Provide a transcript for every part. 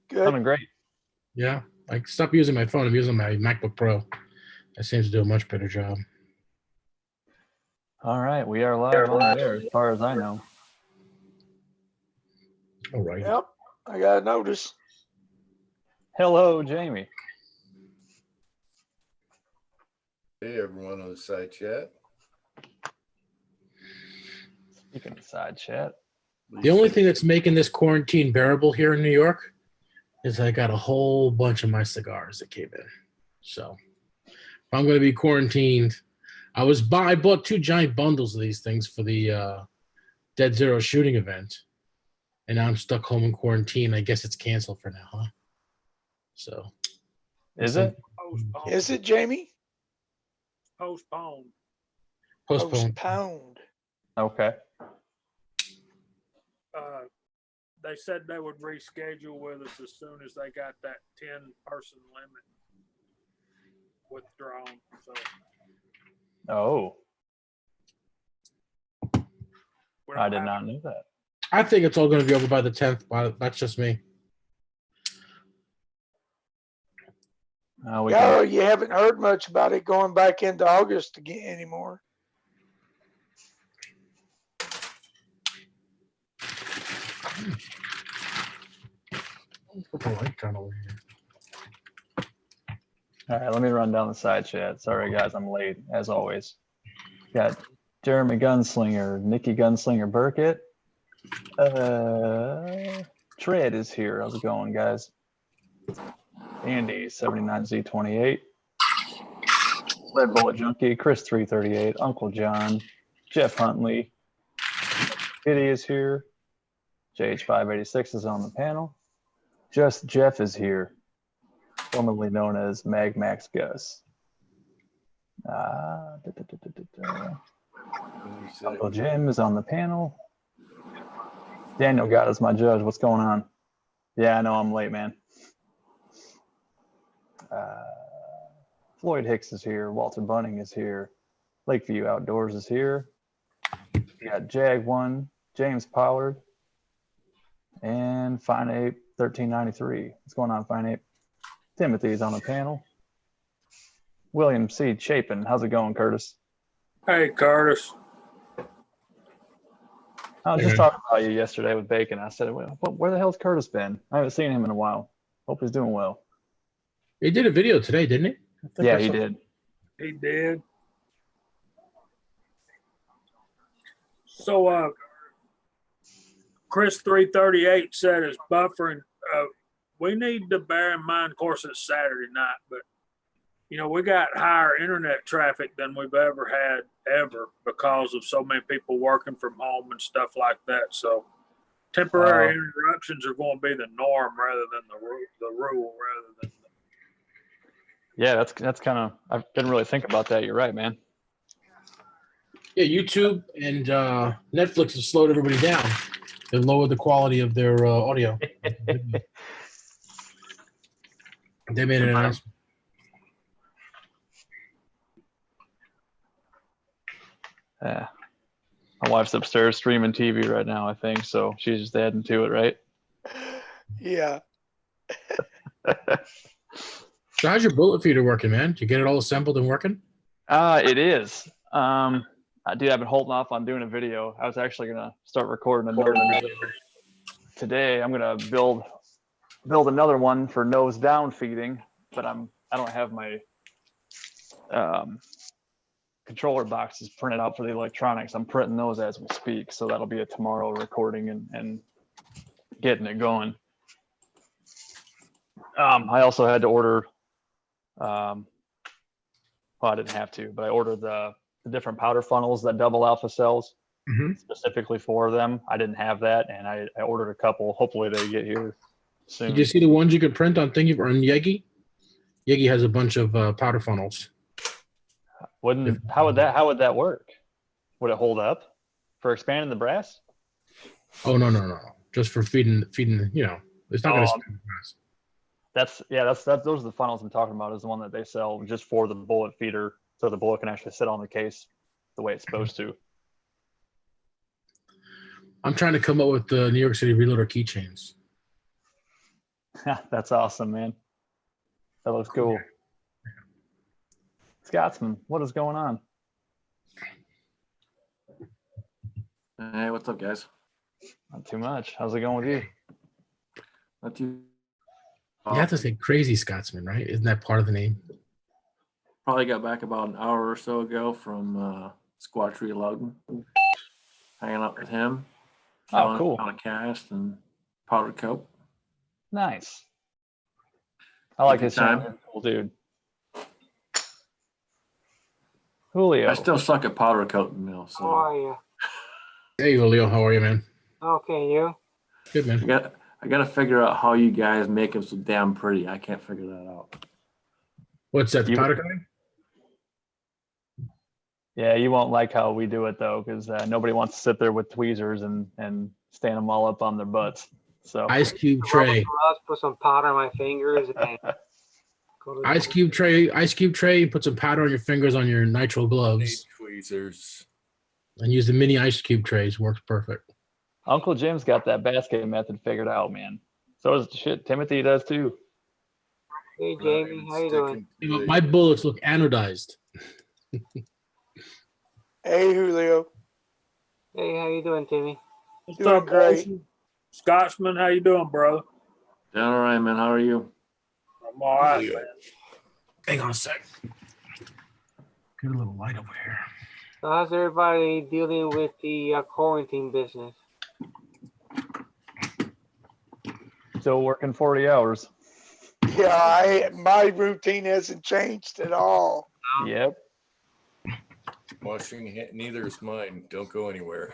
Good. Sounding great. Yeah. I stopped using my phone. I'm using my MacBook Pro. That seems to do a much better job. All right, we are live on the air as far as I know. All right. Yep. I got a notice. Hello, Jamie. Hey, everyone on the side chat. Speaking of side chat. The only thing that's making this quarantine bearable here in New York is I got a whole bunch of my cigars that came in. So if I'm going to be quarantined, I bought 2 giant bundles of these things for the Dead Zero shooting event, and now I'm stuck home in quarantine. I guess it's canceled for now, huh? So Is it? Postponed. Is it, Jamie? Postponed. Postponed. Postponed. Okay. They said they would reschedule with us as soon as they got that 10-person limit withdrawn. So Oh, we don't I did have- not know that. I think it's all going to be over by the 10th. But that's just me. Yeah, you haven't heard much about it going back into August again anymore. Let's put the light on over here. All right, let me run down the side chat. Sorry, guys, I'm late, as always. Got Jeremy Gunslinger, Nikki Gunslinger Burkett. Tread is here. How's it going, guys? Andy, 79Z28. Red Bullet Junkie, Chris 338, Uncle John, Jeff Huntley. Kitty is here. JH586 is on the panel. Just Jeff is here, formerly known as Mag Max Gus. Uncle Jim is on the panel. Daniel got us my judge. What's going on? Yeah, I know I'm late, man. Floyd Hicks is here. Walter Bunning is here. Lakeview Outdoors is here. We got Jag1, James Pollard, and Fine Ape 1393. What's going on, Fine Ape? Timothy's on the panel. William C. Chapin. How's it going, Curtis? Hey, Curtis. I was just talking about you yesterday with Bacon. I said, well, where the hell's Curtis been? I haven't seen him in a while. Hope he's doing well. He did a video today, didn't he? Yeah, he did. He did. So, Chris 338 said it's buffering. We need to bear in mind, of course, it's Saturday night, but you know, we got higher internet traffic than we've ever had because of so many people working from home and stuff like that. So temporary interruptions are going to be the norm rather than the rule rather than Yeah, that's kind of, I didn't really think about that. You're right, man. Yeah, YouTube and Netflix have slowed everybody down. They lowered the quality of their audio. They made an announcement. Yeah. My wife's upstairs streaming TV right now, I think. So she's just adding to it, right? Yeah. So how's your bullet feeder working, man? Did you get it all assembled and working? It is. Dude, I've been holding off on doing a video. I was actually gonna start recording another video today. I'm gonna build another one for nose down feeding, but I don't have my controller boxes printed out for the electronics. I'm printing those as we speak, so that'll be a tomorrow recording and getting it going. I also had to order. Well, I didn't have to, but I ordered the different powder funnels that double alpha cells specifically for them. I didn't have that, and I ordered a couple. Hopefully they get here soon. Did you see the ones you could print on Thingy or on Yegi? Yegi has a bunch of powder funnels. How would that work? Would it hold up for expanding the brass? Oh no. Just for feeding, you know, it's not gonna expand the brass. That's those are the funnels I'm talking about, is the one that they sell just for the bullet feeder, so the bullet can actually sit on the case the way it's supposed to. I'm trying to come up with the New York City Reloader keychains. That's awesome, man. That looks cool. Scotsman, what is going on? Hey, what's up, guys? Not too much. How's it going with you? Not too. You have to say Crazy Scotsman, right? Isn't that part of the name? Probably got back about an hour or so ago from Squad Tree Loudon, hanging out with him. Oh, cool. On a cast and powdered coat. Nice. I like Good his time. channel. Cool dude. Julio. I still suck at powder coating though, How so are you? Hey, Julio, how are you, man? Okay, you? Good, man. I gotta figure out how you guys make them so damn pretty. I can't figure that out. What's that, the You- powder coating? Yeah, you won't like how we do it though, because nobody wants to sit there with tweezers and stand them all up on their butts. So Ice cube Rubber tray. gloves, put some powder on my fingers and go to Ice cube tray, put some powder on your fingers on your nitrile Hey, gloves, tweezers. and use the mini ice cube trays. Works perfect. Uncle Jim's got that basket method figured out, man. So does Timothy does too. Hey, Jamie, how you doing? My bullets look anodized. Hey, Julio. Hey, how you doing, Timmy? What's Doing up, great. Ocean? Scotsman, how you doing, brother? Doing all right, man. How are you? I'm all right, Julio. man. Hang on a sec. Get a little light over here. So how's everybody dealing with the quarantine business? Still working 40 hours. Yeah, my routine hasn't changed at all. Yep. Washing hand, neither is mine. Don't go anywhere.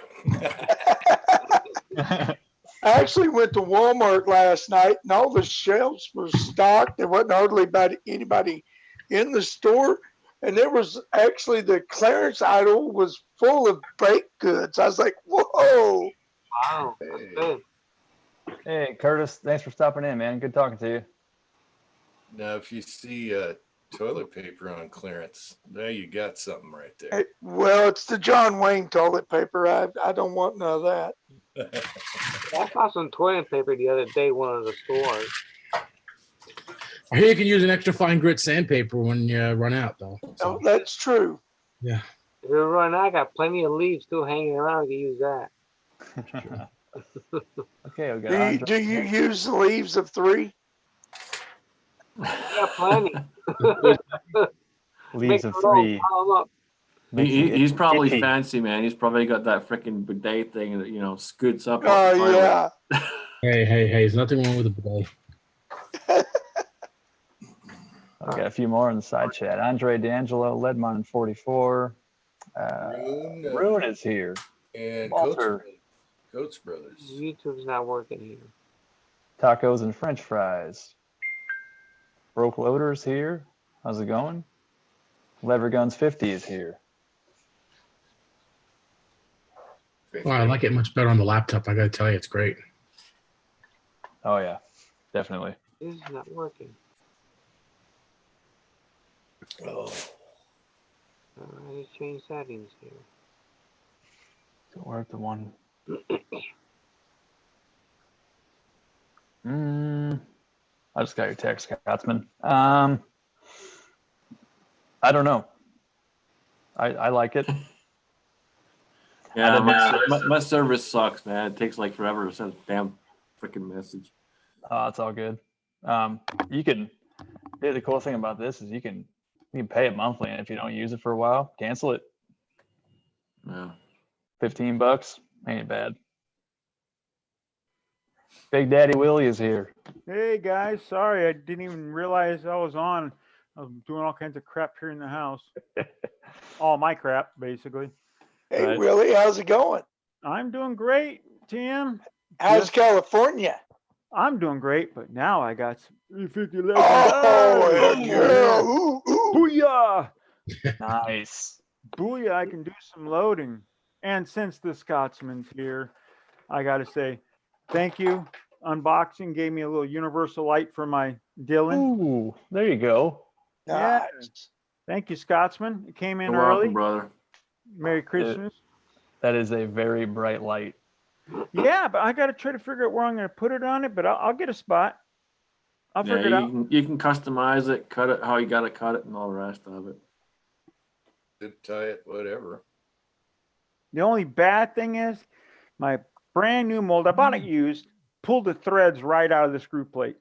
I actually went to Walmart last night and all the shelves were stocked. There wasn't hardly anybody in the store. And there was actually the clearance aisle was full of baked goods. I was like, whoa. Wow, that's Hey. good. Hey, Curtis, thanks for stopping in, man. Good talking to you. Now, if you see toilet paper on clearance, there you got something right there. Hey, well, it's the John Wayne toilet paper. I don't want none of that. I saw some toilet paper the other day, one of the stores. I hear you can use an extra fine grit sandpaper when you run out, though. Oh, So, that's true. yeah. If you're running, I got plenty of leaves still hanging around. You can use that. Okay, we got Do you, Andre. do you use the leaves of 3? I got plenty. Leaves Mix of it all, 3. pile 'em up. He's probably Icky. fancy, man. He's probably got that freaking bidet thing that scoots up. off Oh, the toilet. yeah. Hey, there's nothing wrong with a bidet. I've got a few more in the side chat. Andre D'Angelo, Leadmine 44. Rune, Rune is here. and Walter. Coates Brothers. YouTube's not working here. Tacos and French fries. Broke Loader's here. How's it going? Lever Guns 50 is here. Well, I like it much better on the laptop. I got to tell you, it's great. Oh, yeah, definitely. This is not working. Oh, I just changed settings here. Don't work the one. I just got your text, Scotsman. I don't know. I like it. Yeah, didn't- my service sucks, man. It takes like forever to send a damn freaking message. It's all good. You can. The cool thing about this is you can pay it monthly, and if you don't use it for a while, cancel it. Yeah. $15 ain't bad. Big Daddy Willie is here. Hey guys, sorry I didn't even realize I was on. I was doing all kinds of crap here in the house. All my crap, basically. Hey, Right. Willie, how's it going? I'm doing great, Tim. How's Yes. California? I'm doing great, but now I got some 50 Oh, heck yeah. Ooh, ooh. Booyah! Nice. Booyah, I can do some loading. And since the Scotsman's here, I got to say thank you. Unboxing gave me a little universal light for my Dylan. Ooh, there you go. Yeah. Nice. Thank you, Scotsman. It came in You're early. welcome, brother. Merry Christmas. That is a very bright light. Yeah, but I got to try to figure out where I'm going to put it on it, but I'll get a spot. I'll figure it Yeah, out. you can customize it, cut it how you gotta cut it, and all the rest of it. Zip tie it, whatever. The only bad thing is my brand new mold, I bought it used, pulled the threads right out of the screw plate.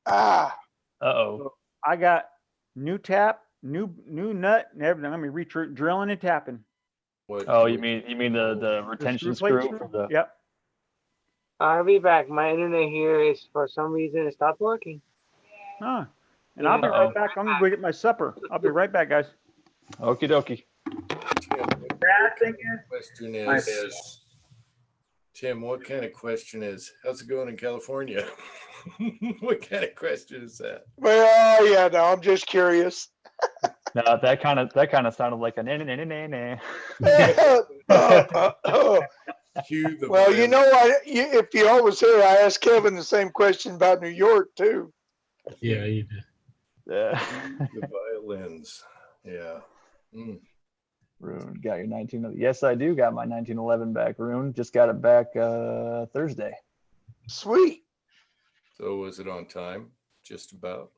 Ah, Uh-oh. I got new tap, new nut, and everything. I mean, drilling and tapping. What? Oh, you mean the The retention plate screw for the Yep. I'll be back. My internet here is for some reason it stopped working. Huh. And I'll be right back. I'm gonna go get my supper. I'll be right back, guys. Okie dokie. Bad thing Question is, is, Tim, what kind of question is, how's it going in California? What kind of question is that? well, yeah, no, I'm just curious. No, that kind of sounded like a nah. Cue the Well, you violin. know, if you always hear, I asked Kevin the same question about New York too. Yeah, you did. Yeah. The violins. Yeah. Mm. Rune, got your 19. Yes, I do got my 1911 back, Rune. Just got it back Thursday. Sweet. So was it on time? Just about.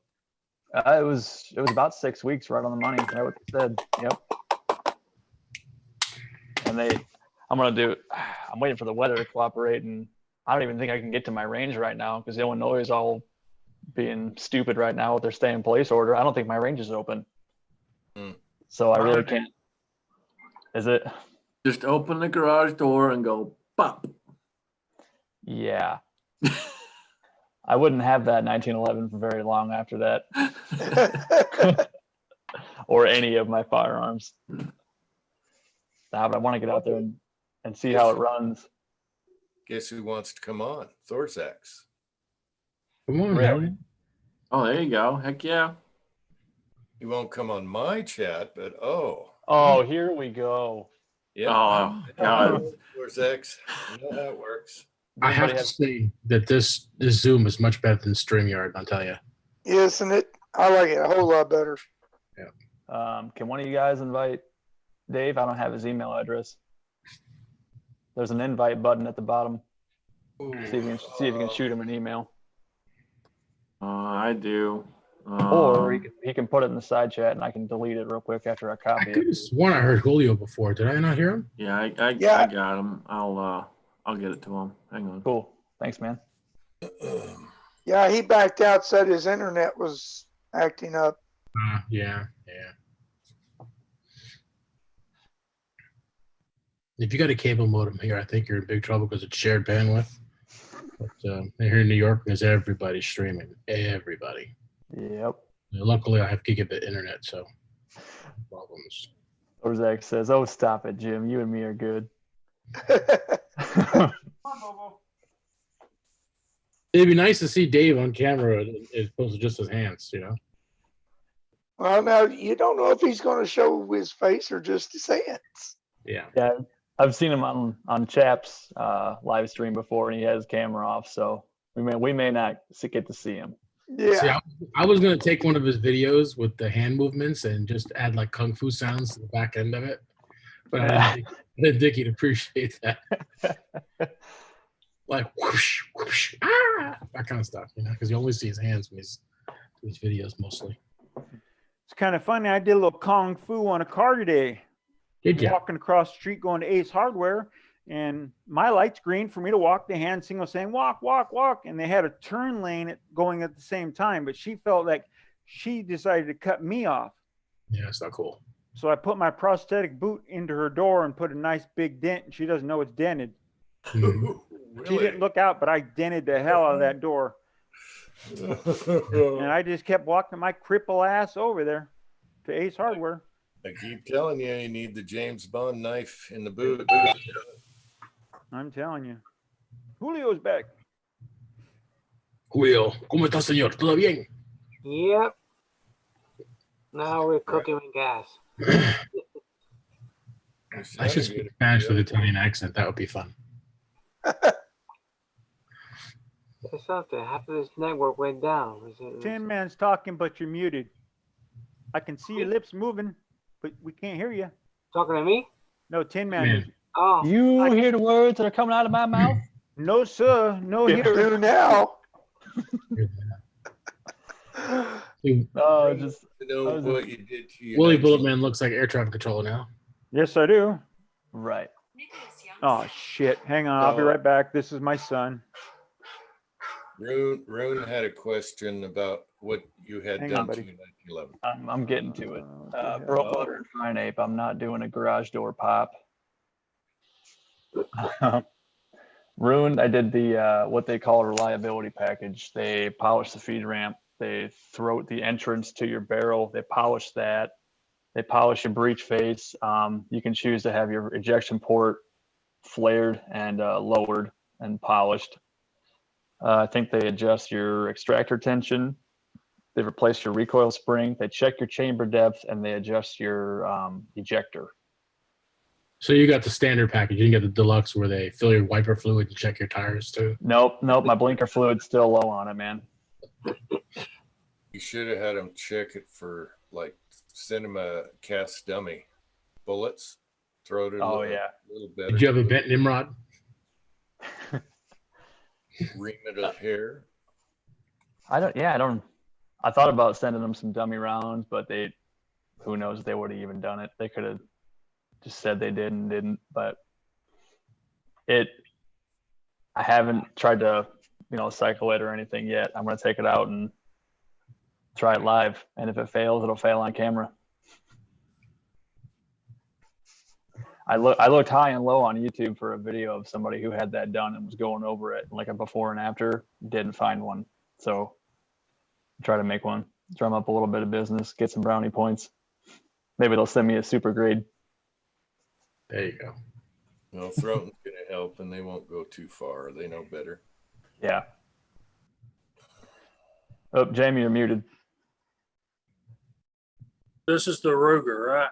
It was about 6 weeks, right on the money. Right what they said. Yep. And I'm waiting for the weather to cooperate, and I don't even think I can get to my range right now because Illinois is all being stupid right now with their stay in place order. I don't think my range is open. Mm. So I really can't. Is it? Just open the garage door and go pop. Yeah. I wouldn't have that 1911 for very long after that, or any of my firearms. But I want to get out there and see how it runs. Guess who wants to come on? Thorzax. Come on, Rick. Howard. Oh, there you go. Heck yeah. He won't come on my chat, but Oh, here we go. yeah. Oh, God. Thorzax, you know how it works. I have Anybody to have- say that this Zoom is much better than StreamYard, I'll tell you. Isn't it? I like it a whole lot better. Can one of you guys invite Dave? I don't have his email address. There's an invite button at the bottom. See if you can shoot him an email. I do. Or he can put it in the side chat and I can delete it real quick after I I copy could it. have sworn I heard Julio before. Did I not hear him? Yeah, I Yeah. got him. I'll get it to him. Hang on. Cool. Thanks, man. Yeah, he backed out, said his internet was acting up. Yeah. If you got a cable modem here, I think you're in big trouble because it's shared bandwidth. But here in New York, there's everybody streaming. Everybody. Yep. Luckily, I have gigabit internet, so no problems. Orzak says, "Oh, stop it, Jim. You and me are good." It'd be nice to see Dave on camera as opposed to just his hands, you know? Well, now you don't know if he's going to show his face or just his hands. Yeah. Yeah, I've seen him on Chap's live stream before, and he has his camera off, so we may not get to see him. Yeah. See, I was going to take one of his videos with the hand movements and just add like kung fu sounds to the back end of it. But I didn't think he'd appreciate that. Like whoosh, whoosh, that kind of stuff, you know, because you only see his hands in these videos mostly. It's kind of funny. I did a little kung fu on a car today. Did you? Walking across the street going to Ace Hardware, and my light's green for me to walk. The hand signal saying walk, walk, walk, and they had a turn lane going at the same time. But she felt like she decided to cut me off. Yeah, it's not cool. So I put my prosthetic boot into her door and put a nice big dent, and she doesn't know it's dented. Mhm. She didn't look out, but I dented the hell out of that door. And I just kept walking my cripple ass over there to Ace Hardware. I keep telling you, you need the James Bond knife in the boot. I'm telling you. Julio's back. Julio, ¿cómo está, señor? ¿Todo bien? Yep. Now we're cooking with gas. I should speak Spanish with Italian accent. That would be fun. There's something. Half of this network went down. Tin Man's talking, but you're muted. I can see your lips moving, but we can't hear you. Talking to me? No, Tin Man. Man. Oh. You hear the words that are coming out of my mouth? No, sir. No You here. do now. Oh, just To know what you did to your Willie 19 Bulletman looks like air traffic controller now. Yes, I do. right. Oh shit! Hang on, I'll be right back. This is my son. Rune had a question about what you had Hang done on, to buddy. your 1911. I'm getting to it. What the hell? Broke motor and fine ape. I'm not doing a garage door pop. Ruined. I did the what they call a reliability package. They polish the feed ramp. They throat the entrance to your barrel. They polish that. They polish your breech face. You can choose to have your ejection port flared and lowered and polished. I think they adjust your extractor tension. They replace your recoil spring. They check your chamber depth and they adjust your ejector. So you got the standard package. You can get the deluxe where they fill your wiper fluid and check your tires too. Nope. My blinker fluid's still low on it, man. You should have had him check it for, like, send him a cast dummy bullets. Throw it a Oh, little, yeah. little better. Did you have a bent Nimrod? Ream it up here. I thought about sending them some dummy rounds, but who knows if they would have even done it. They could have just said they did and didn't, but I haven't tried to, cycle it or anything yet. I'm going to take it out and try it live. And if it fails, it'll fail on camera. I looked high and low on YouTube for a video of somebody who had that done and was going over it, like a before and after. Didn't find one. So try to make one, drum up a little bit of business, get some brownie points. Maybe they'll send me a super grade. There you go. Well, throating's going to help, and they won't go too far. They know better. Yeah. Oh, Jamie, you're muted. This is the Ruger, right?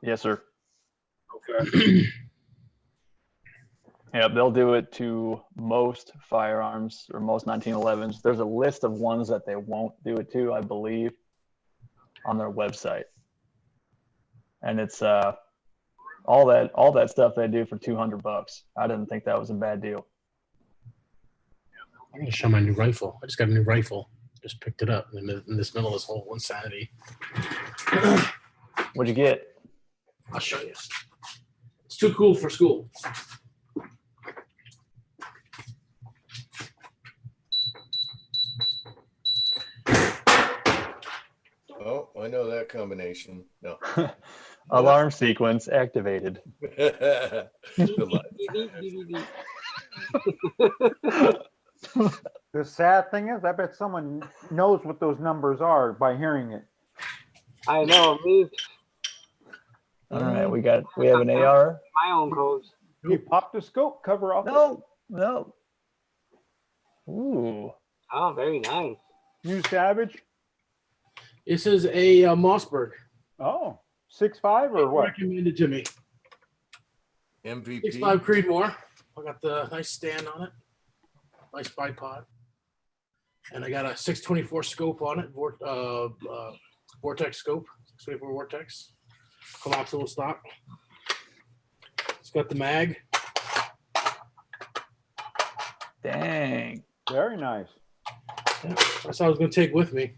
Yes, sir. Okay. Yeah, they'll do it to most firearms or most 1911s. There's a list of ones that they won't do it to, I believe, on their website. And it's all that stuff they do for $200. I didn't think that was a bad deal. I'm gonna show my new rifle. I just got a new rifle. Just picked it up in this middle of this whole insanity. What'd you get? I'll show you. It's too cool for school. Oh, I know that combination. No. Alarm sequence activated. Good luck. The sad thing is, I bet someone knows what those numbers are by hearing it. I know, me, All right, we have an AR. my own codes. You pop the scope cover off. No. Ooh. Oh, very nice. New Savage. This is a Mossberg. Oh, 6.5 or what? Recommended to me. MVP. 6.5 Creedmoor. I got the nice stand on it. Nice bipod. And I got a 624 scope on it. Vortex scope. 624 Vortex. Collapsible stock. It's got the mag. Dang. Very nice. Yeah, that's what I was going to take with me.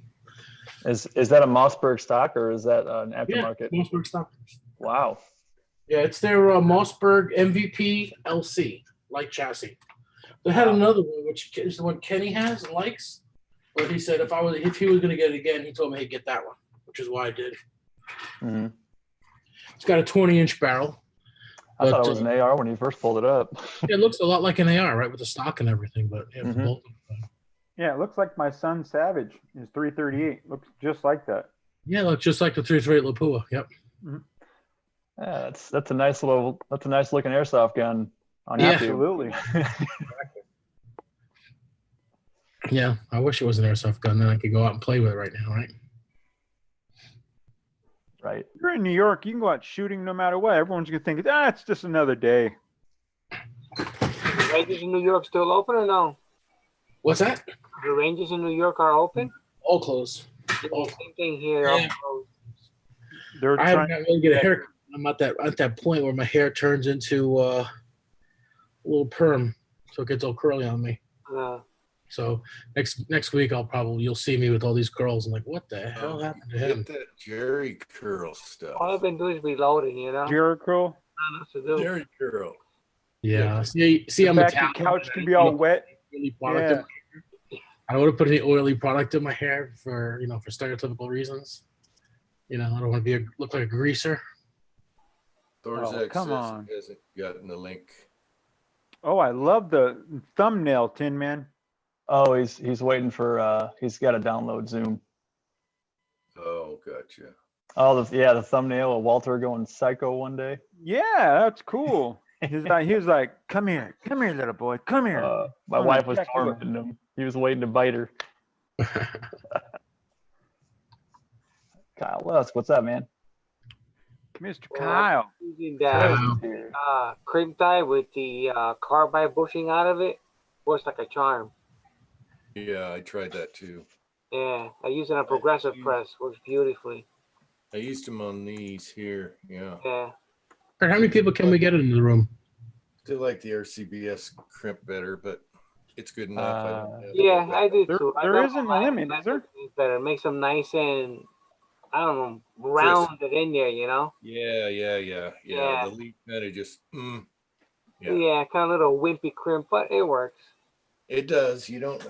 Is that a Mossberg stock or is that an aftermarket? Yeah, Mossberg stock. Wow. Yeah, it's their Mossberg MVP LC light chassis. They had another one, which is the one Kenny has and likes. But he said if he was going to get it again, he told me, "Hey, get that one," which is why I did. Mm-hmm. It's got a 20-inch barrel. I thought it was an AR when you first pulled it up. It looks a lot like an AR, right, with the stock and everything. But yeah, Mhm. Yeah, it looks like my son Savage is 338. Looks just like that. Yeah, it looks just like the 338 Lapua. Yep. Yeah, that's a nice looking airsoft gun on Yeah. YouTube. Absolutely. Yeah, I wish it was an airsoft gun. Then I could go out and play with it right now, right? Right. You're in New York. You can go out shooting no matter what. Everyone's gonna think, it's just another day. Ranges in New York still open or no? What's that? The ranges in New York are open? All closed. Same thing here. all Yeah. closed. They're I haven't trying. got really get a haircut. I'm at that point where my hair turns into a little perm, so it gets all curly on me. So next week you'll see me with all these curls. I'm like, what the hell happened to him? Get that Jerry curl stuff. All I've been doing is reloading, you know. Jericho. Nothing else to do. Jerry curl. Yeah. Yeah. See, The I'm fact Italian. your couch I can don't be all wanna put wet. any product in Yeah. my hair. I don't want to put any oily product in my hair for for stereotypical reasons. I don't want to look like a greaser. Thorzak come says on. he hasn't gotten the link. Oh, I love the thumbnail, Tin Man. Oh, he's waiting for he's got to download Zoom. Oh, gotcha. Oh, the thumbnail of Walter going psycho one day. Yeah, that's cool. He was like, come here, little boy, come here. My I'm wife gonna was check you out." tormenting him. He was waiting to bite her. Kyle Lusk, what's up, man? Mr. Kyle. Using that crimp die with the carbide bushing out of it works like a charm. Yeah, I tried that too. Yeah, I use it on progressive press. Works beautifully. I used them on these here. Yeah. Yeah. How many people can we get into the room? Still like the RCBS crimp better, but it's good enough. I don't have Yeah, I do There- too. there isn't a limit, is there? Better. Makes them nice and, I don't know, rounded in there, you know? Yeah. Yeah. The leaf kind of just, yeah. Yeah, kind of little wimpy crimp, but it works. It does. You don't,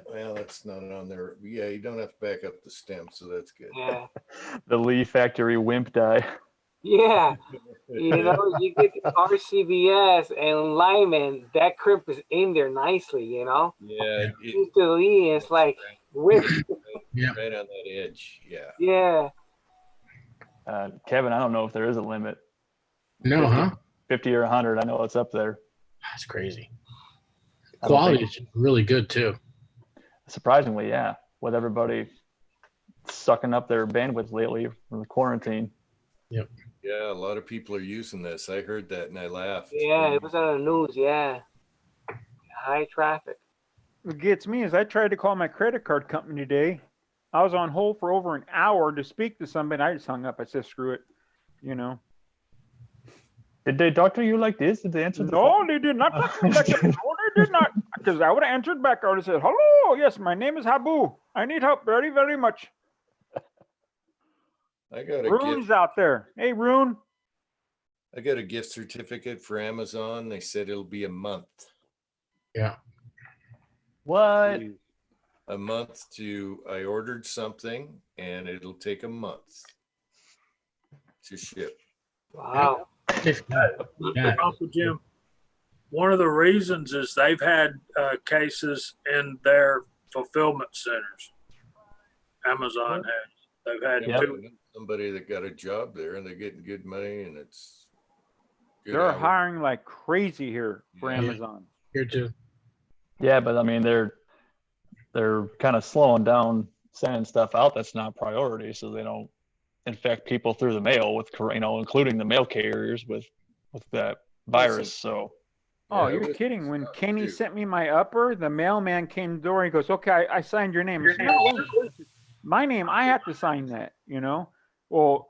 well, that's not on there. Yeah, you don't have to back up the stem, so that's good. Yeah. The Lee Factory wimp die. Yeah. You know, you get the RCBS and Lyman, that crimp is in there nicely, you know? Yeah, Use the Lee, it's like whipped. Yeah. right on that edge. Yeah. Yeah. Kevin, I don't know if there is a limit. No, 50, huh? 50 or 100. I know it's up there. That's crazy. I don't Quality think- is really good too. Surprisingly, yeah. With everybody sucking up their bandwidth lately from the quarantine. Yeah, a lot of people are using this. I heard that and I laughed. Yeah, it was on the news, yeah. High traffic. What gets me is I tried to call my credit card company today. I was on hold for over an hour to speak to somebody. I just hung up. I said, screw it. Did they talk to you like this? Did they answer the No, phone? they did not talk to me like that. No, they did not. Because I would have answered back. I would have said, hello, yes, my name is Habu. I need help very, very much. I got a Rune's gift. out there. Hey, Rune. I got a gift certificate for Amazon. They said it'll be a month. Yeah. What? A month I ordered something and it'll take a month to ship. Wow. Yeah. Uncle Jim, one of the reasons is they've had cases in their fulfillment centers. Amazon has. They've had Yep. two. Somebody that got a job there and they're getting good money and it's good They're hours. hiring like crazy here for Yeah. Amazon. Here too. Yeah, but I mean they're kind of slowing down sending stuff out that's not priority, so they don't infect people through the mail with including the mail carriers with that virus. So Oh, Yeah, it you're was kidding. When stuff, Kenny too. sent me my upper, the mailman came to the door. He goes, okay, I signed your name. I said, "No, my name, I have to sign that, Well,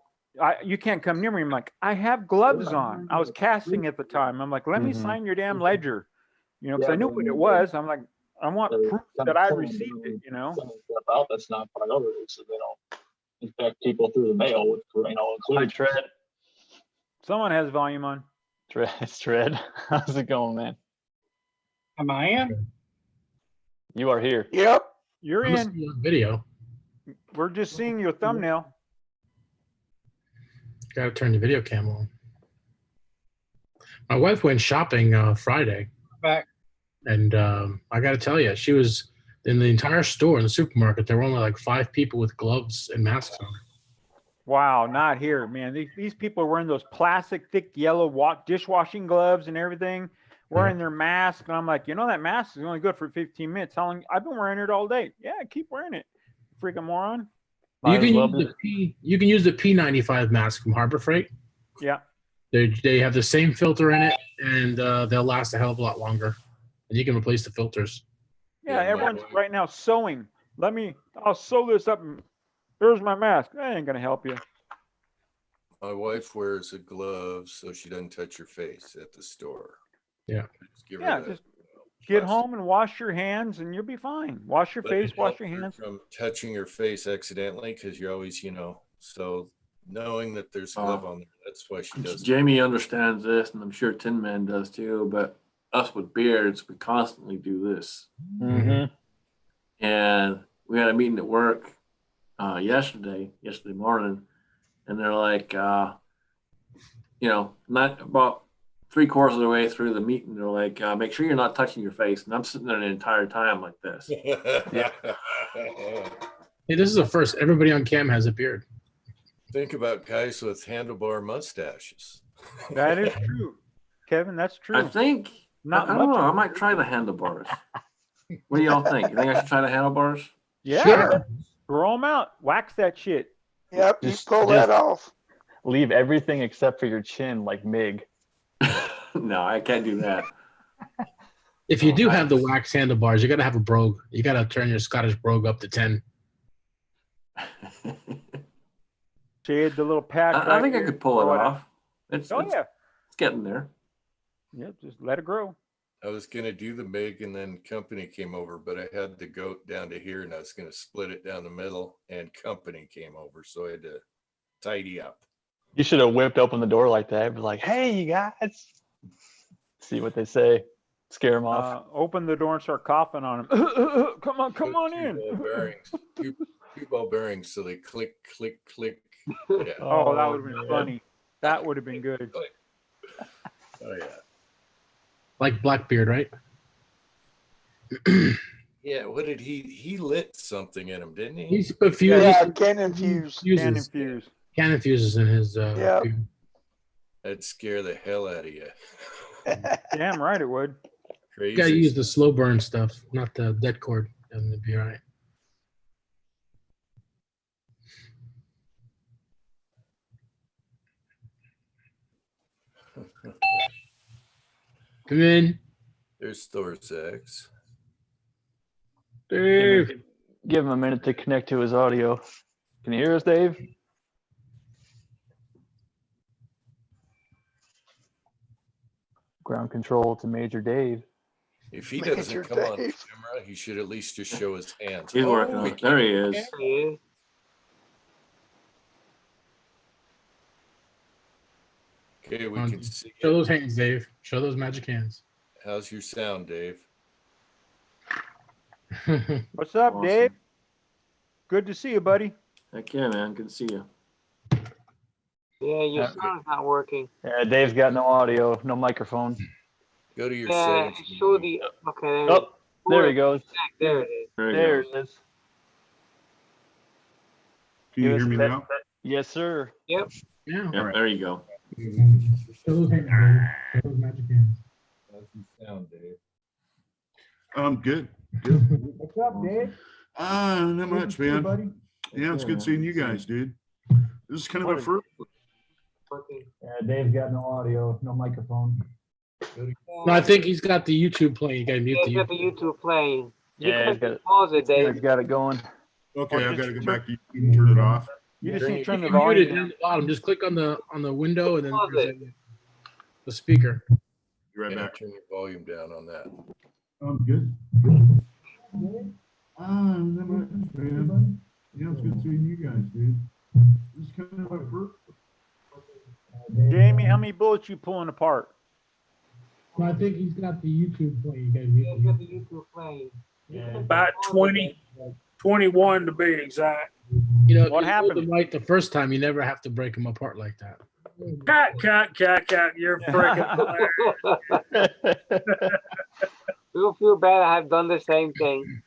you can't come near me. I'm like, I have gloves on. I was casting at the time. I'm like, let me Mhm. sign your damn ledger, because Yeah, I knew but what it you- was. I'm like, I want They're proof kind that of I pulling received it, sending stuff out that's not priority, so they don't infect people through the mail with including Tread. Someone has volume on. It's Tread. How's it going, man? Am I in? You are here. Yep. You're I'm in. seeing a video. We're just seeing your thumbnail. Gotta turn the video cam on. My wife went shopping Friday, Back. and I gotta tell you, she was in the entire store in the supermarket. There were only like 5 people with gloves and masks on. Wow, not here, man. These people are wearing those plastic, thick yellow dishwashing gloves and everything, wearing their mask. And I'm like, that mask is only good for 15 minutes. How long? I've been wearing it all day. Yeah, keep wearing it. Freaking moron. Might as well You can use the P95 mask from Harbor Freight. Yeah. They have the same filter in it, and they'll last a hell of a lot longer. And you can replace the filters. Yeah, Yeah, my everyone's wife- right now sewing. I'll sew this up. And here's my mask. That ain't going to help you. My wife wears a glove so she doesn't touch her face at the store. Yeah. Just give Yeah, her the just Get home and wash your hands, and you'll be fine. Wash your But face, it wash your helps her hands. from touching your face accidentally because you're always, so knowing that there's a glove on there, that's why she does it. Jamie understands this, and I'm sure Tin Man does too. But us with beards, we constantly do this. Mm-hmm. And we had a meeting at work yesterday morning, and they're like, not about 3/4 of the way through the meeting, they're like, make sure you're not touching your face. And I'm sitting there the entire time like this. Yeah. Hey, this is the first. Everybody on cam has a beard. Think about guys with handlebar mustaches. That is true, Kevin. That's true. I think, Not I don't much. know, I might try the handlebars. What do y'all think? You think I should try the handlebars? Yeah. Sure. Grow them out. Wax that shit. Yep, you Just- pull just- that off. Leave everything except for your chin, like Mig. No, I can't do that. If you do have the wax handlebars, you got to have a brogue. You got to turn your Scottish brogue up to 10. Shade the little patch. I think I could pull it Throw off. It's yeah. it's getting there. Yep. Just let it grow. I was going to do the MIG and then company came over, but I had the goat down to here and I was going to split it down the middle and company came over. So I had to tidy up. You should have whipped open the door like that. Be like, hey, you guys. See what they say. Scare them off. Open the door and start coughing on them. Come on Put in. Two ball bearings, two ball bearings. So they click, click, click. Yeah. Oh, that would have been man. funny. That would have been good. Oh yeah. Like Blackbeard, right? Yeah. What did he lit something in him, didn't he? He's put fuses. Yeah, cannon fuse. Cannon fuse. Cannon fuses in his. Yeah. beard. That'd scare the hell out of you. Damn right it would. You got to Crazy. use the slow burn stuff, not the dead cord, and it'll be all right. Come in, There's Thor 6. Dave. Give him a minute to connect to his audio. Can you hear us, Dave? Ground control to Major Dave. If he Major doesn't come on Dave. camera, he should at least just show his hands. He's working on it. There he is. There he is. Okay, we can see. Show those hands, Dave. Show those magic hands. How's your sound, Dave? What's up, Awesome. Dave? Good to see you, buddy. Heck yeah, man. Good to see you. Yeah, your Yeah. sound's not working. Yeah, Dave's got no audio, no microphone. Go to your Yeah, settings. show the. Okay, there, Oh, there he goes. there it is. There he There goes. it is. Can you Give hear us me that- now? that- Yes, sir. Yep. Yeah. Yeah, there you go. Show those hands, Dave. Show those magic hands. How's your sound, Dave? Good. What's up, Dave? Not much, man. buddy. Yeah, it's good seeing you guys, dude. This is kind of a first. Working. Yeah, Dave's got no audio, no microphone. No, I think he's got the YouTube playing. You got to mute Yeah, the he's got the YouTube. YouTube playing. You Yeah, can he's got it. pause it, Dave. Dave's got it going. Okay, I've got to go back to you and turn it off. You just need to turn the You can mute it volume down down. the bottom. Just click on the window and then Pause there's it. the speaker. Be right Yeah, back. turn your volume down on that. Good. Not much, man. Yeah, it's good seeing you guys, dude. This is kind of a first. Jamie, how many bullets you pulling apart? No, I think he's got the YouTube playing. You got to Yeah, he's mute got the the YouTube playing. About 20, 21 to be exact. You know, if What you happened? hold them right the first time, you never have to break them apart like that. Cat, you're freaking hilarious. Don't feel bad. I have done the same thing.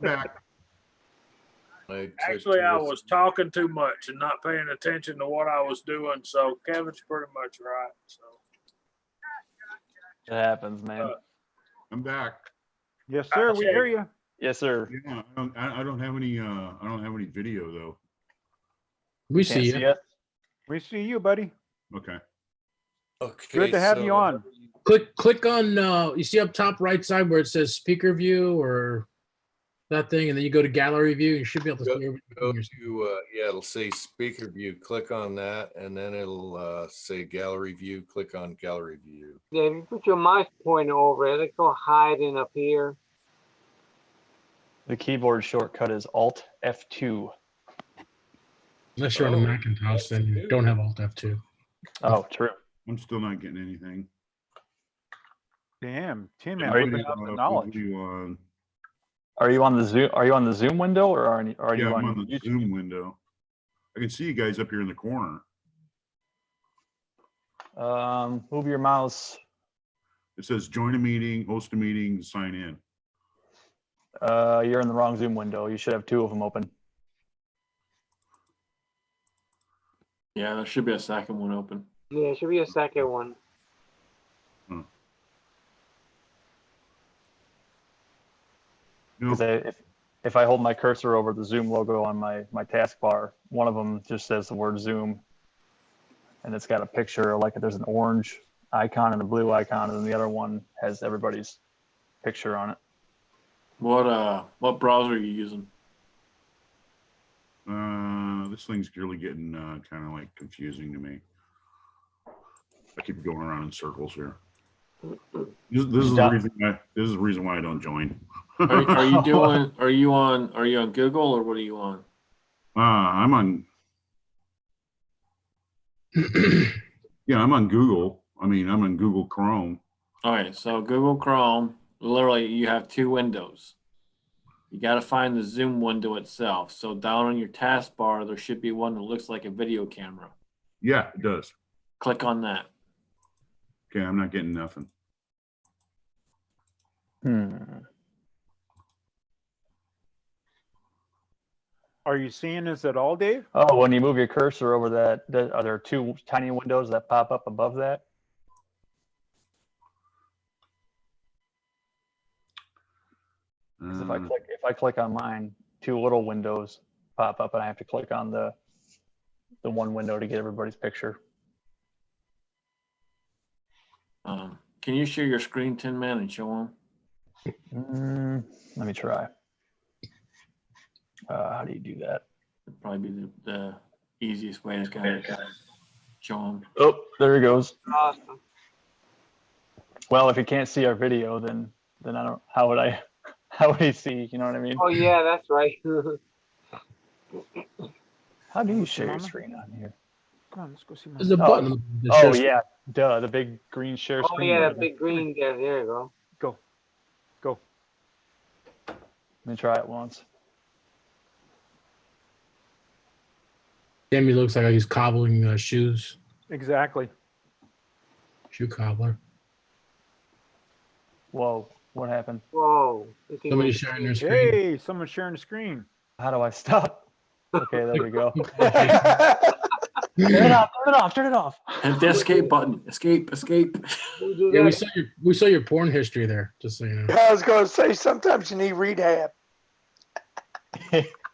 Back. Actually, I was talking too much and not paying attention to what I was doing. So Kevin's pretty much right. So It happens, man. I'm back. Yes, sir. We hear you. Yes, sir. Yeah, I don't have any. I don't have any video though. We Can't see see you. us. We see you, buddy. Okay. Okay, Good to have you so on. Click on. You see up top right side where it says speaker view or that thing, and then you go to gallery view. You should be able to see everything. Go to, yeah, it'll say speaker view. Click on that, and then it'll say gallery view. Click on gallery view. Yeah, if you put your mouse pointer over it, it's go hiding up here. The keyboard shortcut is Alt F2. Unless you're on a Macintosh, then you don't have Alt F2. Oh, true. I'm still not getting anything. Damn, Tim, Are you- whipping out the knowledge. Are you on the Zoom? Are you on the Zoom window, or are you Yeah, I'm on on the YouTube? Zoom window. I can see you guys up here in the corner. Move your mouse. It says join a meeting, host a meeting, sign in. You're in the wrong Zoom window. You should have two of them open. Yeah, there should be a second one open. Yeah, it should be a second one. Nope. Because if I hold my cursor over the Zoom logo on my taskbar, one of them just says the word Zoom, and it's got a picture, like there's an orange icon and a blue icon, and then the other one has everybody's picture on it. What browser are you using? This thing's really getting kind of like confusing to me. I keep going around in circles here. This is the reason why. This is the reason why I don't join. Are you doing? Are you on Google, or what are you on? I'm on. Yeah, I'm on Google. I mean, I'm on Google Chrome. All right, so Google Chrome, literally you have two windows. You got to find the Zoom window itself. So down on your taskbar, there should be one that looks like a video camera. Yeah, it does. Click on that. Okay, I'm not getting nothing. Are you seeing this at all, Dave? Oh, when you move your cursor over that, are there two tiny windows that pop up above that? Because if I click on mine, two little windows pop up, and I have to click on the one window to get everybody's picture. Can you share your screen, Tin Man, and show them? Let me try. How do you do that? It'd probably be the easiest way to kind of show them. Oh, there he goes. Awesome. Well, if you can't see our video, then I don't. How would he see? You know what I mean? Oh yeah, that's right. How do you share your screen on here? Come on, let's go see my. There's a button. that Oh shows- yeah, duh, the big green share Oh screen. yeah, button. that big green there. There you go. Go. Let me try it once. Jamie looks like he's cobbling shoes. Exactly. Shoe cobbler. Whoa, what happened? Whoa. Somebody's sharing their screen. Hey, someone's sharing the screen. How do I stop? Okay, there we go. Yeah, Turn it off. Hit the escape button. Escape. we saw your porn history there, just so you know. I was going to say, sometimes you need rehab.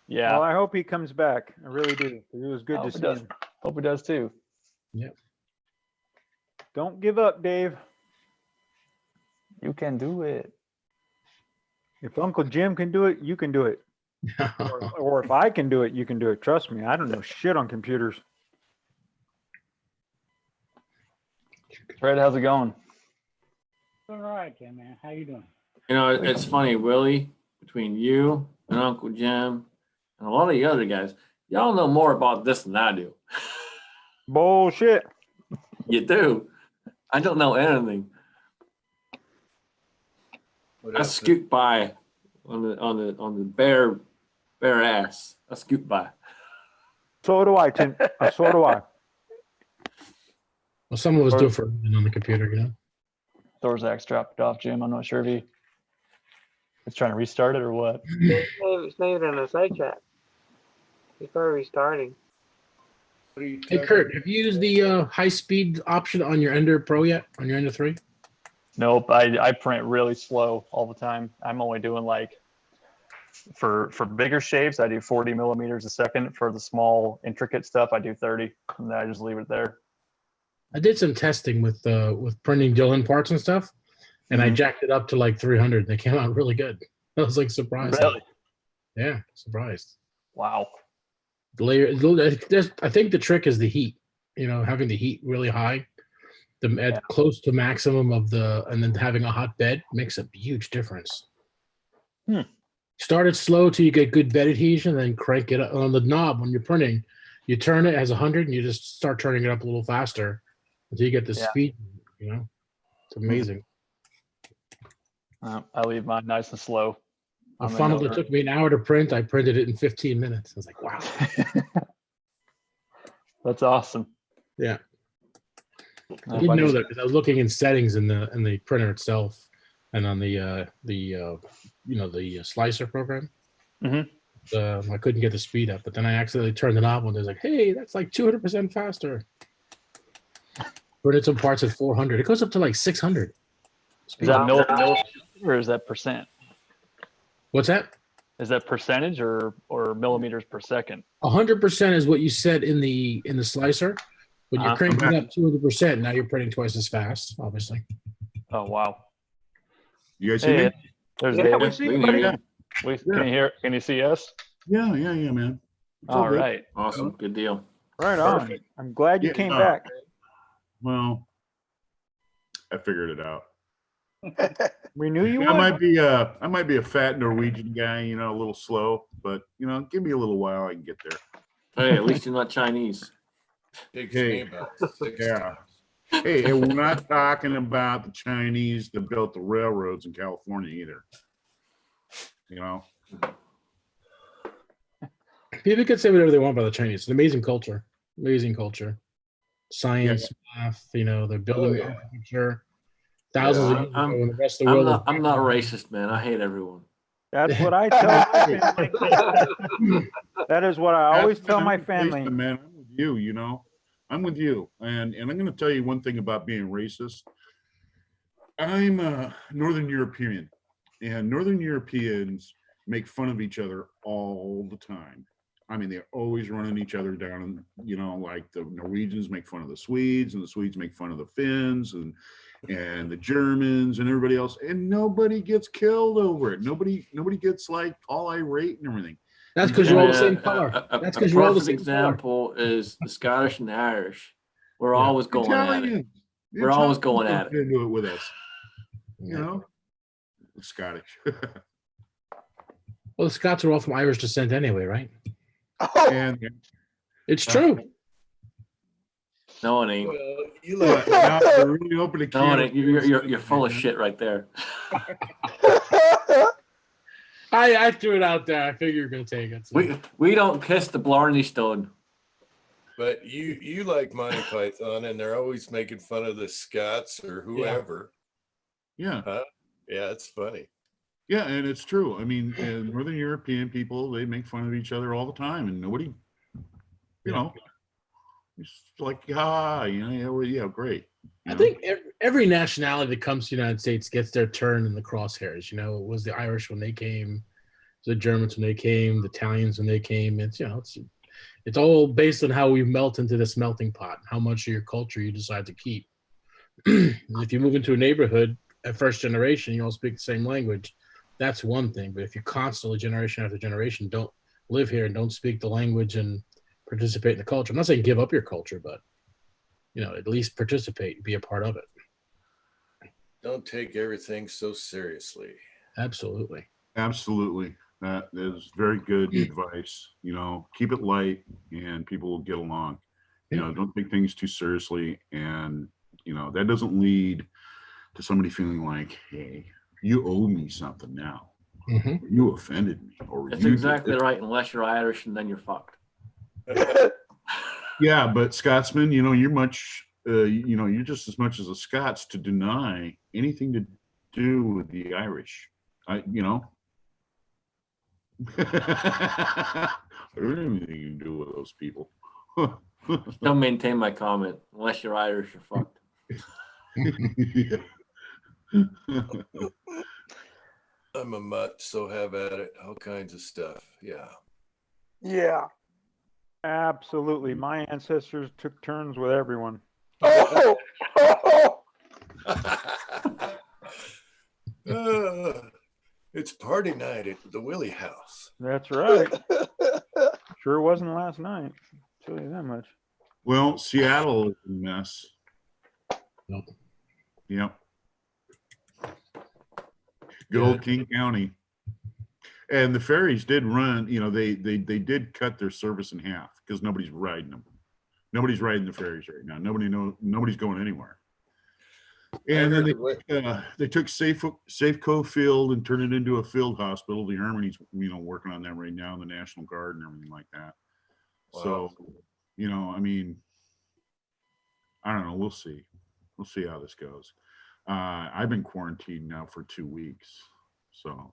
Yeah. Well, I hope he comes back. I really do. It was good to see him. Hope it does too. Don't give up, Dave. You can do it. If Uncle Jim can do it, you can do it. Or if I can do it, you can do it. Trust me, I don't know shit on computers. Fred, how's it going? All right, Tim, man. How you doing? You know, it's funny, Willie, between you and Uncle Jim and a lot of the other guys, y'all know more about this than I do. Bullshit. You do. I don't know anything. I scoot by on the bare ass. I scoot by. So do I, Tim. So do I. Well, some of us do it for on the computer, you know. Thorzak's dropped off, Jim. I'm not sure if he was trying to restart it or what. It's not even in the side chat. He's probably restarting. Hey Kurt, have you used the high speed option on your Ender Pro yet? On your Ender 3? Nope, I print really slow all the time. I'm only doing like for bigger shapes, I do 40 millimeters a second. For the small intricate stuff, I do 30, and then I just leave it there. I did some testing with printing Dylan parts and stuff, and I jacked it up to like 300. They came out really good. I was like surprised. Really? Yeah, surprised. Wow. The layer. I think the trick is the heat. Having the heat really high, at close to maximum of and then having a hot bed makes a huge difference. Start it slow till you get good bed adhesion, then crank it up on the knob when you're printing. You turn it as 100, and you just start turning it up a little faster until you get the speed. It's amazing. I leave mine nice and slow. A funnel that took me an hour to print, I printed it in 15 minutes. I was like, wow. That's awesome. Yeah. I didn't know that because I was looking in settings in the printer itself and on the slicer program. I couldn't get the speed up, but then I accidentally turned the knob and it was like, hey, that's like 200% faster. Printed some parts at 400. It goes up to like 600. Is that millimeters or is that percent? What's that? Is that percentage or millimeters per second? 100% is what you said in the slicer, but you're cranking up 200%. Now you're printing twice as fast, obviously. Oh wow! You guys see me? There's David. Can you hear? Can you see us? Yeah, man. All right. Awesome. Good deal. Right on. Perfect. I'm glad you came back. Well, I figured it out. We knew you I would. might be a fat Norwegian guy, a little slow, but give me a little while, I can get there. Hey, at least you're not Chinese. Takes me about 6 Yeah. Hey, and we're not talking about the Chinese that built the railroads in California either. People can say whatever they want about the Chinese. It's an amazing culture. Amazing culture. Science, math, they're building architecture. Thousands of years ago in the rest of the world. I'm not racist, man. I hate everyone. That's what I tell my family. That is what I always tell my family. Man, I'm with you, I'm with you. And I'm going to tell you one thing about being racist. I'm a Northern European, and Northern Europeans make fun of each other all the time. I mean, they're always running each other down, like the Norwegians make fun of the Swedes, and the Swedes make fun of the Finns, and the Germans and everybody else, and nobody gets killed over it. Nobody gets like all irate and everything. That's because you're all the same color. That's because you're all the same example is the Scottish and the Irish. We're always going at it. We're always going at it. Into it with us, The Scottish. Well, the Scots are all from Irish descent anyway, right? And it's true. No, it ain't. Well, you they're really open to no, it ain't. You're full of shit right there. I threw it out there. I figured you were gonna take it. So. We don't kiss the Blarney Stone. But you like Monty Python, and they're always making fun of the Scots or whoever. Yeah. Yeah, it's funny. Yeah, and it's true. I mean, Northern European people, they make fun of each other all the time, and nobody, it's like, great. I think every nationality that comes to the United States gets their turn in the crosshairs. It was the Irish when they came, the Germans when they came, the Italians when they came. It's all based on how we melt into this melting pot, how much of your culture you decide to keep. If you move into a neighborhood at first generation, you all speak the same language. That's one thing. But if you constantly, generation after generation, don't live here and don't speak the language and participate in the culture, I'm not saying give up your culture, but at least participate and be a part of it. Don't take everything so seriously. Absolutely. That is very good advice. Keep it light and people will get along. Don't take things too seriously. And, that doesn't lead to somebody feeling like, hey, you owe me something now. Mm-hmm. You offended me. That's exactly right, unless you're Irish and then you're fucked. Yeah, but Scotsman, you're much, you're just as much as the Scots to deny anything to do with the Irish. I don't have anything to do with those people. Still maintain my comment. Unless you're Irish, you're fucked. I'm a mutt, so have at it. All kinds of stuff. Yeah. Yeah. Absolutely. My ancestors took turns with everyone. Oh. It's party night at the Willie House. That's right. Sure wasn't last night. I'll tell you that much. Well, Seattle is a mess. Nope. Yep. Good old King County. And the ferries did run, they did cut their service in half because nobody's riding them. Nobody's riding the ferries right now. Nobody's going anywhere. And then they took Safeco Field and turned it into a field hospital. The Army's, working on that right now, the National Guard and everything like that. Wow. So, I mean, I don't know. We'll see. We'll see how this goes. I've been quarantined now for 2 weeks. So,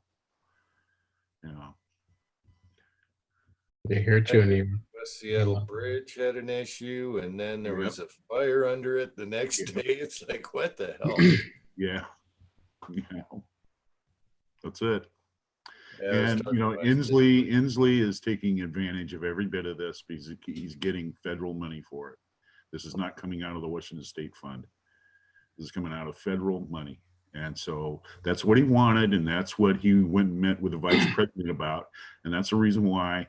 They hear too. And you, West Seattle Bridge had an issue, and then there was a fire under it the next day. It's like, what the hell? Yeah. That's it. Yeah, And Inslee is taking advantage of every bit of this because he's getting federal money for it. This is not coming out of the Washington State Fund. This is coming out of federal money. And so that's what he wanted, and that's what he went and met with the vice president about. And that's the reason why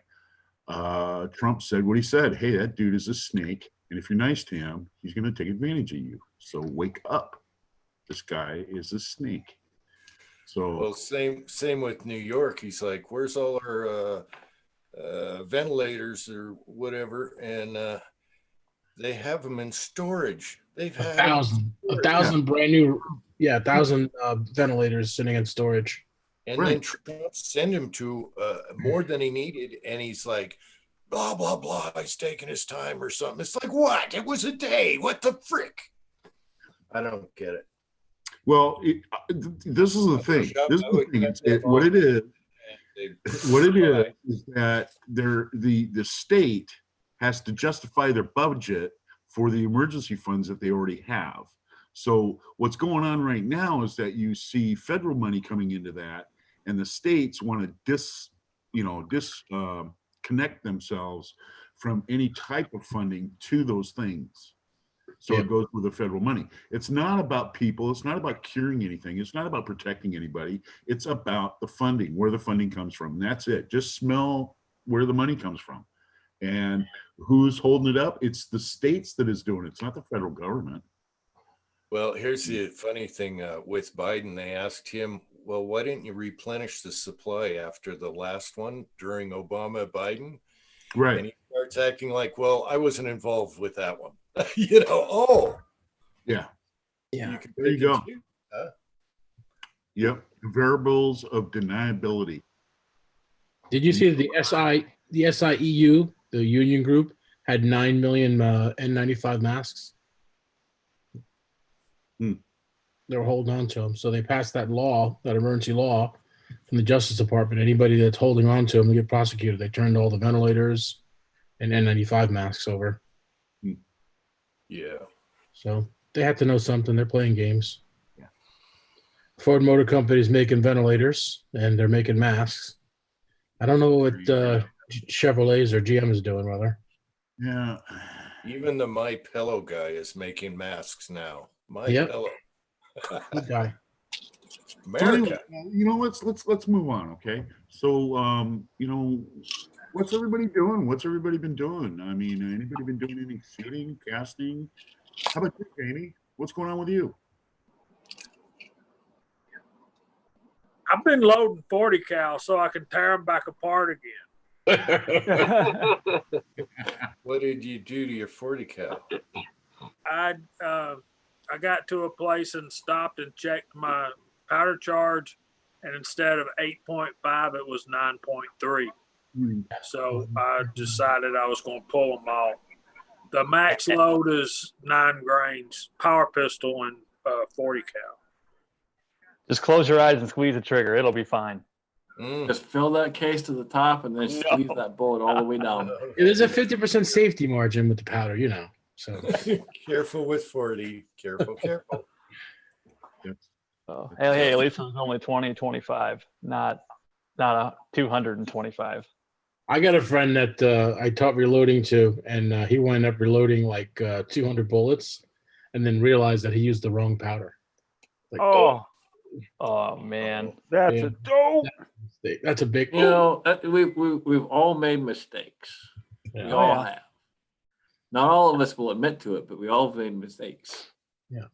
Trump said what he said. Hey, that dude is a snake, and if you're nice to him, he's going to take advantage of you. So wake up. This guy is a snake. So well, same with New York. He's like, where's all our ventilators or whatever? And they have them in storage. They've had 1,000 brand new, 1,000 ventilators sitting in storage. And then Trump sent him to more than he needed, and he's like, blah blah blah. He's taking his time or something. It's like, what? It was a day. What the frick? I don't get it. Well, this is the thing. This is the thing. What it is that the state has to justify their budget for the emergency funds that they already have. So what's going on right now is that you see federal money coming into that, and the states want to disconnect themselves from any type of funding to those things. So it goes with the federal money. It's not about people. It's not about curing anything. It's not about protecting anybody. It's about the funding, where the funding comes from. And that's it. Just smell where the money comes from. And who's holding it up? It's the states that is doing it. It's not the federal government. Well, here's the funny thing with Biden. They asked him, well, why didn't you replenish the supply after the last one during Obama, Biden? Right. And he starts acting like, well, I wasn't involved with that one. Yeah. You there you go. Yep. Variables of deniability. Did you see the SIEU, the union group, had 9 million N95 masks? They were holding on to them. So they passed that law, that emergency law from the Justice Department. Anybody that's holding on to them will get prosecuted. They turned all the ventilators and N95 masks over. Yeah. So they have to know something. They're playing games. Yeah. Ford Motor Company is making ventilators, and they're making masks. I don't know what Chevrolet's or GM is doing, rather. Yeah. Even the My Pillow guy is making masks now. Pillow. Good guy. America. Let's move on, okay? So what's everybody doing? What's everybody been doing? I mean, anybody been doing any shooting, casting? How about you, Jamie? What's going on with you? I've been loading 40 cal so I can tear them back apart again. What did you do to your 40 cal? I got to a place and stopped and checked my powder charge, and instead of 8.5, it was 9.3. So I decided I was going to pull them off. The max load is 9 grains, power pistol, and 40 cal. Just close your eyes and squeeze the trigger. It'll be fine. Just fill that case to the top and then squeeze that bullet all the way down. There's a 50% safety margin with the powder, So careful with 40. Careful. Oh, hey, at least it was only 20-25, not 225. I got a friend that I taught reloading to, and he wound up reloading like 200 bullets, and then realized that he used the wrong powder. Like, Oh man. That's Yeah. a dope. That's a big. You know, we've all made mistakes. We Yeah. all yeah. have. Not all of us will admit to it, but we all have made mistakes.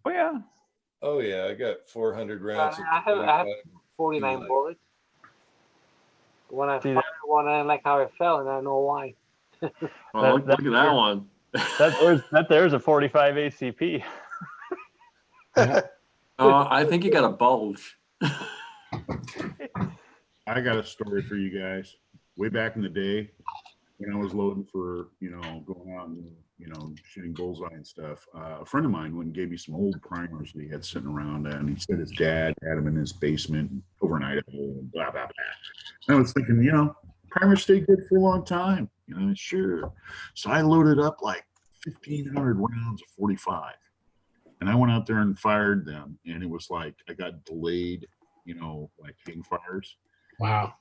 Oh yeah. Oh yeah, I got 400 rounds. of I have 45. 49 bullets. When I See, fired one, I didn't like how it fell, and I know why. Well, That- look at that one. There's a 45 ACP. I think you got a bulge. I got a story for you guys. Way back in the day, when I was loading for, going out and, shooting bullseye and stuff, a friend of mine went and gave me some old primers that he had sitting around, and he said his dad had them in his basement over in Idaho, and blah, blah, blah. And I was thinking, primers stay good for a long time. Sure. So I loaded up like 1,500 rounds of 45. And I went out there and fired them, and it was like I got delayed, like hang fires. Wow.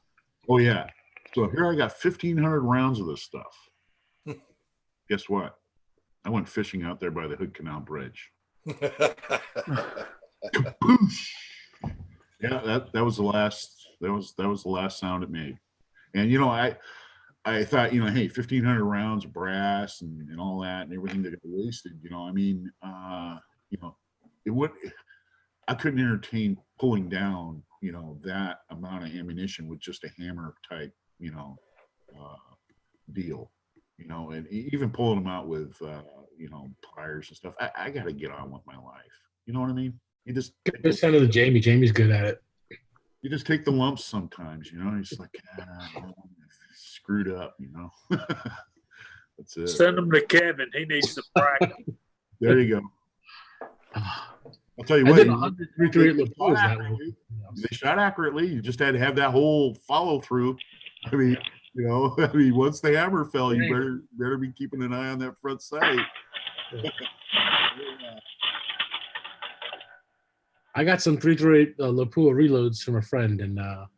Oh yeah. So here I got 1,500 rounds of this stuff. Guess what? I went fishing out there by the Hood Canal Bridge. Kapoosh! Yeah, that was the last. That was the last sound it made. And I thought, hey, 1,500 rounds of brass and all that and everything that got wasted. It would. I couldn't entertain pulling down, that amount of ammunition with just a hammer type, deal, and even pulling them out with, pliers and stuff. I got to get on with my life. You know what I mean? You just Send it to Jamie. Jamie's good at it. you just take the lumps sometimes. It's like screwed up. That's it. Send them to Kevin. He needs to practice. There you go. I'll tell you I what. did 103 lapels that way. They shot accurately. You just had to have that whole follow through. I mean, once the hammer fell, you better be keeping an eye on that front sight. I got some 338 Lapua reloads from a friend, and out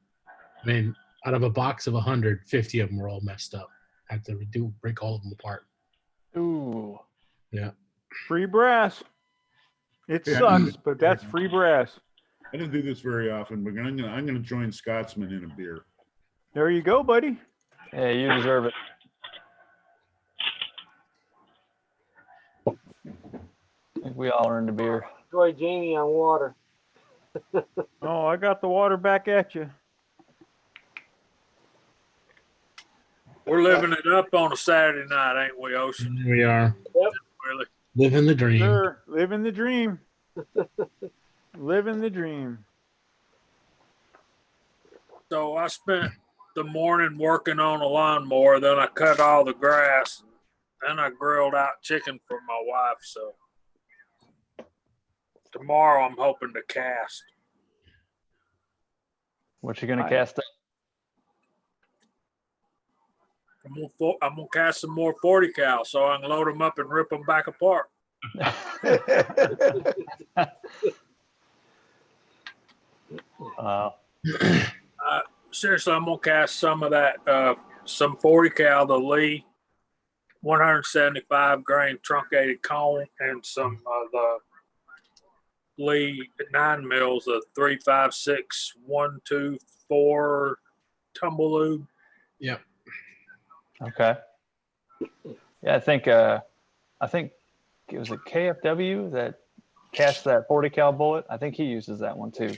of a box of 100, 50 of them were all messed up. I had to break all of them apart. Ooh. Yeah. Free brass. It sucks, but that's free brass. I don't do this very often, but I'm gonna join Scotsman in a beer. There you go, buddy. Yeah, you deserve it. I think we all earned a beer. Enjoy Jamie on water. Oh, I got the water back at you. We're living it up on a Saturday night, ain't we, Ocean? We are Really? living the dream. Sure, living the dream. Living the dream. So I spent the morning working on a lawnmower, then I cut all the grass, then I grilled out chicken for my wife. So tomorrow I'm hoping to cast. What you gonna cast up? I'm gonna cast some more 40 cal so I can load them up and rip them back apart. Seriously, I'm gonna cast some of that, some 40 cal, the Lee 175 grain truncated cone, and some of the Lee 9 mils of 3.56 124 Tumbleweed. Yep. Okay. Yeah, I think it was a KFW that cast that 40 cal bullet. I think he uses that one too.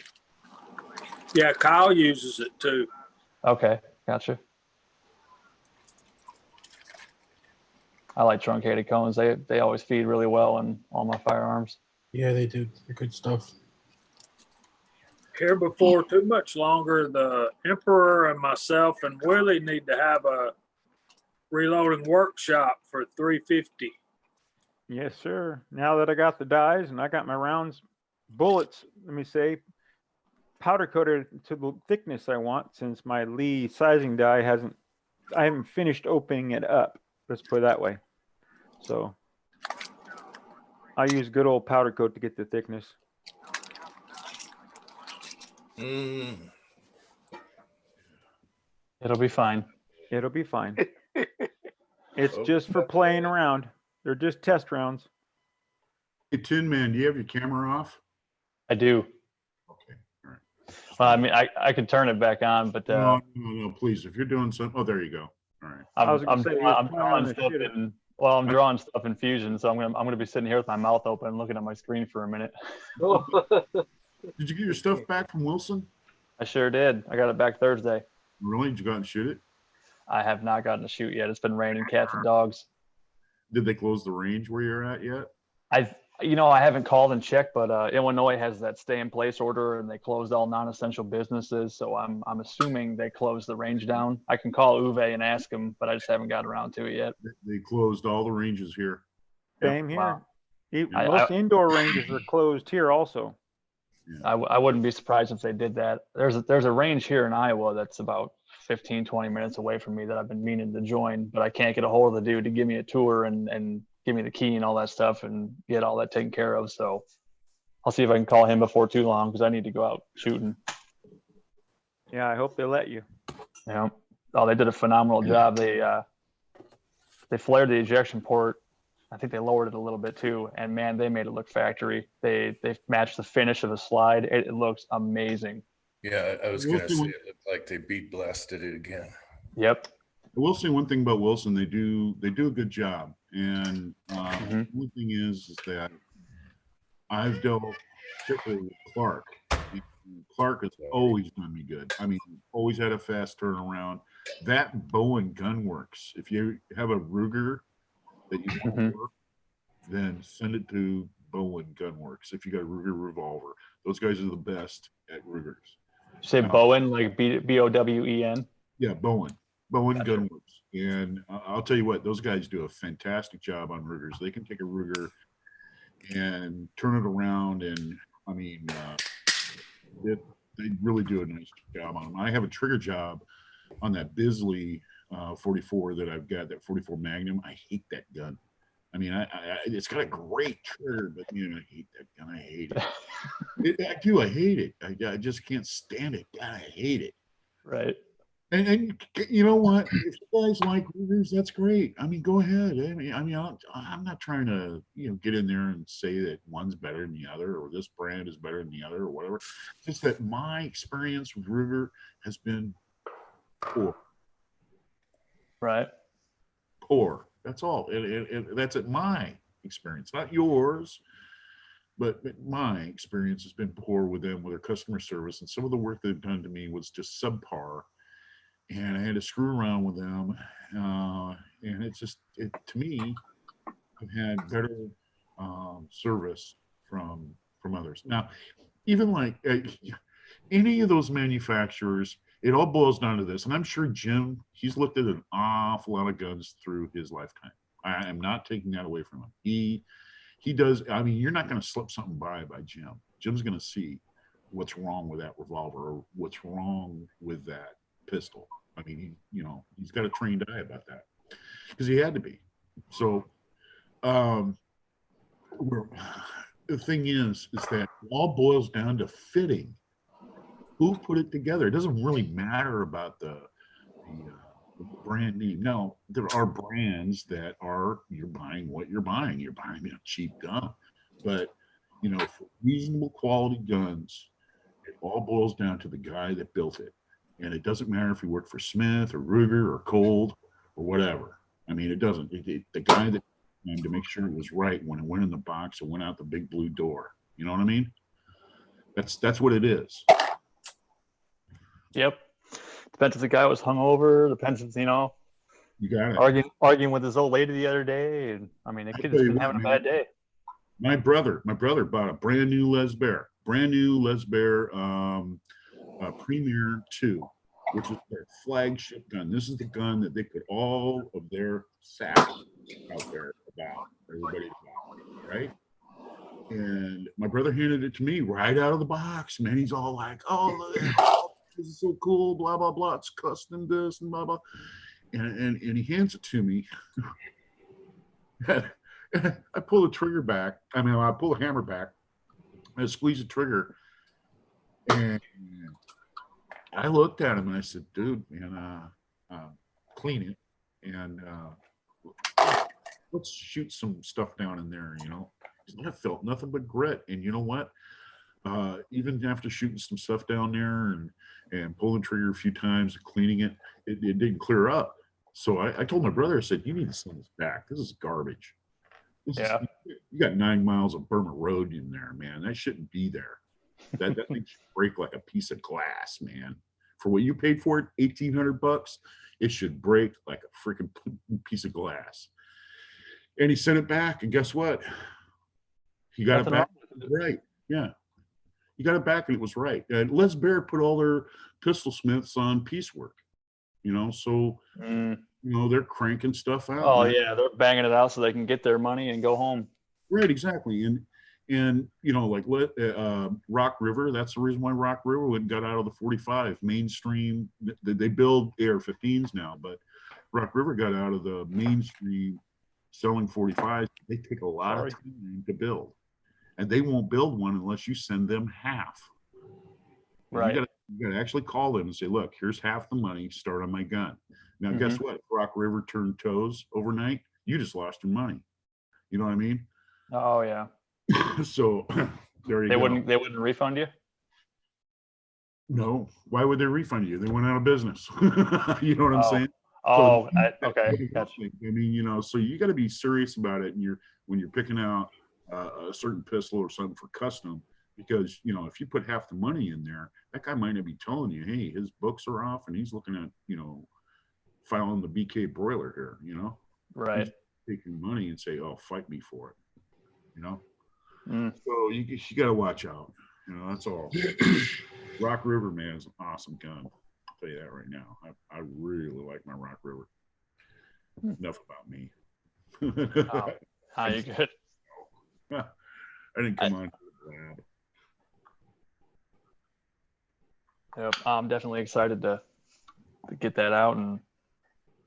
Yeah, Kyle uses it too. Okay, gotcha. I like truncated cones. They always feed really well in all my firearms. Yeah, they do. They're good stuff. Here before too much longer, the Emperor and myself and Willie need to have a reloading workshop for 350. Yes, sir. Now that I got the dies and I got my rounds, bullets, let me say, powder coated to the thickness I want, since my Lee sizing die I haven't finished opening it up. Let's put it that way. So I use good old powder coat to get the thickness. It'll be fine. It'll be fine. It's just for playing around. They're just test rounds. Hey, Tin Man, do you have your camera off? I do. Okay, all Well, I mean, I could turn it back on, but No, please. If you're doing something, oh, there you go. All right. I was gonna say, you're I'm planning drawing to stuff shoot it. in. Well, I'm drawing stuff in Fusion, so I'm gonna be sitting here with my mouth open, looking at my screen for a minute. Did you get your stuff back from Wilson? I sure did. I got it back Thursday. Really? Did you go out and shoot it? I have not gotten to shoot yet. It's been raining cats and dogs. Did they close the range where you're at yet? I haven't called and checked, but Illinois has that stay in place order, and they closed all non-essential businesses. So I'm assuming they closed the range down. I can call Uwe and ask him, but I just haven't got around to it yet. They closed all the ranges here. Same here. Wow. Most indoor ranges are closed here also. Yeah. I wouldn't be surprised if they did that. There's a range here in Iowa that's about 15, 20 minutes away from me that I've been meaning to join, but I can't get a hold of the dude to give me a tour and give me the key and all that stuff and get all that taken care of. So I'll see if I can call him before too long because I need to go out shooting. Yeah, I hope they let you. Yeah. Oh, they did a phenomenal job. They flared the ejection port. I think they lowered it a little bit too. And man, they made it look factory. They matched the finish of the slide. It looks amazing. Yeah, I was gonna say it looked like they beat blasted it again. Yep. I will say one thing about Wilson. They do a good job. And the only thing is that I've dealt particularly with Clark. And Clark has always done me good. I mean, always had a fast turnaround. That Bowen Gun Works. If you have a Ruger that you want to work, then send it to Bowen Gun Works. If you got a Ruger revolver, those guys are the best at Rugers. You say Bowen, like Bowen? Yeah, Bowen Gun Works. And I'll tell you what, those guys do a fantastic job on Rugers. They can take a Ruger and turn it around, and I mean, they really do a nice job on them. I have a trigger job on that Bisley 44 that I've got, that 44 Magnum. I hate that gun. I mean, it's got a great trigger, but I hate that gun. I hate it. I do. I hate it. I just can't stand it. God, I hate it. Right. And you know what? If you guys like Rugers, that's great. I mean, go ahead. I'm not trying to get in there and say that one's better than the other, or this brand is better than the other, or whatever. Just that my experience with Ruger has been poor. Right. Poor. That's all. That's my experience, not yours, but my experience has been poor with them, with their customer service, and some of the work they've done to me was just subpar. And I had to screw around with them, and to me, I've had better service from others. Now, even like any of those manufacturers, it all boils down to this. And I'm sure Jim, he's looked at an awful lot of guns through his lifetime. I am not taking that away from him. He does. I mean, you're not going to slip something by Jim. Jim's going to see what's wrong with that revolver, or what's wrong with that pistol. I mean, he's got a trained eye about that, because he had to be. So the thing is that it all boils down to fitting. Who put it together? It doesn't really matter about the brand name. Now, there are brands that you're buying what you're buying. You're buying a cheap gun, but for reasonable quality guns, it all boils down to the guy that built it. And it doesn't matter if he worked for Smith or Ruger or Colt or whatever. I mean, it doesn't. The guy that came to make sure it was right when it went in the box and went out the big blue door. You know what I mean? That's what it is. Yep. Depends if the guy was hungover. Depends if you got it. Arguing with his old lady the other day. And I mean, the kid has been having a bad day. My brother bought a brand new Les Bear Premier 2, which is their flagship gun. This is the gun that they put all of their sass out there about, everybody about, right? And my brother handed it to me right out of the box, man. He's all like, "Oh, this is so cool, blah, blah, blah. It's custom this and blah, blah." And he hands it to me. I pull the trigger back. I pull the hammer back. I squeeze the trigger. And I looked at him and I said, "Dude, man, clean it. And let's shoot some stuff down in there, I felt nothing but grit. And you know what? even after shooting some stuff down there and pulling the trigger a few times and cleaning it, it didn't clear up. So I told my brother, I said, you need to send this back. This is garbage. Yeah. You got 9 miles of Burma Road in there, man. That shouldn't be there. That thing should break like a piece of glass, man. For what you paid for it, $1,800, it should break like a freaking piece of glass. And he sent it back, and guess what? He got Nothing it back wrong with it. right. Yeah. He got it back and it was right. And Les Bear put all their pistol smiths on piecework, so they're cranking stuff out. Oh man. yeah, they're banging it out so they can get their money and go home. Right, exactly. And like Rock River, that's the reason why Rock River went and got out of the 45 mainstream. They build AR-15s now, but Rock River got out of the mainstream selling 45s. They take a lot of time to build, and they won't build one unless you send them half. Right. You gotta actually call them and say, look, here's half the money, start on my gun. Now, guess what? If Rock River turned toes overnight, you just lost your money. You know what I mean? Oh yeah. So there you They go. They wouldn't refund you? No. Why would they refund you? They went out of business. You know what I'm saying? Oh, So, okay. Gotcha. I mean, so you got to be serious about it, and when you're picking out a certain pistol or something for custom, because if you put half the money in there, that guy might not be telling you, hey, his books are off, and he's looking at filing the BK broiler here. Right. He's taking money and say, oh, fight me for it. Mm. So you got to watch out. That's all. Rock River, man, is an awesome gun. I'll tell you that right now. I really like my Rock River. Enough about me. You good? I didn't come on to the lab. Yep, I'm definitely excited to get that out and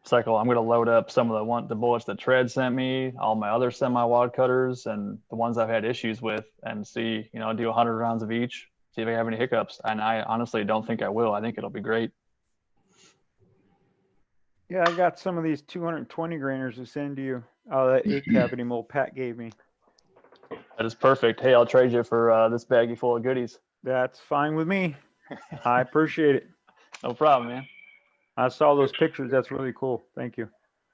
cycle. I'm going to load up some of the bullets that Tread sent me, all my other semi-wad cutters, and the ones I've had issues with, and see, do 100 rounds of each, see if I have any hiccups. And I honestly don't think I will. I think it'll be great. Yeah, I got some of these 220 grainers to send to you. Oh, that 8 cavity mold Pat gave me. That is perfect. Hey, I'll trade you for this baggie full of goodies. That's fine with me. I appreciate it. No problem, man. I saw those pictures. That's really cool. Thank you.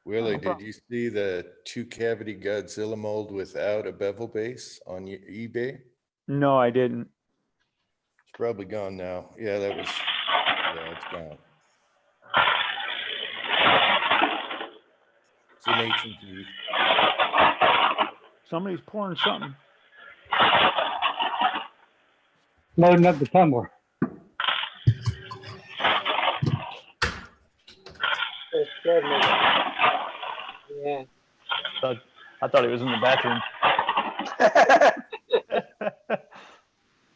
Willie, did you see the 2-cavity Godzilla mold without a bevel base on your eBay? No, I didn't. It's probably gone now. Yeah, it's gone. It's an H&G. Somebody's pouring something. Loading up the tumbler. Yeah. I thought he was in the bathroom.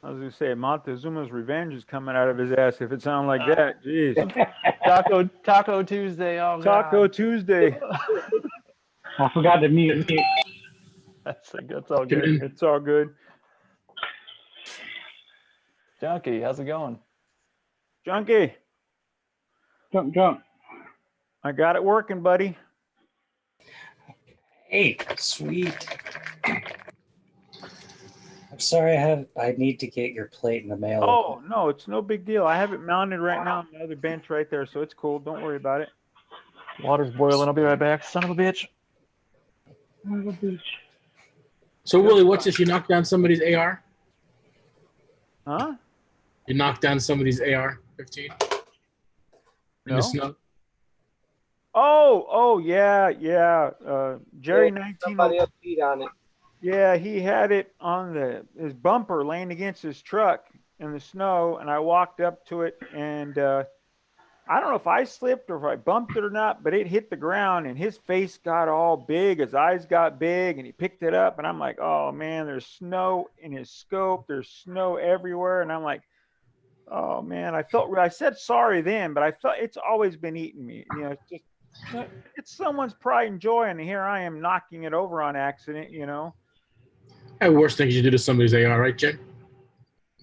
I was going to say, Montezuma's revenge is coming out of his ass if it sounds like that. Jeez. Taco Tuesday. Oh, Taco God. Tuesday. I forgot to mute. That's all good. It's all good. Junkie, how's it going? Junkie. Jump. I got it working, buddy. Hey, sweet. I'm sorry, I need to get your plate in the mail. Oh, no, it's no big deal. I have it mounted right now on the other bench right there, so it's cool. Don't worry about it. Water's boiling. I'll be right back. Son of a bitch. So, Willie, what's this? You knocked down somebody's AR? Huh? You knocked down somebody's AR-15? In the snow? Oh, yeah. Jerry, 19. Somebody else beat on it. Yeah, he had it on his bumper laying against his truck in the snow, and I walked up to it, and I don't know if I slipped or if I bumped it or not, but it hit the ground, and his face got all big, his eyes got big, and he picked it up, and I'm like, oh, man, there's snow in his scope, there's snow everywhere, and I'm like, oh, man, I said sorry then, but I felt it's always been eating me. It's just, it's someone's pride and joy, and here I am knocking it over on accident, Hey, worst things you do to somebody's AR, right, Jim?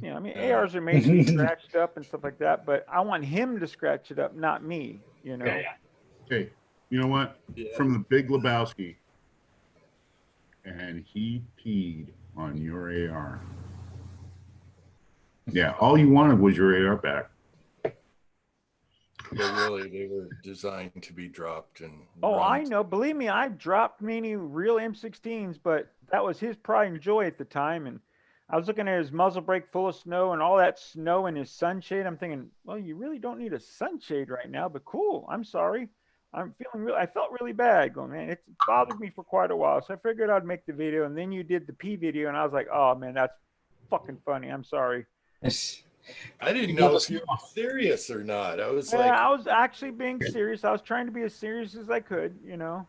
Yeah, I mean, ARs are made to be scratched up and stuff like that, but I want him to scratch it up, not me, Hey, you know what? Yeah. From the Big Lebowski, and he peed on your AR. Yeah, all you wanted was your AR back. Yeah, really, they were designed to be dropped and Oh, I run. know. Believe me, I've dropped many real M16s, but that was his pride and joy at the time. And I was looking at his muzzle brake full of snow and all that snow in his sunshade. I'm thinking, well, you really don't need a sunshade right now, but cool. I'm sorry. I felt really bad going, man. It bothered me for quite a while. So I figured I'd make the video. And then you did the P video. And I was like, oh, man, that's fucking funny. I'm sorry. I didn't know if you were serious or not. I was like, I was actually being serious. I was trying to be as serious as I could, you know.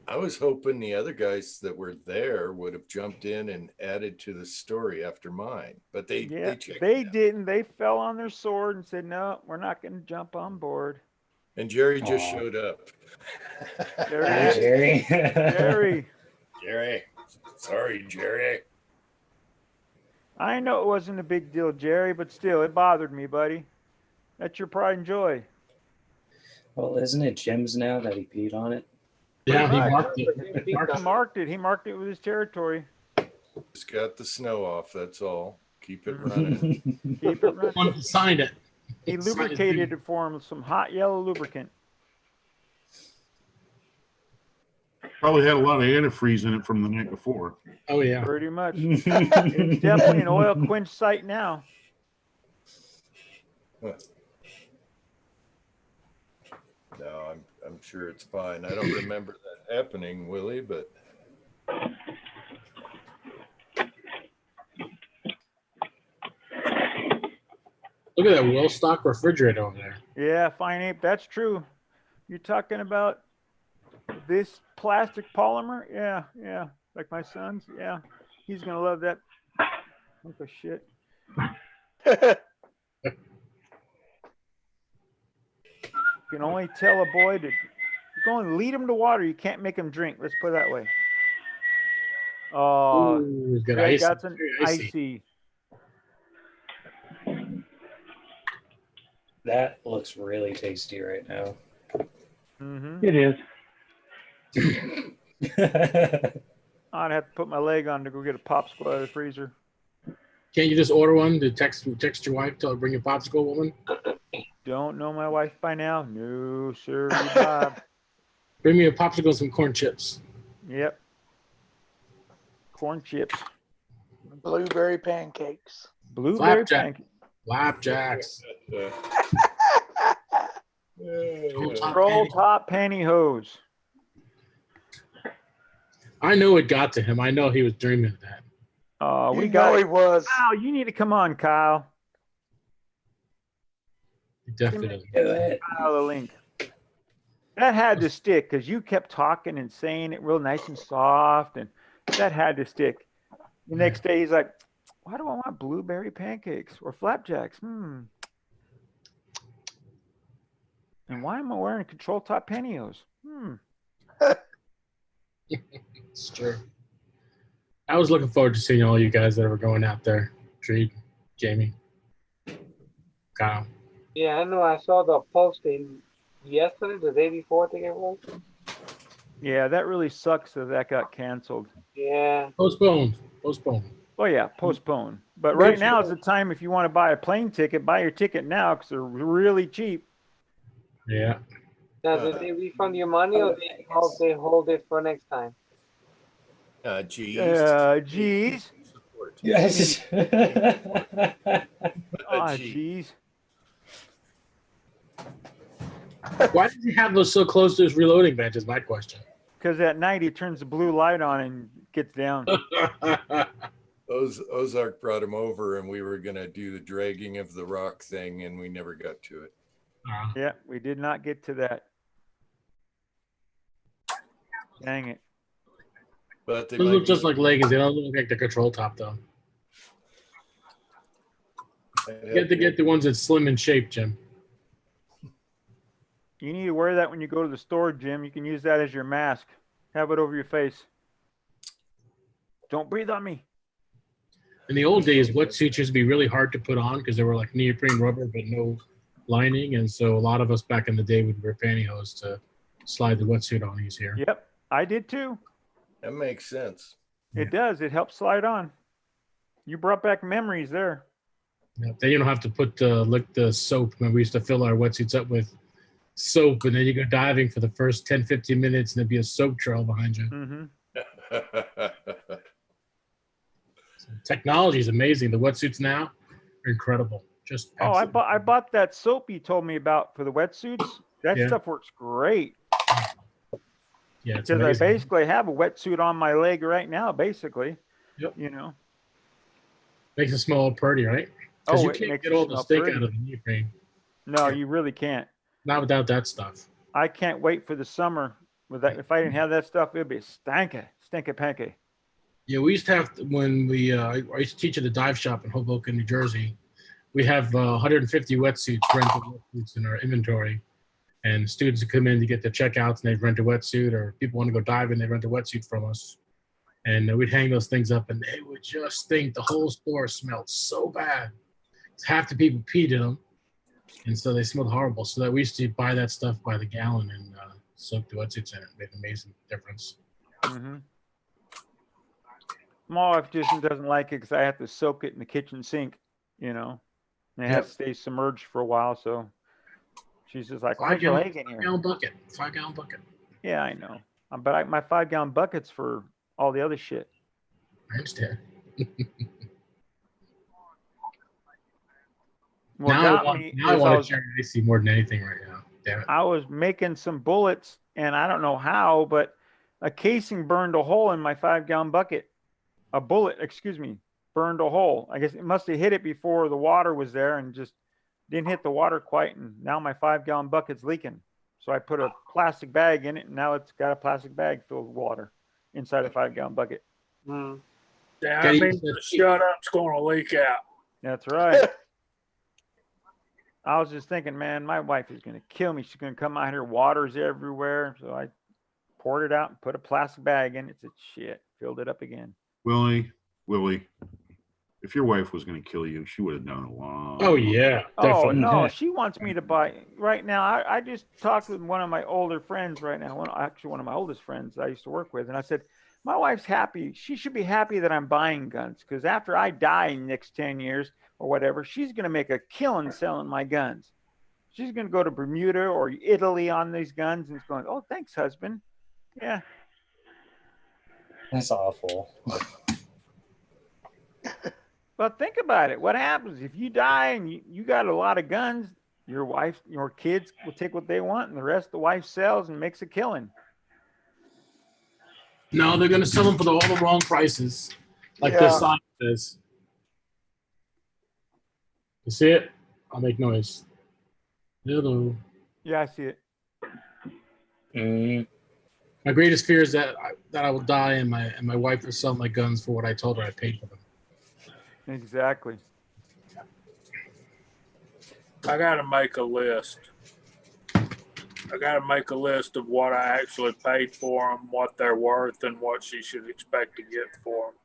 I was hoping the other guys that were there would have jumped in and added to the story after mine, but they checked they out. didn't. They fell on their sword and said, "No, we're not going to jump on board." And Jerry just showed up. There he is. Jerry. Jerry. Sorry, Jerry. I know it wasn't a big deal, Jerry, but still, it bothered me, buddy. That's your pride and joy. Well, isn't it Jim's now that he peed on it? Yeah, he Right. marked it. He marked it. He marked it with his territory. Just got the snow off, that's all. Keep it running. Keep it running. He signed it. He lubricated it for him with some hot yellow lubricant. Probably had a lot of antifreeze in it from the night before. Oh yeah. Pretty much. It's definitely an oil quench site now. No, I'm sure it's fine. I don't remember that happening, Willie, but Look at that well stock refrigerator over there. Yeah, Fine Ape, that's true. You're talking about this plastic polymer? Yeah. Like my son's? Yeah. He's going to love that hunk of shit. You can only tell a boy to go and lead him to water. You can't make him drink. Let's put it that way. Oh, Ooh, good Greg ice. got some Very icy. That looks really tasty right now. Mm-hmm. It is. I'd have to put my leg on to go get a popsicle out of the freezer. Can't you just order one to text your wife, tell her bring a popsicle, woman? Don't know my wife by now? No, sir, Bob. Bring me a popsicle and some corn chips. Yep. Corn chips. Blueberry pancakes. Blueberry Flapjack. pancakes. Flapjacks. Roll top pantyhose. I know it got to him. I know he was dreaming of that. We You got know he it. was. Kyle, you need to come on, Kyle. He definitely. Do it. Kyle, the link. That had to stick because you kept talking and saying it real nice and soft, and that had to stick. The next day, he's like, "Why do I want blueberry pancakes or flapjacks? And why am I wearing control top pantyhose? It's true. I was looking forward to seeing all you guys that were going out there. Treat, Jamie, Kyle. Yeah, I know. I saw the posting yesterday, the day before, I think it was. Yeah, that really sucks that got canceled. Yeah. Postponed. Oh yeah, postpone. But right now is the time if you want to buy a plane ticket, buy your ticket now because they're really cheap. Yeah. Now, did they refund your money or they hold it for next time? Geez. Geez. Yes. Geez. Why does he have those so close to his reloading bench is my question. Because at night he turns the blue light on and gets down. Ozark brought him over and we were going to do the dragging of the rock thing and we never got to it. Yeah, we did not get to that. Dang it. But they Those might look just be- like leggings. They don't look like the control top though. You have to get the ones that's slim in shape, Jim. You need to wear that when you go to the store, Jim. You can use that as your mask. Have it over your face. Don't breathe on me. In the old days, wetsuits used to be really hard to put on because they were like neoprene rubber but no lining, and so a lot of us back in the day would wear pantyhose to slide the wetsuit on easier. Yep, I did too. That makes sense. It does. It helps slide on. You brought back memories there. Yeah, then you don't have to put lick the soap. Remember, we used to fill our wetsuits up with soap, and then you go diving for the first 10, 15 minutes, and there'd be a soap trail behind you. Mm-hmm. So technology is amazing. The wetsuits now are incredible. Just Oh, I bought that soap you told me about for the wetsuits. That stuff works great. Yeah, it's because I amazing. basically have a wetsuit on my leg right now. Basically, Yep. You know. Makes it smell pretty, right? Because you it can't makes get it all the smell steak pretty. out of the neoprene. No, you really can't. Not without that stuff. I can't wait for the summer. With that, if I didn't have that stuff, it'd be stinky panky. Yeah, we used to have when we I used to teach at a dive shop in Hoboken, New Jersey. We have 150 wetsuits, rented wetsuits in our inventory, and students would come in to get their checkouts and they'd rent a wetsuit, or people want to go diving, they rent a wetsuit from us, and we'd hang those things up, and they would just stink. The whole store smelled so bad. Half the people peed in them, and so they smelled horrible. So that we used to buy that stuff by the gallon and soak the wetsuits in it. It made an amazing difference. Mm-hmm. My wife just doesn't like it because I have to soak it in the kitchen sink, and it has to stay submerged for a while. So she's just like, "Where's your leg in here?" 5-gallon bucket. Yeah, I know, but my 5-gallon bucket's for all the other shit. I understand. What now got me I is want to cherry icy more than anything right now. Damn it. I was making some bullets, and I don't know how, but a casing burned a hole in my 5-gallon bucket. A bullet, burned a hole. I guess it must have hit it before the water was there and just didn't hit the water quite. And now my 5-gallon bucket's leaking. So I put a plastic bag in it, and now it's got a plastic bag filled with water inside a 5-gallon bucket. Yeah, I mean, the shut up's going to leak out. That's right. I was just thinking, man, my wife is going to kill me. She's going to come out here, water's everywhere. So I poured it out and put a plastic bag in it. Said, shit, filled it up again. Willie, if your wife was going to kill you, she would have done it long. Oh, yeah. Definitely. Oh, no, she wants me to buy. Right now, I just talked with one of my older friends right now, one of my oldest friends I used to work with. And I said, my wife's happy. She should be happy that I'm buying guns, because after I die in the next 10 years or whatever, she's going to make a killing selling my guns. She's going to go to Bermuda or Italy on these guns and it's going, oh, thanks, husband. Yeah. That's awful. But think about it. What happens if you die and you got a lot of guns? Your wife, your kids will take what they want, and the rest the wife sells and makes a killing. No, they're going to sell them for all the wrong prices, like this sign says. You see it? I'll make noise. Hello. Yeah, I see it. My greatest fear is that I will die and my wife will sell my guns for what I told her I paid for them. Exactly. I got to make a list. I got to make a list of what I actually paid for them, what they're worth, and what she should expect to get for them.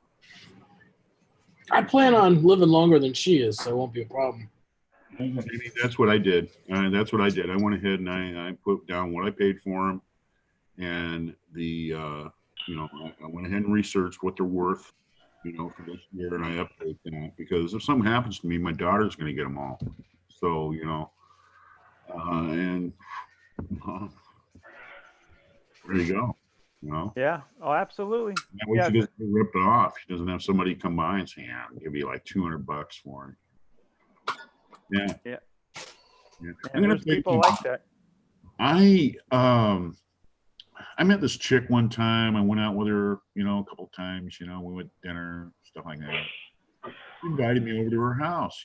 I plan on living longer than she is, so it won't be a problem. That's what I did. I went ahead and I put down what I paid for them, and I went ahead and researched what they're worth, for this year, and I update that, because if something happens to me, my daughter's going to get them all. So, there you go. Yeah. Oh, absolutely. That way she doesn't get ripped off. She doesn't have somebody come by and say, "Yeah, I'll give you like $200 for it." Yeah. I'm gonna take people like that. I met this chick one time. I went out with her, a couple of times. We went to dinner, stuff like that. She invited me over to her house.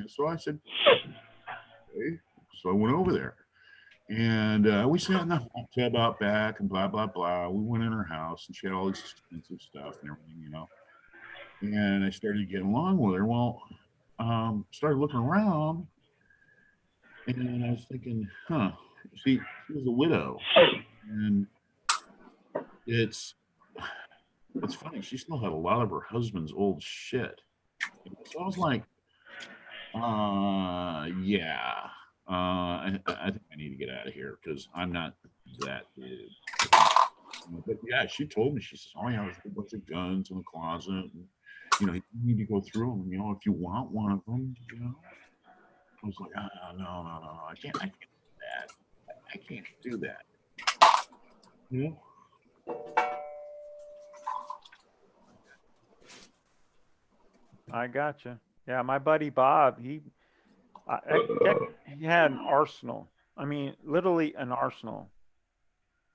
So I said, okay. So I went over there, and we sat in the hot tub out back and blah blah blah. We went in her house, and she had all this expensive stuff and everything, And I started getting along with her. Well, started looking around, and I was thinking, she was a widow, and it's funny. She still had a lot of her husband's old shit. So I was like, yeah. I think I need to get out of here because I'm not that dude. But yeah, she told me, she says, oh yeah, there's a bunch of guns in the closet. And you need to go through them, if you want one of them, I was like, no, I can't do that. I can't do that. I gotcha. Yeah, my buddy Bob, he had an arsenal. I mean, literally an arsenal.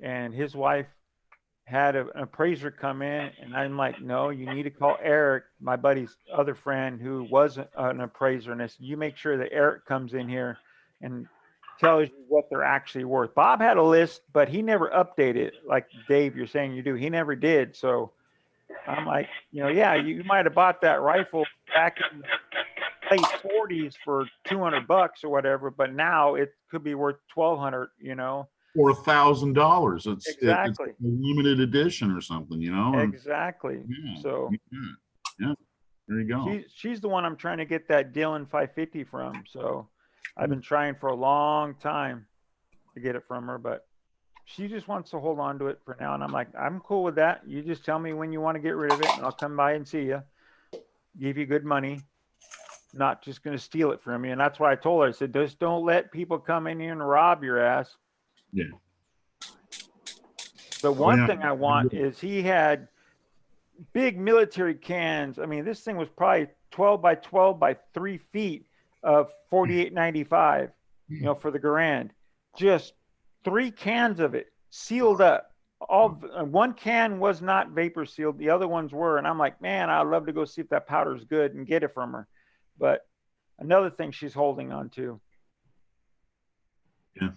And his wife had an appraiser come in, and I'm like, no, you need to call Eric, my buddy's other friend who was an appraiser. And I said, you make sure that Eric comes in here and tells you what they're actually worth. Bob had a list, but he never updated it like Dave, you're saying you do. He never did. So I'm like, yeah, you might have bought that rifle back in the late 40s for $200 or whatever, but now it could be worth $1,200, Or $1,000. It's exactly. it's a limited edition or something, Exactly. Yeah, So yeah, there you go. She's the one I'm trying to get that Dylan 550 from. So I've been trying for a long time to get it from her, but she just wants to hold on to it for now. And I'm like, I'm cool with that. You just tell me when you want to get rid of it, and I'll come by and see you, give you good money. Not just going to steal it from you. And that's why I told her, I said, just don't let people come in here and rob your ass. Yeah. The one thing I want is he had big military cans. I mean, this thing was probably 12 by 12 by 3 feet of 48.95, for the Garand. Just 3 cans of it sealed up. One can was not vapor sealed. The other ones were. And I'm like, man, I'd love to go see if that powder's good and get it from her. But another thing she's holding on to. Yeah.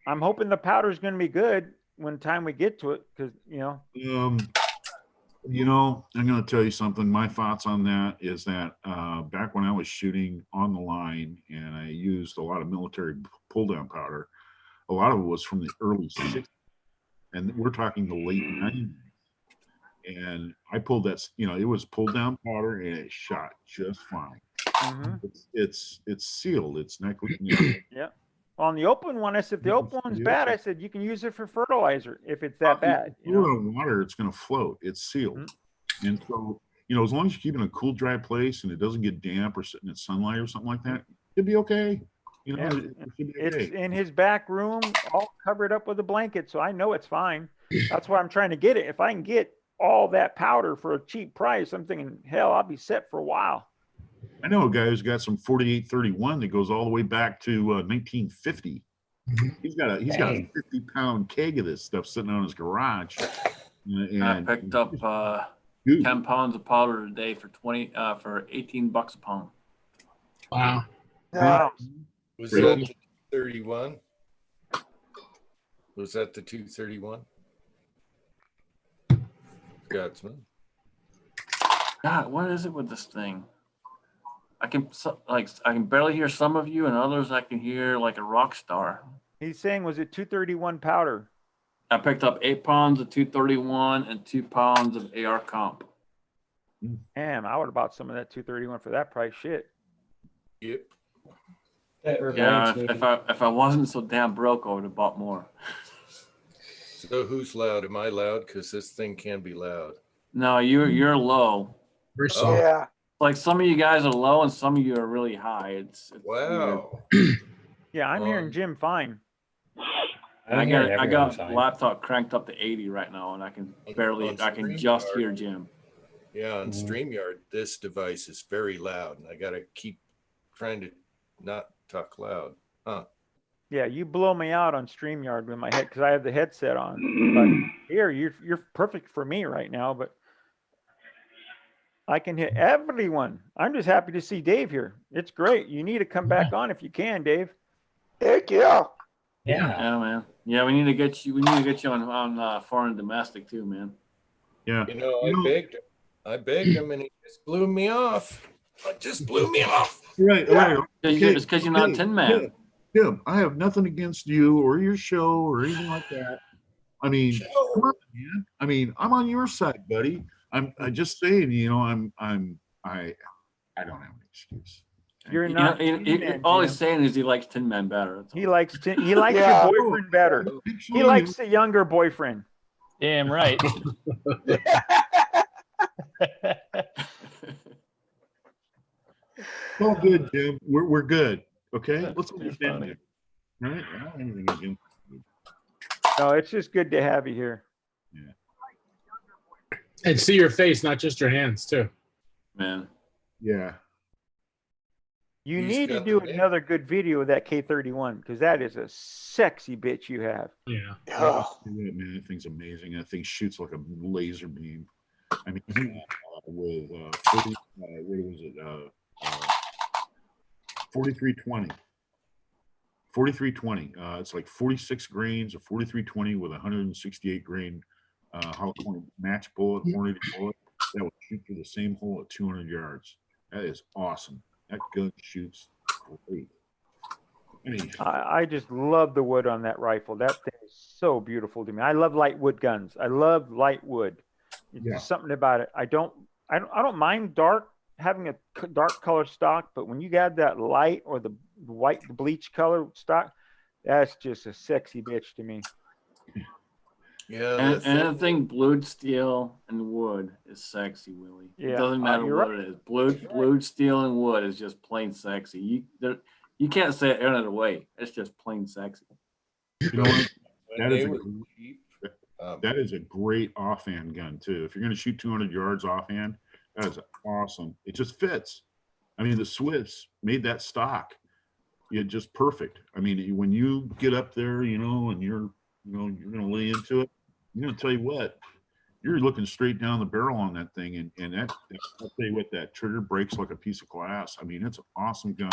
I'm hoping the powder's going to be good when time we get to it, because I'm going to tell you something. My thoughts on that is that back when I was shooting on the line and I used a lot of military pull down powder, a lot of it was from the early 60s, and we're talking the late 90s. And I pulled that, it was pulled down powder and it shot just fine. Mm-hmm. It's sealed. It's not. Yeah. On the open one, I said, if the open one's bad, I said, you can use it for fertilizer if it's that bad. If you put it in water, it's going to float. It's sealed. Mm-hmm. And so, as long as you keep it in a cool, dry place and it doesn't get damp or sitting in sunlight or something like that, it'll be okay. Yeah. It should be okay. It's in his back room, all covered up with a blanket, so I know it's fine. That's why I'm trying to get it. If I can get all that powder for a cheap price, I'm thinking, hell, I'll be set for a while. I know a guy who's got some 4831 that goes all the way back to 1950. He's got a 50-pound keg of this stuff sitting on his garage. And I picked up 10 pounds of powder today for $18 a pound. Wow. Was that the 231? Was that the 231? Scotsman. God, what is it with this thing? I can barely hear some of you, and others I can hear like a rock star. He's saying, was it 231 powder? I picked up 8 pounds of 231 and 2 pounds of AR comp. Damn, I would have bought some of that 231 for that price. Shit. Yep. Yeah, if I wasn't so damn broke, I would have bought more. So who's loud? Am I loud? Because this thing can be loud. No, you're low. We're soft. Yeah. Like some of you guys are low and some of you are really high. It's wow. Yeah, I'm hearing Jim fine. I got the laptop cranked up to 80 right now, and I can just hear Jim. Yeah, on StreamYard, this device is very loud, and I got to keep trying to not talk loud. Huh. Yeah, you blow me out on StreamYard with my head because I have the headset on. But here, you're perfect for me right now. But I can hit everyone. I'm just happy to see Dave here. It's great. You need to come back on if you can, Dave. Heck yeah. Yeah, man. Yeah, we need to get you. We need to get you on foreign and domestic too, man. Yeah. I begged him, and he just blew me off. Just blew me off. Right. Yeah. It's because you're not a Tin Man. Yeah, I have nothing against you or your show or anything like that. I mean, come on, man. I mean, I'm on your side, buddy. I'm just saying, I don't have an excuse. You're not. All he's saying is he likes Tin Man better. He likes your boyfriend better. He likes the younger all good, Jim. We're good. Okay, That's let's too understand funny. that. All right, I don't have anything against you. No, it's just good to have you here. And see your face, not just your hands, too. Man. Yeah. You He's need to got do the name. another good video of that K31 because that is a sexy bitch you have. Yeah. Oh, Man, that thing's amazing. That thing shoots like a laser beam. I mean, with 40, what was it? 4320. 4320. It's like 46 grains of 4320 with 168 grain hollow point match bullet, hornady bullet that will shoot through the same hole at 200 yards. That is awesome. That gun shoots great. I mean, I just love the wood on that rifle. That thing is so beautiful to me. I love light wood guns. I love light wood. It's Yeah. just something about it. I don't mind having a dark color stock, but when you got that light or the white, the bleach color stock, that's just a sexy bitch to me. Yeah, And anything blued steel and wood is sexy, Willie. Yeah, It doesn't matter you're what right. it is. Blued steel and wood is just plain sexy. You can't say it any other way. It's just plain sexy. you know what? when they were cheap, That is a great offhand gun too. If you're going to shoot 200 yards offhand, that is awesome. It just fits. I mean, the Swiss made that stock. It just perfect. I mean, when you get up there, and you're going to lay into it, I'm going to tell you what, you're looking straight down the barrel on that thing. And I'll tell you what, that trigger breaks like a piece of glass. I mean, it's an awesome gun.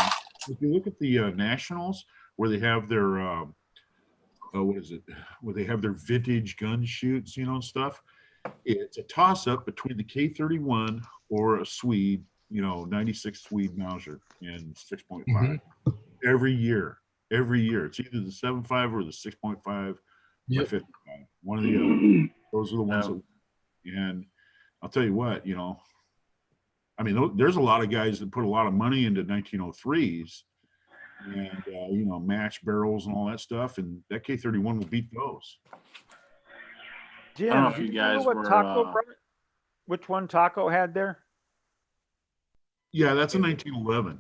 If you look at the Nationals where they have their, what is it? Where they have their vintage gun shoots, stuff. It's a toss up between the K31 or a Swede, 96 Swede Mauser in 6.5 every year. It's either the 7.5 or the 6.5 or 55. One or the other. Those are the ones that, and I'll tell you what, I mean, there's a lot of guys that put a lot of money into 1903s and match barrels and all that stuff, and that K31 will beat those. Jim, I don't know if do you you guys know what were, Taco brought? Which one Taco had there? Yeah, that's a 1911.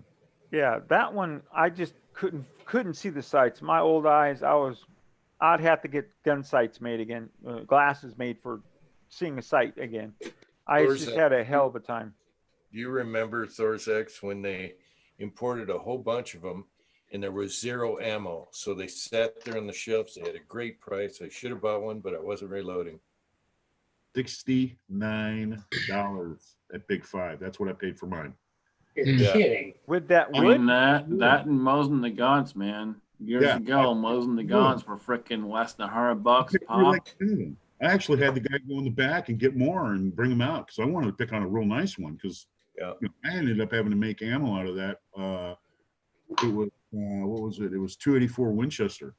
Yeah, that one I just couldn't see the sights. My old eyes, I'd have to get gun sights made again, glasses made for seeing a sight again. I just had a hell of a time. Do you remember Thorzek's when they imported a whole bunch of them and there was zero ammo? So they sat there on the shelves. They had a great price. I should have bought one, but I wasn't reloading. $69 at Big Five. That's what I paid for mine. You're kidding. With that I wood? mean, that and Mosin the Gaunt's, man. Years ago, Mosin the Gaunt's were freaking less than $100 a pop. I actually had the guy go in the back and get more and bring them out because I wanted to pick on a real nice one because I ended up having to make ammo out of that. It was what was it? It was 284 Winchester.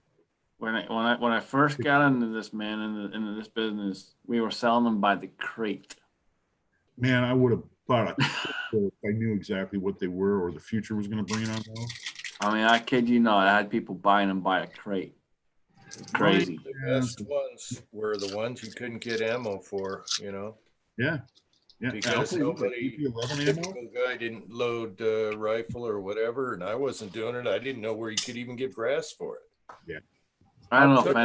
When I first got into this, man, into this business, we were selling them by the crate. Man, I would have bought if I knew exactly what they were or the future was going to bring on those. I mean, I kid you not, I had people buying them by a crate. It's crazy. The best ones were the ones you couldn't get ammo for, Yeah. Because nobody, typical guy didn't load a rifle or whatever, and I wasn't doing it. I didn't know where you could even get brass for it. Yeah. I don't know if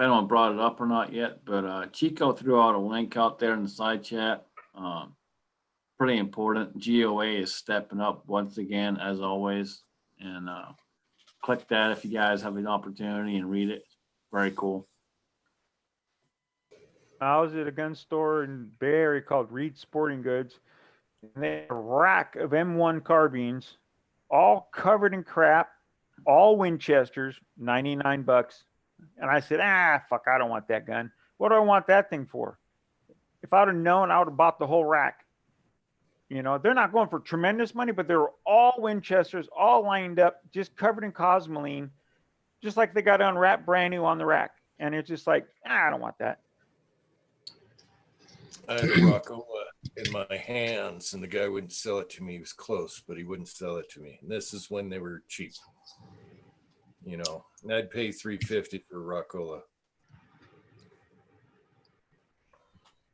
anyone brought it up or not yet, but Chico threw out a link out there in the side chat. Pretty important. GOA is stepping up once again, as always, and click that if you guys have an opportunity and read it. Very cool. I was at a gun store in Bay Area called Reed Sporting Goods, and they had a rack of M1 carbines, all covered in crap, all Winchesters, $99. And I said, fuck, I don't want that gun. What do I want that thing for? If I'd have known, I would have bought the whole rack. They're not going for tremendous money, but they're all Winchesters, all lined up, just covered in cosmoline, just like they got unwrapped brand new on the rack. And it's just like, I don't want that. I had a Rockola in my hands, and the guy wouldn't sell it to me. He was close, but he wouldn't sell it to me. And this is when they were cheap, and I'd pay $350 for a Rockola.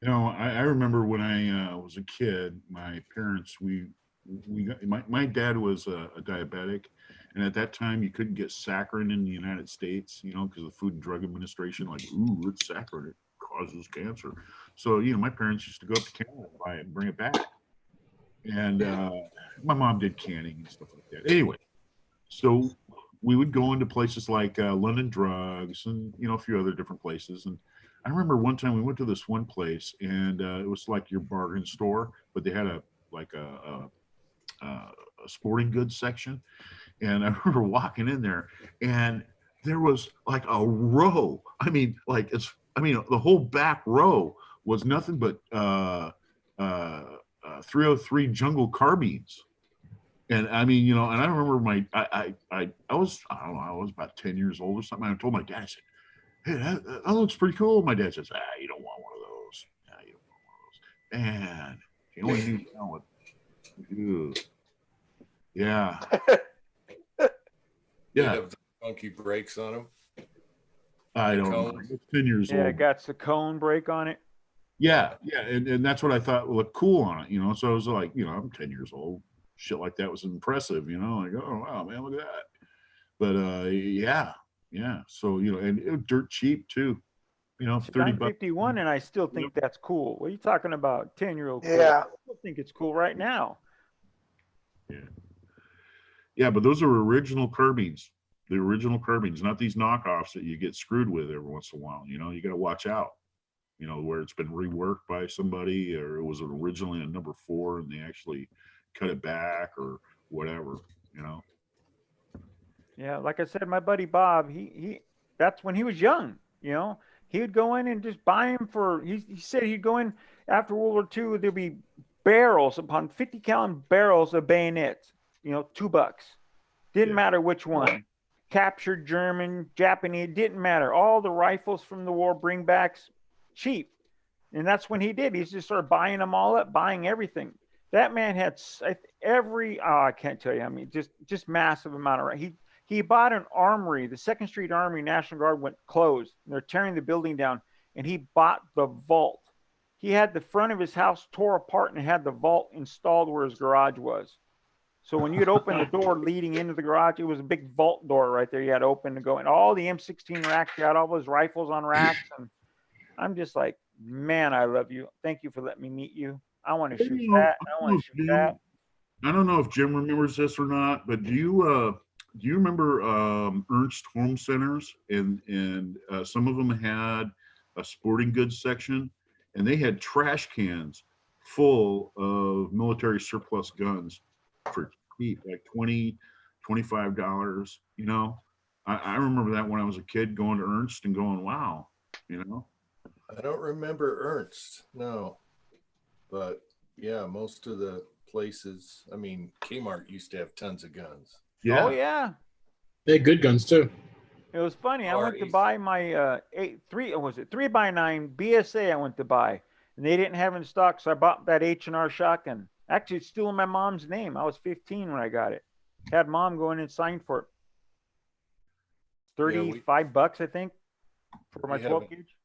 I remember when I was a kid, my parents, we my dad was a diabetic, and at that time you couldn't get saccharin in the United States, because the Food and Drug Administration, like, ooh, it's saccharin, it causes cancer. So, my parents used to go up to Canada and buy it and bring it back. And my mom did canning and stuff like that. Anyway, so we would go into places like London Drugs and, a few other different places. And I remember one time we went to this one place, and it was like your bargain store, but they had a sporting goods section. And I remember walking in there, and there was like a row. The whole back row was nothing but 303 jungle carbines. And I remember I was about 10 years old or something. I told my dad, I said, hey, that looks pretty cool. My dad says, you don't want one of those. You don't want one of those. Man, you only knew talent. Ew. Yeah. Yeah. Have the funky brakes on them. I don't know. It's 10 years old. Yeah, it got the cone brake on it. Yeah. And that's what I thought looked cool on it, So I was like, I'm 10 years old. Shit like that was impressive, like, oh wow, man, look at that. But yeah. So and it was dirt cheap too. $30. 51, and I still think that's cool. What are you talking about? 10-year-old cool? Yeah. I still think it's cool right now. Yeah, but those are original carbines. The original carbines, not these knockoffs that you get screwed with every once in a while. You got to watch out. Where it's been reworked by somebody, or it was originally a number 4 and they actually cut it back or whatever. Yeah, like I said, my buddy Bob, he that's when he was young. He would go in and just buy him for. He said he'd go in after World War II. There'd be barrels upon 50 gallon barrels of bayonets. $2. Didn't matter which one. Captured German, Japanese, didn't matter. All the rifles from the war bringbacks, cheap. And that's when he did. He's just started buying them all up, buying everything. That man had I can't tell you how many, just massive amount of. He bought an armory. The 2nd Street Armory National Guard went closed. They're tearing the building down, and he bought the vault. He had the front of his house tore apart and had the vault installed where his garage was. So when you'd open the door leading into the garage, it was a big vault door right there. You had to open to go in. All the M16 racks, you had all those rifles on racks. And I'm just like, man, I love you. Thank you for letting me meet you. I want to shoot that. I want to shoot that. I don't know if Jim remembers this or not, but do you remember Ernst Home Centers? And some of them had a sporting goods section, and they had trash cans full of military surplus guns for cheap, like $20, $25. I remember that when I was a kid, going to Ernst and going, wow. I don't remember Ernst, no. But yeah, most of the places, Kmart used to have tons of guns. Yeah. Oh yeah. They had good guns too. It was funny. I went to buy my 3x9 BSA. I went to buy, and they didn't have it in stock, so I bought that H&R shotgun. Actually, it's still in my mom's name. I was 15 when I got it. Had mom go in and sign for it. $35, I think, for my 12 gauge.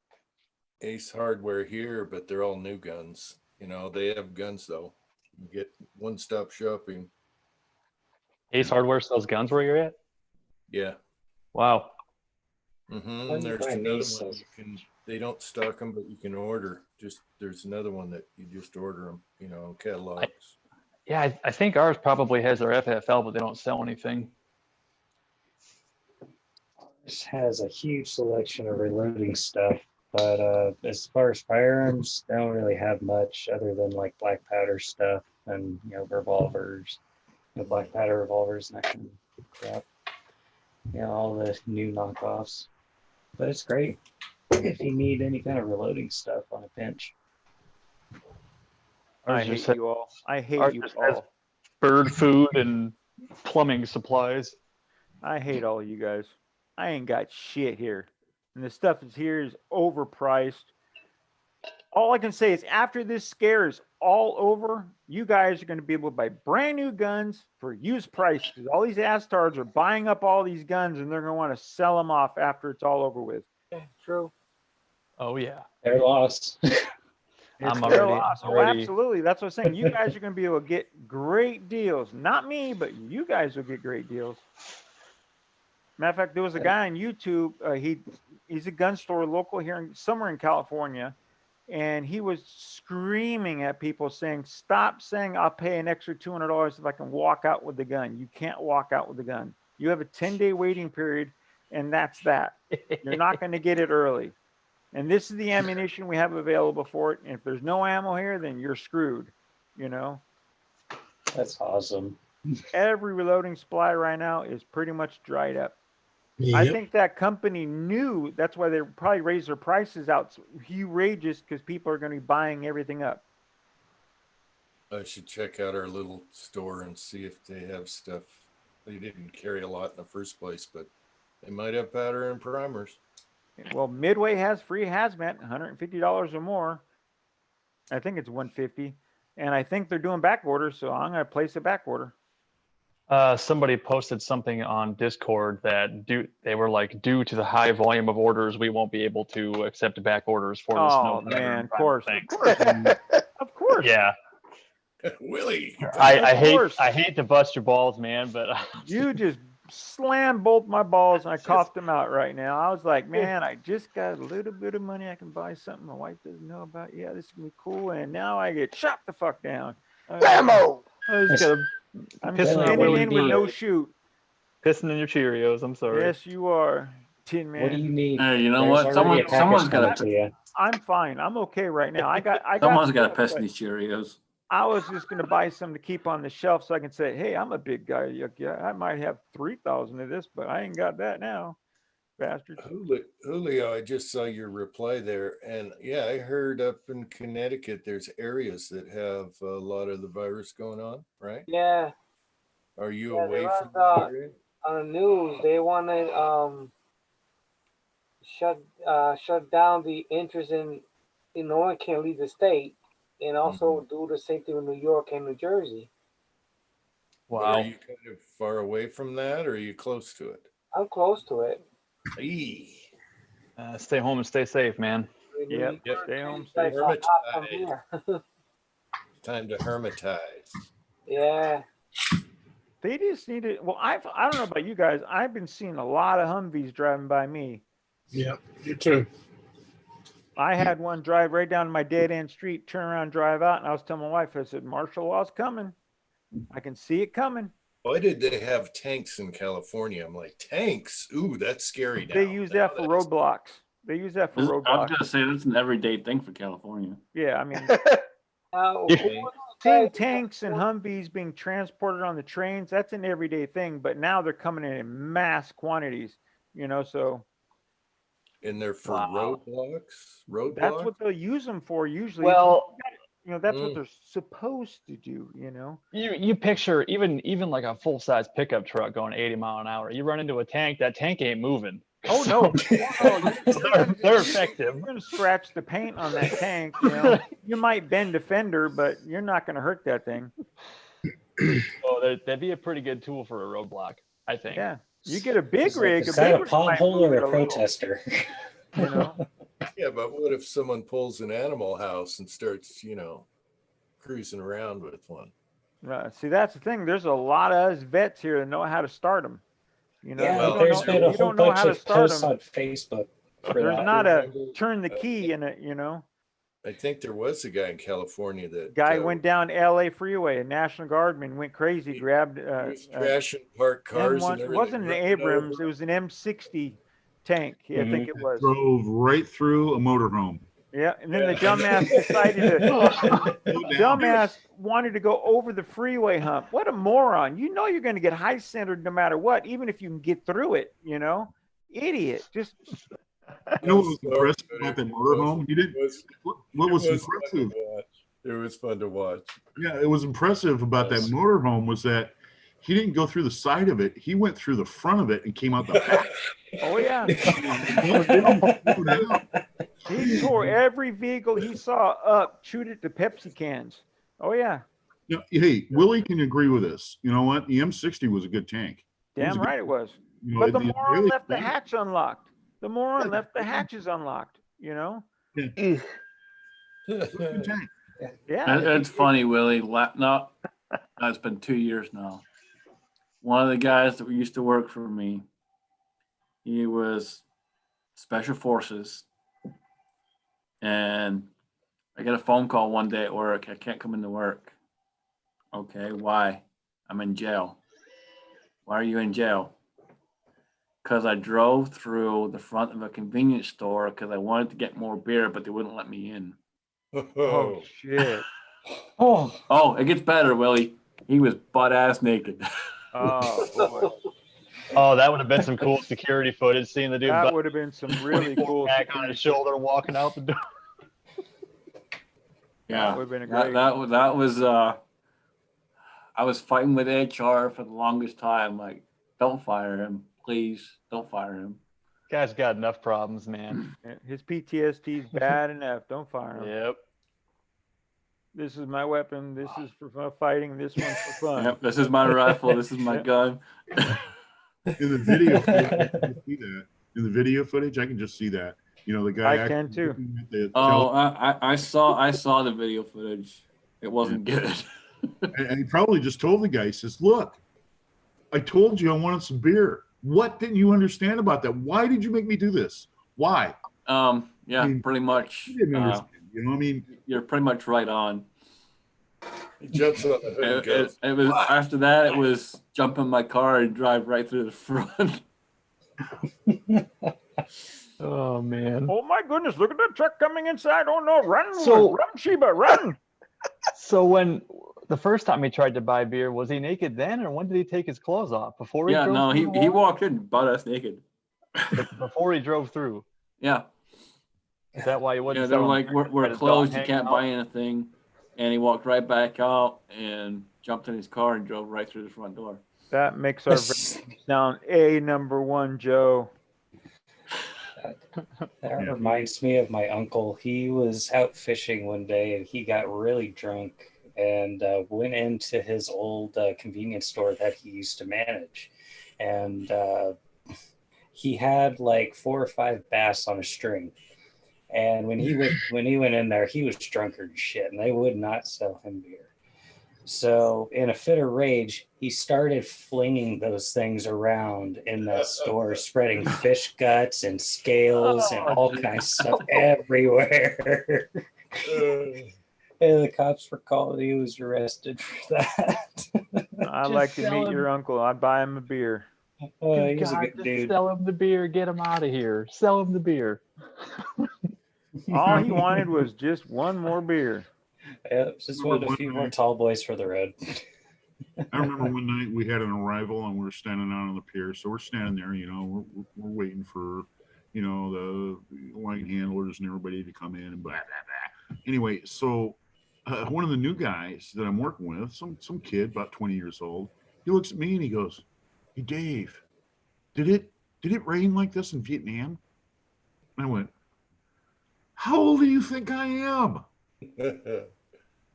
Ace Hardware here, but they're all new guns. They have guns though. You get one-stop shopping. Ace Hardware sells guns where you're at? Yeah. Wow. Mm-hmm. There's another one. They don't stock them, but you can order. There's another one that you just order them, catalogs. I think ours probably has their FFL, but they don't sell anything. This has a huge selection of reloading stuff, but as far as firearms, they don't really have much other than like black powder stuff and revolvers, black powder revolvers and that kind of crap. All the new knockoffs. But it's great if you need any kind of reloading stuff on a pinch. I hate you all. I hate you all. Bird food and plumbing supplies. I hate all of you guys. I ain't got shit here. And the stuff that's here is overpriced. All I can say is after this scare is all over, you guys are going to be able to buy brand new guns for used prices. All these astards are buying up all these guns, and they're going to want to sell them off after it's all over with. Yeah, true. Oh, yeah. They're lost. I'm It's real already, awesome. Oh, already. absolutely. That's what I'm saying. You guys are going to be able to get great deals. Not me, but you guys will get great deals. Matter of fact, there was a guy on YouTube. He's a gun store local here somewhere in California, and he was screaming at people saying, "Stop saying I'll pay an extra $200 if I can walk out with the gun. You can't walk out with the gun. You have a 10-day waiting period, and that's that. You're not going to get it early. And this is the ammunition we have available for it. And if there's no ammo here, then you're screwed. You know, That's awesome. every reloading supply right now is pretty much dried up. I Yep. think that company knew that's why they probably raised their prices out outrageous because people are going to be buying everything up. I should check out our little store and see if they have stuff. They didn't carry a lot in the first place, but they might have powder and primers. Well, Midway has free hazmat, $150 or more. I think it's $150, and I think they're doing back orders, so I'm going to place a back order. Somebody posted something on Discord that they were like, due to the high volume of orders, we won't be able to accept back orders for this. Oh man, of course. Of course. Yeah. Willie, I hate to bust your balls, man, but you just slammed both my balls and I coughed them out right now. I was like, man, I just got a little bit of money. I can buy something my wife doesn't know about. Yeah, this is gonna be cool. And now I get shot the fuck down. Bammo! I'm Pissing on spinning Willie in with D. no shoot. Pissing in your Cheerios. I'm sorry. Yes, you are, Tin Man. What do you need? Hey, you know There's what? already a package Someone's coming got to you. I'm fine. I'm okay right now. someone's got to piss in these Cheerios. I was just going to buy some to keep on the shelf so I can say, hey, I'm a big guy. Yeah, I might have 3,000 of this, but I ain't got that now, bastard. Julio, I just saw your reply there. And yeah, I heard up in Connecticut, there's areas that have a lot of the virus going on, right? Yeah. Are you Yeah, away they from were, the area? on the news, they want to shut down the interest in no one can leave the state, and also do the same thing in New York and New Jersey. But Wow. are you kind of far away from that, or are you close to it? I'm close to it. Eee. Stay home and stay safe, man. Yep. Yep. Stay home. It's Stay like safe. a hop from Hermitize. here. Time to hermitize. Yeah. They just need to. Well, I don't know about you guys. I've been seeing a lot of Humvees driving by me. Yep. You too. I had one drive right down my dead end street, turn around, drive out, and I was telling my wife, I said, martial law's coming. I can see it coming. Why did they have tanks in California? I'm like, tanks? Ooh, that's scary now. They use that for roadblocks. They use that for I was roadblocks. going to say that's an everyday thing for California. Yeah, I mean, Okay. seeing tanks and Humvees being transported on the trains, that's an everyday thing. But now they're coming in mass quantities, so. And they're for Wow. roadblocks? That's what they'll use them for usually. Well, that's what they're supposed to do, you picture even like a full size pickup truck going 80 mile an hour. You run into a tank, that tank ain't moving. Oh no, they're effective. You're gonna scratch the paint on that tank. You might bend a fender, but you're not gonna hurt that thing. Oh, that'd be a pretty good tool for a roadblock, I think. Yeah, you get a big It's like rig. a A side big of rig might pothole move or it a a little, protester. Yeah, but what if someone pulls an animal house and starts, cruising around with one? See, that's the thing. There's a lot of us vets here that know how to start them. Yeah, well, there's been a you whole don't know bunch how to of start posts them. on Facebook for There's that. not a turn the key in it. I think there was a guy in California that Guy went down LA freeway. A National Guardman went crazy, grabbed he was trashing parked cars. M1. And It wasn't an everything, running Abrams. over. It was an M60 tank. I think it was. Drove right through a motorhome. Yeah, and then the Yeah. dumbass decided dumbass wanted to go over the freeway hump. What a moron. You're going to get high centered no matter what, even if you can get through it, Idiot. Just You know what was impressive about that motorhome? He didn't. What was impressive? It was fun to watch. Yeah, it was impressive about that motorhome was that he didn't go through the side of it. He went through the front of it and came out the back. oh yeah. He tore every vehicle he saw up, chewed it to Pepsi cans. Oh yeah. Yeah, hey, Willie can agree with this. You know what? The M60 was a good tank. Damn right it was. You know, But the it moron really- left the hatch unlocked. The moron left the hatches unlocked, Yeah. Good tank. Yeah. It's funny, Willie. No, it's been 2 years now. One of the guys that used to work for me, he was Special Forces. And I get a phone call one day at work. I can't come into work. Okay, why? I'm in jail. Why are you in jail? Because I drove through the front of a convenience store because I wanted to get more beer, but they wouldn't let me in. Oh shit. Oh, it gets better, Willie. He was butt ass naked. Oh boy. Oh, that would have been some cool security footage. Seeing the dude That would have been some really cool back on his shoulder walking out the door. Yeah, would have been a great. that was. I was fighting with HR for the longest time. Like, don't fire him, please. Don't fire him. Guy's got enough problems, man. His PTSD is bad enough. Don't fire him. Yep. This is my weapon. This is for fighting. This one's for fun. Yep, this is my rifle. This is my gun. In the video footage, I can just see that. In the video footage, I can just see that. You know, the guy. I can too. Oh, I saw the video footage. It wasn't good. And he probably just told the guy, he says, "Look, I told you I wanted some beer. What didn't you understand about that? Why did you make me do this? Why?" Yeah, I mean, pretty much. He didn't understand. You know, I mean, you're pretty much right on. He jumps on the hood and goes, it was after that. It was jump in my car and drive right through the front. Oh man. Oh my goodness! Look at that truck coming inside. Oh no! Run! So- run, Sheba! Run! So when the first time he tried to buy beer, was he naked then, or when did he take his clothes off? Before he Yeah, drove no, through the he wall? walked in butt ass naked. Before he drove through. Yeah. Is that why he wasn't? Yeah, they were selling like, beer? we're Had his closed. dog You can't hanging buy out? anything. And he walked right back out and jumped in his car and drove right through the front door. That makes our sound number one, Joe. That reminds me of my uncle. He was out fishing one day and he got really drunk and went into his old convenience store that he used to manage. And he had like 4 or 5 bass on a string. And when he went in there, he was drunker than shit, and they would not sell him beer. So in a fit of rage, he started flinging those things around in that store, spreading fish guts and scales and all kinds of stuff everywhere. And the cops were called. He was arrested for that. I'd like to meet your uncle. I'd buy him a beer. He's a God, good just dude. sell him the beer. Get him out of here. Sell him the beer. All he wanted was just one more beer. Yeah, just wanted a few more tall boys for the road. I remember one night we had an arrival and we were standing out on the pier. So we're standing there, you know, we're waiting for, you know, the line handlers and everybody to come in and blah, blah, blah. Anyway, so one of the new guys that I'm working with, some kid about 20 years old, he looks at me and he goes, "Hey, Dave, did it rain like this in Vietnam?" And I went, "How old do you think I am?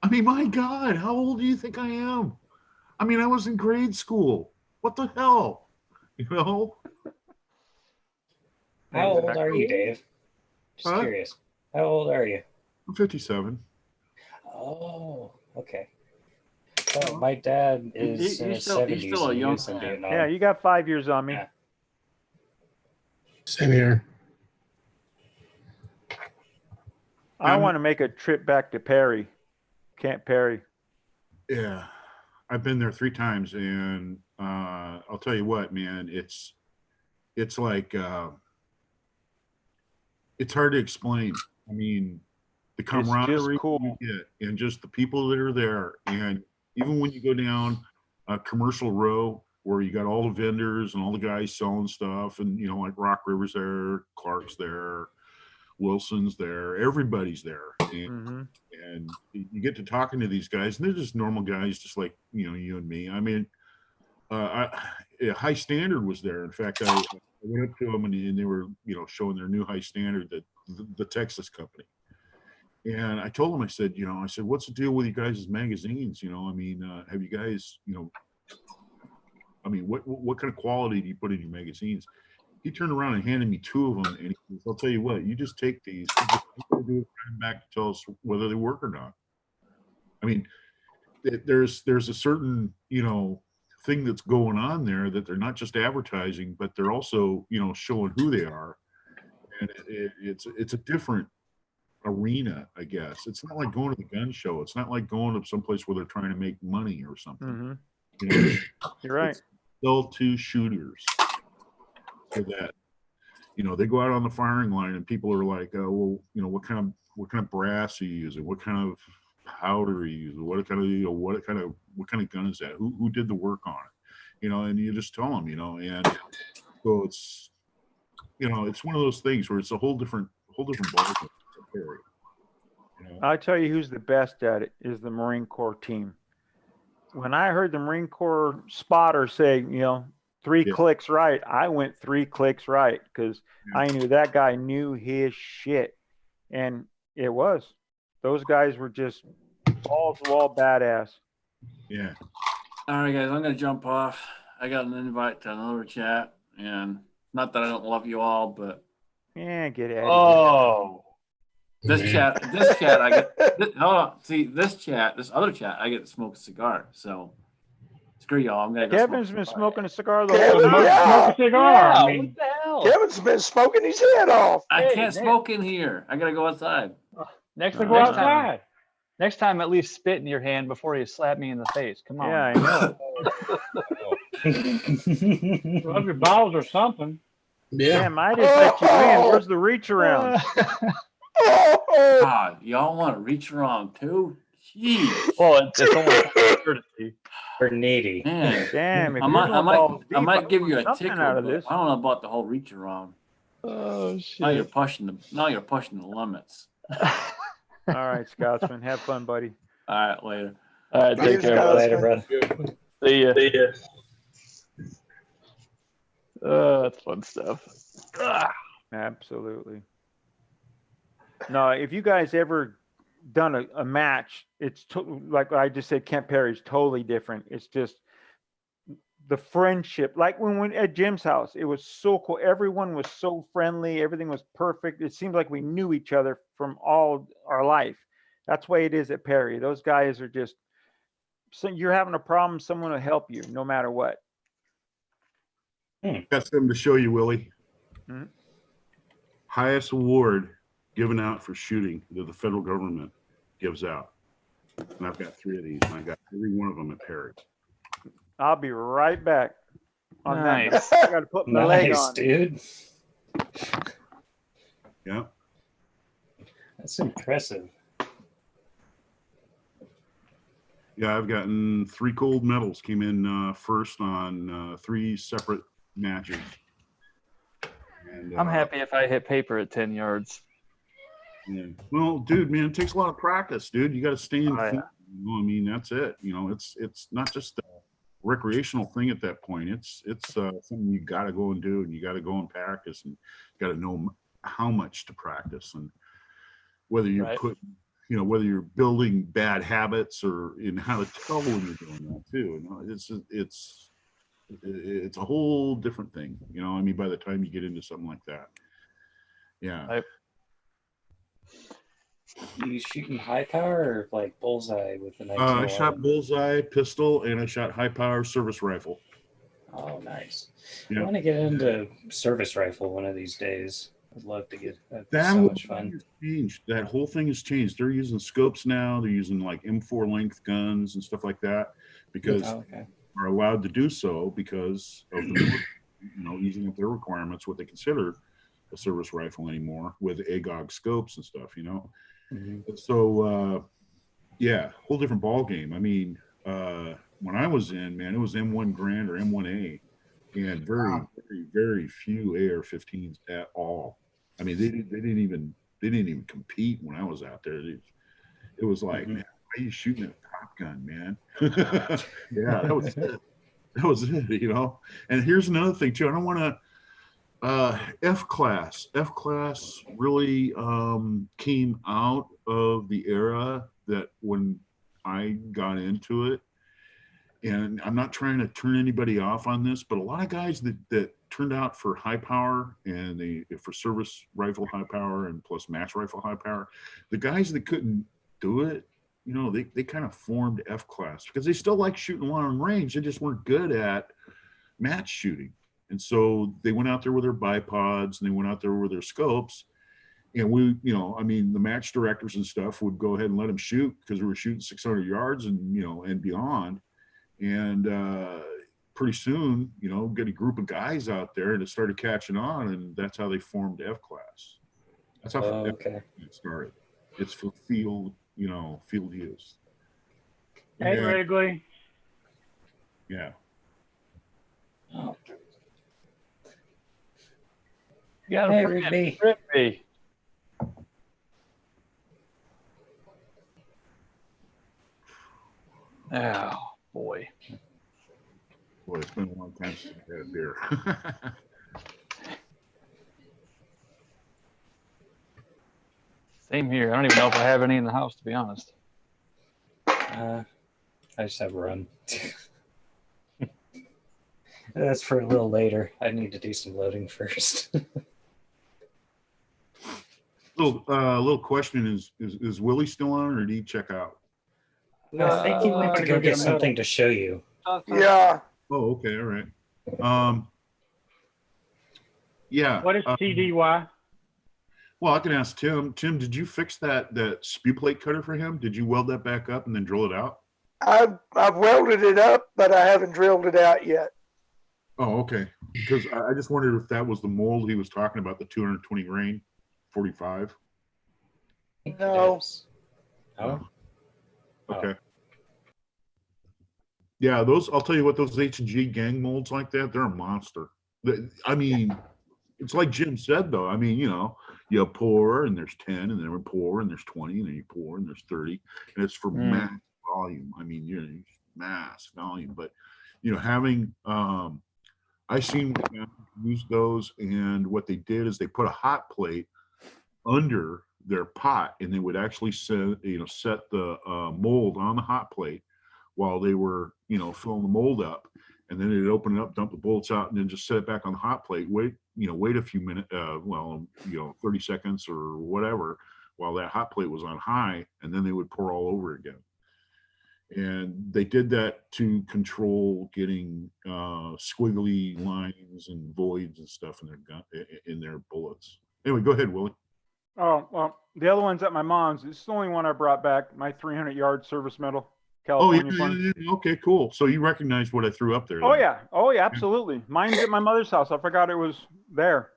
I mean, my God, how old do you think I am? I mean, I was in grade school. What the hell? You know?" How old are you, Dave? Just curious. How old are you? I'm 57. Oh, okay. Oh, my dad is in his 70s. He's still a young in man. Vietnam. Yeah, you got 5 years on me. Yeah. Same here. I want to make a trip back to Perry, Camp Perry. Yeah, I've been there 3 times, and I'll tell you what, man, it's like it's hard to explain. I mean, the camaraderie cool. you get, and just the people that are there, and even when you go down a commercial row where you got all the vendors and all the guys selling stuff, and you know, like Rock River's there, Clark's there, Wilson's there, everybody's there, and and you get to talking to these guys, and they're just normal guys, just like, you know, you and me. I mean, High Standard was there. In fact, I went up to them and they were, you know, showing their new High Standard, that the Texas company. And I told them, I said, you know, I said, "What's the deal with you guys' magazines? You know, I mean, have you guys, you know, I mean, what kind of quality do you put in your magazines?" he turned around and handed me 2 of them, and he goes, "I'll tell you what, you just take these, you just do it, come back to tell us whether they work or not." I mean, there's a certain, you know, thing that's going on there, that they're not just advertising, but they're also, you know, showing who they are, and it's a different arena, I guess. It's not like going to the gun show. It's not like going to someplace where they're trying to make money or something. Mm-hmm. You know, You're right. it's sell to shooters, so that, you know, they go out on the firing line and people are like, oh, well, you know, what kind of brass are you using? What kind of powder are you using? What kind of, you know, what kind of gun is that? Who did the work on it? You know, and you just tell them, you know, and so it's, you know, it's one of those things where it's a whole different ballgame. You know? I'll tell you who's the best at it is the Marine Corps team. When I heard the Marine Corps spotter say, you know, 3 clicks right, I went 3 clicks right, because I knew that guy knew his shit. And it was. Those guys were just balls to wall badass. Yeah. All right, guys, I'm going to jump off. I got an invite to another chat, and not that I don't love you all, but yeah, get out. Oh, this chat, I get. Hold on, see this other chat, I get to smoke a cigar. So screw y'all. I'm gonna go. Kevin's been smoking a cigar the Kevin, whole time. yeah. Smoke a cigar. yeah, I what mean, the hell? Kevin's been smoking his head off. I Hey, can't smoke in here. I gotta go outside. Next go next time, outside. next time, at least spit in your hand before you slap me in the face. Come on. Yeah, I know. Rub your balls or something. Yeah. Damn, I just let you in. Where's the reach around? God, y'all want to reach around too? Jeez. Well, it's only courtesy. We're needy. Man, Damn, if I you're might, going I might, balls I deep, might give you a something tickle, out of but this. I don't know about the whole reach around. Oh shit. Now you're pushing the limits. All right, Scotsman, have fun, buddy. All right, later. All right, take Cheers, care. guys. Later, brother. See ya. That's fun stuff. Absolutely. No, if you guys ever done a match, it's like I just said, Kent Perry's totally different. It's just the friendship. Like when at Jim's house, it was so cool. Everyone was so friendly. Everything was perfect. It seemed like we knew each other from all our life. That's the way it is at Perry. Those guys are just, so you're having a problem, someone will help you no matter what. Got something to show you, Willie. Mhm. Highest award given out for shooting that the federal government gives out. And I've got 3 of these, and I got every one of them at Perry. I'll be right back on Nice. that. I got to put my leg Nice, on. dude. Yeah. That's impressive. Yeah, I've gotten 3 gold medals. Came in first on 3 separate matches. And, I'm happy if I hit paper at 10 yards. Yeah. Well, dude, man, it takes a lot of practice, dude. You got to stay in. Oh, yeah. You know, I mean, that's it. You know, it's not just a recreational thing at that point. It's something you got to go and do, and you got to go and practice, and you got to know how much to practice, and whether you're Right. whether you're building bad habits or in how to tell when you're doing that too. You know, it's a whole different thing. You know, I mean, by the time you get into something like that, yeah. Right. You shooting high power or like bullseye with the I 1911? shot bullseye pistol and I shot high power service rifle. Oh, nice. Yeah. I want to get into service rifle one of these days. I'd love to get that. That So whole much thing fun. has changed. That whole thing has changed. They're using scopes now. They're using like M4 length guns and stuff like that because Oh, okay. are allowed to do so because of the military, easing up their requirements, what they consider a service rifle anymore with AGOG scopes and stuff, Mhm. So, yeah, whole different ball game. I mean, when I was in, man, it was M1 Garand or M1A, and very, very, very few AR-15s at all. I mean, they didn't even compete when I was out there. It was like, man, why are you shooting at a Top Gun, man? Yeah, that was it. That was it, And here's another thing too. I don't want to. F class really came out of the era that when I got into it, and I'm not trying to turn anybody off on this, but a lot of guys that turned out for high power and for service rifle high power and plus match rifle high power, the guys that couldn't do it, you know, they kind of formed F class because they still like shooting long range. They just weren't good at match shooting. And so they went out there with their bipods and they went out there with their scopes. And we, you know, I mean, the match directors and stuff would go ahead and let them shoot because we were shooting 600 yards and, you know, and beyond. And pretty soon, you know, get a group of guys out there and it started catching on. And that's how they formed F class. That's how it started. It's for field, you know, field use. Hey, Wrigley. Yeah. Oh. Hey, Rigby. Oh, boy. Boy, it's been a long time since I had a beer. Same here. I don't even know if I have any in the house, to be honest. I just have rum. That's for a little later. I need to do some loading first. Little question is Willie still on or did he check out? No, I think he went to go get something to show you. Yeah. Oh, okay, all right. Yeah. What is TDY? Well, I can ask Tim. Tim, did you fix that spew plate cutter for him? Did you weld that back up and then drill it out? I've welded it up, but I haven't drilled it out yet. Oh, okay. Because I just wondered if that was the mold he was talking about, the 220 grain 45. No. Oh. Okay. Yeah, those, I'll tell you what, those H&G gang molds like that, they're a monster. I mean, it's like Jim said, though. I mean, you know, you pour and there's 10, and then we pour and there's 20, and then you pour and there's 30, and it's for mass volume. I mean, you're mass volume, but you know, having I seen use those, and what they did is they put a hot plate under their pot, and they would actually set the mold on the hot plate while they were, you know, filling the mold up, and then they'd open it up, dump the bullets out, and then just set it back on the hot plate. Wait a few minutes, 30 seconds or whatever, while that hot plate was on high, and then they would pour all over again. And they did that to control getting squiggly lines and voids and stuff in their gun, in their bullets. Anyway, go ahead, Willie. Oh, well, the other one's at my mom's. It's the only one I brought back, my 300-yard service medal. Oh, California yeah. Okay, cool. So you recognize what I threw up there. Oh, then. yeah, absolutely. Mine's at my mother's house. I forgot it was there.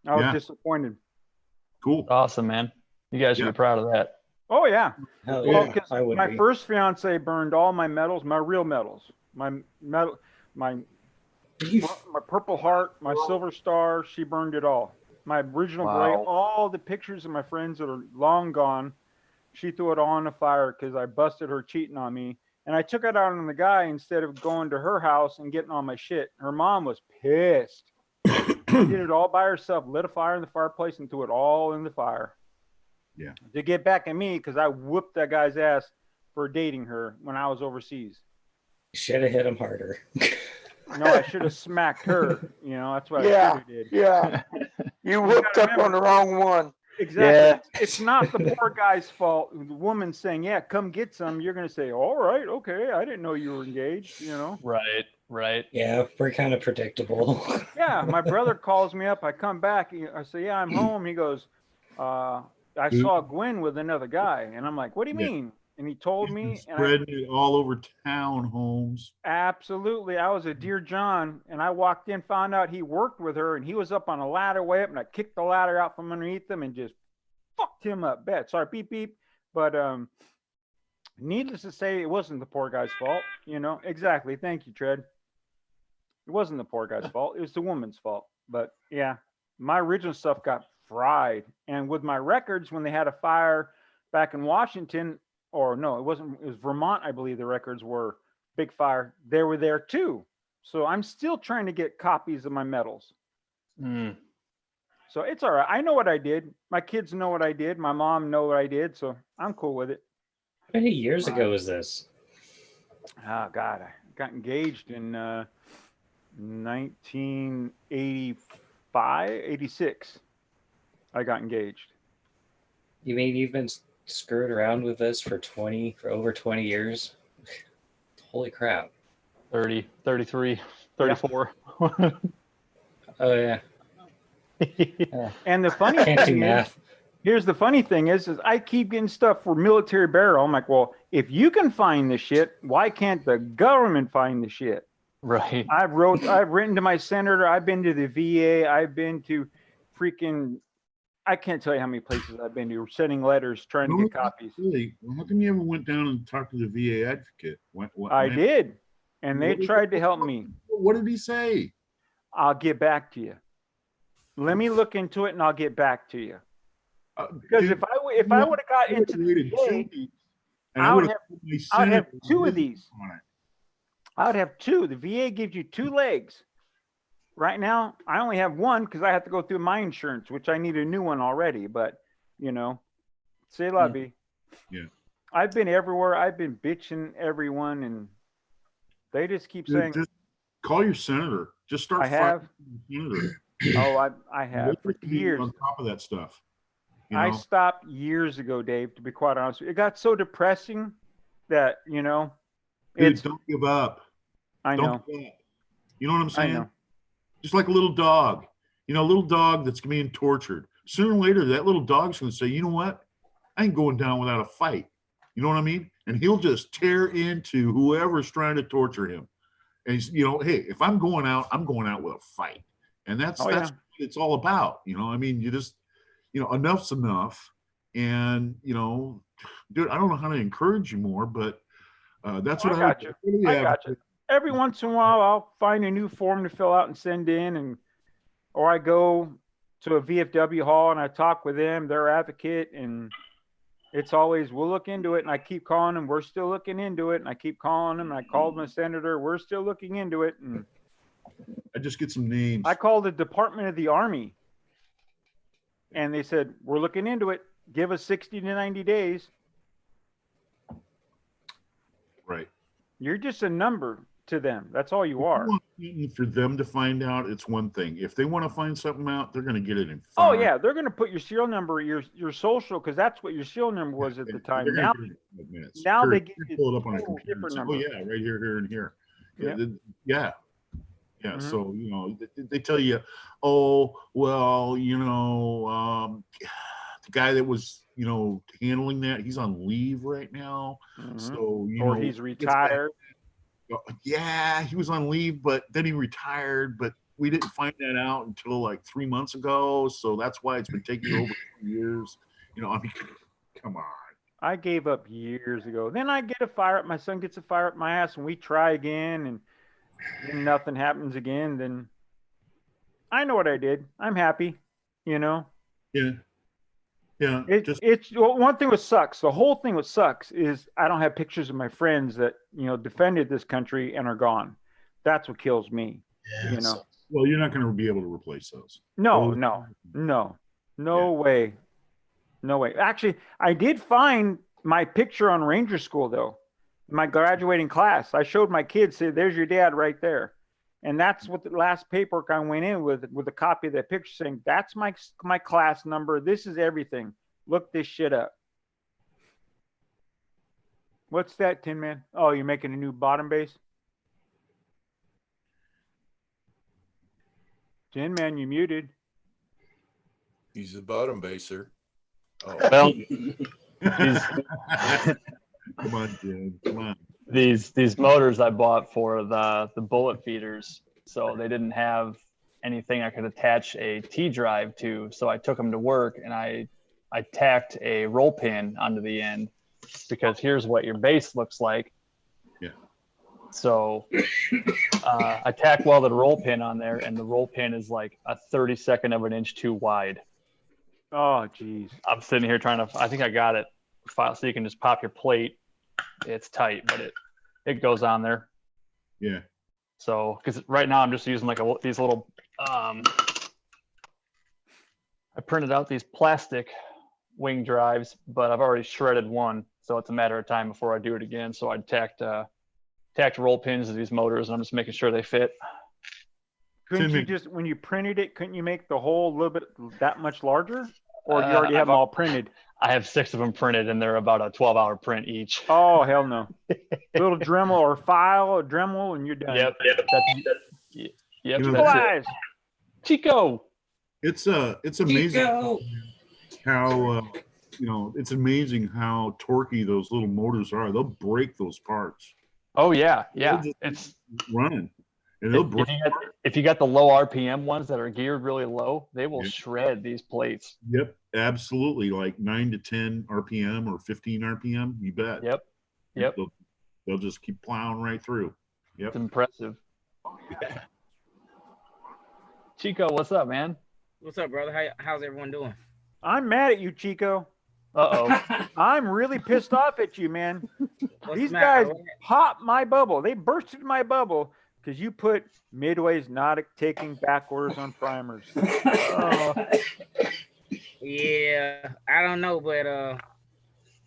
I was disappointed. Cool. Awesome, man. You guys should be proud of that. Oh, yeah. Hell Well, yeah, because I would my be. first fiance burned all my medals, my real medals, my Purple Heart, my Silver Star. She burned it all. My original gray, all the pictures of my friends that are long gone. She threw it all in the fire because I busted her cheating on me. And I took it out on the guy instead of going to her house and getting all my shit. Her mom was pissed. She did it all by herself, lit a fire in the fireplace and threw it all in the fire. Yeah. To get back at me because I whooped that guy's ass for dating her when I was overseas. Should have hit him harder. No, I should have smacked her. You know, that's what I should have did. Yeah. You whooped up on the wrong one. Exactly. Yeah. It's not the poor guy's fault. The woman saying, yeah, come get some. You're going to say, all right, okay. I didn't know you were engaged, you know? Right. Yeah, we're kind of predictable. Yeah. My brother calls me up. I come back. I say, yeah, I'm home. He goes, I saw Gwen with another guy. And I'm like, what do you mean? And he told me. Spreading it all over town, Holmes. Absolutely. I was a Dear John, and I walked in, found out he worked with her, and he was up on a ladder way up, and I kicked the ladder out from underneath him and just fucked him up bad. Sorry, beep, beep. But needless to say, it wasn't the poor guy's fault. You know, exactly. Thank you, Tread. It wasn't the poor guy's fault. It was the woman's fault. But yeah, my original stuff got fried. And with my records, when they had a fire back in Washington, or no, it wasn't, it was Vermont, I believe the records were, big fire. They were there too. So I'm still trying to get copies of my medals. So it's all right. I know what I did. My kids know what I did. My mom know what I did. So I'm cool with it. How many years ago was this? Oh God, got engaged in 1985, 86. I got engaged. You mean you've been screwing around with this for over 20 years? Holy crap. 30, 33, 34. Oh yeah. And the funny Can't do thing is, math. here's the funny thing is I keep getting stuff for military burial. I'm like, well, if you can find the shit, why can't the government find the shit? Right. I've written to my senator. I've been to the VA. I've been to freaking, I can't tell you how many places I've been to, sending letters, trying to get copies. Really? Well, how come you ever went down and talked to the VA advocate? I did. And they tried to help me. What did he say? I'll get back to you. Let me look into it and I'll get back to you. Because Dude, if I would have got into the VA, I would have two of these. I would have two. The VA gives you 2 legs. Right now, I only have one because I have to go through my insurance, which I need a new one already. But, you know, c'est la vie. Yeah. I've been everywhere. I've been bitching everyone, and they just keep saying. Just call your senator. Just start. I have. Senator. Oh, I have for years. On top of that stuff. I stopped years ago, Dave, to be quite honest with you. It got so depressing that, you know. Dude, don't give up. I know. Don't give up. You know what I'm saying? I know. Just like a little dog. You know, a little dog that's being tortured. Sooner or later, that little dog's going to say, you know what? I ain't going down without a fight. You know what I mean? And he'll just tear into whoever's trying to torture him. And he's, you know, hey, if I'm going out with a fight. And that's what it's all about. You know, I mean, you just, you know, enough's enough. And, you know, dude, I don't know how to encourage you more, but that's what I got you. I got you. Every once in a while, I'll find a new form to fill out and send in, or I go to a VFW hall and I talk with them, their advocate, and it's always, we'll look into it. And I keep calling them, we're still looking into it. And I keep calling them, and I called my senator, we're still looking into it. And I just get some names. I called the Department of the Army, and they said, we're looking into it. Give us 60 to 90 days. Right. You're just a number to them. That's all you are. For them to find out, it's one thing. If they want to find something out, they're going to get it in 5. Oh yeah, they're going to put your serial number, your social, because that's what your serial number was at the time. Now they get you pull it up on a computer. different Say, number. oh yeah, right here, here, and here. Yeah, Yeah. yeah. So you know, they tell you, oh well, you know, the guy that was, you know, handling that, he's on leave right now. So you know, he's retired. Yeah, he was on leave, but then he retired, but we didn't find that out until like 3 months ago. So that's why it's been taking over 2 years. You know, I mean, come on. I gave up years ago. Then I get a fire up. My son gets a fire up my ass, and we try again, and then nothing happens again. Then I know what I did. I'm happy, you know. Yeah. Yeah. It's one thing that sucks. The whole thing that sucks is I don't have pictures of my friends that, you know, defended this country and are gone. That's what kills me. Yeah, you know. Well, you're not going to be able to replace those. No way. No way. Actually, I did find my picture on Ranger School though. My graduating class. I showed my kids, said, "There's your dad right there." And that's what the last paperwork I went in with a copy of that picture saying, that's my class number. This is everything. Look this shit up. What's that, Tin Man? Oh, you're making a new bottom base? Tin Man, you muted. He's a bottom baser. Oh. Well, come on, Jim. Come on. These motors I bought for the bullet feeders, so they didn't have anything I could attach a T drive to. So I took them to work and I tacked a roll pin onto the end, because here's what your base looks like. Yeah. So I tack welded a roll pin on there, and the roll pin is like a 32nd of an inch too wide. Oh, geez. I'm sitting here trying to, I think I got it so you can just pop your plate. It's tight, but it goes on there. Yeah. So, because right now I'm just using like these little, I printed out these plastic wing drives, but I've already shredded one. So it's a matter of time before I do it again. So I tacked tacked roll pins to these motors, and I'm just making sure they fit. Couldn't you just, when you printed it, couldn't you make the hole a little bit that much larger? Or you already have them all printed? I have 6 of them printed, and they're about a 12-hour print each. Oh, hell no. Little Dremel or file, or Dremel, and you're done. Yep. You know, That's it. Chico. It's amazing how it's amazing how torquey those little motors are. They'll break those parts. Oh yeah. It's running, and they'll break. If you got the low RPM ones that are geared really low, they will shred these plates. Yep, absolutely. Like 9 to 10 RPM or 15 RPM. You bet. Yep. They'll just keep plowing right through. Yep. It's impressive. Chico, what's up, man? What's up, brother? How's everyone doing? I'm mad at you, Chico. Uh-oh. I'm really pissed off at you, man. These guys popped my bubble. They bursted my bubble because you put Midway's not taking back orders on primers. Yeah, I don't know, but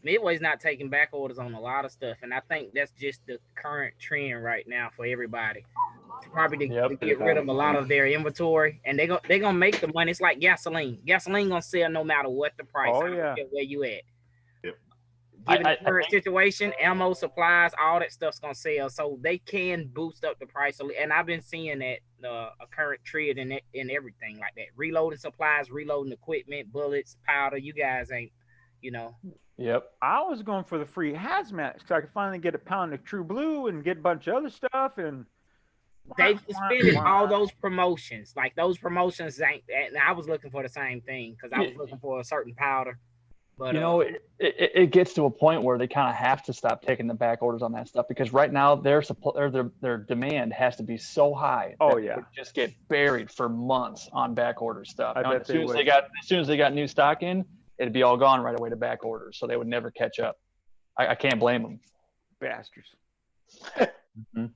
Midway's not taking back orders on a lot of stuff, and I think that's just the current trend right now for everybody. Probably to get rid of a lot of their inventory, and they're gonna make the money. It's like gasoline. Gasoline gonna sell no matter what the price. Oh yeah. Where you at? Yep. Given the current situation, ammo, supplies, all that stuff's gonna sell, so they can boost up the price. And I've been seeing that a current trend in everything like that. Reloading supplies, reloading equipment, bullets, powder. You guys ain't, Yep. I was going for the free hazmat so I could finally get a pound of True Blue and get a bunch of other stuff and. They've suspended all those promotions. Like those promotions ain't. And I was looking for the same thing because I was looking for a certain powder. But it gets to a point where they kind of have to stop taking the back orders on that stuff because right now their demand has to be so high. Oh that yeah. It would just get buried for months on back order stuff. I bet as soon as they got new stock in, it'd be all gone right away to back orders. So they would never catch up. I can't blame them. Bastards. Mm-hmm.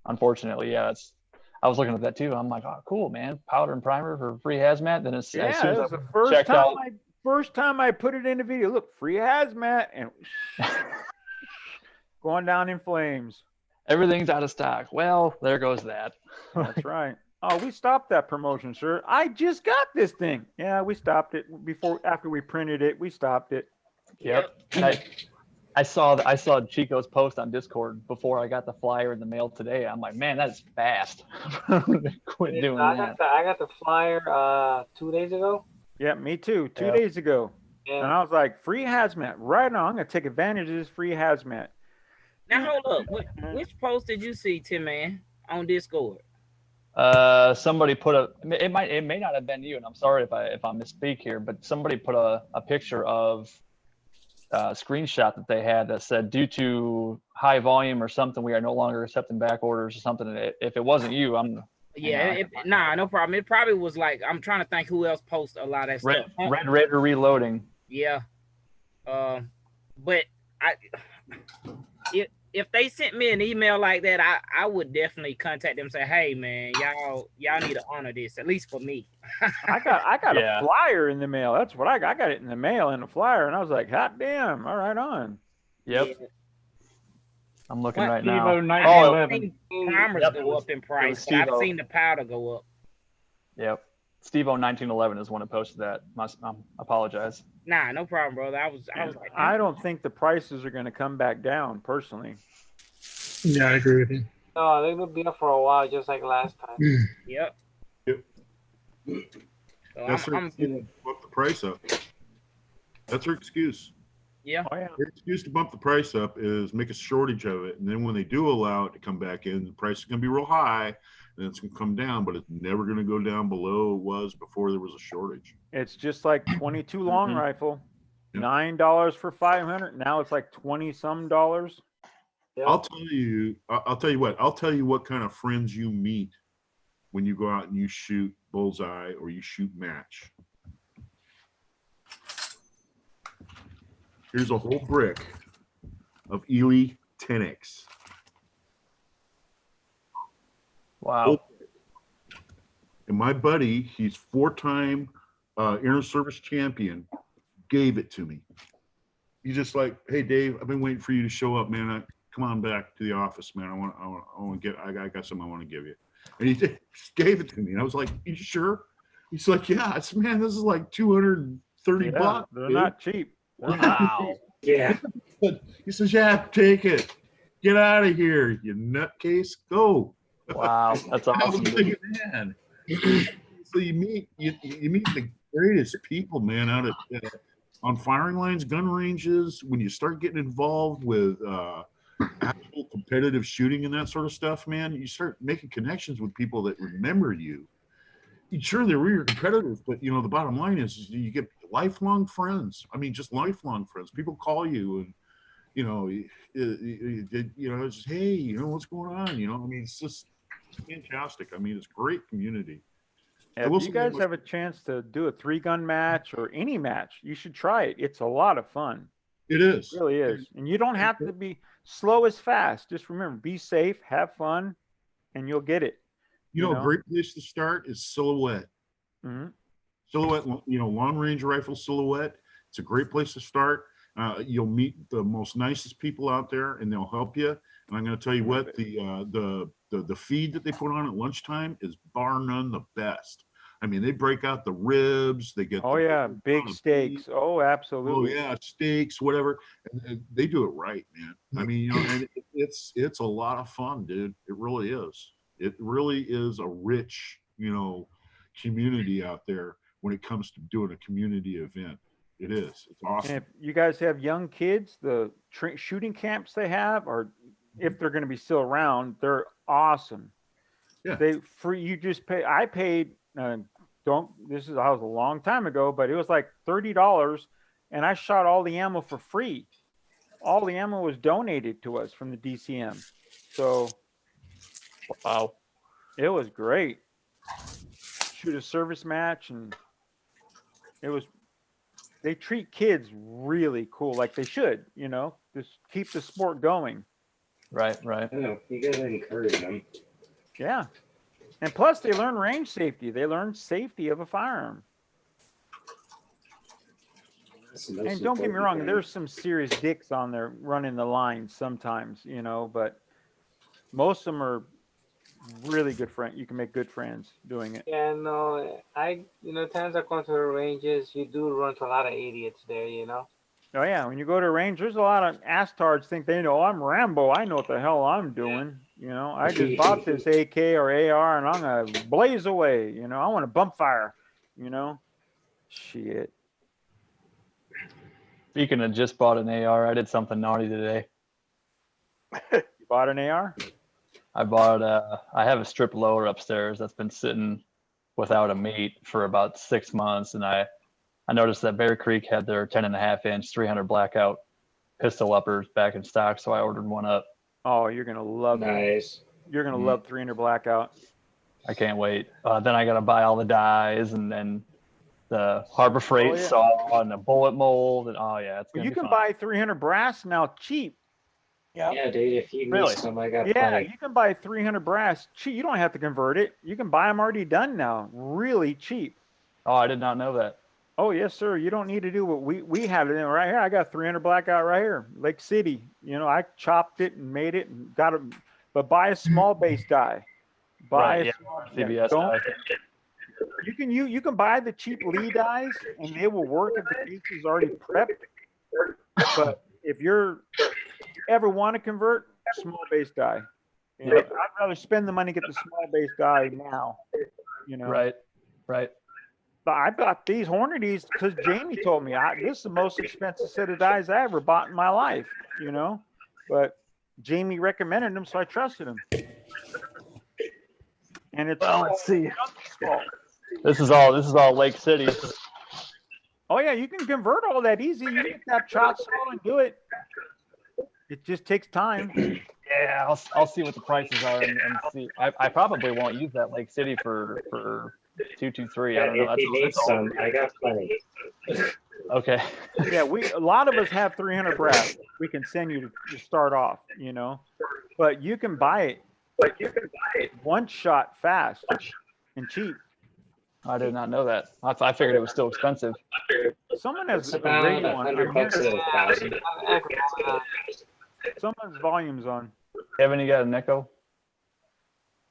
Unfortunately, yeah, I was looking at that too. I'm like, oh, cool, man, powder and primer for free hazmat. Then as soon as I checked out, first time I put it in the video. Look, free hazmat, and going down in flames. Everything's out of stock. Well, there goes that. That's right. Oh, we stopped that promotion, sir. I just got this thing. Yeah, we stopped it after we printed it. We stopped it. Yep. I saw Chico's post on Discord before I got the flyer in the mail today. I'm like, man, that's fast. Quit doing that. I got the flyer 2 days ago. Yeah, me too. 2 days ago. Yeah. And I was like, free hazmat. Right now, I'm going to take advantage of this free hazmat. Now, hold up. Which post did you see, Tim, man, on Discord? Somebody put it may not have been you, and I'm sorry if I misspeak here, but somebody put a picture of screenshot that they had that said, due to high volume or something, we are no longer accepting back orders or something. If it wasn't you, no problem. It probably was like, I'm trying to think who else posts a lot of that stuff. Red Raider Reloading. Yeah. But if they sent me an email like that, I would definitely contact them and say, hey man, y'all need to honor this, at least for me. I got a flyer in the mail. That's what I got it in the mail in a flyer, and I was like, hot damn, all right on. Yep. Yeah. I'm looking right now. I've seen primers go up in price. I've seen the powder go up. Yep. Steve-O 1911 is one who posted that. Apologize. Nah, no problem, brother. I was like, I don't think the prices are going to come back down, personally. Yeah, I agree with you. No, they will be up for a while, just like last time. Yep. So that's her excuse to bump the price up. That's her excuse. Yeah. Oh, yeah. Her excuse to bump the price up is make a shortage of it, and then when they do allow it to come back in, the price is going to be real high. And it's going to come down, but it's never going to go down below it was before there was a shortage. It's just like 22 long rifle, $9 for 500. Now it's like 20 some dollars. Yep. I'll tell you what kind of friends you meet when you go out and you shoot bullseye or you shoot match. Here's a whole brick of Ely 10X. Wow. And my buddy, he's 4-time inter service champion, gave it to me. He's just like, hey Dave, I've been waiting for you to show up, man. come on back to the office, man. I got something I want to give you. And he just gave it to me. And I was like, you sure? He's like, yeah. It's, man, this is like 230 bucks. They're dude. not cheap. Wow. Yeah. He says, yeah, take it. Get out of here, you nutcase. Go. Wow. That's I was awesome. thinking, man. So you meet the greatest people, man, out at on firing lines, gun ranges. When you start getting involved with actual competitive shooting and that sort of stuff, man, you start making connections with people that remember you. Sure, they were your competitors, but the bottom line is you get lifelong friends. I mean, just lifelong friends. People call you and it's just, hey, what's going on? I mean, it's just fantastic. I mean, it's great community. If you guys have a chance to do a 3-gun match or any match, you should try it. It's a lot of fun. It is. It really is. And you don't have to be slow as fast. Just remember, be safe, have fun, and you'll get it. A great place to start is Silhouette. Mm-hmm. Silhouette, long range rifle Silhouette. It's a great place to start. You'll meet the most nicest people out there, and they'll help you. And I'm going to tell you what, the feed that they put on at lunchtime is bar none the best. I mean, they break out the ribs. They get big steaks. Oh, absolutely. Oh yeah, steaks, whatever. And they do it right, man. I mean, and it's a lot of fun, dude. It really is. It really is a rich, community out there when it comes to doing a community event. It is. It's awesome. And if you guys have young kids, the shooting camps they have, or if they're going to be still around, they're awesome. Yeah. You just pay. I paid. I was a long time ago, but it was like $30, and I shot all the ammo for free. All the ammo was donated to us from the DCM. So, wow, it was great. Shoot a service match, and they treat kids really cool, like they should, just keep the sport going. Right. Yeah, you gotta encourage them. Yeah. And plus they learn range safety. They learn safety of a firearm. And don't get me wrong, there's some serious dicks on there running the line sometimes, but most of them are really good friends. You can make good friends doing it. Yeah, no, times I go to the ranges, you do run to a lot of idiots there, Oh yeah, when you go to a range, there's a lot of astards think they know I'm Rambo. I know what the hell I'm doing. I just bought this AK or AR and I'm gonna blaze away. I want to bump fire. Shit. Speaking of just bought an AR, I did something naughty today. You bought an AR? I have a strip loader upstairs that's been sitting without a mate for about 6 months, and I noticed that Bear Creek had their 10.5-inch 300 Blackout pistol uppers back in stock, so I ordered one up. Oh, you're gonna love it. You're gonna love 300 Blackout. I can't wait. Then I gotta buy all the dies and then the Harbor Freight saw and the bullet mold, and it's gonna you be can fun. buy 300 brass now cheap. Yeah, dude. If you need some, I got plenty. You can buy 300 brass cheap. You don't have to convert it. You can buy them already done now, really cheap. Oh, I did not know that. Oh yes, sir. You don't need to do what we have it in right here. I got 300 Blackout right here, Lake City. I chopped it and made it and got it. But buy a small base die. CBS die. You can buy the cheap Lee dies and they will work if the case is already prepped. But if you're ever want to convert, small base die. I'd rather spend the money to get the small base die now. Right. But I bought these Hornadies because Jamie told me this is the most expensive set of dies I ever bought in my life. But Jamie recommended them, so I trusted him. And it's let's see. This is all Lake City. Oh yeah, you can convert all that easy. You get that chop saw and do it. It just takes time. Yeah, I'll see what the prices are and see. I probably won't use that Lake City for 223. I don't know. If you need some, I got plenty. Okay. Yeah, a lot of us have 300 brass. We can send you to start off, but you can buy it. One shot fast and cheap. I did not know that. I figured it was still expensive. Someone has about a radio on. $100 a 1,000. Someone's volume's on. Kevin, you got an echo?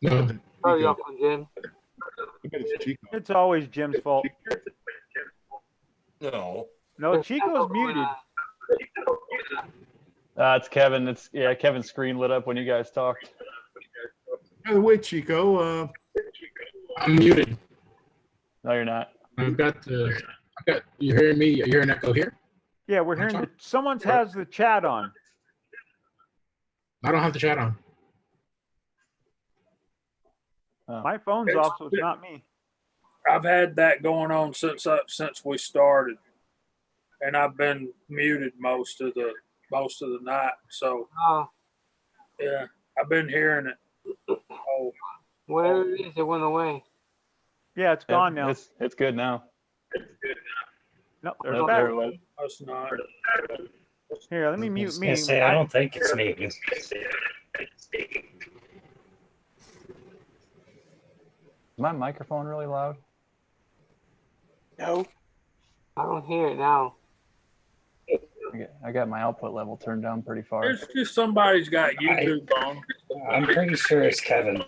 No. Sorry, Uncle Jim. It's always Jim's fault. No. No, Chico's muted. It's Kevin. Kevin's screen lit up when you guys talked. By the way, Chico, I'm muted. No, you're not. You hearing me? You hearing echo here? Yeah, we're hearing someone has the chat on. I don't have the chat on. My phone's off, so it's not me. I've had that going on since we started, and I've been muted most of the night. So yeah, I've been hearing it. Oh, where is it? Went away. Yeah, it's gone now. It's good now. No, there's Nope, back. there it was. That's not. Here, let me mute me. I don't think it's me. Is my microphone really loud? No. I don't hear it now. I got my output level turned down pretty far. It's just somebody's got YouTube on. I'm pretty sure it's Kevin.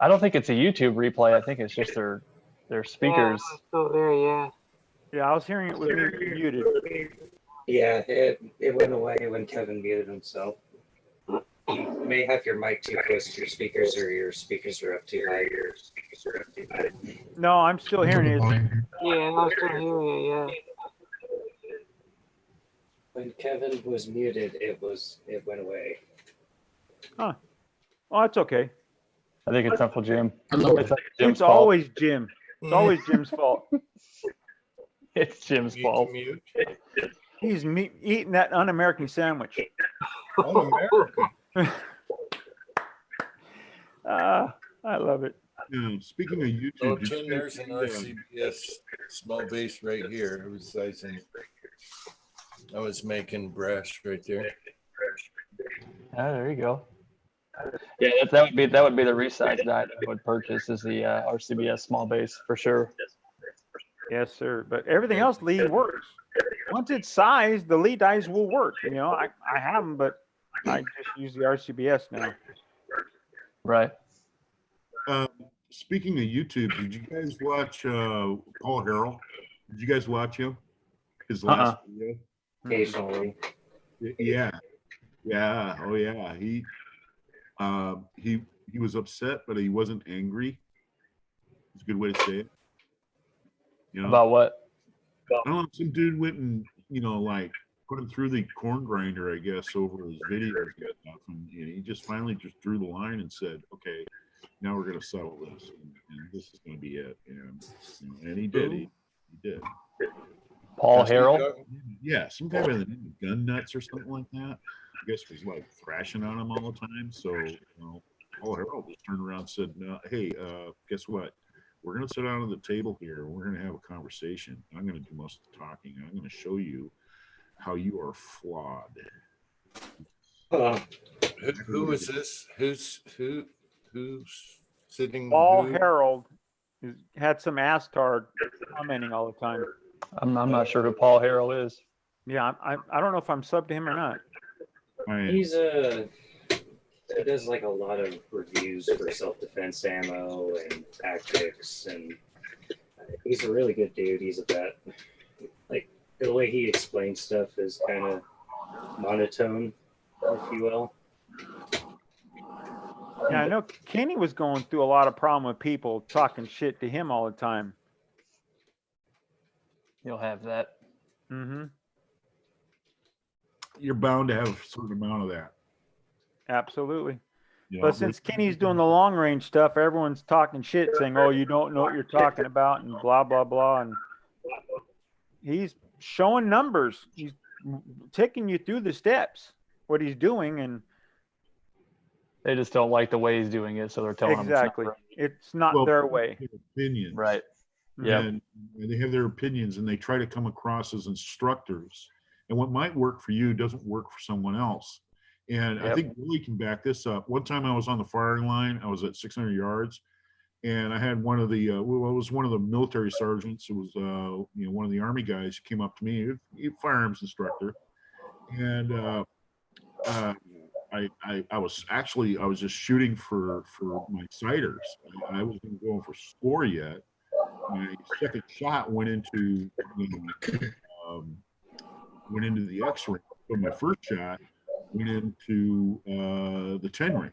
I don't think it's a YouTube replay. I think it's just their speakers. Yeah, it's still there, yeah. Yeah, I was hearing it with me muted. Yeah, it went away when Kevin muted himself. You may have your mic too close to your speakers, or your speakers are up too high. No, I'm still hearing it. Yeah, I'm still hearing it, yeah. When Kevin was muted, it went away. Huh. Oh, that's okay. I think it's Uncle Jim. It's always Jim. It's always Jim's fault. It's Jim's fault. He's eating that un-American sandwich. Un-American. I love it. Speaking of YouTube, there's an RCBS small base right here. I was making brass right there. Oh, there you go. Yeah, that would be the resize die I would purchase is the RCBS small base for sure. Yes, sir. But everything else, Lee, works. Once it's sized, the Lee dies will work. You know, I have them, but I just use the RCBS now. Right. Speaking of YouTube, did you guys watch Paul Harrell? Did you guys watch him? His last video? Occasionally. Yeah. Oh yeah. He was upset, but he wasn't angry. It's a good way to say it. You know? About what? I don't know. Some dude went and like put him through the corn grinder, I guess, over his videos and stuff, and he just finally just drew the line and said, "Okay, now we're going to settle this, and this is going to be it." And he did. He did. Paul Harrell? Yeah, some guy by the name of Gun Nuts or something like that. I guess was like thrashing on him all the time. So Paul Harrell just turned around and said, "Hey, guess what? We're going to sit down at the table here. And we're going to have a conversation. I'm going to do most of the talking. And I'm going to show you how you are flawed." Who is this? Who's sitting? Paul Harrell had some ass tard commenting all the time. I'm not sure who Paul Harrell is. Yeah, I don't know if I'm sub to him or not. He's he does like a lot of reviews for self-defense ammo and tactics, and he's a really good dude. He's a vet. Like the way he explains stuff is kind of monotone, if you will. Yeah, I know Kenny was going through a lot of problem with people talking shit to him all the time. You'll have that. Mm-hmm. You're bound to have a certain amount of that. Absolutely. But since Kenny's doing the long range stuff, everyone's talking shit, saying, "Oh, you don't know what you're talking about," and blah blah blah. And he's showing numbers. He's taking you through the steps, what he's doing, and they just don't like the way he's doing it, so they're telling exactly him it's not their way. Opinions, right? Yeah, and they have their opinions, and they try to come across as instructors. And what might work for you doesn't work for someone else. And I think Billy can back this up. One time I was on the firing line. I was at 600 yards, and I had one of the it was one of the military sergeants. It was one of the Army guys came up to me, a firearms instructor, and I was just shooting for my sighters. I wasn't going for score yet. My second shot went into the X ring. So my first shot went into the 10 ring.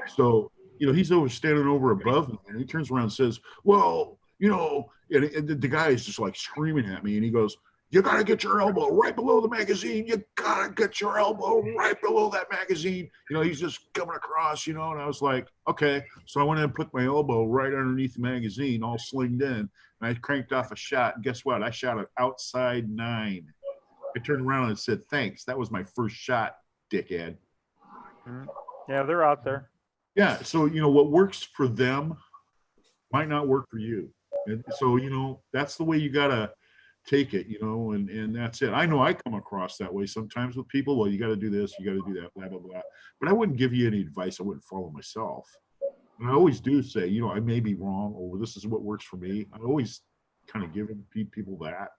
So he's standing over above me, and he turns around and says, "Well, and the guy is just like screaming at me, and he goes, "You gotta get your elbow right below the magazine. You gotta get your elbow right below that magazine." He's just coming across, and I was like, okay. So I went in and put my elbow right underneath the magazine, all slinged in, and I cranked off a shot. And guess what? I shot an outside 9. I turned around and said, "Thanks. That was my first shot, dickhead." Yeah, they're out there. Yeah. So, what works for them might not work for you. And so, that's the way you got to take it, and that's it. I know I come across that way sometimes with people. Well, you got to do this, you got to do that, blah, blah, blah. But I wouldn't give you any advice I wouldn't follow myself. And I always do say, I may be wrong, or this is what works for me. I always kind of give people that,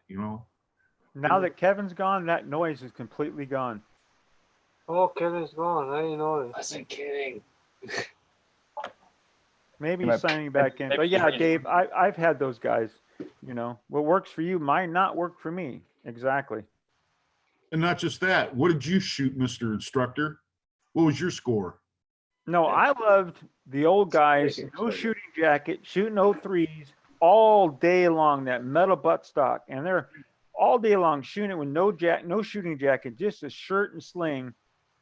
Now that Kevin's gone, that noise is completely gone. Oh, Kevin's gone. I didn't know this. I wasn't kidding. Maybe he's signing back in. But yeah, Dave, I've had those guys. What works for you might not work for me. Exactly. And not just that. What did you shoot, Mr. Instructor? What was your score? No, I loved the old guys, no shooting jacket, shooting 03s all day long, that metal buttstock. And they're all day long shooting it with no shooting jacket, just a shirt and sling.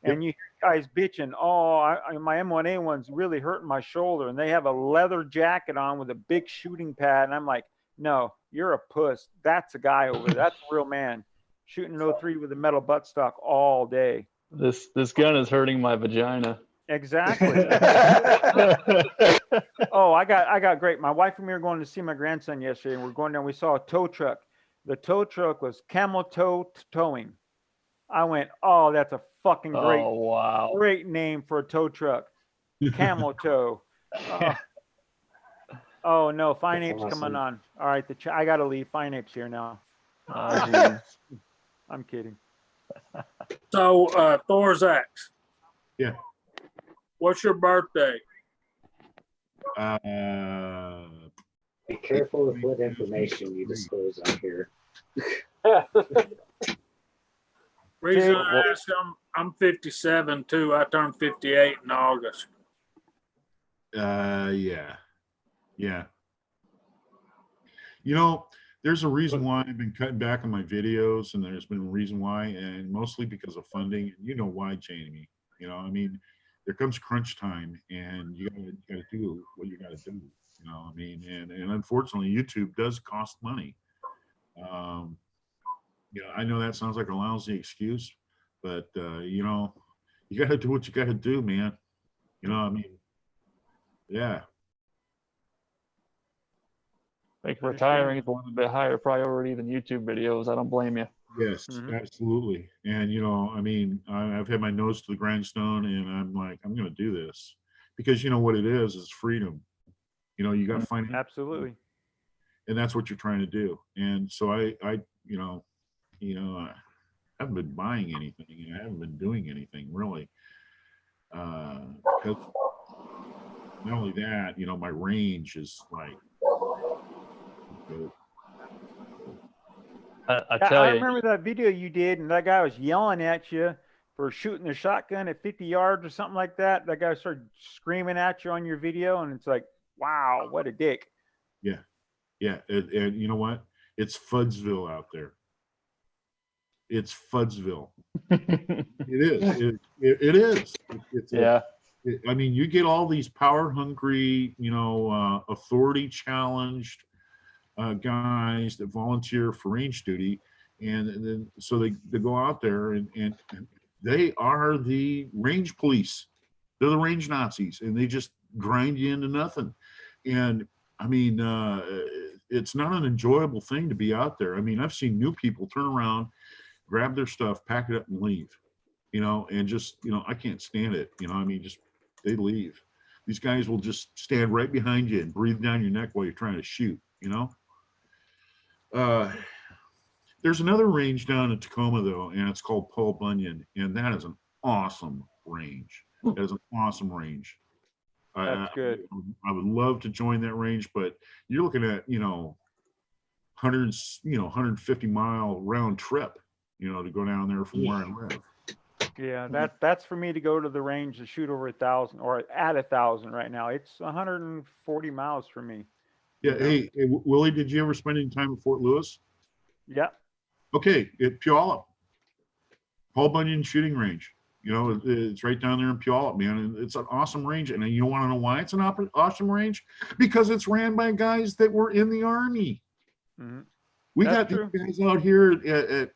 And you hear guys bitching, my M1A one's really hurting my shoulder. And they have a leather jacket on with a big shooting pad. And I'm like, no, you're a puss. That's a guy over there. That's a real man. Shooting an 03 with a metal buttstock all day. This gun is hurting my vagina. Exactly. Oh, I got great. My wife and me were going to see my grandson yesterday, and we're going down. We saw a tow truck. The tow truck was Camel Toe Towing. I went, oh, that's a fucking great name for a tow truck. Camel Toe. Oh no, Fine Ape's coming on. All right, I gotta leave. Fine Ape's here now. Oh, I'm kidding. So Thor's Axe. Yeah. What's your birthday? Be careful with what information you disclose on here. Reason I ask, I'm 57 too. I turned 58 in August. Yeah. There's a reason why I've been cutting back on my videos, and there's been a reason why, and mostly because of funding. You know why, Jamie? There comes crunch time, and you gotta do what you gotta do. And unfortunately, YouTube does cost money. I know that sounds like a lousy excuse, but you gotta do what you gotta do, man. Yeah. I think retiring is a little bit higher priority than YouTube videos. I don't blame you. Yes, absolutely. And I've had my nose to the grindstone, and I'm like, I'm going to do this because what it is freedom. You got to find absolutely, and that's what you're trying to do. And so I haven't been buying anything, and I haven't been doing anything really. Because not only that, my range is like. I remember that video you did, and that guy was yelling at you for shooting the shotgun at 50 yards or something like that. That guy started screaming at you on your video, and it's like, wow, what a dick. Yeah. And you know what? It's Fudsville out there. It's Fudsville. It is. It is. You get all these power hungry, authority challenged guys that volunteer for range duty, and then so they go out there and they are the range police. They're the range Nazis, and they just grind you into nothing. And it's not an enjoyable thing to be out there. I've seen new people turn around, grab their stuff, pack it up, and leave. And just I can't stand it. Just they leave. These guys will just stand right behind you and breathe down your neck while you're trying to shoot. There's another range down in Tacoma though, and it's called Paul Bunyan, and that is an awesome range. That is an awesome range. That's good. I would love to join that range, but you're looking at 150-mile round trip, to go down there from where I live. Yeah, that's for me to go to the range to shoot over 1,000 or at 1,000 right now. It's 140 miles for me. Yeah. Hey, Willie, did you ever spend any time at Fort Lewis? Yeah. Okay, at Puyallup, Paul Bunyan shooting range. It's right down there in Puyallup, man. And it's an awesome range. And you want to know why it's an awesome range? Because it's ran by guys that were in the Army. Mm-hmm. We got these guys out here at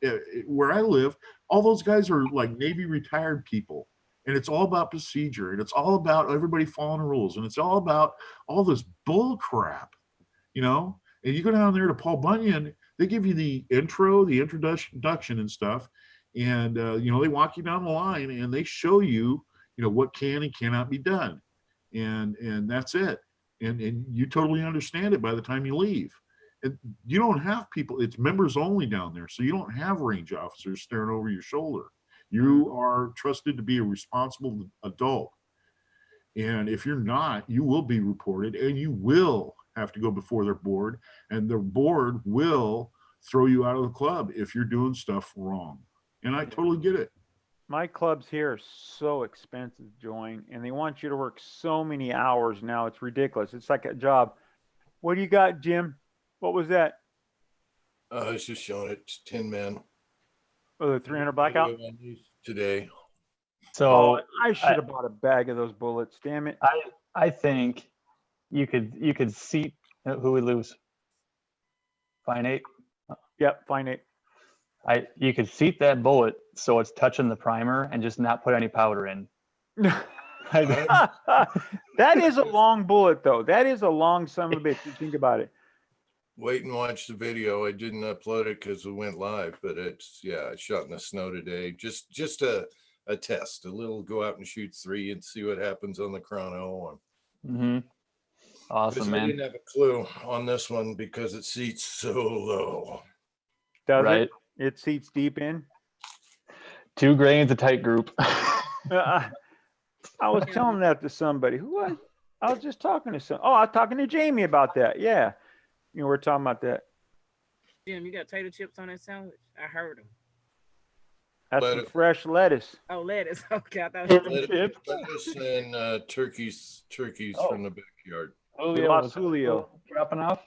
where I live. All those guys are like Navy retired people. And it's all about procedure. And it's all about everybody following the rules. And it's all about all this bull crap, And you go down there to Paul Bunyan, they give you the intro, the introduction and stuff. And, they walk you down the line and they show you, what can and cannot be done. And that's it. And you totally understand it by the time you leave. And you don't have people, it's members only down there. So you don't have range officers staring over your shoulder. You are trusted to be a responsible adult. And if you're not, you will be reported and you will have to go before their board, and their board will throw you out of the club if you're doing stuff wrong. And I totally get it. My clubs here are so expensive to join, and they want you to work so many hours now. It's ridiculous. It's like a job. What do you got, Jim? What was that? I was just showing it. It's 10 men. Oh, the 300 Blackout? Today. So I should have bought a bag of those bullets. Damn it. I think you could seat who we lose. Fine 8. Yep, fine 8. You could seat that bullet so it's touching the primer and just not put any powder in. That is a long bullet, though. That is a long son of a bitch. You think about it. Wait and watch the video. I didn't upload it because it went live, but I shot in the snow today. Just a test, a little go out and shoot 3 and see what happens on the chrono. Mm-hmm. Awesome, man. I didn't have a clue on this one because it seats so low. Does it? It seats deep in. 2 grains, a tight group. I was telling that to somebody. I was just talking to I was talking to Jamie about that. Yeah. We're talking about that. Jim, you got tater chips on that sandwich? I heard them. That's some fresh lettuce. Oh, lettuce. Okay, I thought lettuce and turkeys from the backyard. Julio dropping off.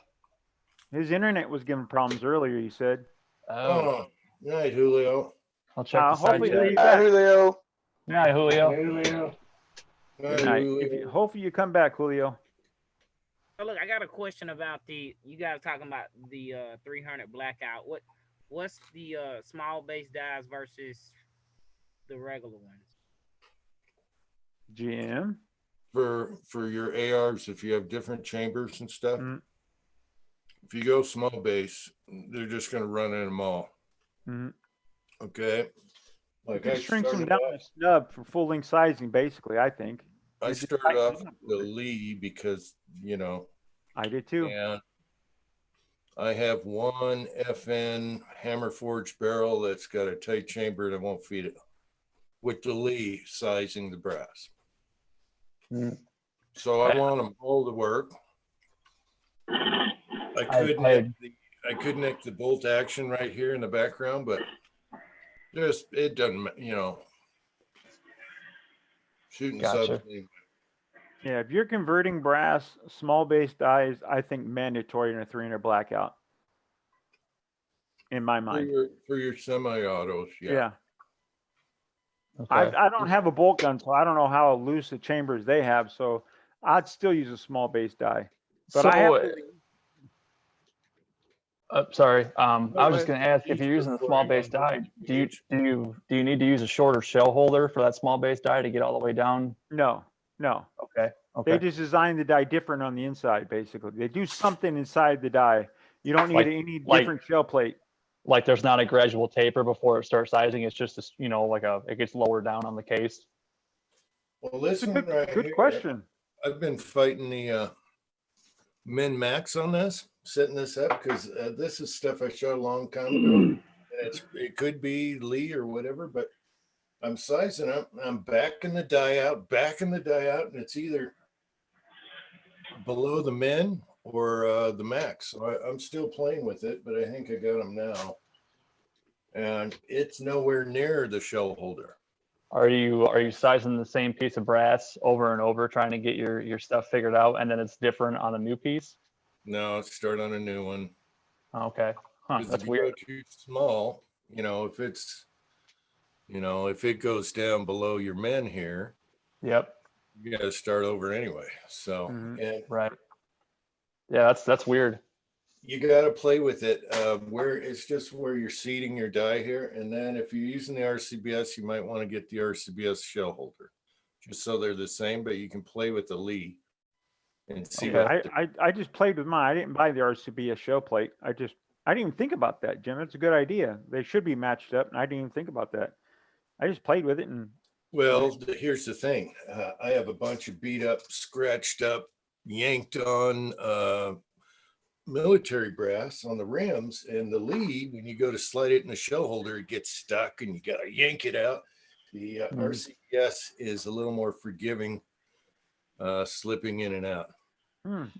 His internet was giving problems earlier. He said. Oh, right, Julio. I'll check the side chat. Hi, Julio. Hi, Julio. Good night. Hopefully you come back, Julio. Oh, look, I got a question about you guys talking about the 300 Blackout. What's the small base dies versus the regular ones? Jim? For your ARs, if you have different chambers and stuff, if you go small base, they're just going to run in them all. Okay. Like I shrink them down a snub for full length sizing, basically, I think. I started off with the Lee because, I did too. And I have one FN hammer forged barrel that's got a tight chamber that won't feed it with the Lee sizing the brass. So I want them all to work. I could nick the bolt action right here in the background, but it doesn't, shooting subs. Yeah, if you're converting brass, small base dies, I think mandatory in a 300 Blackout. In my mind. For your semi-autos, yeah. Okay. I don't have a bolt gun, so I don't know how loose the chambers they have. So I'd still use a small base die. But sorry. I was just going to ask, if you're using the small base die, do you need to use a shorter shell holder for that small base die to get all the way down? No. Okay. They just designed the die different on the inside, basically. They do something inside the die. You don't need any different shell plate. Like there's not a gradual taper before it starts sizing. It's just, it gets lower down on the case. Well, listen, good question. I've been fighting the Min Max on this, setting this up, because this is stuff I shot a long time ago. It could be Lee or whatever, but I'm sizing up. I'm backing the die out, and it's either below the min or the max. So I'm still playing with it, but I think I got them now. And it's nowhere near the shell holder. Are you sizing the same piece of brass over and over, trying to get your stuff figured out, and then it's different on a new piece? No, start on a new one. Okay. Huh, that's if you weird. go too small, if it goes down below your min here, Yep. you got to start over anyway. So, and Right. Yeah, that's weird. you got to play with it where it's just where you're seating your die here. And then if you're using the RCBS, you might want to get the RCBS shell holder just so they're the same, but you can play with the Lee and see. I just played with mine. I didn't buy the RCBS shell plate. I didn't even think about that, Jim. It's a good idea. They should be matched up, and I didn't even think about that. I just played with it. And well, here's the thing. I have a bunch of beat up, scratched up, yanked on military brass on the rims, and the Lee, when you go to slide it in the shell holder, it gets stuck and you got to yank it out. The RCBS is a little more forgiving, slipping in and out.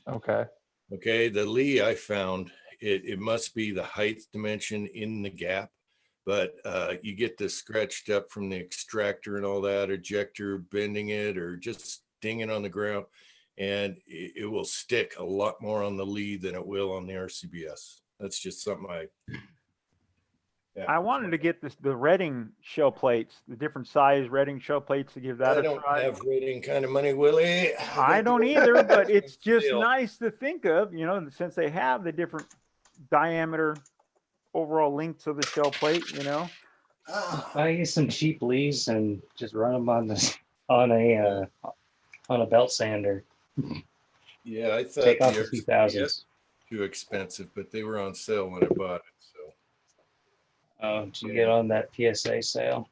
Okay. The Lee, I found it must be the height dimension in the gap, but you get this scratched up from the extractor and all that, ejector bending it or just dinging on the ground. And it will stick a lot more on the Lee than it will on the RCBS. That's just something I wanted to get the Redding shell plates, the different size Redding shell plates, to give that a try. I don't have Redding kind of money, Willie. I don't either, but it's just nice to think of, since they have the different diameter overall lengths of the shell plate, I use some cheap Lees and just run them on a belt sander. Yeah, I thought Take off the the 2000s. too expensive, but they were on sale when I bought it. So. Oh, did you get on that PSA sale?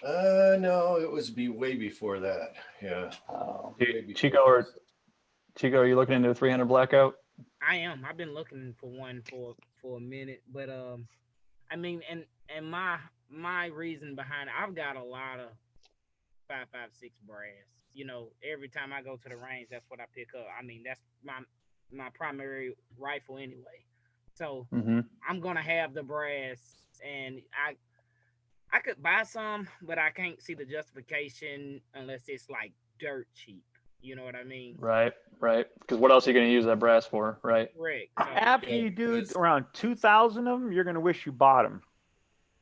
No, it was way before that. Yeah. Oh. Chico, are you looking into a 300 Blackout? I am. I've been looking for one for a minute, but I mean, and my reason behind it, I've got a lot of 5.56 brass. Every time I go to the range, that's what I pick up. I mean, that's my primary rifle anyway. So I'm gonna have the brass, and I could buy some, but I can't see the justification unless it's like dirt cheap. You know what I mean? Right. Because what else are you going to use that brass for, right? Correct. So, after you do around 2,000 of them, you're going to wish you bought them.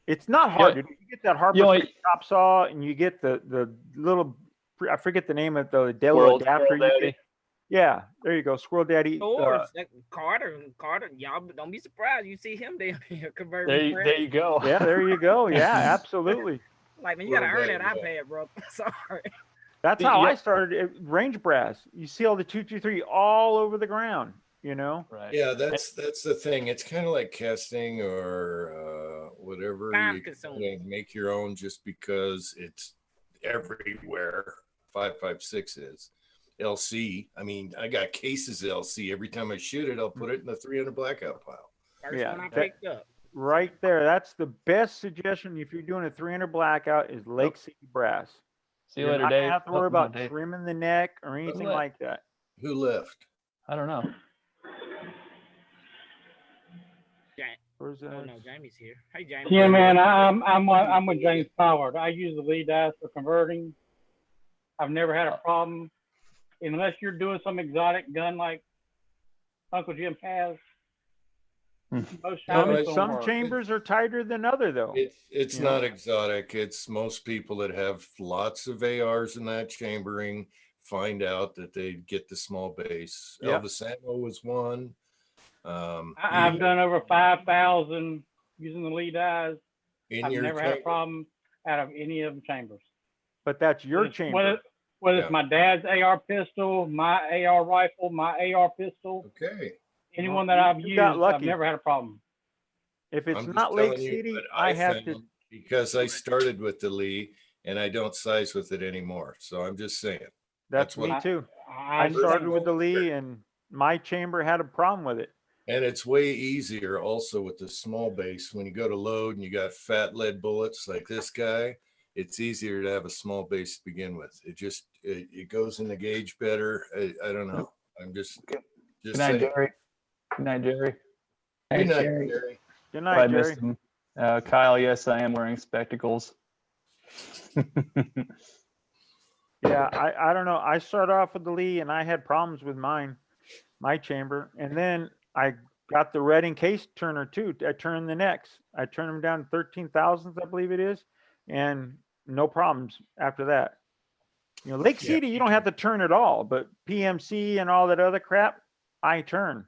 It's not hard. You get that Harbor chop saw, and you get the little, I forget the name of the Dell adapter. Yeah, there you go, Squirrel Daddy. Carter, y'all don't be surprised. You see him there converting. There you go. Yeah, there you go. Yeah, absolutely. Like, man, you got to earn that iPad, bro. Sorry. That's how I started range brass. You see all the 223 all over the ground, Right. Yeah, that's the thing. It's kind of like casting or whatever. You can make your own just because it's everywhere. 5.56 is. LC. I mean, I got cases of LC. Every time I shoot it, I'll put it in the 300 Blackout pile. First one I picked up. Right there. That's the best suggestion if you're doing a 300 Blackout is Lake City brass. See you later, Dave. You don't have to worry about trimming the neck or anything like that. Who left? I don't know. Where's that? Oh no, Jamie's here. Hey, Jamie. Yeah, man, I'm with James Pollard. I use the lead dice for converting. I've never had a problem, unless you're doing some exotic gun like Uncle Jim has. Some chambers are tighter than other, though. It's not exotic. It's most people that have lots of ARs in that chambering find out that they get the small base. Elvis ammo was one. I've done over 5,000 using the lead eyes. I've never had a problem out of any of the chambers. But that's your chamber. Whether it's my dad's AR pistol, my AR rifle, my AR pistol. Okay. Anyone that I've used, I've never had a problem. If it's not Lake City, I have to. Because I started with the Lee and I don't size with it anymore. So I'm just saying. That's me too. I started with the Lee and my chamber had a problem with it. And it's way easier also with the small base. When you go to load and you got fat lead bullets like this guy, it's easier to have a small base to begin with. It goes in the gauge better. I don't know. I'm just Good night, saying. Jerry. Good night, Jerry. Good night, Jerry. Jerry. Good I night, missed Jerry. him. Kyle, yes, I am wearing spectacles. Yeah, I don't know. I started off with the Lee and I had problems with my chamber. And then I got the red encased turner too. I turned the necks. I turned them down to 13 thousandths, I believe it is. And no problems after that. You know, Lake City, you don't have to turn at all, but PMC and all that other crap, I turn.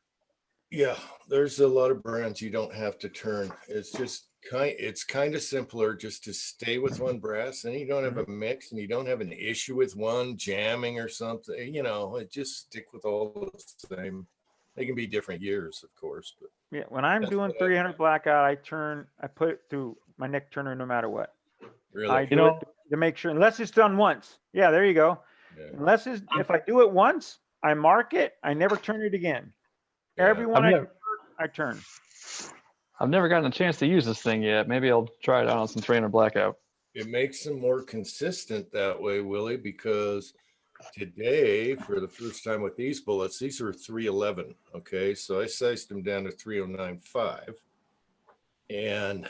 Yeah, there's a lot of brands you don't have to turn. It's kind of simpler just to stay with one brass, and you don't have a mix, and you don't have an issue with one jamming or something. You know, just stick with all the same. They can be different years, of course, but Yeah, when I'm doing 300 blackout, I put it through my neck turner no matter what. really, I do it to make sure, unless it's done once. Yeah, there you go. yeah. If I do it once, I mark it. I never turn it again. Everyone I turn. I've never gotten a chance to use this thing yet. Maybe I'll try it out on some 300 blackout. It makes them more consistent that way, Willie, because today, for the first time with these bullets, these are 311. Okay, so I sized them down to 309.5, and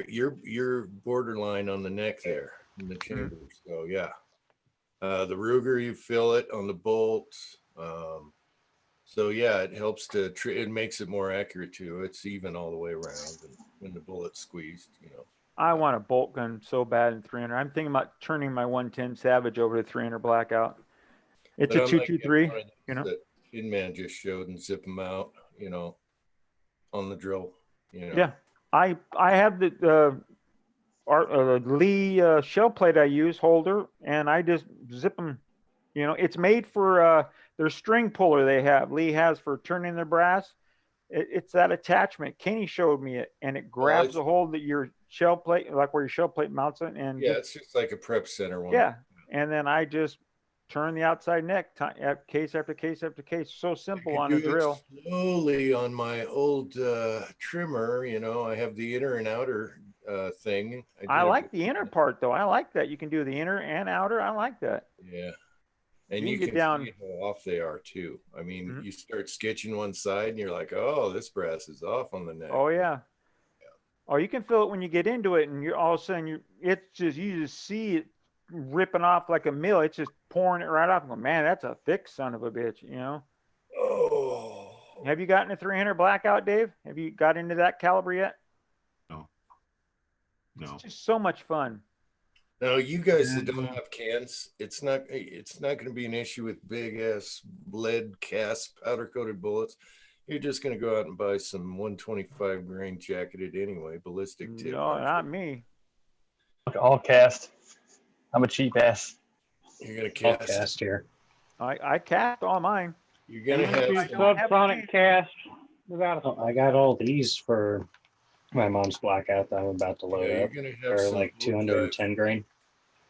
you're borderline on the neck there in the chamber. So yeah, the Ruger, you feel it on the bolt. So yeah, it helps it makes it more accurate too. It's even all the way around, and when the bullet's squeezed, you know. I want a bolt gun so bad in 300. I'm thinking about turning my 110 Savage over to 300 blackout. It's a 223, you know. That Inman just showed, and zip them out, you know, on the drill. You know. Yeah, I have the Lee shell plate I use holder, and I just zip them. You know, it's made for their string puller they have. Lee has for turning their brass. It's that attachment. Kenny showed me it, and it grabs a hold that your shell plate, like where your shell plate mounts it, and yeah, it's just like a prep center one. Yeah, and then I just turn the outside neck, case after case after case. So simple on a drill. Slowly on my old trimmer, you know, I have the inner and outer thing. I like the inner part though. I like that you can do the inner and outer. I like that. Yeah. And you get can down see how off they are too. I mean, you start sketching one side and you're like, oh, this brass is off on the neck. Oh yeah. Oh, you can feel it when you get into it, and you're all of a sudden you just see it ripping off like a mill. It's just pouring it right off. I'm going, man, that's a thick son of a bitch, you know. Oh. Have you gotten a 300 blackout, Dave? Have you got into that caliber yet? No. It's just so much fun. Now, you guys that don't have cans, it's not going to be an issue with big ass lead cast powder coated bullets. You're just going to go out and buy some 125 grain jacketed anyway, ballistic tip. No, not me. All cast. I'm a cheap ass. You're going to cast here. I cast all mine. You're going to have subsonic cast. I got all these for my mom's blackout that I'm about to load up. They're like 210 grain.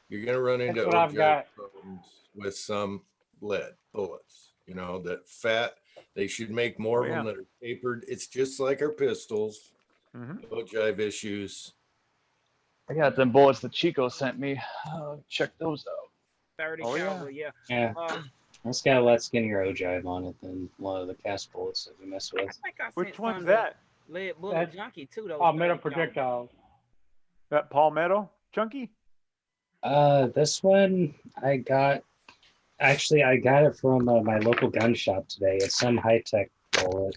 You're going to run into OJ problems with some lead bullets. You know, that fat. They should make more of them that are tapered. It's just like our pistols. Ogive issues. I got them bullets that Chico sent me. Check those out. 30 caliber, yeah. It's got a lot skinnier ogive on it than a lot of the cast bullets that we mess with. Which one's that? Lead bullet junkie too. Those palmetto projectiles. That palmetto chunky? This one I got. Actually, I got it from my local gun shop today. It's some high-tech bullet.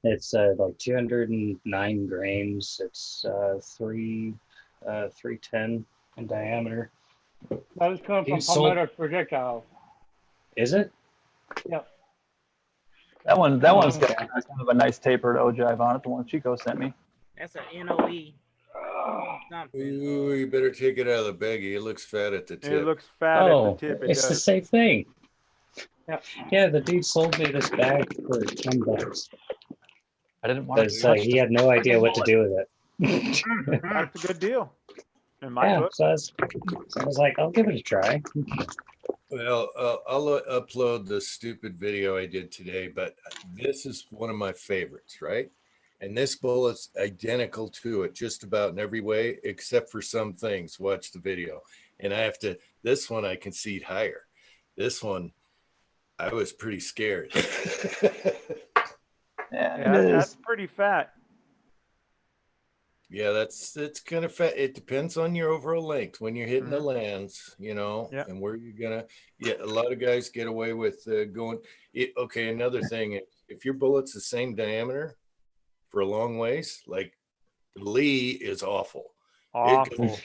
It's like 209 grains. It's 310 in diameter. That is coming from palmetto projectiles. Is it? Yep. That one's got kind of a nice tapered ogive on it. The one Chico sent me. That's an NOE. Ooh, you better take it out of the baggie. It looks fat at the tip. It looks fat at the tip. It's the same thing. Yeah, the dude sold me this bag for $10. I didn't want to. He had no idea what to do with it. That's a good deal. So I was like, I'll give it a try. Well, I'll upload the stupid video I did today, but this is one of my favorites, right? And this bullet's identical to it just about in every way, except for some things. Watch the video. And this one I concede higher. This one, I was pretty scared. Yeah, that's pretty fat. Yeah, it's kind of fat. It depends on your overall length when you're hitting the lands, and where you're gonna. Yeah, a lot of guys get away with going. Okay, another thing, if your bullet's the same diameter for a long ways, like the Lee is awful. Awful.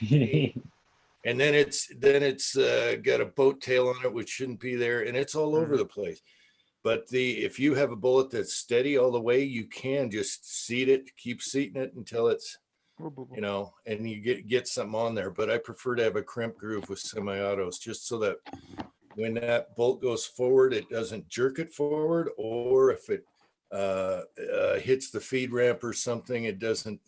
And then it's got a boat tail on it, which shouldn't be there, and it's all over the place. But if you have a bullet that's steady all the way, you can just seat it, keep seating it until it's, and you get something on there. But I prefer to have a crimp groove with semi-autos, just so that when that bolt goes forward, it doesn't jerk it forward, or if it hits the feed ramp or something, it doesn't,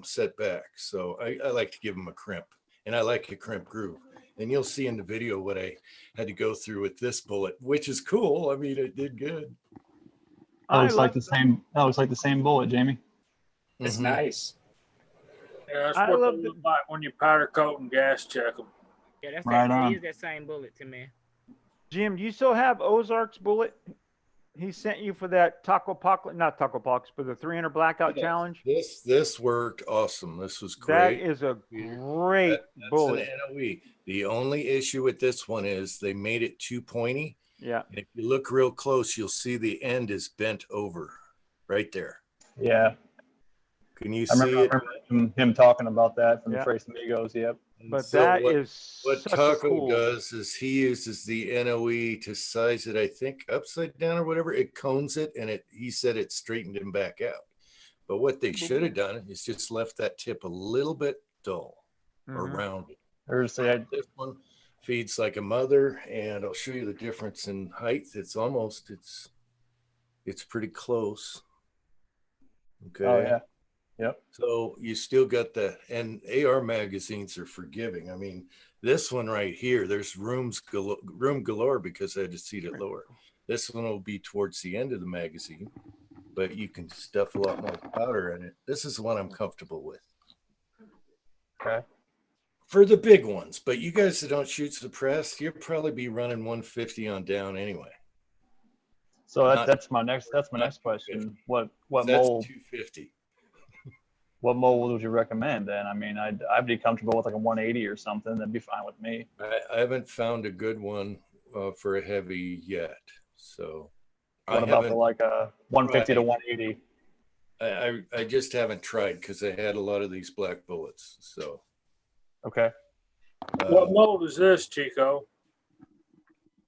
set back. So I like to give them a crimp, and I like a crimp groove. And you'll see in the video what I had to go through with this bullet, which is cool. I mean, it did good. That looks like the same. That looks like the same bullet, Jamie. It's nice. Yeah, that's what they look like when you powder coat and gas check them. Yeah, that's Right on. It is that same bullet to me. Jim, do you still have Ozark's bullet? He sent you for that not Taco Pox, but the 300 Blackout challenge. This worked awesome. This was That great. is a great bullet. An NOE. The only issue with this one is they made it too pointy. Yeah. And if you look real close, you'll see the end is bent over right there. Yeah. Can you I see it? remember him talking about that from the Trace Amigos. Yep. But So that what, is what such a Taco cool. does is he uses the NOE to size it, I think, upside down or whatever. It cones it, and he said it straightened him back out. But what they should have done is just left that tip a little bit dull or rounded. This one feeds like a mother, and I'll show you the difference in height. It's pretty close. Okay. Oh yeah. Yep. So you still got and AR magazines are forgiving. I mean, this one right here, there's room galore because I had to seat it lower. This one will be towards the end of the magazine, but you can stuff a lot more powder in it. This is the one I'm comfortable with. Okay. For the big ones, but you guys that don't shoot suppressed, you'll probably be running 150 on down anyway. So that's my next question. What mold? 250. What mold would you recommend then? I mean, I'd be comfortable with like a 180 or something. That'd be fine with me. I haven't found a good one for a heavy yet. So what about like a 150 to 180? I just haven't tried because I had a lot of these black bullets. So okay. What mold is this, Chico?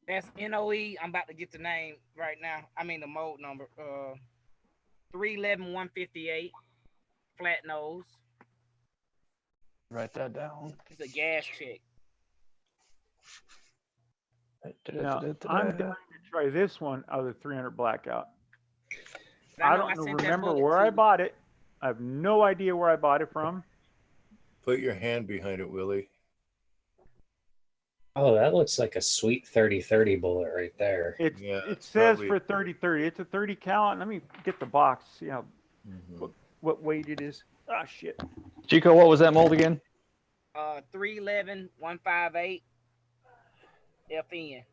That's NOE. I'm about to get the name right now. I mean the mold number. 311-158. Flat nose. Write that down. It's a gas check. Now, I'm going to try this one out of the 300 Blackout. I don't remember where I bought it. I have no idea where I bought it from. Put your hand behind it, Willie. Oh, that looks like a sweet 30-30 bullet right there. It says for 30-30. It's a 30 cal. Let me get the box. See how what weight it is. Ah, shit. Chico, what was that mold again? 311-158 FN.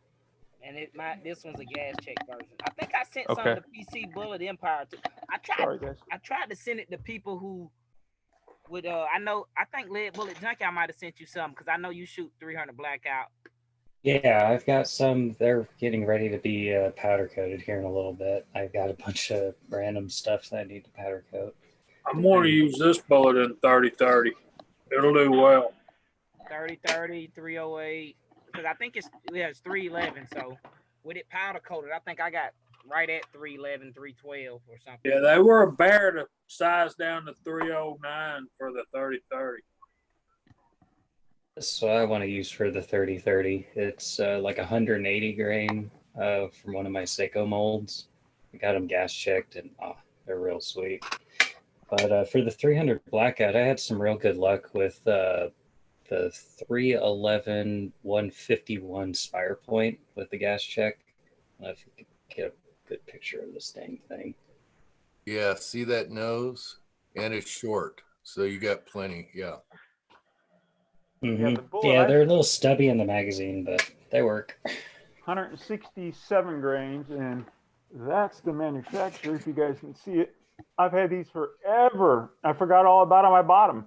And this one's a gas check version. I think I sent some of the PC Bullet Empire too. I tried to send it to people who would I think Lead Bullet Junkie I might have sent you some because I know you shoot 300 Blackout. Yeah, I've got some. They're getting ready to be powder coated here in a little bit. I've got a bunch of random stuff that I need to powder coat. I'm going to use this bullet in 30-30. It'll do well. 30-30, 308. Because I think it's 311. So with it powder coated, I think I got right at 311, 312 or something. Yeah, they were a bear to size down to 309 for the 30-30. This is what I want to use for the 30-30. It's like 180 grain from one of my Seiko molds. I got them gas checked and they're real sweet. But for the 300 Blackout, I had some real good luck with the 311 151 Spire Point with the gas check. I don't know if you could get a good picture of this dang thing. Yeah, see that nose? And it's short. So you got plenty. Yeah. Yeah, the bullet Yeah, I they're a little stubby in the magazine, but they work. 167 grains, and that's the manufacturer. If you guys can see it, I've had these forever. I forgot all about them. I bought them.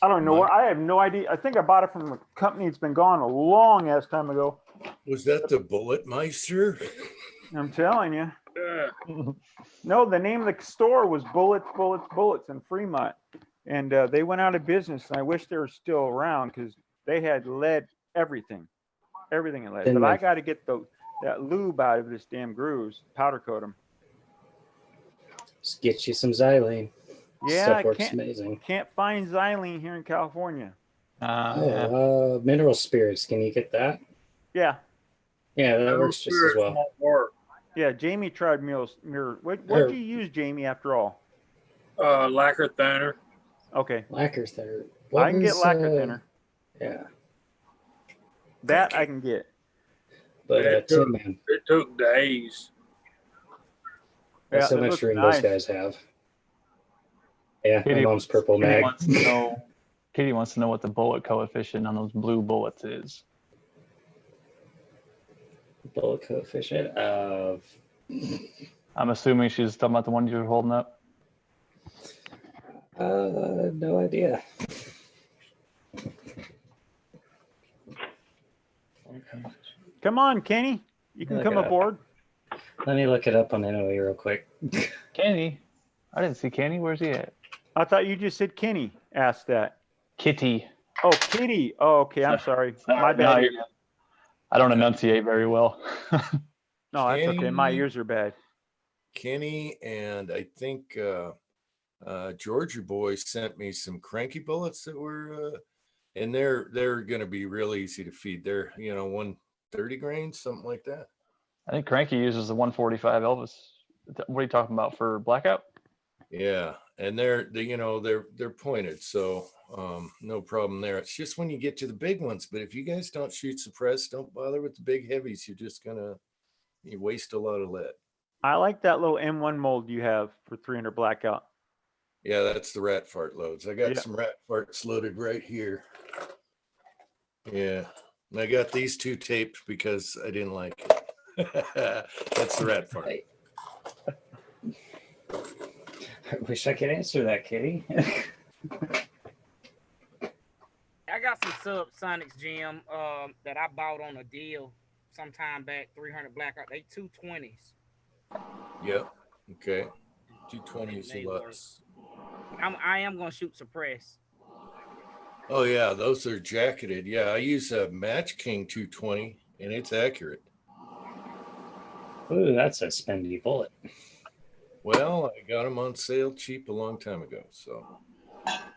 I don't know where. I have no idea. I think I bought it from a company that's been gone a long ass time ago. Was that the Bullet Meister? I'm telling you. No, the name of the store was Bullets in Fremont, and they went out of business. And I wish they were still around because they had lead everything in lead. But I got to get that lube out of this damn grooves, powder coat them. Just get you some xylene. Yeah, Stuff works amazing. Can't find xylene here in California. Mineral spirits. Can you get that? Yeah. Yeah, that works just as well. Yeah, Jamie tried mirror. What did you use, Jamie? After all, lacquer thinner. Okay. Lacquer thinner. I can get lacquer thinner. Yeah. That I can get. But it took days. That's how much room those guys have. Yeah, my mom's purple mag. Katie wants to know what the bullet coefficient on those blue bullets is. Bullet coefficient of. I'm assuming she's talking about the one you're holding up. No idea. Come on, Kenny. You can come aboard. Let me look it up on NOE real quick. Kenny? I didn't see Kenny. Where's he at? I thought you just said Kenny asked that. Kitty. Oh, Kitty. Oh, okay. I'm sorry. My bad. No, I don't enunciate very well. No, that's okay. My ears are bad. Kenny and I think Georgia boy sent me some cranky bullets that were and they're going to be real easy to feed. They're 130 grains, something like that. I think Cranky uses the 145 Elvis. What are you talking about for Blackout? Yeah, and they're pointed, so no problem there. It's just when you get to the big ones. But if you guys don't shoot suppress, don't bother with the big heavies. You're just you waste a lot of lead. I like that little M1 mold you have for 300 Blackout. Yeah, that's the rat fart loads. I got some rat farts loaded right here. Yeah, and I got these two taped because I didn't like it. That's the rat fart. I wish I could answer that, Kitty. I got some Subsonics, Jim, that I bought on a deal sometime back, 300 Blackout. They 220s. Yep. Okay. 220s a lot. I am going to shoot suppress. Oh, yeah. Those are jacketed. Yeah. I use a Match King 220 and it's accurate. Ooh, that's a spendy bullet. Well, I got them on sale cheap a long time ago. So,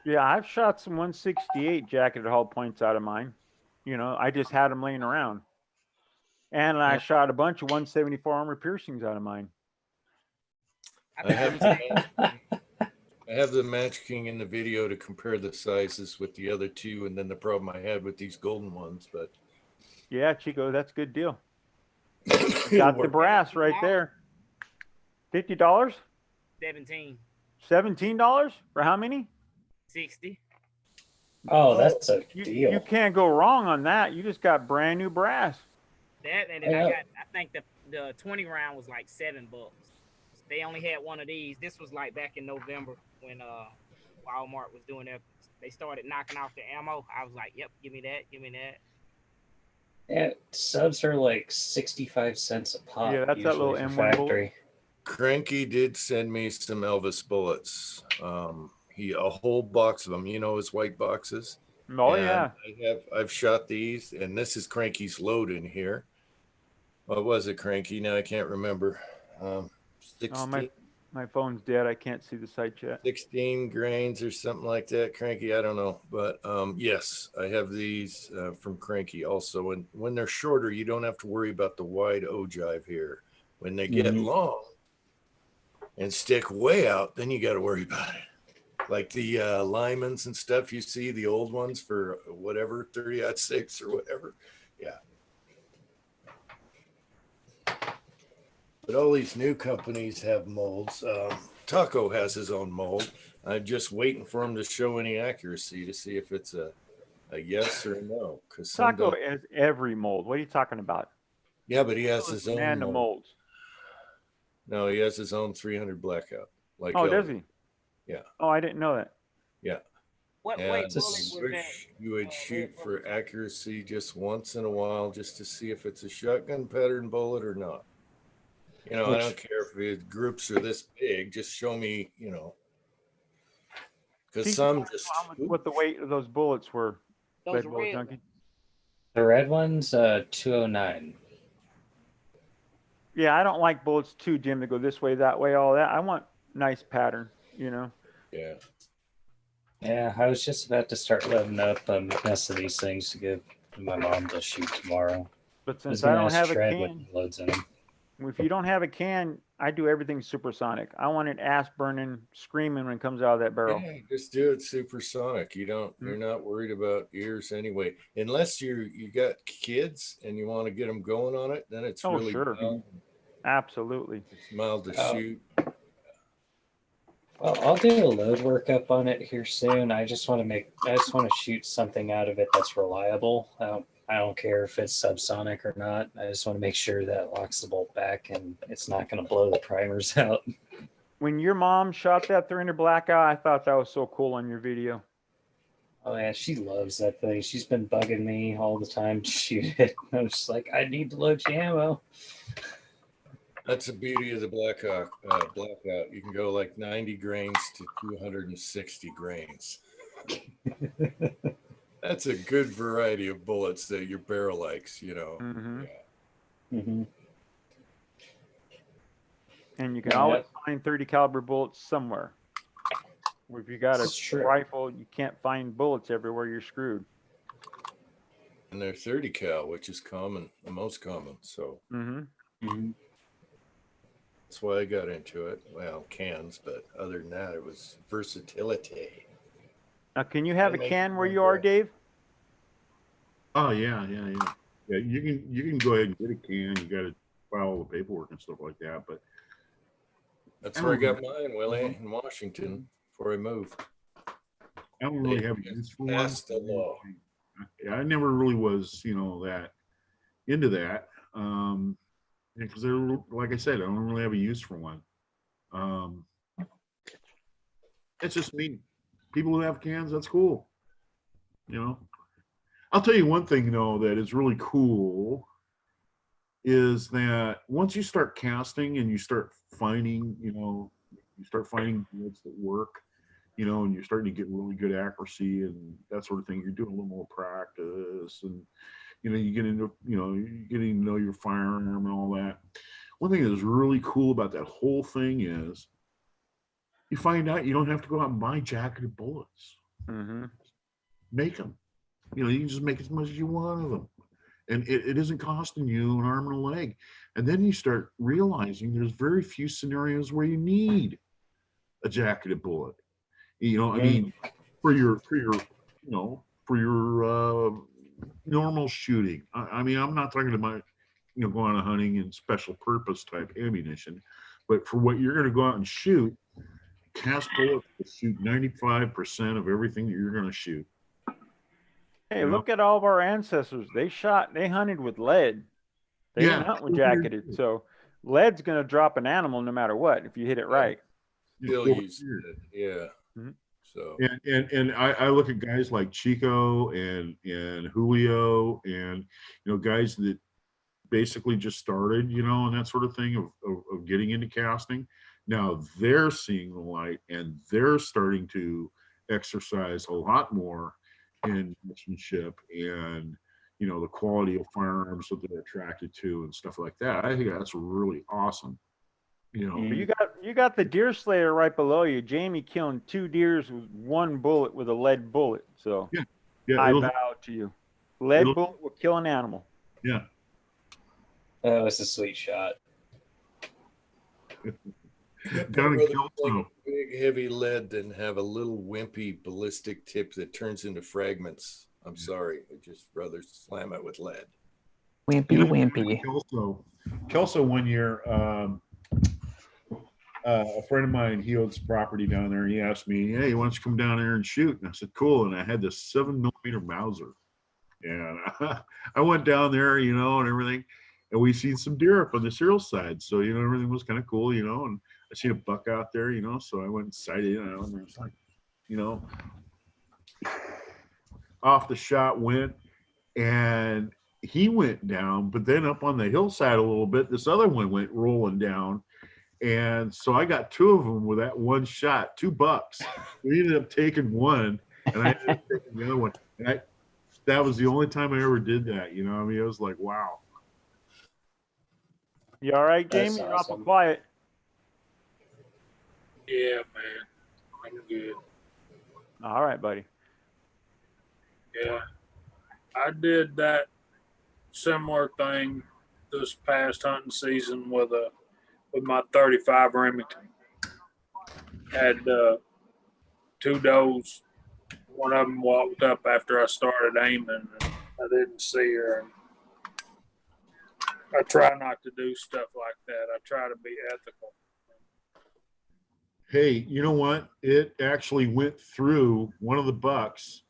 yeah, I've shot some 168 jacketed hull points out of mine. I just had them laying around. And I shot a bunch of 174 armor piercings out of mine. I have the Match King in the video to compare the sizes with the other two, and then the problem I had with these golden ones. But yeah, Chico, that's a good deal. Got the brass right there. $50? 17. $17 for how many? 60. Oh, that's a deal. You can't go wrong on that. You just got brand new brass. That and then I think the 20 round was like $7. They only had one of these. This was like back in November when Walmart was doing their. They started knocking off the ammo. I was like, "Yep, give me that, give me that." Yeah, subs are like 65 cents a pop. Yeah, that's that little M1 factory. Cranky did send me some Elvis bullets. A whole box of them. His white boxes. Oh yeah. I've shot these, and this is Cranky's load in here. What was it, Cranky? Now I can't remember. 16, my phone's dead. I can't see the side chat. 16 grains or something like that, Cranky. I don't know, but yes, I have these from Cranky also. And when they're shorter, you don't have to worry about the wide ogive here. When they get long and stick way out, then you got to worry about it. Like the Lymans and stuff you see, the old ones for whatever, 30-06 or whatever. Yeah. But all these new companies have molds. Taco has his own mold. I'm just waiting for him to show any accuracy to see if it's a yes or a no. Because Taco has every mold. What are you talking about? Yeah, but he has his own Amanda mold. molds. No, he has his own 300 Blackout. Like Oh, does Elvis. he? Yeah. Oh, I didn't know that. Yeah. What And weight I bullet was that? wish you would shoot for accuracy just once in a while, just to see if it's a shotgun pattern bullet or not. You know, I don't care if the groups are this big. Just show me, you know, because some just what the weight of those bullets were. Those Red Bull red Junkie. The red one's 209. Yeah, I don't like bullets too, Jim, to go this way, that way, all that. I want nice pattern, you know. Yeah. Yeah, I was just about to start loading up a mess of these things to give my mom to shoot tomorrow. But I was since I gonna don't ask have a Tread can, what loads in them. if you don't have a can, I do everything supersonic. I want it ass burning, screaming when it comes out of that barrel. Yeah, just do it supersonic. You're not worried about ears anyway. Unless you got kids and you want to get them going on it, then it's really sure. mild. Absolutely. It's mild to shoot. Well, I'll do a load workup on it here soon. I just want to shoot something out of it that's reliable. I don't care if it's subsonic or not. I just want to make sure that it locks the bolt back and it's not going to blow the primers out. When your mom shot that 300 Blackout, I thought that was so cool on your video. Oh yeah, she loves that thing. She's been bugging me all the time to shoot it. I'm just like, I need to load your ammo. That's the beauty of the Blackout. You can go like 90 grains to 260 grains. That's a good variety of bullets that your barrel likes, you know. Mm-hmm. Yeah. Mm-hmm. And you can always find 30 caliber bullets somewhere. If you got a rifle, you can't find bullets everywhere. You're screwed. And they're 30 cal, which is common, the most common. So that's why I got into it. Well, cans, but other than that, it was versatility. Now, can you have a can where you are, Dave? Oh yeah. Yeah, you can go ahead and get a can. You got to file all the paperwork and stuff like that. But that's where I got mine, Willie, in Washington, before I moved. I don't really have a use for one. Passed the law. I never really was, that into that. Because they're, like I said, I don't really have a use for one. It's just me. People who have cans, that's cool. I'll tell you one thing though that is really cool is that once you start casting and you start finding, bullets that work, and you're starting to get really good accuracy and that sort of thing. You're doing a little more practice, and you get into, you're getting to know your firearm and all that. One thing that is really cool about that whole thing is you find out you don't have to go out and buy jacketed bullets. Mm-hmm. Make them. You can just make as much as you want of them. And it isn't costing you an arm and a leg. And then you start realizing there's very few scenarios where you need a jacketed bullet. I mean, for your normal shooting. I mean, I'm not talking about, going out hunting and special purpose type ammunition, but for what you're going to go out and shoot, cast bullets will shoot 95% of everything that you're going to shoot. Hey, look at all of our ancestors. They hunted with lead. They didn't hunt with jacketed. So lead's going to drop an animal no matter what if you hit it right. Still use it, yeah. Mm-hmm. So and I look at guys like Chico and Julio and guys that basically just started, and that sort of thing of getting into casting. Now they're seeing the light and they're starting to exercise a lot more in marksmanship and the quality of firearms that they're attracted to and stuff like that. I think that's really awesome. You got the deer slayer right below you. Jamie killing 2 deers with 1 bullet with a lead bullet. So I bow to you. Lead bullet will kill an animal. Yeah. Oh, it's a sweet shot. I'd Down in rather Kelso. fling big heavy lead than have a little wimpy ballistic tip that turns into fragments. I'm sorry. I'd just rather slam it with lead. Wimpy. Kelso one year, a friend of mine, he owns property down there. He asked me, "Hey, why don't you come down there and shoot?" And I said, "Cool." And I had this 7mm Mauser, and I went down there, you know, and everything, and we seen some deer up on the cereal side. So you know, everything was kind of cool, you know. And I seen a buck out there, you know, so I went and sighted it, and I was like, you know, off the shot went, and he went down, but then up on the hillside a little bit, this other one went rolling down. And so I got two of them with that one shot, 2 bucks. We ended up taking one, and I ended up taking the other one. And that was the only time I ever did that. You know, I mean, it was like, wow. You all right, Jamie? You're awful quiet. Yeah, man. I'm good. All right, buddy. Yeah. I did that similar thing this past hunting season with my 35 Remington. Had 2 does. One of them walked up after I started aiming, and I didn't see her. And I try not to do stuff like that. I try to be ethical. Hey, you know what? It actually went through one of the bucks,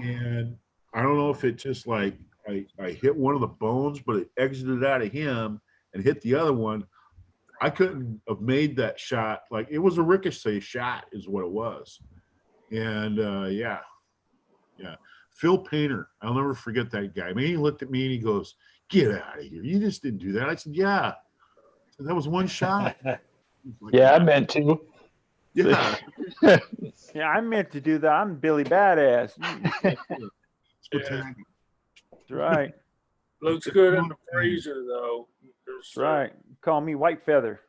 and I don't know if it just like I hit one of the bones, but it exited out of him and hit the other one. I couldn't have made that shot. Like, it was a ricochet shot is what it was. And yeah. Phil Painter, I'll never forget that guy. I mean, he looked at me and he goes, "Get out of here. You just didn't do that." I said, "Yeah." That was one shot. Like, yeah, I meant to. Yeah. Yeah, I meant to do that. I'm Billy Badass. Yeah. That's right. Looks good in the freezer, though. That's right. Call me White Feather.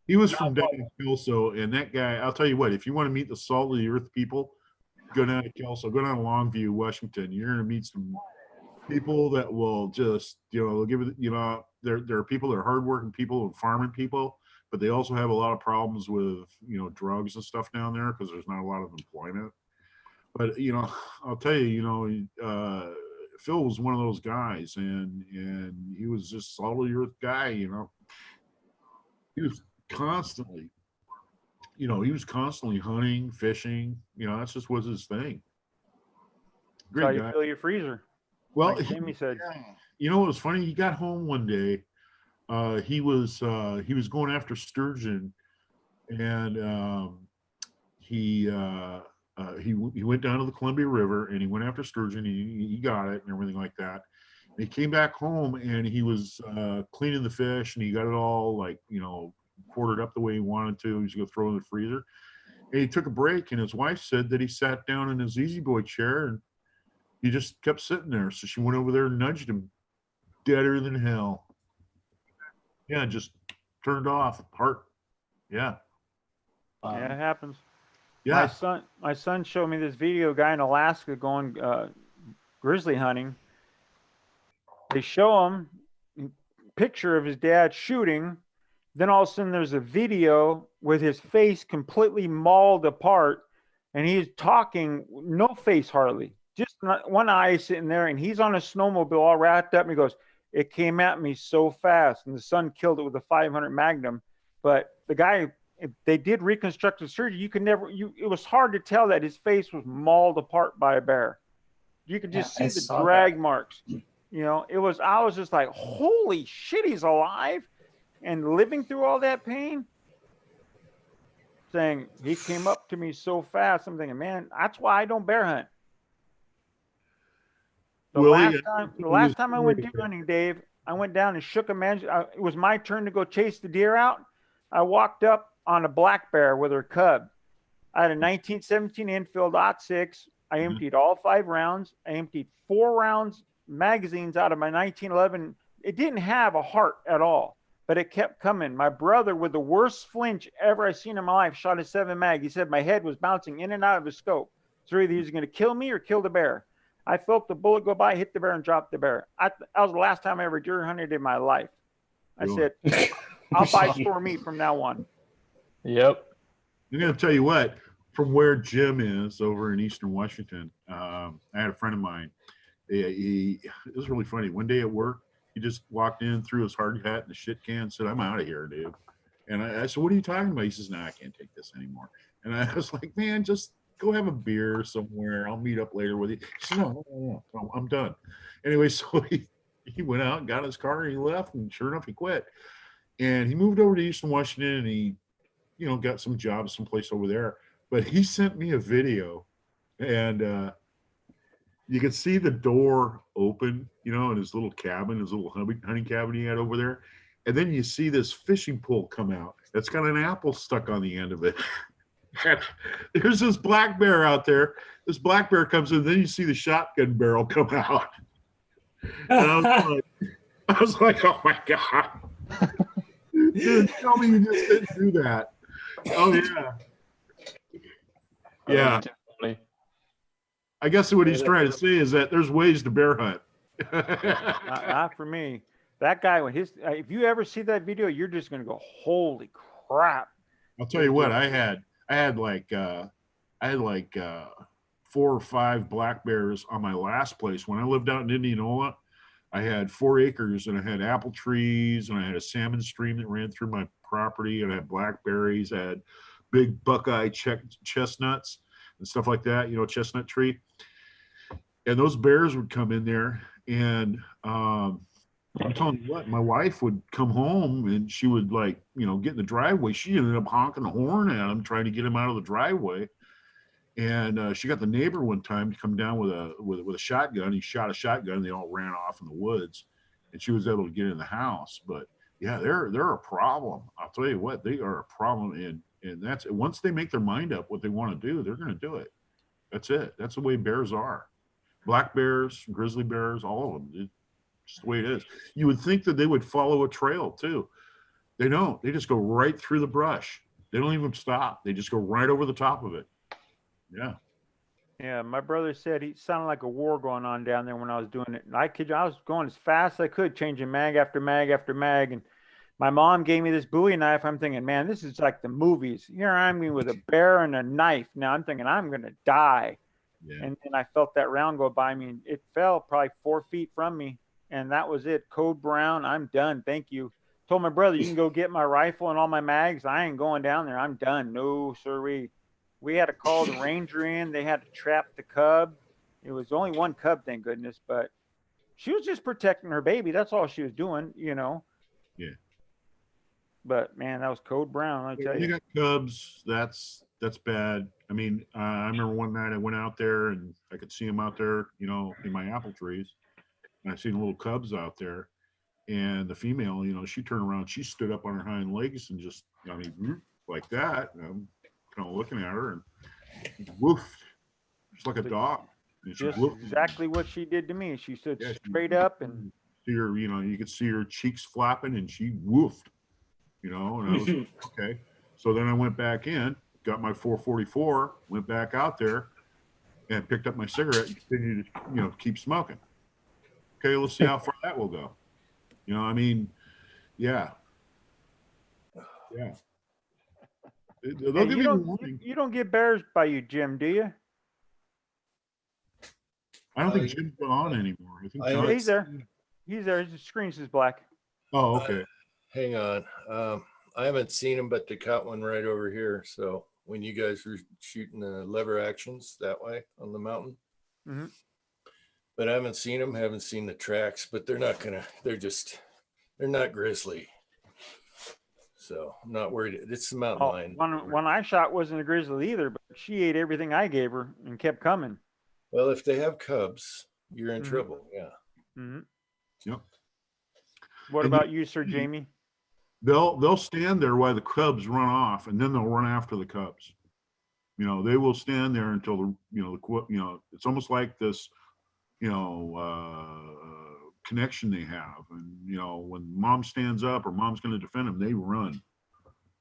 He was from down in Kelso, and that guy, I'll tell you what, if you want to meet the salt of the earth people, go down to Kelso, go down to Longview, Washington. You're going to meet some people that will just, you know, give it, you know, there are people that are hardworking people and farming people, but they also have a lot of problems with, you know, drugs and stuff down there because there's not a lot of employment. But, you know, I'll tell you, you know, Phil was one of those guys, and he was just salt of the earth guy, you know. He was constantly, you know, hunting, fishing, you know, that's just was his thing. Great guy. How you fill your freezer. Well, like Jamie said. You know what was funny? He got home one day. He was going after sturgeon, and he went down to the Columbia River and he went after sturgeon. He got it and everything like that. And he came back home and he was cleaning the fish, and he got it all, like, you know, quartered up the way he wanted to. He was going to throw it in the freezer. And he took a break, and his wife said that he sat down in his easy boy chair and he just kept sitting there. So she went over there and nudged him, deader than hell. Yeah, just turned off. Heart. Yeah. Yeah, it happens. Yeah. My son showed me this video, guy in Alaska going grizzly hunting. They show him a picture of his dad shooting. Then all of a sudden there's a video with his face completely mauled apart, and he's talking, no face hardly, just one eye sitting there, and he's on a snowmobile all wrapped up, and he goes, "It came at me so fast," and the son killed it with a 500 Magnum. But the guy, they did reconstructive surgery. You could never, it was hard to tell that his face was mauled apart by a bear. You could just see the drag marks. You know, I was just like, holy shit, he's alive and living through all that pain. Saying he came up to me so fast. I'm thinking, man, that's why I don't bear hunt. The last time I went deer hunting, Dave, I went down and shook a man. It was my turn to go chase the deer out. I walked up on a black bear with her cub. I had a 1917 Enfield .6. I emptied all 5 rounds. I emptied 4 rounds magazines out of my 1911. It didn't have a heart at all, but it kept coming. My brother, with the worst flinch ever I seen in my life, shot a 7 mag. He said my head was bouncing in and out of his scope. So either he was going to kill me or kill the bear. I felt the bullet go by, hit the bear, and dropped the bear. That was the last time I ever deer hunted in my life. I said, I'll buy store meat from now on. Yep. I'm going to tell you what, from where Jim is over in Eastern Washington, I had a friend of mine. It was really funny. One day at work, he just walked in, threw his hard hat in the shit can, said, "I'm out of here, dude." And I said, "What are you talking about?" He says, "Nah, I can't take this anymore." And I was like, "Man, just go have a beer somewhere. I'll meet up later with you." He said, "No, I'm done." Anyway, so he went out and got his car and he left, and sure enough, he quit. And he moved over to Eastern Washington and he, got some jobs someplace over there. But he sent me a video and you could see the door open, in his little cabin, his little hunting cabin he had over there. And then you see this fishing pole come out that's got an apple stuck on the end of it. There's this black bear out there. This black bear comes in, then you see the shotgun barrel come out. And I was like, oh my God. Dude, tell me you just didn't do that. Oh yeah. Yeah. I guess what he's trying to say is that there's ways to bear hunt. Not for me. That guy, when if you ever see that video, you're just gonna go, holy crap. I'll tell you what, I had like 4 or 5 black bears on my last place. When I lived out in Indianola, I had 4 acres and I had apple trees and I had a salmon stream that ran through my property and I had blackberries. I had big buckeye chestnuts and stuff like that, chestnut tree. And those bears would come in there and I'm telling you what, my wife would come home and she would get in the driveway. She ended up honking the horn at him, trying to get him out of the driveway. And she got the neighbor one time to come down with a shotgun. He shot a shotgun and they all ran off in the woods and she was able to get in the house. But yeah, they're a problem. I'll tell you what, they are a problem. And that's, once they make their mind up what they want to do, they're going to do it. That's it. That's the way bears are. Black bears, grizzly bears, all of them. It's just the way it is. You would think that they would follow a trail too. They don't. They just go right through the brush. They don't even stop. They just go right over the top of it. Yeah. Yeah, my brother said he sounded like a war going on down there when I was doing it. And I was going as fast as I could, changing mag after mag after mag. And my mom gave me this Bowie knife. I'm thinking, man, this is like the movies. Here I'm with a bear and a knife. Now I'm thinking I'm going to die. Yeah. And then I felt that round go by me. It fell probably 4 feet from me. And that was it. Code brown. I'm done. Thank you. Told my brother, you can go get my rifle and all my mags. I ain't going down there. I'm done. No, sirree. We had to call the ranger in. They had to trap the cub. It was only one cub, thank goodness. But she was just protecting her baby. That's all she was doing, Yeah. But man, that was code brown. I tell you. You got cubs. That's bad. I mean, I remember one night I went out there and I could see them out there, in my apple trees. And I seen little cubs out there. And the female, she turned around. She stood up on her hind legs and just, like that. And I'm kind of looking at her and woof, just like a dog. And just exactly what she did to me. She stood straight up and see her, you could see her cheeks flapping and she woofed, and I was okay. So then I went back in, got my 444, went back out there and picked up my cigarette and continued to, keep smoking. Okay, let's see how far that will go. Yeah. You don't get bears by you, Jim, do you? I don't think Jim's on anymore. I think he's there. He's there. His screen says black. Oh, okay. Hang on. I haven't seen him, but they caught one right over here. So when you guys were shooting the lever actions that way on the mountain. Mm-hmm. But I haven't seen them, haven't seen the tracks, but they're not grizzly. So I'm not worried. It's the mountain lion. One I shot wasn't a grizzly either, but she ate everything I gave her and kept coming. Well, if they have cubs, you're in trouble. Yeah. Mm-hmm. Yep. What about you, Sir Jamie? They'll stand there while the cubs run off, and then they'll run after the cubs. They will stand there until it's almost like this, connection they have. And, when mom stands up or mom's going to defend them, they run.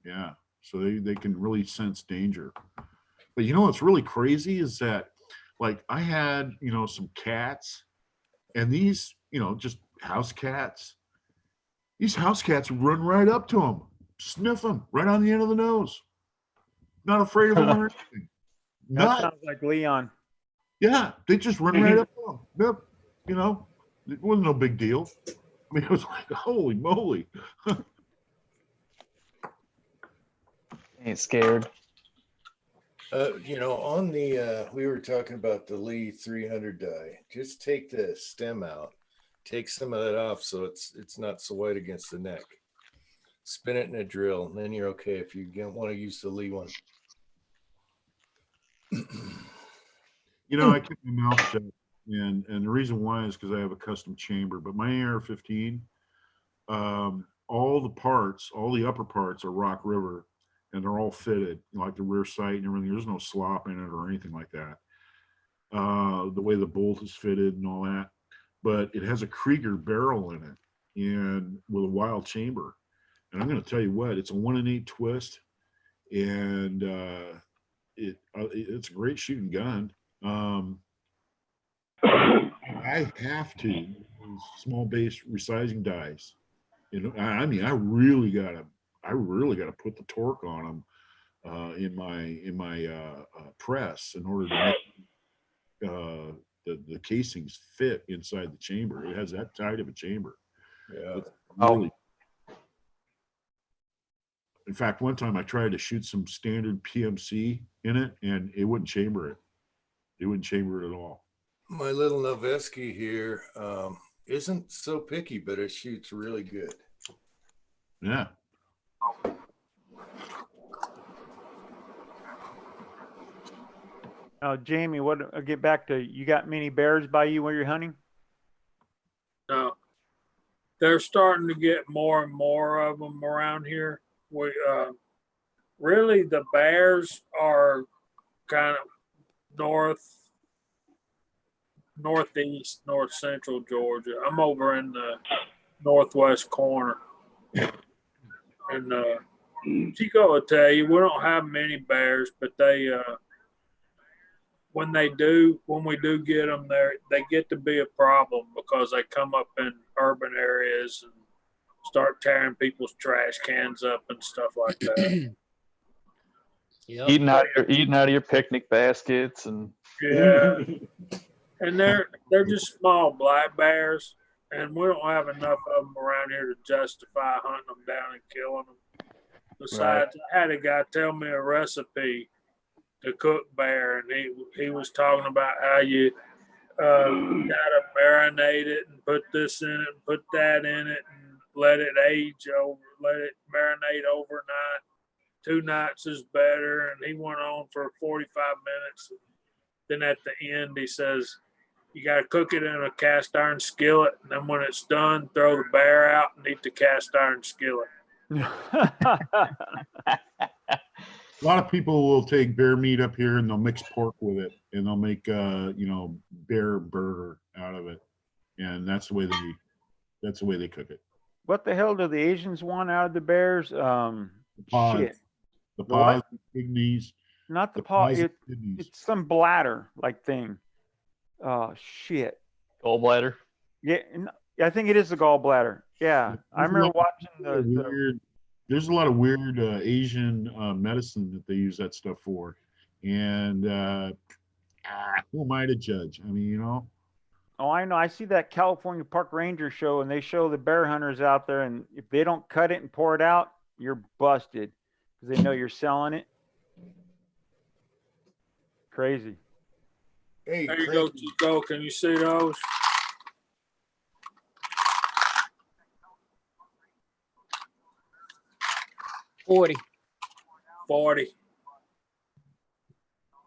Yeah. So they can really sense danger. But what's really crazy is that, like, I had, some cats and these, just house cats. These house cats would run right up to them, sniff them right on the end of the nose. Not afraid of them or anything. That Not. sounds like Leon. Yeah, they just run right up to them. Yep. You know, it wasn't no big deal. I mean, it was like, holy moly. Ain't scared. You know, on the we were talking about the Lee 300 die. Just take the stem out, take some of that off so it's not so white against the neck. Spin it in a drill, and then you're okay if you don't want to use the Lee one. You know, I keep my mouth shut, and the reason why is because I have a custom chamber. But my AR-15, all the parts, all the upper parts are Rock River, and they're all fitted, like the rear sight and everything. There's no slop in it or anything like that. The way the bolt is fitted and all that, but it has a Krieger barrel in it, and with a wild chamber. And I'm going to tell you what, it's a 1 in 8 twist, and it's a great shooting gun. I have to use small base resizing dies. You know, I mean, I really gotta put the torque on them in my press in order to make the casings fit inside the chamber. It has that tight of a chamber. Yeah. Really. In fact, one time I tried to shoot some standard PMC in it, and it wouldn't chamber it. It wouldn't chamber it at all. My little Noveski here isn't so picky, but it shoots really good. Yeah. Jamie, I'll get back to, you got many bears by you when you're hunting? No. They're starting to get more and more of them around here. We really, the bears are kind of northeast, north central Georgia. I'm over in the northwest corner. And Chico will tell you, we don't have many bears, but they when we do get them there, they get to be a problem because they come up in urban areas and start tearing people's trash cans up and stuff like that. Yep. Eating out of your picnic baskets and yeah. And they're just small black bears, and we don't have enough of them around here to justify hunting them down and killing them. Besides, right. I had a guy tell me a recipe to cook bear, and he was talking about how you gotta marinate it and put this in it and put that in it and let it marinate overnight. 2 nights is better. And he went on for 45 minutes. Then at the end, he says, you got to cook it in a cast iron skillet. And then when it's done, throw the bear out and eat the cast iron skillet. A lot of people will take bear meat up here and they'll mix pork with it, and they'll make bear burger out of it, and that's the way they cook it. What the hell do the Asians want out of the bears? The paws, shit. the paws, the kidneys. Not the paw. It's some bladder like thing. Oh shit. Gallbladder. Yeah, I think it is the gallbladder. Yeah, I remember watching There's a lot of weird Asian medicine that they use that stuff for. And who am I to judge? I mean, you know. Oh, I know. I see that California Park Ranger show, and they show the bear hunters out there, and if they don't cut it and pour it out, you're busted because they know you're selling it. Crazy. Hey, there you go, Chico. Can you see those? $40.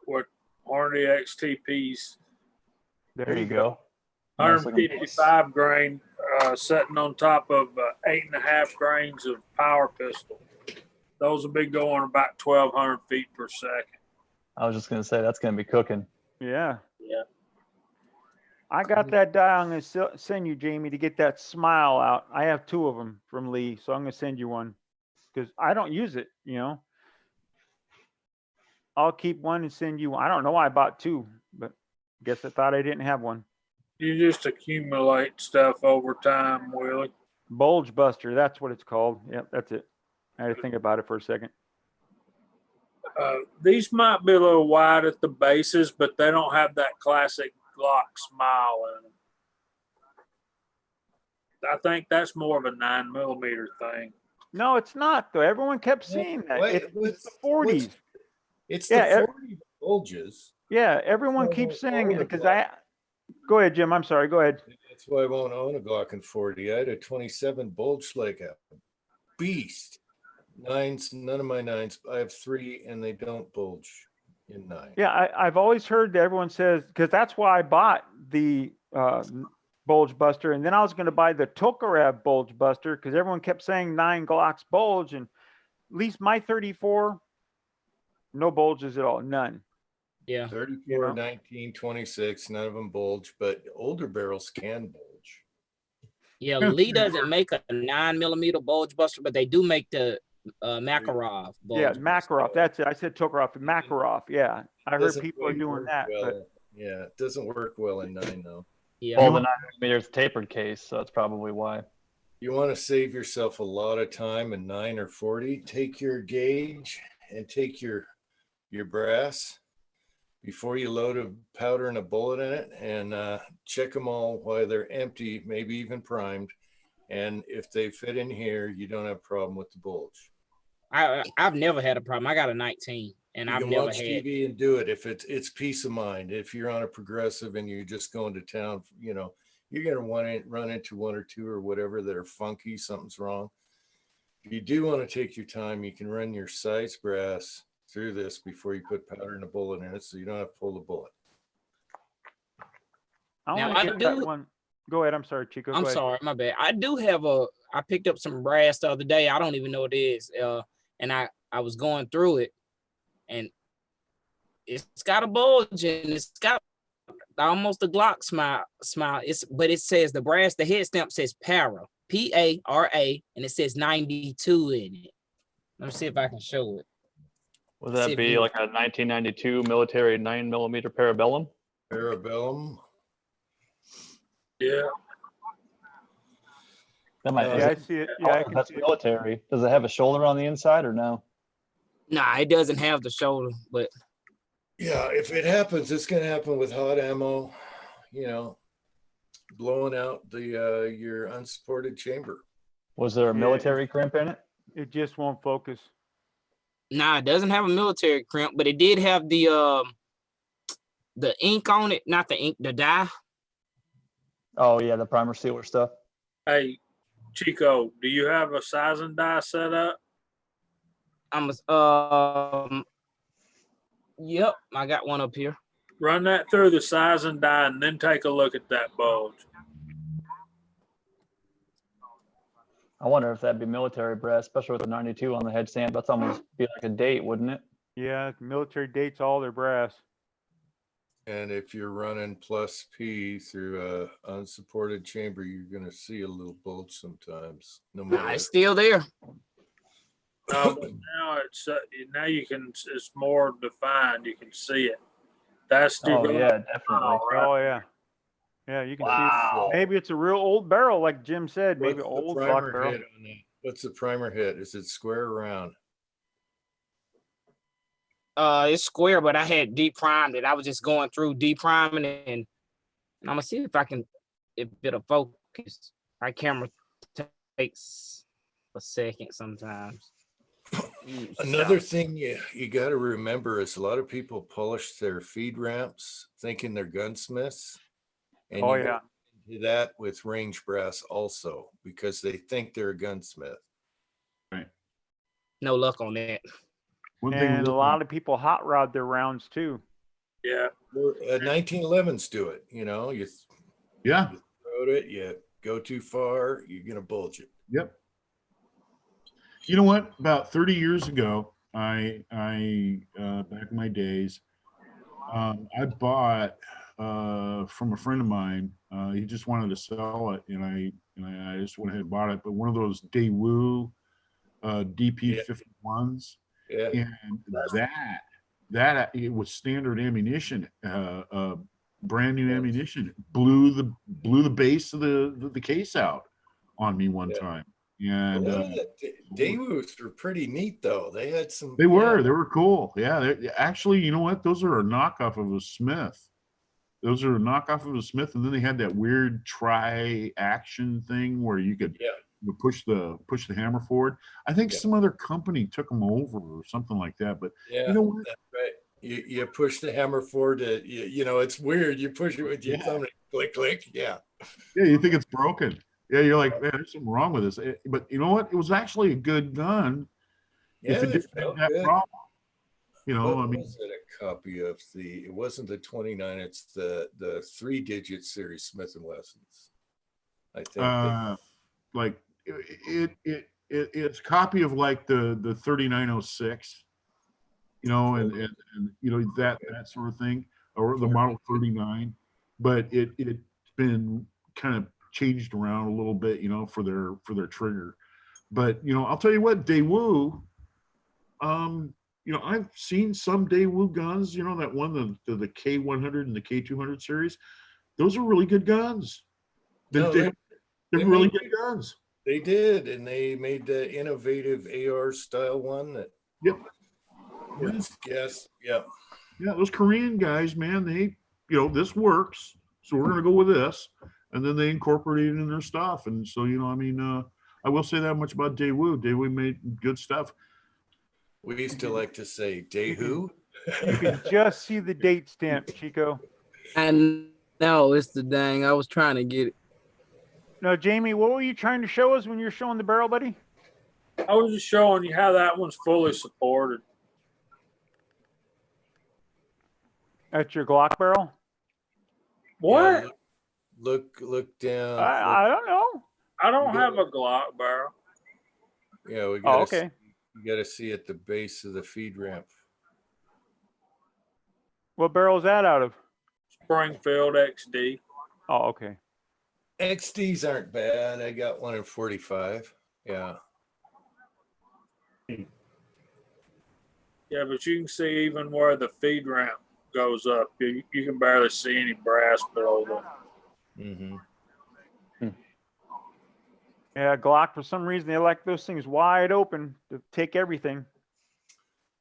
What Hornady XTPs? There you go. 155 grain, sitting on top of 8.5 grains of power pistol. Those will be going about 1,200 feet per second. I was just gonna say that's gonna be cooking. Yeah. Yeah. I got that die. I'm gonna send you, Jamie, to get that smile out. I have 2 of them from Lee, so I'm gonna send you one because I don't use it. You know, I'll keep one and send you one. I don't know why I bought 2, but I guess I thought I didn't have one. You just accumulate stuff over time, Willie. Bulge buster, that's what it's called. Yep, that's it. I had to think about it for a second. These might be a little wide at the bases, but they don't have that classic Glock smile in them. I think that's more of a 9mm thing. No, it's not though. Everyone kept saying that. It's the 40s. It's Yeah, the 40 bulges. Yeah, everyone keeps saying it because Go ahead, Jim. I'm sorry. Go ahead. That's why I won't own a Glock in 40. I had a 27 bulge like a beast. Nines, none of my nines. I have 3 and they don't bulge in 9. Yeah, I've always heard that everyone says, because that's why I bought the bulge buster, and then I was going to buy the Tokarev bulge buster because everyone kept saying 9 Glocks bulge, and at least my 34, no bulges at all, none. Yeah. 34, 19, 26, none of them bulge, but older barrels can bulge. Yeah, Lee doesn't make a 9mm bulge buster, but they do make the Makarov bulge. Yeah, Makarov. That's it. I said Tokarev. Makarov. Yeah, I heard Doesn't people are really doing work that. well. But Yeah, it doesn't work well in 9 though. Yeah. Well, the 9mm is tapered case, so that's probably why. You want to save yourself a lot of time in 9 or 40. Take your gauge and take your brass before you load a powder and a bullet in it, and check them all while they're empty, maybe even primed. And if they fit in here, you don't have a problem with the bulge. I've never had a problem. I got a 19, and You I've can never watch had. TV and do it if it's peace of mind. If you're on a progressive and you're just going to town, you know, you're going to run into 1 or 2 or whatever that are funky, something's wrong. If you do want to take your time, you can run your sights brass through this before you put powder and a bullet in it, so you don't have to pull the bullet. I get that one. Go ahead. I'm sorry, Chico. I'm sorry, my bad. I do have I picked up some brass the other day. I don't even know what it is. And I was going through it, and it's got a bulge, and it's got almost a Glock smile. But it says the brass, the head stamp says Para, P-A-R-A, and it says 92 in it. Let me see if I can show it. Would that be like a 1992 military 9mm Parabellum? Parabellum. Yeah. That might I see it. Yeah, I can that's see it. military. Does it have a shoulder on the inside or no? Nah, it doesn't have the shoulder, but Yeah, if it happens, it's going to happen with hot ammo, you know, blowing out the your unsupported chamber. Was there a military crimp in it? It just won't focus. nah, it doesn't have a military crimp, but it did have the ink on it, not the ink, the dye. Oh yeah, the primer sealer stuff. Hey, Chico, do you have a size and die set up? Yep, I got one up here. Run that through the size and die, and then take a look at that bulge. I wonder if that'd be military brass, especially with the 92 on the head stamp. That's almost be like a date, wouldn't it? Yeah, military dates all their brass. And if you're running plus P through a unsupported chamber, you're going to see a little bulge sometimes. No matter. Nah, it's still there. But now now you can. It's more defined. You can see it. That's the. Oh yeah, definitely. Oh yeah, yeah. You can see. Maybe it's a real old barrel, like Jim said. Maybe What's old the Glock primer barrel. hit on that? What's the primer hit? Is it square or round? It's square, but I had deprimed it. I was just going through depriming it, and I'm gonna see if it'll focus. My camera takes a second sometimes. Another thing you got to remember is a lot of people polish their feed ramps thinking they're gunsmiths. And Oh you yeah. do that with range brass also because they think they're a gunsmith. Right. No luck on that. And a lot of people hot rod their rounds too. Yeah. 1911s do it. You know, you throw it, you go too far, you're gonna bulge it. Yep. You know what? About 30 years ago, I back in my days, I bought from a friend of mine. He just wanted to sell it, and I just went ahead and bought it. But one of those Daewoo DP51s, yeah, and that it was standard ammunition, brand new ammunition. Blew the base of the case out on me one time. And A lot of the Daewoo's were pretty neat, though. They had some. they were cool. Yeah, actually, you know what? Those are a knockoff of a Smith. Those are a knockoff of a Smith, and then they had that weird tri-action thing where you could push the hammer forward. I think some other company took them over or something like that. But Yeah, you know what? that's right. You push the hammer forward to you know, it's weird. You push it with your thumb and click click. Yeah. Yeah, you think it's broken. Yeah, you're like, man, there's something wrong with this. But you know what? It was actually a good gun. Yeah, If it they didn't have felt that good. problem. You know, What I mean, was it a copy of it wasn't the 29, it's the 3-digit series Smith and Wessons. I think like it's a copy of like the 3906, you know, and you know that sort of thing, or the Model 39, but it's been kind of changed around a little bit, you know, for their trigger. But you know, I'll tell you what, Daewoo, you know, I've seen some Daewoo guns, you know, that one, the K100 and the K200 series. Those are really good guns. They're really good guns. They did, and they made the innovative AR style one that. Yep. Yes. Yeah. Yeah, those Korean guys, man, they, you know, this works, so we're gonna go with this, and then they incorporate it in their stuff, and so you know, I mean, I will say that much about Daewoo. Daewoo made good stuff. We used to like to say, Daewoo. You can just see the date stamp, Chico. And no, it's the dang. I was trying to get it. No, Jamie, what were you trying to show us when you're showing the barrel, buddy? I was just showing you how that one's fully supported. That's your Glock barrel? What? Yeah, look down. I don't know. I don't have a Glock barrel. Yeah, we got. Okay. You got to see at the base of the feed ramp. What barrel is that out of? Springfield XD. Oh, okay. XDs aren't bad. I got one in 45. Yeah. Yeah, but you can see even where the feed ramp goes up, you can barely see any brass below there. Mm-hmm. Yeah, Glock, for some reason, they like those things wide open to take everything.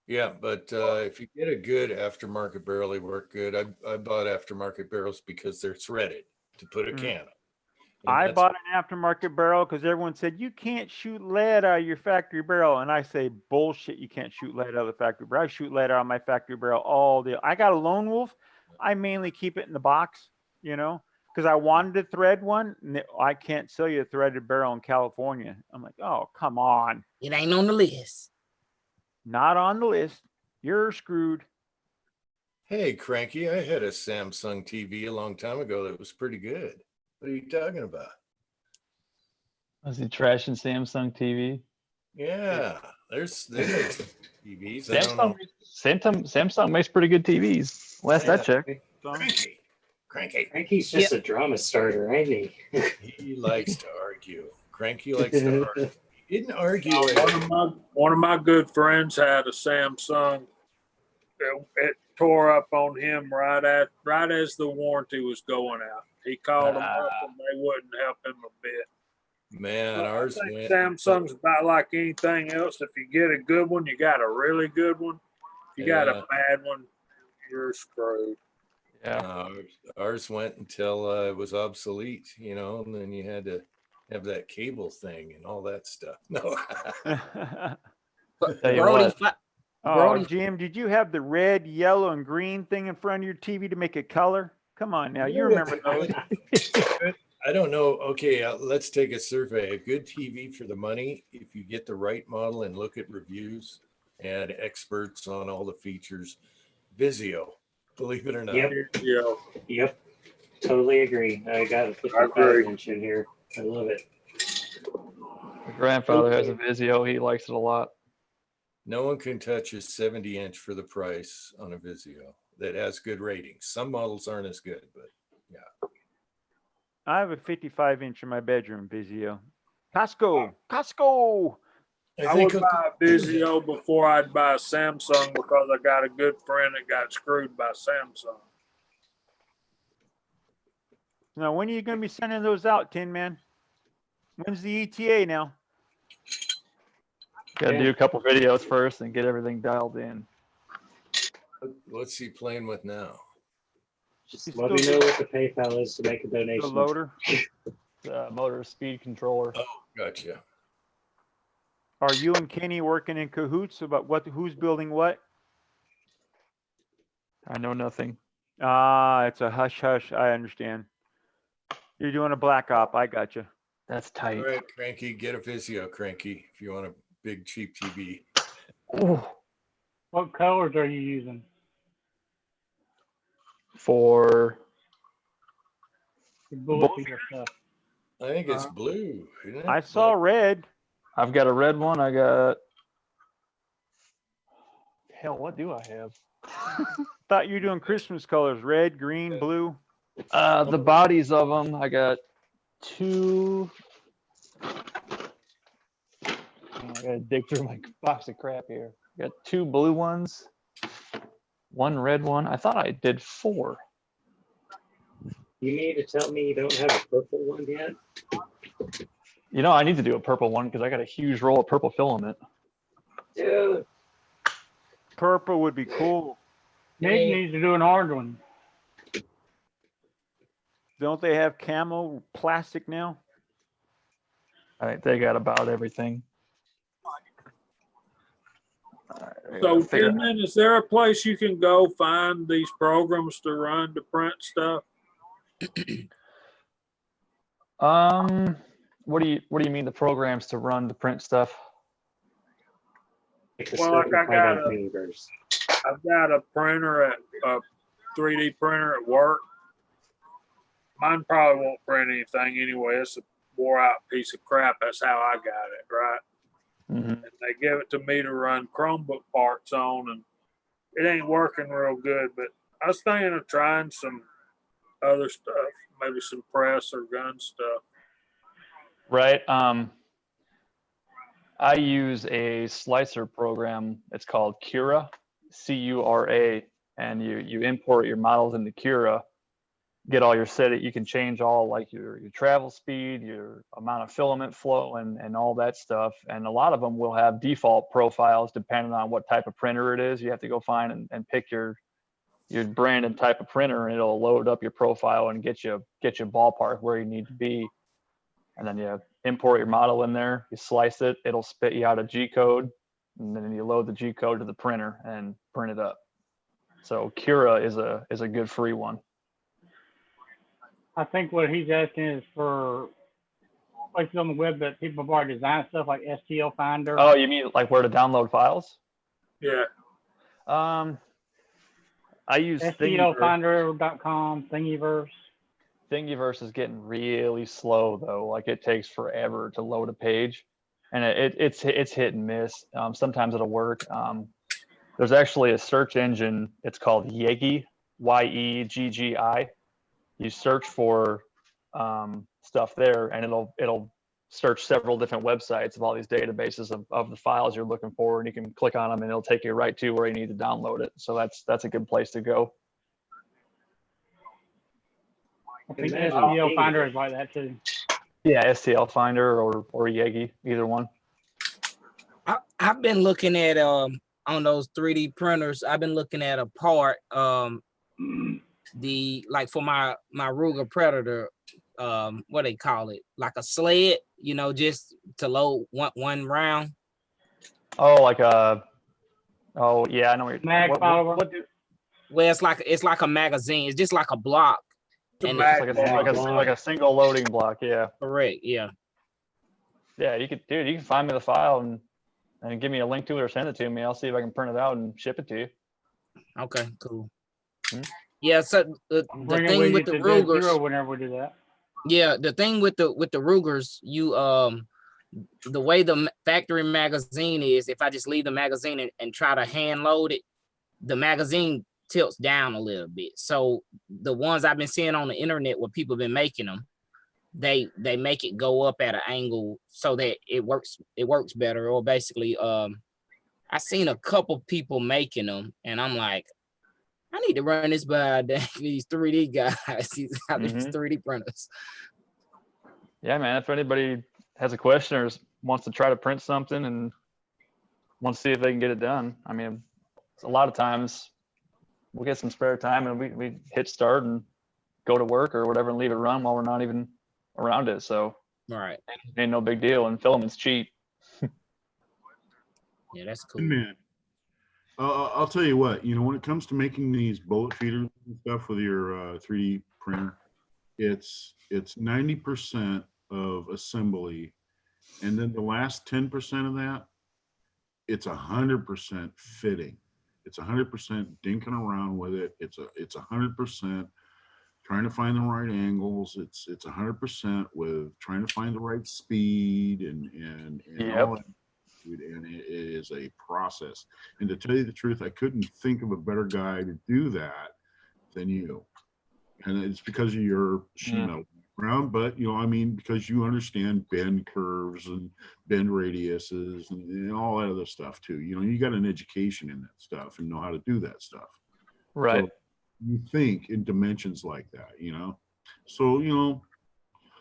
Yeah, but if you get a good aftermarket barrel, they work good. I bought aftermarket barrels because they're threaded to put a can on. I bought an aftermarket barrel because everyone said, you can't shoot lead out of your factory barrel. And I say, bullshit, you can't shoot lead out of the factory barrel. I shoot lead out of my factory barrel all day. I got a Lone Wolf. I mainly keep it in the box, you know, because I wanted to thread one. And I can't sell you a threaded barrel in California. I'm like, oh, come on. It ain't on the list. Not on the list. You're screwed. Hey, Cranky, I had a Samsung TV a long time ago that was pretty good. What are you talking about? Was he trashing Samsung TV? Yeah, they make some TVs. I don't know. Samsung makes pretty good TVs. Last I checked. Cranky's just a drama starter, ain't he? He likes to argue. Cranky likes to argue. He didn't argue. One of my good friends had a Samsung. It tore up on him right as the warranty was going out. He called them up and they wouldn't help him a bit. Man, ours went. Samsung's about like anything else. If you get a good one, you got a really good one. If you got a bad one, you're screwed. Yeah. Ours went until it was obsolete, you know, and then you had to have that cable thing and all that stuff. No. Oh, Jim, did you have the red, yellow, and green thing in front of your TV to make it color? Come on now, you remember those. I don't know. Okay, let's take a survey. A good TV for the money, if you get the right model and look at reviews and experts on all the features, Vizio, believe it or not. Yep. Totally agree. I got a 55-inch in here. I love it. My grandfather has a Vizio. He likes it a lot. No one can touch a 70-inch for the price on a Vizio that has good ratings. Some models aren't as good, but yeah. I have a 55-inch in my bedroom, Vizio. Costco. I would buy a Vizio before I'd buy a Samsung because I got a good friend that got screwed by Samsung. Now, when are you going to be sending those out, Tin Man? When's the ETA now? Gotta do a couple videos first and get everything dialed in. What's he playing with now? Just let me know what the PayPal is to make a donation. The loader. Motor speed controller. Oh, gotcha. Are you and Kenny working in cahoots about who's building what? I know nothing. It's a hush hush. I understand. You're doing a black op. I got you. That's tight. All right, Cranky, get a Vizio, Cranky, if you want a big cheap TV. Ooh. What colors are you using? For The bullet stuff. I think it's blue, isn't it? I saw red. I've got a red one. I got. Hell, what do I have? Thought you were doing Christmas colors: red, green, blue. The bodies of them. I got 2. I gotta dig through my box of crap here. I got 2 blue ones, 1 red one. I thought I did 4. You mean to tell me you don't have a purple one yet? You know, I need to do a purple one because I got a huge roll of purple filament. Dude. Purple would be cool. Nick needs to do an orange one. Don't they have camo plastic now? I think they got about everything. So, Tin-Man, is there a place you can go find these programs to run to print stuff? What do you mean the programs to run to print stuff? Well, like I've got a printer at a 3D printer at work. Mine probably won't print anything anyway. It's a wore out piece of crap. That's how I got it, right? Mm-hmm. And they give it to me to run Chromebook parts on, and it ain't working real good. But I was thinking of trying some other stuff, maybe some press or gun stuff. Right. I use a slicer program. It's called Cura, C-U-R-A, and you import your models into Cura, get all your you can change all like your travel speed, your amount of filament flow, and all that stuff. And a lot of them will have default profiles depending on what type of printer it is. You have to go find and pick your brand and type of printer, and it'll load up your profile and get you ballpark where you need to be. And then you import your model in there, you slice it, it'll spit you out a G code, and then you load the G code to the printer and print it up. So Cura is a good free one. I think what he's asking is for places on the web that people have already designed stuff like STL Finder. Oh, you mean like where to download files? Yeah. I use STLfinder.com, Thingiverse. Thingiverse is getting really slow though. Like it takes forever to load a page, and it's hit and miss. Sometimes it'll work. There's actually a search engine. It's called Yeggi, Y-E-G-G-I. You search for stuff there, and it'll search several different websites of all these databases of the files you're looking for, and you can click on them, and it'll take you right to where you need to download it. So that's a good place to go. I think STL Finder is like that too. Yeah, STL Finder or Yeggi, either one. I've been looking at on those 3D printers. I've been looking at a part like for my Ruger Predator, what they call it, like a sled, just to load one round. Oh, like a yeah, I know what you're well, it's like a magazine. It's just like a block. And it's like a single loading block, yeah. Correct, yeah. Yeah, you can find me the file and give me a link to it or send it to me. I'll see if I can print it out and ship it to you. Okay, cool. Mm-hmm. Yeah, so the thing with the Rugers, whenever we do that. Yeah, the thing with the Rugers, you the way the factory magazine is, if I just leave the magazine and try to hand load it, the magazine tilts down a little bit. So the ones I've been seeing on the internet where people have been making them, they make it go up at an angle so that it works better. Or basically, I seen a couple people making them, and I'm like, I need to run this by these 3D guys, these 3D printers. Yeah, man. If anybody has a question or wants to try to print something and wants to see if they can get it done. I mean, a lot of times we'll get some spare time and we hit start and go to work or whatever and leave it run while we're not even around it. So All right. ain't no big deal. And filament's cheap. Yeah, that's cool. Man, I'll tell you what, when it comes to making these bullet feeders and stuff with your 3D printer, it's 90% of assembly, and then the last 10% of that, it's 100% fitting. It's 100% dinking around with it. It's 100% trying to find the right angles. It's 100% with trying to find the right speed and all that. And it is a process. And to tell you the truth, I couldn't think of a better guy to do that than you. And it's because of your sheet metal background, but because you understand bend curves and bend radiuses and all that other stuff too. You got an education in that stuff and know how to do that stuff. Right. So you think in dimensions like that, So I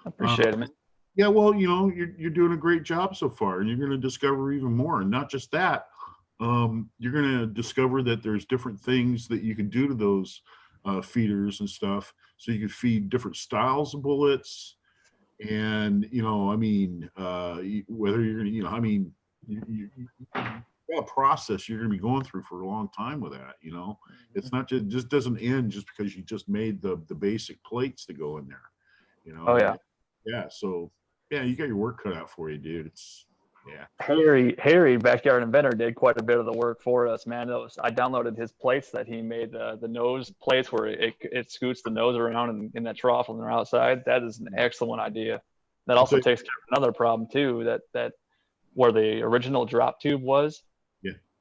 appreciate it, man. Yeah, well, you're doing a great job so far, and you're going to discover even more. And not just that, you're going to discover that there's different things that you can do to those feeders and stuff. So you can feed different styles of bullets, and whether you're going to, you got a process you're going to be going through for a long time with that. It's not just doesn't end just because you just made the basic plates to go in there. Oh yeah. Yeah. So. Yeah, you got your work cut out for you, dude. It's Harry, Backyard Inventor, did quite a bit of the work for us, man. I downloaded his plates that he made, the nose plates where it scoots the nose around in that trough when they're outside. That is an excellent idea. That also takes care of another problem too. That where the original drop tube was,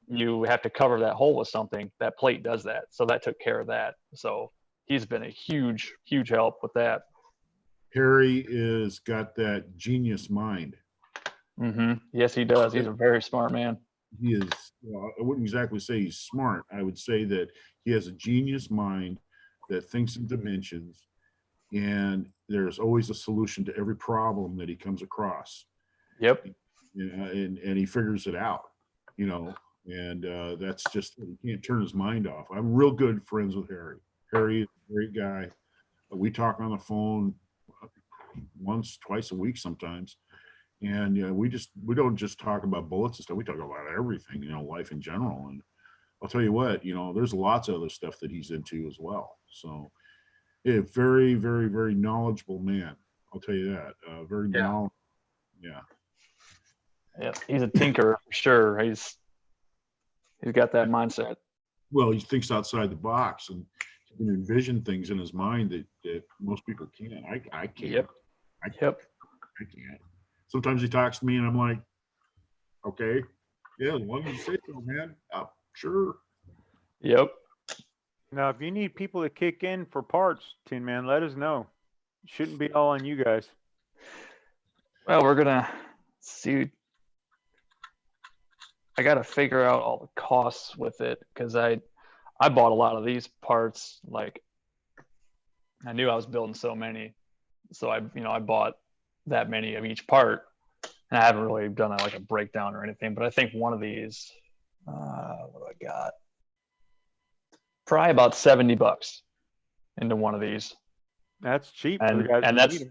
you have to cover that hole with something. That plate does that, so that took care of that. So he's been a huge help with that. Harry is got that genius mind. Yes, he does. He's a very smart man. He is. I wouldn't exactly say he's smart. I would say that he has a genius mind that thinks in dimensions, and there's always a solution to every problem that he comes across. Yep. And he figures it out. And that's just, he can't turn his mind off. I'm real good friends with Harry. Harry is a great guy. We talk on the phone once, twice a week sometimes, and we don't just talk about bullets and stuff. We talk about everything, life in general. And I'll tell you what, there's lots of other stuff that he's into as well. So, a very, very, very knowledgeable man. I'll tell you that. Very knowledgeable. Yeah. Yeah, he's a tinkerer for sure. He's got that mindset. Well, he thinks outside the box and he can envision things in his mind that most people can't. I can't. Yep. I can't. Sometimes he talks to me and I'm like, okay, yeah, as long as you say so, man. Sure. Yep. Now, if you need people to kick in for parts, Tin Man, let us know. It shouldn't be all on you guys. Well, we're gonna see. I got to figure out all the costs with it because I bought a lot of these parts. Like, I knew I was building so many, so I bought that many of each part, and I haven't really done a breakdown or anything. But I think one of these, what do I got? Probably about $70 into one of these. That's cheap. And that's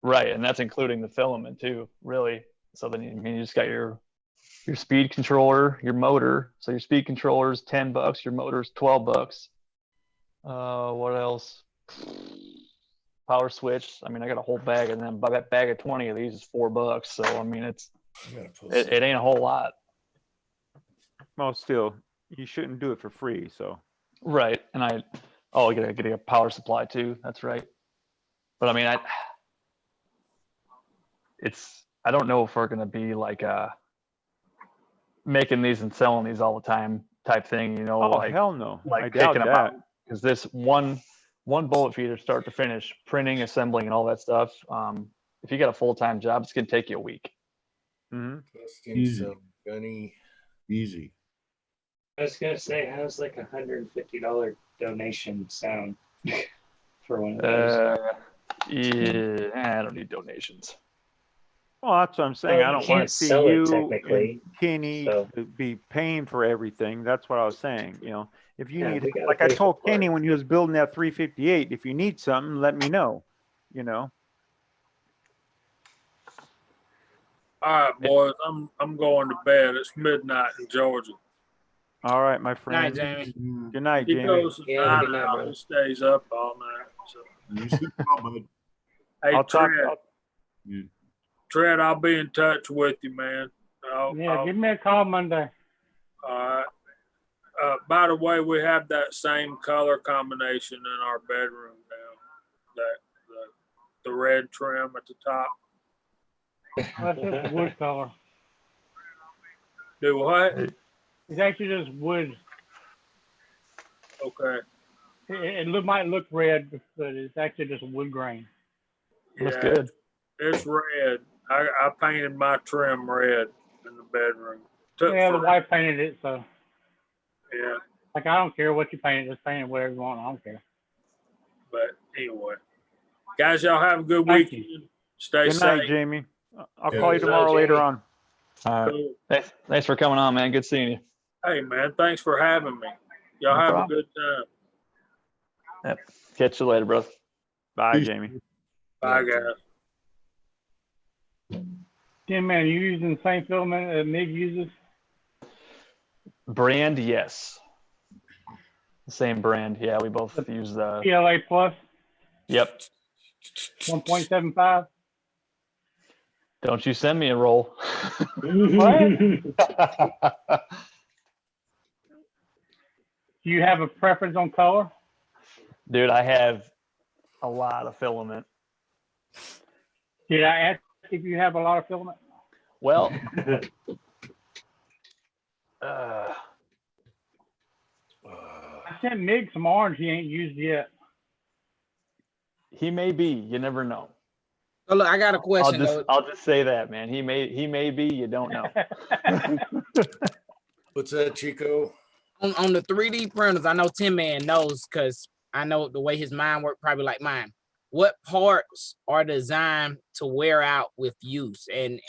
right, and that's including the filament too, really. So then you just got your speed controller, your motor. So your speed controller is $10, your motor is $12. What else? Power switch. I mean, I got a whole bag, and then that bag of 20 of these is $4. So I mean, it ain't a whole lot. Well, still, you shouldn't do it for free. So right, and I get a power supply too. That's right. But I mean, I don't know if we're gonna be like making these and selling these all the time type thing, Oh, hell no. Like I doubt picking them that. out. Because this one bullet feeder, start to finish, printing, assembling, and all that stuff. If you got a full-time job, it's gonna take you a week. Easy. Easy. I was gonna say, how's like $150 donation sound for one of those? Yeah, I don't need donations. Well, that's what I'm saying. Well, I you don't want can't to see sell it you and technically, Kenny so be paying for everything. That's what I was saying. You know, if you yeah, need, we gotta like I pay for told Kenny parts. when he was building that 358, if you need something, let me know. You know. All right, boys. I'm going to bed. It's midnight in Georgia. All right, my Night, friend. Jamie. Good night, He Jamie. goes to Yeah, night good night, out. bro. He stays up all night. So, You sleep well, bud. hey, I'll talk. Tread, I'll be in touch with you, man. Yeah, give me a call Monday. All right. By the way, we have that same color combination in our bedroom now. The red trim at the top. That's just wood color. Do what? It's actually just wood. Okay. Might look red, but it's actually just wood grain. Looks Yeah, good. It's red. I painted my trim red in the bedroom. Yeah, the wife painted it, so Yeah, like I don't care what you paint it, just paint it whatever you want. I don't care. but anyway. Guys, y'all have a good Thank weekend. Stay Good safe. night, Jamie. I'll Yeah. call you tomorrow later on. All right. Cool. Thanks for coming on, man. Good seeing you. Hey, man, thanks for having me. Y'all No have problem. a good time. Yep. Catch you later, brother. Bye, Peace. Jamie. Bye, guys. Tim, man, you using the same filament that MIG uses? Brand, yes. The same brand. Yeah, we both use the. PLA Plus Yep. 1.75. Don't you send me a roll. What? Do you have a preference on color? Dude, I have a lot of filament. Did I ask if you have a lot of filament? Well, I sent MIG some orange he ain't used yet. he may be. You never know. So look, I got a question though. I'll just say that, man. He may be. You don't know. What's that, Chico? On the 3D printers, I know Tim Man knows because I know the way his mind works, probably like mine. What parts are designed to wear out with use, and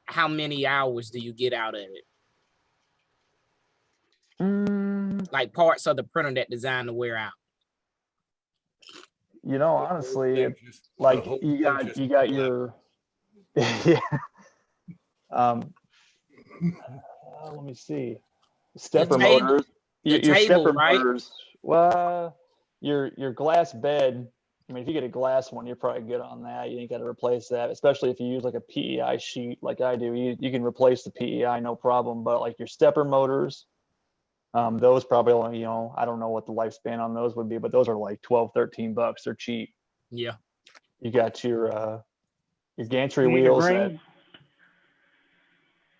how many hours do you get out of it? Like parts of the printer that designed to wear out. You know, honestly, like you got your yeah. Let me see. Stepper motors. Your stepper motors. Well, your glass bed. I mean, if you get a glass one, you're probably good on that. You ain't got to replace that, especially if you use like a PEI sheet like I do. You can replace the PEI, no problem. But like your stepper motors, those probably only, you know, I don't know what the lifespan on those would be, but those are like $12-13. They're cheap. Yeah. You got your gantry You need wheels. a green?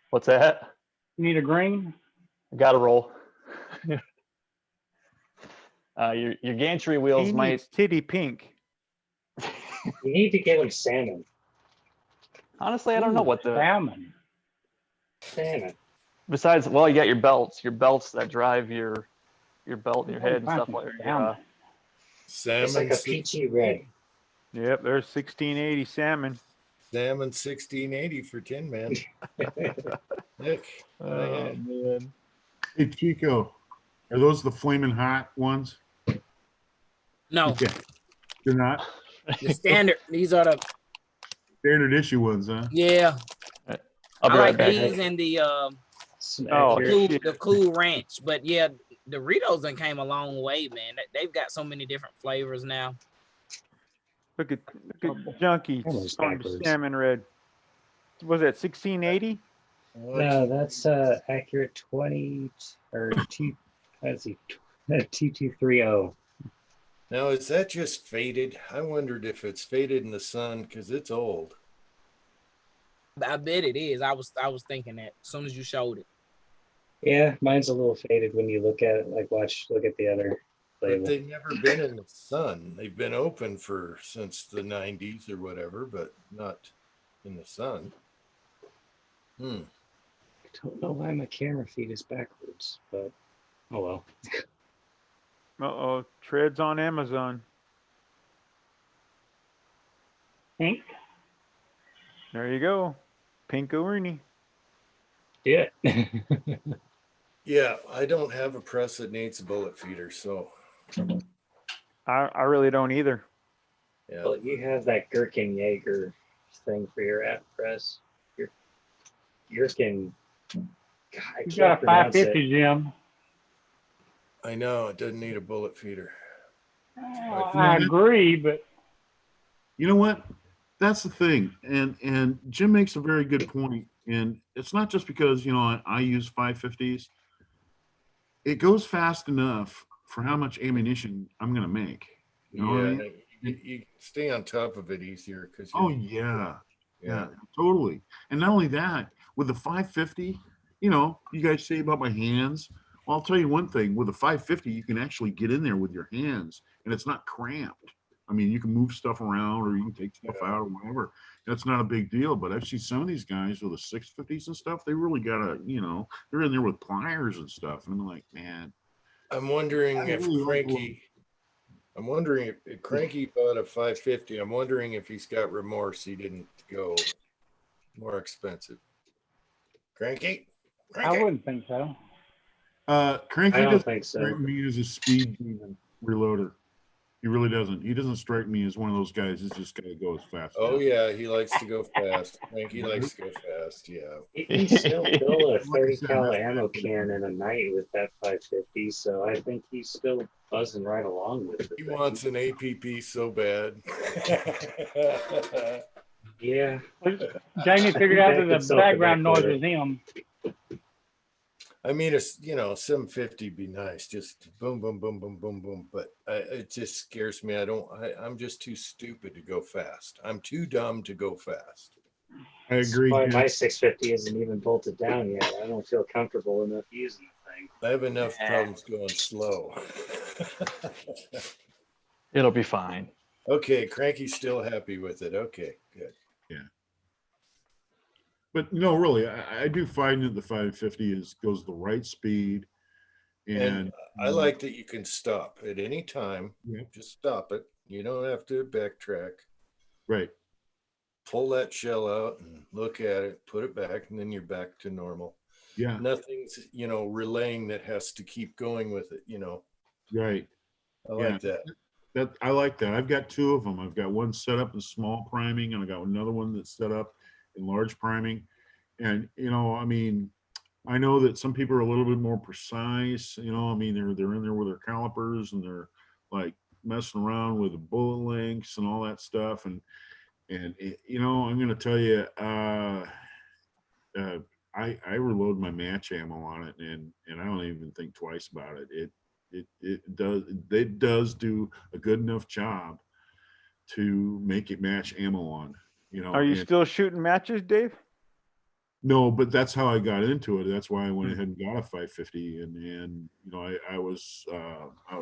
What's that? You need a green? I got to roll. Your gantry wheels He might needs titty pink. You need to get him salmon. Honestly, I don't know what the salmon. Salmon. Besides, well, you got your belts that drive your belt and your head and stuff like that. Salmon. It's like a peachy red. Yep, there's 1680 salmon. Salmon 1680 for Tin Man. Nick. Oh man. Hey Chico, are those the flaming hot ones? No. Okay. They're not. The standard. These are the Standard issue ones, huh? yeah. I'll be I right like back. these and the accurate. the cool ranch, but yeah, the Doritos done came a long way, man. They've got so many different flavors now. Look at Junkie Almost on backwards. salmon red. Was that 1680? No, that's accurate 20 or T. Let's see, 2230. Now, is that just faded? I wondered if it's faded in the sun because it's old. I bet it is. I was thinking that as soon as you showed it. Yeah, mine's a little faded when you look at it. Like, look at the other label. But they've never been in the sun. They've been open since the 90s or whatever, but not in the sun. I don't know why my camera feed is backwards, but oh well. Uh-oh, treads on Amazon. Pink? There you go. Pinko-Ernie. Yeah. Yeah, I don't have a press that needs a bullet feeder, so I really don't either. yeah. Well, you have that Gherkin Jaeger thing for your app press. Your Gherkin. God, I You can't got a pronounce 550, Jim. I know it doesn't need a bullet feeder. I agree, but You know what? That's the thing. And Jim makes a very good point. And it's not just because, I use 550s. It goes fast enough for how much ammunition I'm going to make. You know what I Yeah, mean? you stay on top of it easier because Oh, yeah. yeah. Totally. And not only that, with the 550, you guys say about my hands. Well, I'll tell you one thing. With a 550, you can actually get in there with your hands, and it's not cramped. I mean, you can move stuff around or you can take stuff out or whatever. That's not a big deal. But I've seen some of these guys with the 650s and stuff. They really gotta, they're in there with pliers and stuff. And I'm like, man. I'm wondering I if really don't Cranky. I'm wondering if Cranky bought a 550. I'm wondering if he's got remorse he didn't go more expensive. Cranky? I wouldn't think so. Cranky I don't doesn't think so. strike me as a speed demon reloader. He really doesn't. He doesn't strike me as one of those guys who's just gonna go as fast. Oh yeah, he likes to go fast. Cranky likes to go fast. Yeah. You can still fill a 30 I said, cal that's ammo bad. can in a night with that 550, so I think he's still buzzing right along with it. He wants an APP so bad. Yeah. Jamie figured out that Back the itself in background that noise quarter. was him. I mean, it's 750 be nice, just boom, boom, boom, boom, boom, boom. But it just scares me. I'm just too stupid to go fast. I'm too dumb to go fast. I agree. Why Jim. my 650 isn't even bolted down yet. I don't feel comfortable enough using the thing. I have enough problems going slow. It'll be fine. Okay, Cranky's still happy with it. Okay, good. Yeah. But no, really, I do find that the 550 goes the right speed, And I like that you can stop at any time. Yeah. Just stop it. You don't have to backtrack. Right. Pull that shell out and look at it, put it back, and then you're back to normal. Yeah. Nothing's, relaying that has to keep going with it, Right. I like that. I like that. I've got two of them. I've got one set up in small priming, and I got another one that's set up in large priming. And I mean, I know that some people are a little bit more precise. I mean, they're in there with their calipers and they're like messing around with the bullet lengths and all that stuff. And I'm going to tell you, I reload my match ammo on it, and I don't even think twice about it. It does do a good enough job to make it match ammo on. Are you still shooting matches, Dave? No, but that's how I got into it. That's why I went ahead and got a 550, and I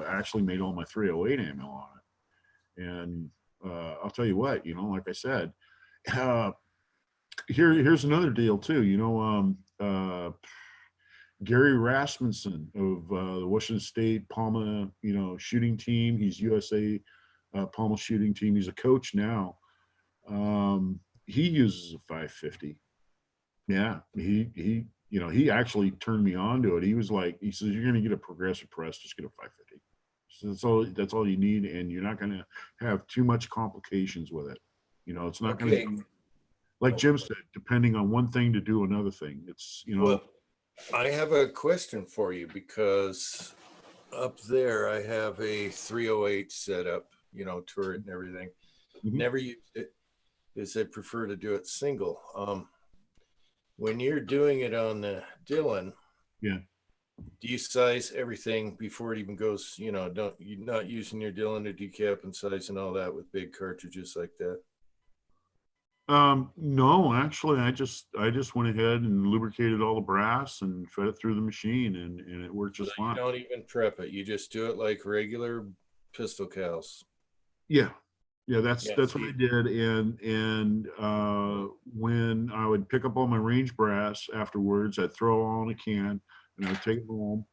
actually made all my 308 ammo on it. And I'll tell you what, like I said, here's another deal too. Gary Rasmussen of the Washington State Palma, shooting team. He's USA Palma shooting team. He's a coach now. He uses a 550. Yeah, he actually turned me on to it. He was like, he says, you're going to get a progressive press, just get a 550. So that's all you need, and you're not going to have too much complications with it. It's not going to be, like Jim said, depending on one thing to do another thing. It's Well, I have a question for you, because up there I have a 308 set up, turret and everything. Never used it, because I prefer to do it single. When you're doing it on the Dillon, yeah, do you size everything before it even goes? You're not using your Dillon to decap and size and all that with big cartridges like that? No, actually, I just went ahead and lubricated all the brass and fed it through the machine, and it worked just fine. You don't even prep it. You just do it like regular pistol cals. Yeah. That's what I did. And when I would pick up all my range brass afterwards, I'd throw it all in a can and I'd take it home,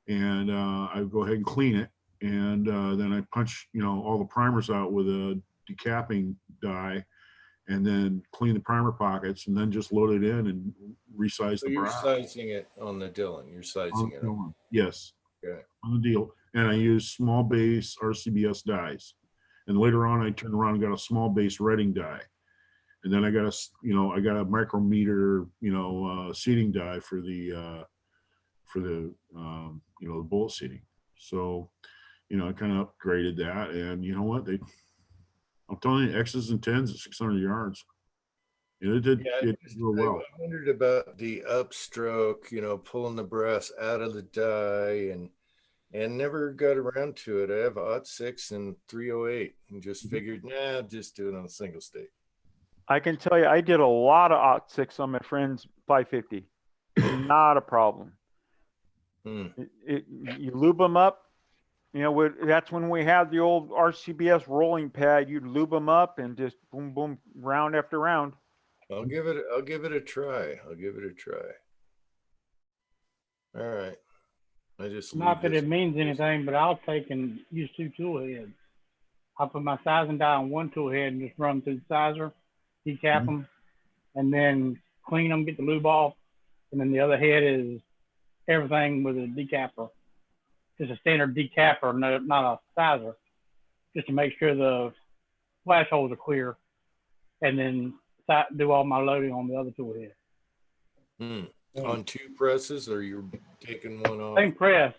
and I'd go ahead and clean it, and then I punch all the primers out with a decapping die, and then clean the primer pockets, and then just load it in and resize So the you're barrel. sizing it on the Dillon. You're sizing it up. Yes, Okay. on the deal. And I use small base RCBS dies. And later on, I turned around and got a small base Redding die. And then I got a micrometer, seating die for the the bullet seating. So, I kind of upgraded that, and you know what? I'm telling you, X's and 10s at 600 yards. It did real well. I wondered about the upstroke, pulling the brass out of the die, and never got around to it. I have 06 and 308 and just figured, just do it on a single state. I can tell you, I did a lot of 06 on my friend's 550. Not a problem. You lube them up. That's when we had the old RCBS rolling pad. You'd lube them up and just boom, boom, round after round. I'll give it a try. All right. I just not that it means anything, but I'll take and use 2 tool heads. I'll put my sizing die on 1 tool head and just run them through the sizer, decap them, and then clean them, get the lube off, and then the other head is everything with a decapper. Just a standard decapper, not a sizer, just to make sure the flash holes are clear, and then do all my loading on the other tool head. On 2 presses, or you're taking one off? Same press.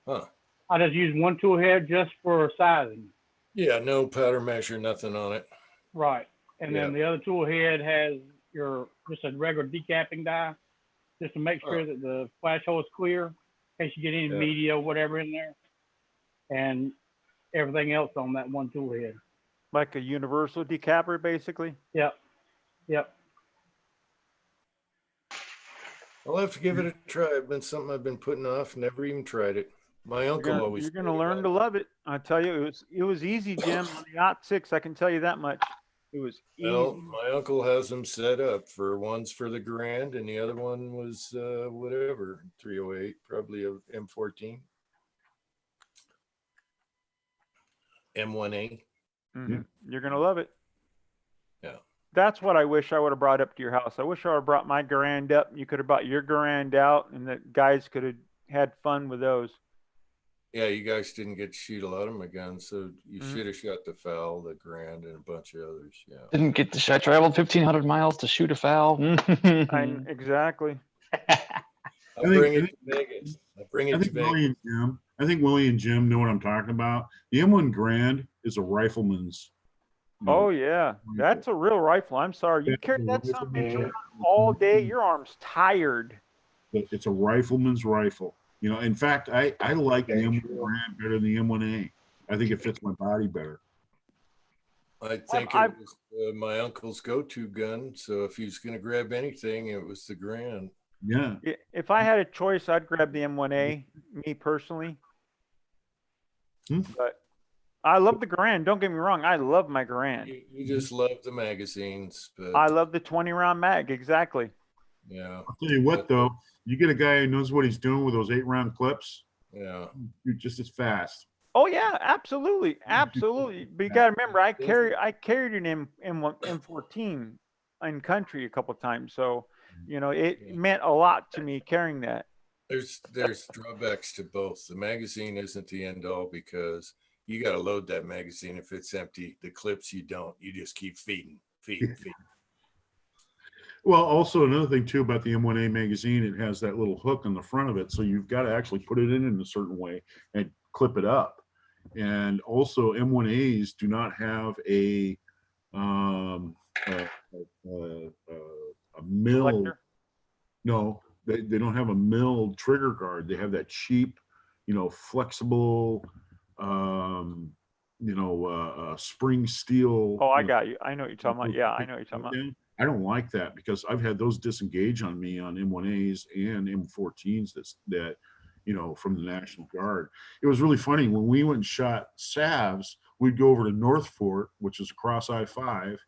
Huh. I just use 1 tool head just for sizing. Yeah, no powder measure, nothing on it. Right. And then the other tool head has just a regular decapping die, just to make sure that the flash hole is clear, in case you get any media or whatever in there. And everything else on that 1 tool head. Like a universal decapper, basically? Yep. I'll have to give it a try. It's been something I've been putting off, never even tried it. My uncle always. You're gonna learn to love it. I tell you, it was easy, Jim. On the 06, I can tell you that much. It was easy. Well, my uncle has them set up for one's for the Garand, and the other one was whatever 308, probably a M14, M1A. You're gonna love it. Yeah. That's what I wish I would have brought up to your house. I wish I would have brought my Garand up. You could have brought your Garand out, and the guys could have had fun with those. Yeah, you guys didn't get to shoot a lot of my guns, so you should have shot the foul, the Garand, and a bunch of others. Yeah. Didn't get to. I traveled 1,500 miles to shoot a foul. Exactly. I'll bring it to Vegas. I think Willie and Jim know what I'm talking about. The M1 Garand is a rifleman's. Oh yeah, that's a real rifle. I'm sorry, you carried that something all day. Your arm's tired. But it's a rifleman's rifle. In fact, I like the M1 Garand better than the M1A. I think it fits my body better. I think it was my uncle's go-to gun. So if he was going to grab anything, it was the Garand. Yeah. If I had a choice, I'd grab the M1A. Me personally. But I love the Garand. Don't get me wrong. I love my Garand. You just love the magazines. But I love the 20-round mag. Exactly. Yeah. I'll tell you what, though. You get a guy who knows what he's doing with those 8-round clips. Yeah. You're just as fast. Oh yeah, absolutely, absolutely. But you got to remember, I carried an M14 in country a couple of times, so it meant a lot to me carrying that. There's drawbacks to both. The magazine isn't the end all because you got to load that magazine if it's empty. The clips you don't. You just keep feeding. Well, also another thing too about the M1A magazine, it has that little hook on the front of it, so you've got to actually put it in a certain way and clip it up. And also M1As do not have a mill. Selector? No, they don't have a milled trigger guard. They have that cheap, flexible, spring steel. Oh, I got you. I know what you're talking about. Yeah, I know what you're talking about. I don't like that because I've had those disengage on me on M1As and M14s that from the National Guard. It was really funny when we went and shot salves. We'd go over to North Fort, which is across I-5,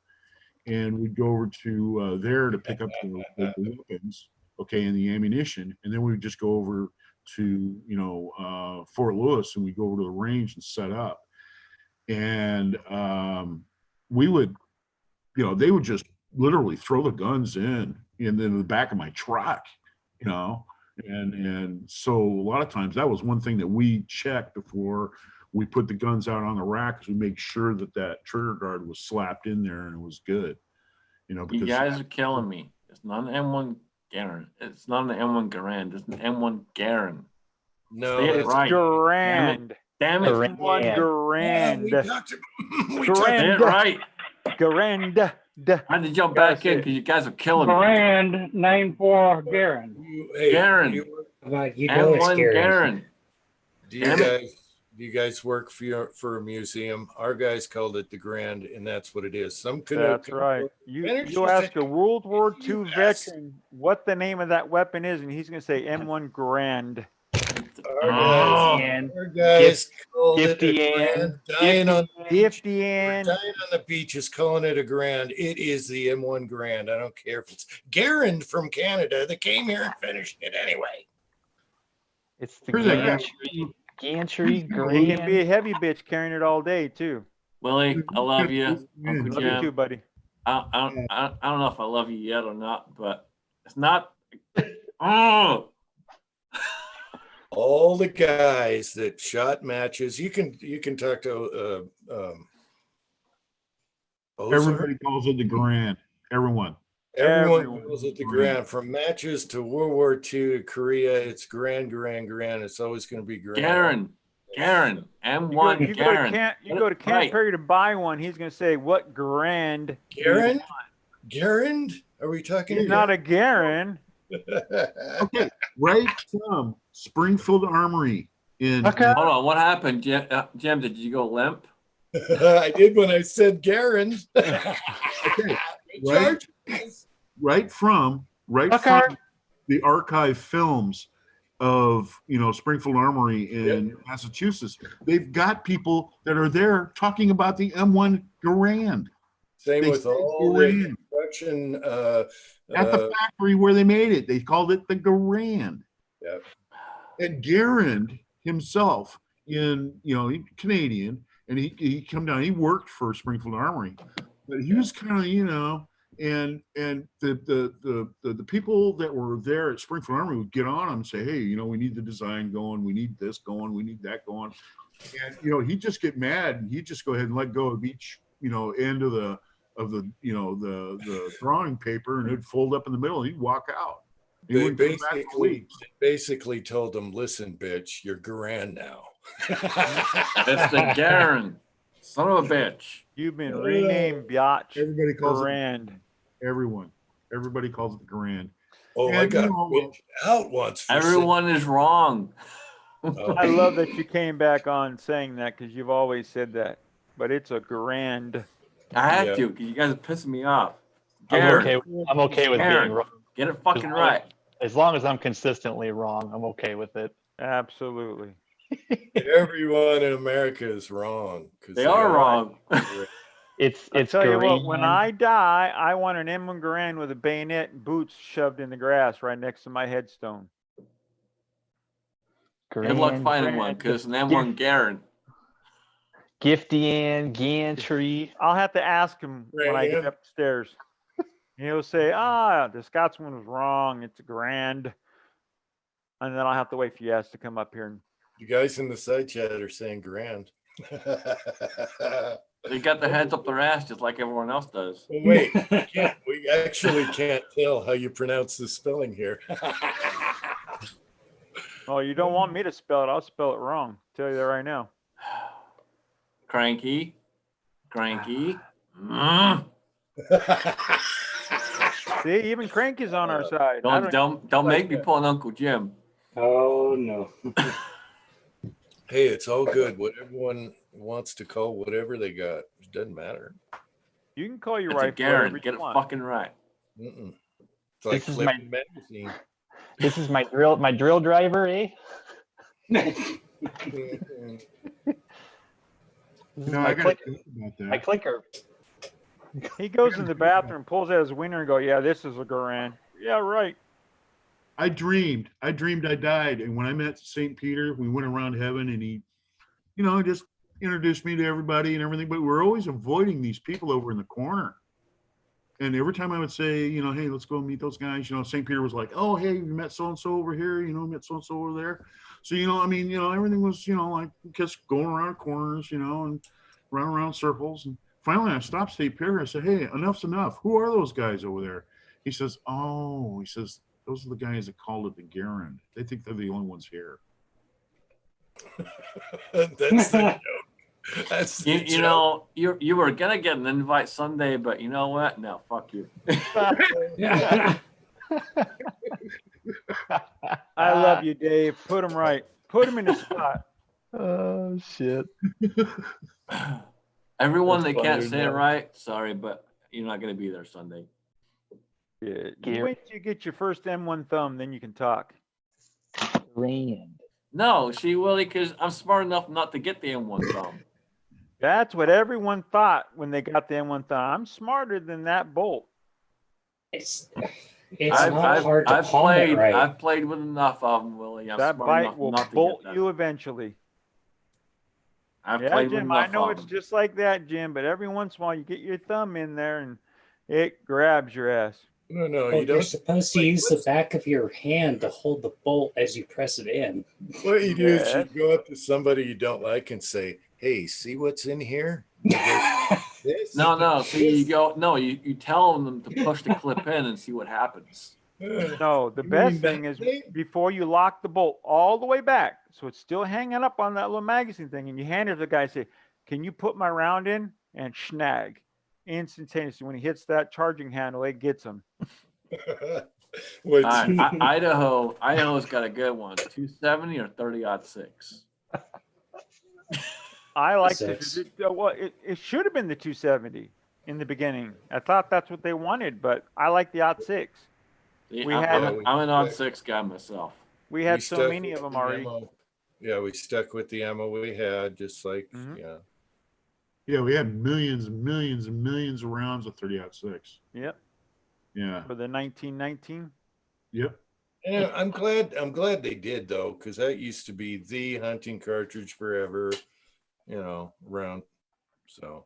and we'd go over to there to pick up the weapons, and the ammunition, and then we would just go over to Fort Lewis, and we'd go over to the range and set up, and we would they would just literally throw the guns in the back of my truck, and so a lot of times that was one thing that we checked before we put the guns out on the rack, because we make sure that trigger guard was slapped in there and it was good, because you guys are killing me. It's not an M1 Garand. It's not an M1 Garand. It's an M1 Garand. No, say it right. Garand. Damn it. M1 Garand. Say it right. Garand. I had to jump back in because you guys are killing me. Garand, named for Garand. Garand. You know it's M1 Garand. Garand. Do you guys work for a museum? Our guys called it the Grand, and that's what it is. Some That's right. You ask a World War II veteran what the name of that weapon is, and he's going to say M1 Garand. Our guys called it a Grand. Dying on the beaches, calling it a Grand. It is the M1 Grand. I don't care if it's Garand from Canada that came here and finished it anyway. It's the gantry. He can be a heavy bitch carrying it all day too. Willie, I love you. Uncle Love Jim. you too, buddy. I don't know if I love you yet or not, but it's not. Oh. All the guys that shot matches, you can talk to everybody calls it the Garand. Everyone calls it the Grand. From matches to World War II to Korea, it's Grand. It's always going to be Grand. Garand, M1 Garand. You go to Camp Perry to buy one. He's going to say, "What Garand?" Garand? Are we talking? He's not a Garand. Okay, right from Springfield Armory in. Hold on, what happened, Jim? Did you go limp? I did when I said Garand. Okay, right from the archive films of Springfield Armory in Massachusetts. They've got people that are there talking about the M1 Garand. Same with all the production at the factory where they made it. They called it the Garand. Yep. And Garand himself, he's Canadian, and he come down. He worked for Springfield Armory, but he was kind of and the people that were there at Springfield Armory would get on him and say, hey, we need the design going, we need this going, we need that going, and he'd just get mad and he'd just go ahead and let go of each end of the drawing paper, and it'd fold up in the middle and he'd walk out. They basically told him, listen, bitch, you're Garand now. That's the Garand. Son of a bitch. You've been renamed, biatch. Everybody calls Garand. Everybody calls it the Garand. Oh, I got out once. Everyone is wrong. I love that you came back on saying that, because you've always said that. But it's a Garand. I have to, because you guys are pissing me off. I'm okay with being wrong. Get it fucking right. As long as I'm consistently wrong, I'm okay with it. Absolutely. Everyone in America is wrong. They are wrong. It's tell you what, when I die, I want an M1 Garand with a bayonet and boots shoved in the grass right next to my headstone. Good luck finding one, because it's an M1 Garand. Gantry. I'll have to ask him when I get upstairs. He'll say, the Scotsman was wrong. It's a Garand. And then I'll have to wait for you guys to come up here. You guys in the side chat are saying Garand. They got their heads up their ass just like everyone else does. Well, wait, we actually can't tell how you pronounce the spelling here. Oh, you don't want me to spell it. I'll spell it wrong. I'll tell you that right now. Cranky. See, even Cranky's on our side. Don't make me pull an Uncle Jim. Oh no. Hey, it's all good. What everyone wants to call whatever they got, it doesn't matter. You can call your right. Garand. Get it fucking right. Mm-mm. It's like this magazine. This is my drill driver, eh? My clicker. He goes in the bathroom, pulls out his winner, and go, "Yeah, this is a Garand." Yeah, right. I dreamed I died, and when I met St. Peter, we went around heaven, and he, just introduced me to everybody and everything. But we're always avoiding these people over in the corner. And every time I would say, you know, hey, let's go meet those guys, you know, St. Peter was like, oh, hey, you met so-and-so over here, you know, met so-and-so over there. So, you know, I mean, you know, everything was, you know, like just going around corners, you know, and around circles. And finally I stopped St. Peter. I said, hey, enough's enough. Who are those guys over there? He says, those are the guys that called it the Garand. They think they're the only ones here. That's the joke. That's the You joke. know, you were gonna get an invite Sunday, but you know what? No, fuck you. I love you, Dave. Put him right. Put him in the spot. Oh shit. Everyone That's that can't funny, say it man. right, sorry, but you're not gonna be there Sunday. Yeah, you wait till you get your first M1 thumb, then you can talk. Grand. No, see, Willie, because I'm smart enough not to get the M1 thumb. That's what everyone thought when they got the M1 thumb. I'm smarter than that bolt. It's not hard to I've palm played, it right. I've played with enough of them, Willie. I'm That smart bite enough will not to bolt get that. you eventually. I've Yeah, played with Jim, I enough know of it's them. just like that, Jim, but every once in a while you get your thumb in there and it grabs your ass. No, Well, you you're don't. supposed to use the back of your hand to hold the bolt as you press it in. What you do is Yeah. you go up to somebody you don't like and say, "Hey, see what's in here?" And they go, "This?" No. So you go, no, you tell them to push the clip in and see what happens. No, the You best mean thing that is thing? before you lock the bolt all the way back, so it's still hanging up on that little magazine thing, and you hand it to the guy and say, can you put my round in? And snag. Instantaneously, when he hits that charging handle, it gets him. What's Idaho's got a good one. 270 or 30-06. I like Six. it should have been the 270 in the beginning. I thought that's what they wanted, but I like the /06. See, We I'm, had- I'm, I'm an odd 6 guy myself. We had We so stuck many of with them the already. ammo. Yeah, we stuck with the ammo we had, just like yeah. Yeah, we had millions and millions and millions of rounds of 30-06. Yep. Yeah. For the 1919. Yep. And I'm glad they did though, because that used to be the hunting cartridge forever, you know, around. So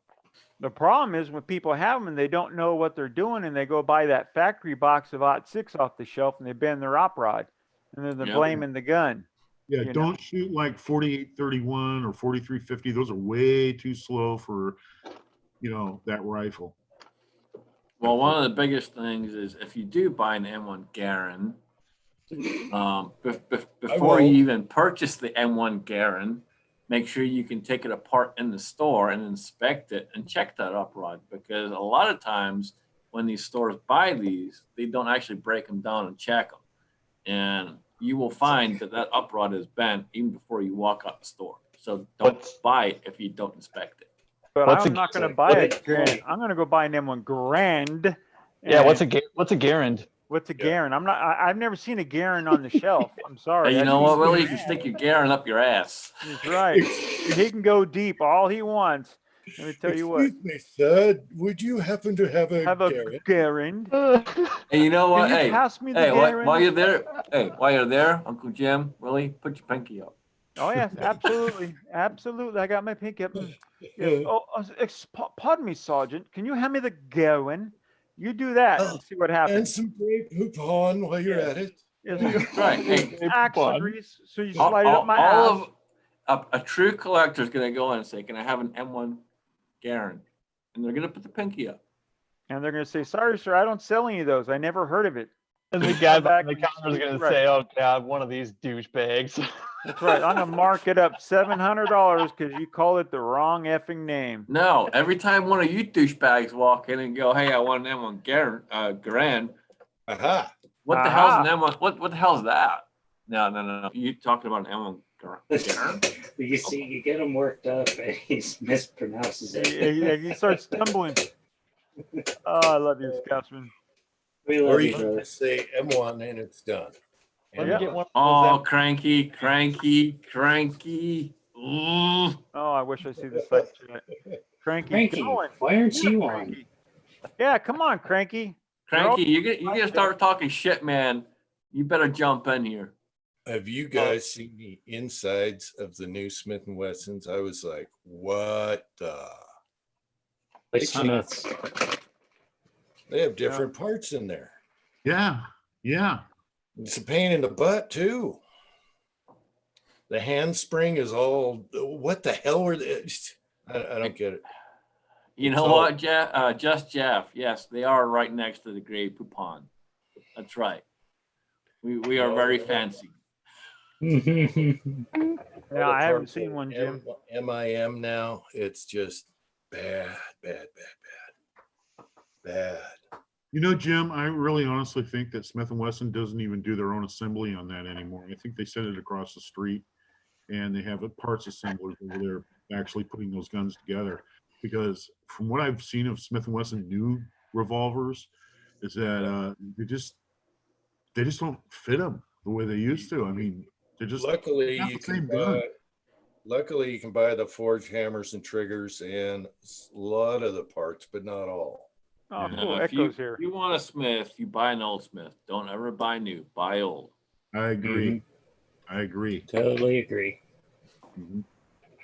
The problem is when people have them and they don't know what they're doing and they go buy that factory box of /6 off the shelf and they bend their op rod and then they're Yep. blaming the gun. Yeah, You know. don't shoot like 48-31 or 43-50. Those are way too slow for, you know, that rifle. Well, one of the biggest things is if you do buy an M1 Garand, before you even purchase the M1 Garand, make sure you can take it apart in the store and inspect it and check that uprod, because a lot of times when these stores buy these, they don't actually break them down and check them. And you will find that uprod is bent even before you walk out the store. So don't buy it if you don't inspect it. But What's I'm a- not going to buy a Garand. I'm going to go buy an M1 Garand. Yeah, what's a and- Garand? What's a Garand? I've never seen a Garand on the shelf. I'm sorry. Hey, you I've know seen what, Willie? You Garand. can stick your Garand up your ass. That's right. He can go deep all he wants. Let me tell you what. Excuse me, sir. Would you happen to have a Garand? Hey, you know what? Can you Hey, pass me the hey, Garand? while you're there, Uncle Jim, Willie, put your pinky up. Oh yes, absolutely, absolutely. I got my pinky up. Yes. Oh, pardon me, Sergeant. Can you hand me the Garand? You do that and see what happens. And some grape Poupon while you're at it. Yes, Right. Hey, Axe grease, so you slide it up my ass. A true collector is going to go in and say, "Can I have an M1 Garand?" And they're going to put the pinky up. And they're going to say, "Sorry, sir, I don't sell any of those. I never heard of it." And the guy back behind the counter is going to right. say, "Oh God, one of these douchebags." That's right. I'm going to mark it up $700 because you call it the wrong effing name. No, every time one of you douchebags walk in and go, "Hey, I want an M1 Garand." Aha. What the hell's an M1? What the hell's that? No. You talking about an M1 Garand? You see, you get him worked up and he mispronounces it. He starts stumbling. Oh, I love you, Scotsman. We Or love you you, can brother. just say M1 and it's done. Oh, cranky. Ooh. Oh, I wish I see the site chat. Cranky, going. Why aren't Yeah, you Cranky. Yeah, come on, Cranky. Cranky, you gonna start talking shit, man. You better jump in here. Have you guys seen the insides of the new Smith & Wessons? I was like, what the? Which Smiths? They have different parts in there. Yeah. Yeah. It's a pain in the butt too. The handspring is all. What the hell were they? I don't get it. You It's know all- what, Jeff? Just Jeff. Yes, they are right next to the Grey Poupon. That's right. We are very fancy. Yeah, I haven't seen one, Jim. MIM now. It's just bad. You know, Jim, I really honestly think that Smith & Wesson doesn't even do their own assembly on that anymore. I think they send it across the street and they have a parts assemblers over there actually putting those guns together. Because from what I've seen of Smith & Wesson new revolvers is that they just don't fit them the way they used to. I mean, they're just Luckily not you the can same gun. buy the forged hammers and triggers and a lot of the parts, but not all. Oh, Yeah. cool. If you, Echoes here. you want a Smith, you buy an old Smith. Don't ever buy new. Buy old. I agree. I agree. Totally agree.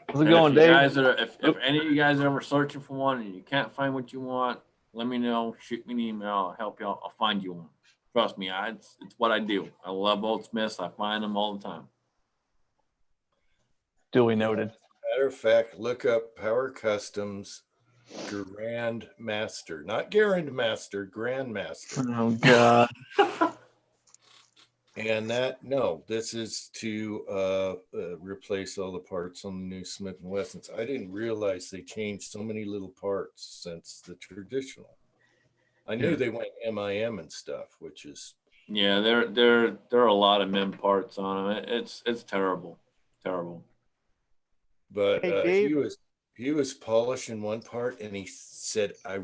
How's it And going, if you Dave? guys are, if any of you guys are ever searching for one and you can't find what you want, let me know. Shoot me an email. I'll help you out. I'll find you one. Trust me, it's what I do. I love old Smiths. I find them all the time. Duly noted. Matter of fact, look up Power Customs Grand Master, not Garand Master, Grand Master. Oh God. And this is to replace all the parts on the new Smith & Wessons. I didn't realize they changed so many little parts since the traditional. I knew they went MIM and stuff, which is Yeah, there are a lot of MIM parts on them. It's terrible. But Hey, Dave. he was polishing one part, and he said, "I,"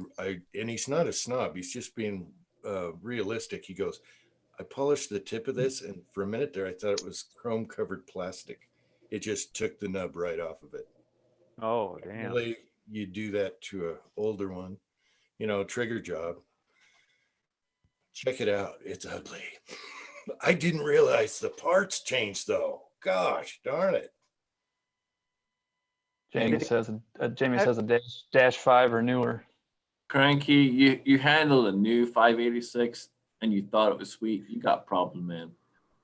and he's not a snob. He's just being realistic. He goes, "I polished the tip of this, and for a minute there, I thought it was chrome covered plastic. It just took the nub right off of it." Oh, damn. Really, you do that to an older one, trigger job. Check it out. It's ugly. I didn't realize the parts changed though. Gosh darn it. Jamie says a dash 5 or newer. Cranky, you handled a new 586 and you thought it was sweet. You got problem, man.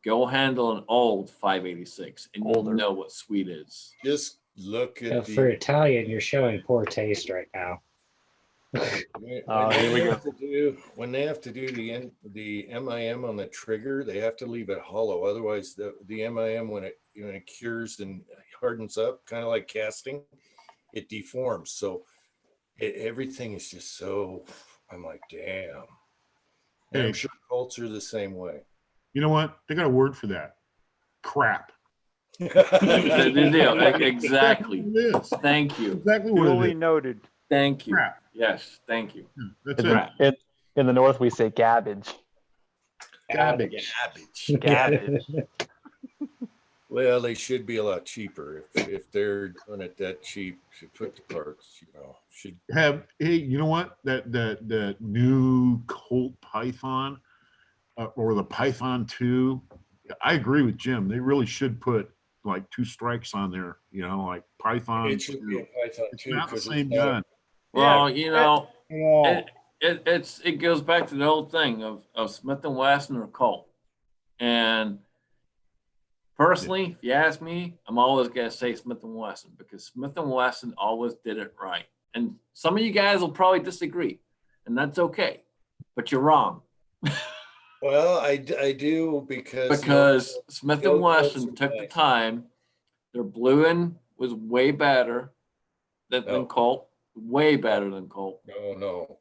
Go handle an old 586 and you'll know what sweet is. Just look at For Italian, you're showing poor taste right now. When they have to do the MIM on the trigger, they have to leave it hollow. Otherwise, the MIM when it cures and hardens up, kind of like casting, it deforms. So everything is just so. I'm like, damn. And I'm sure Colts are the same way. You know what? They got a word for that. Crap. Exactly. Thank you. Exactly what Duly it is. noted. Thank you. Crap. Yes, thank you. That's it. In the North, we say gabbage. Garbage. Gabbage. Well, they should be a lot cheaper if they're doing it that cheap to put the parts. Should Hey, you know what? That new Colt Python or the Python 2. I agree with Jim. They really should put like 2 strikes on there. Like Python. It should be a Python 2. It's not the same gun. Well, it goes back to the old thing of Smith & Wesson or Colt. And personally, if you ask me, I'm always going to say Smith & Wesson because Smith & Wesson always did it right. And some of you guys will probably disagree, and that's okay. But you're wrong. Well, I do because Smith & Wesson took the time. Their bluing was way better than Colt. Way better than Colt. No.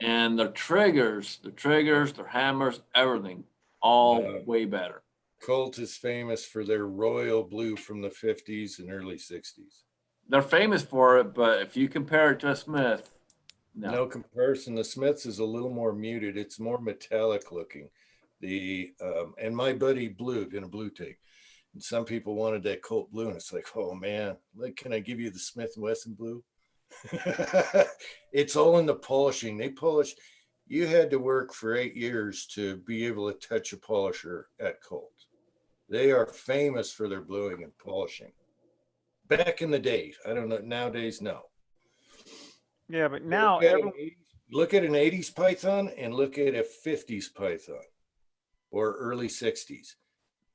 And their triggers, their hammers, everything, all way better. Colt is famous for their royal blue from the 50s and early 60s. They're famous for it, but if you compare it to a Smith, no comparison. The Smiths is a little more muted. It's more metallic looking. And my buddy Blue did a blue take. And some people wanted that Colt blue, and it's like, oh man, can I give you the Smith & Wesson blue? It's all in the polishing. They polish. You had to work for 8 years to be able to touch a polisher at Colt. They are famous for their bluing and polishing. Back in the day, I don't know. Nowadays, no. Yeah, but now look at an 80s python and look at a 50s python or early 60s.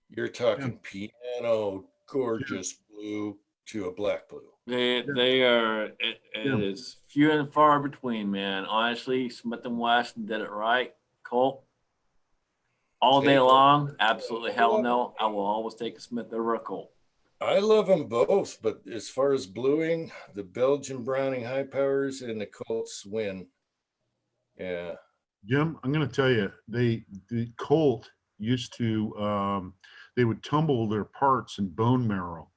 You're talking piano, gorgeous blue to a black blue. They are, it is few and far between, man. Honestly, Smith & Wesson did it right. Colt, all day long, absolutely hell no. I will always take a Smith over a Colt. I love them both, but as far as bluing, the Belgian Browning high powers and the Colts win. Yeah. Jim, I'm going to tell you, the Colt used to, they would tumble their parts in bone marrow.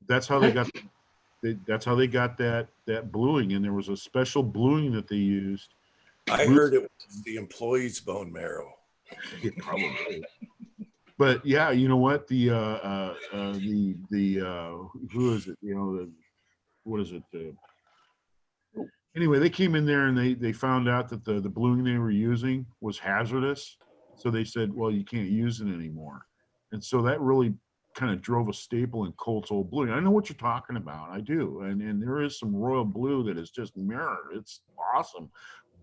That's how they got. That's how they got that bluing, and there was a special bluing that they used. I heard it was the employees' bone marrow. Probably. But yeah, you know what? The who is it? You know, what is it? Anyway, they came in there and they found out that the bluing they were using was hazardous. So they said, well, you can't use it anymore. And so that really kind of drove a staple in Colt's old bluing. I know what you're talking about. I do. And there is some royal blue that is just mirror. It's awesome.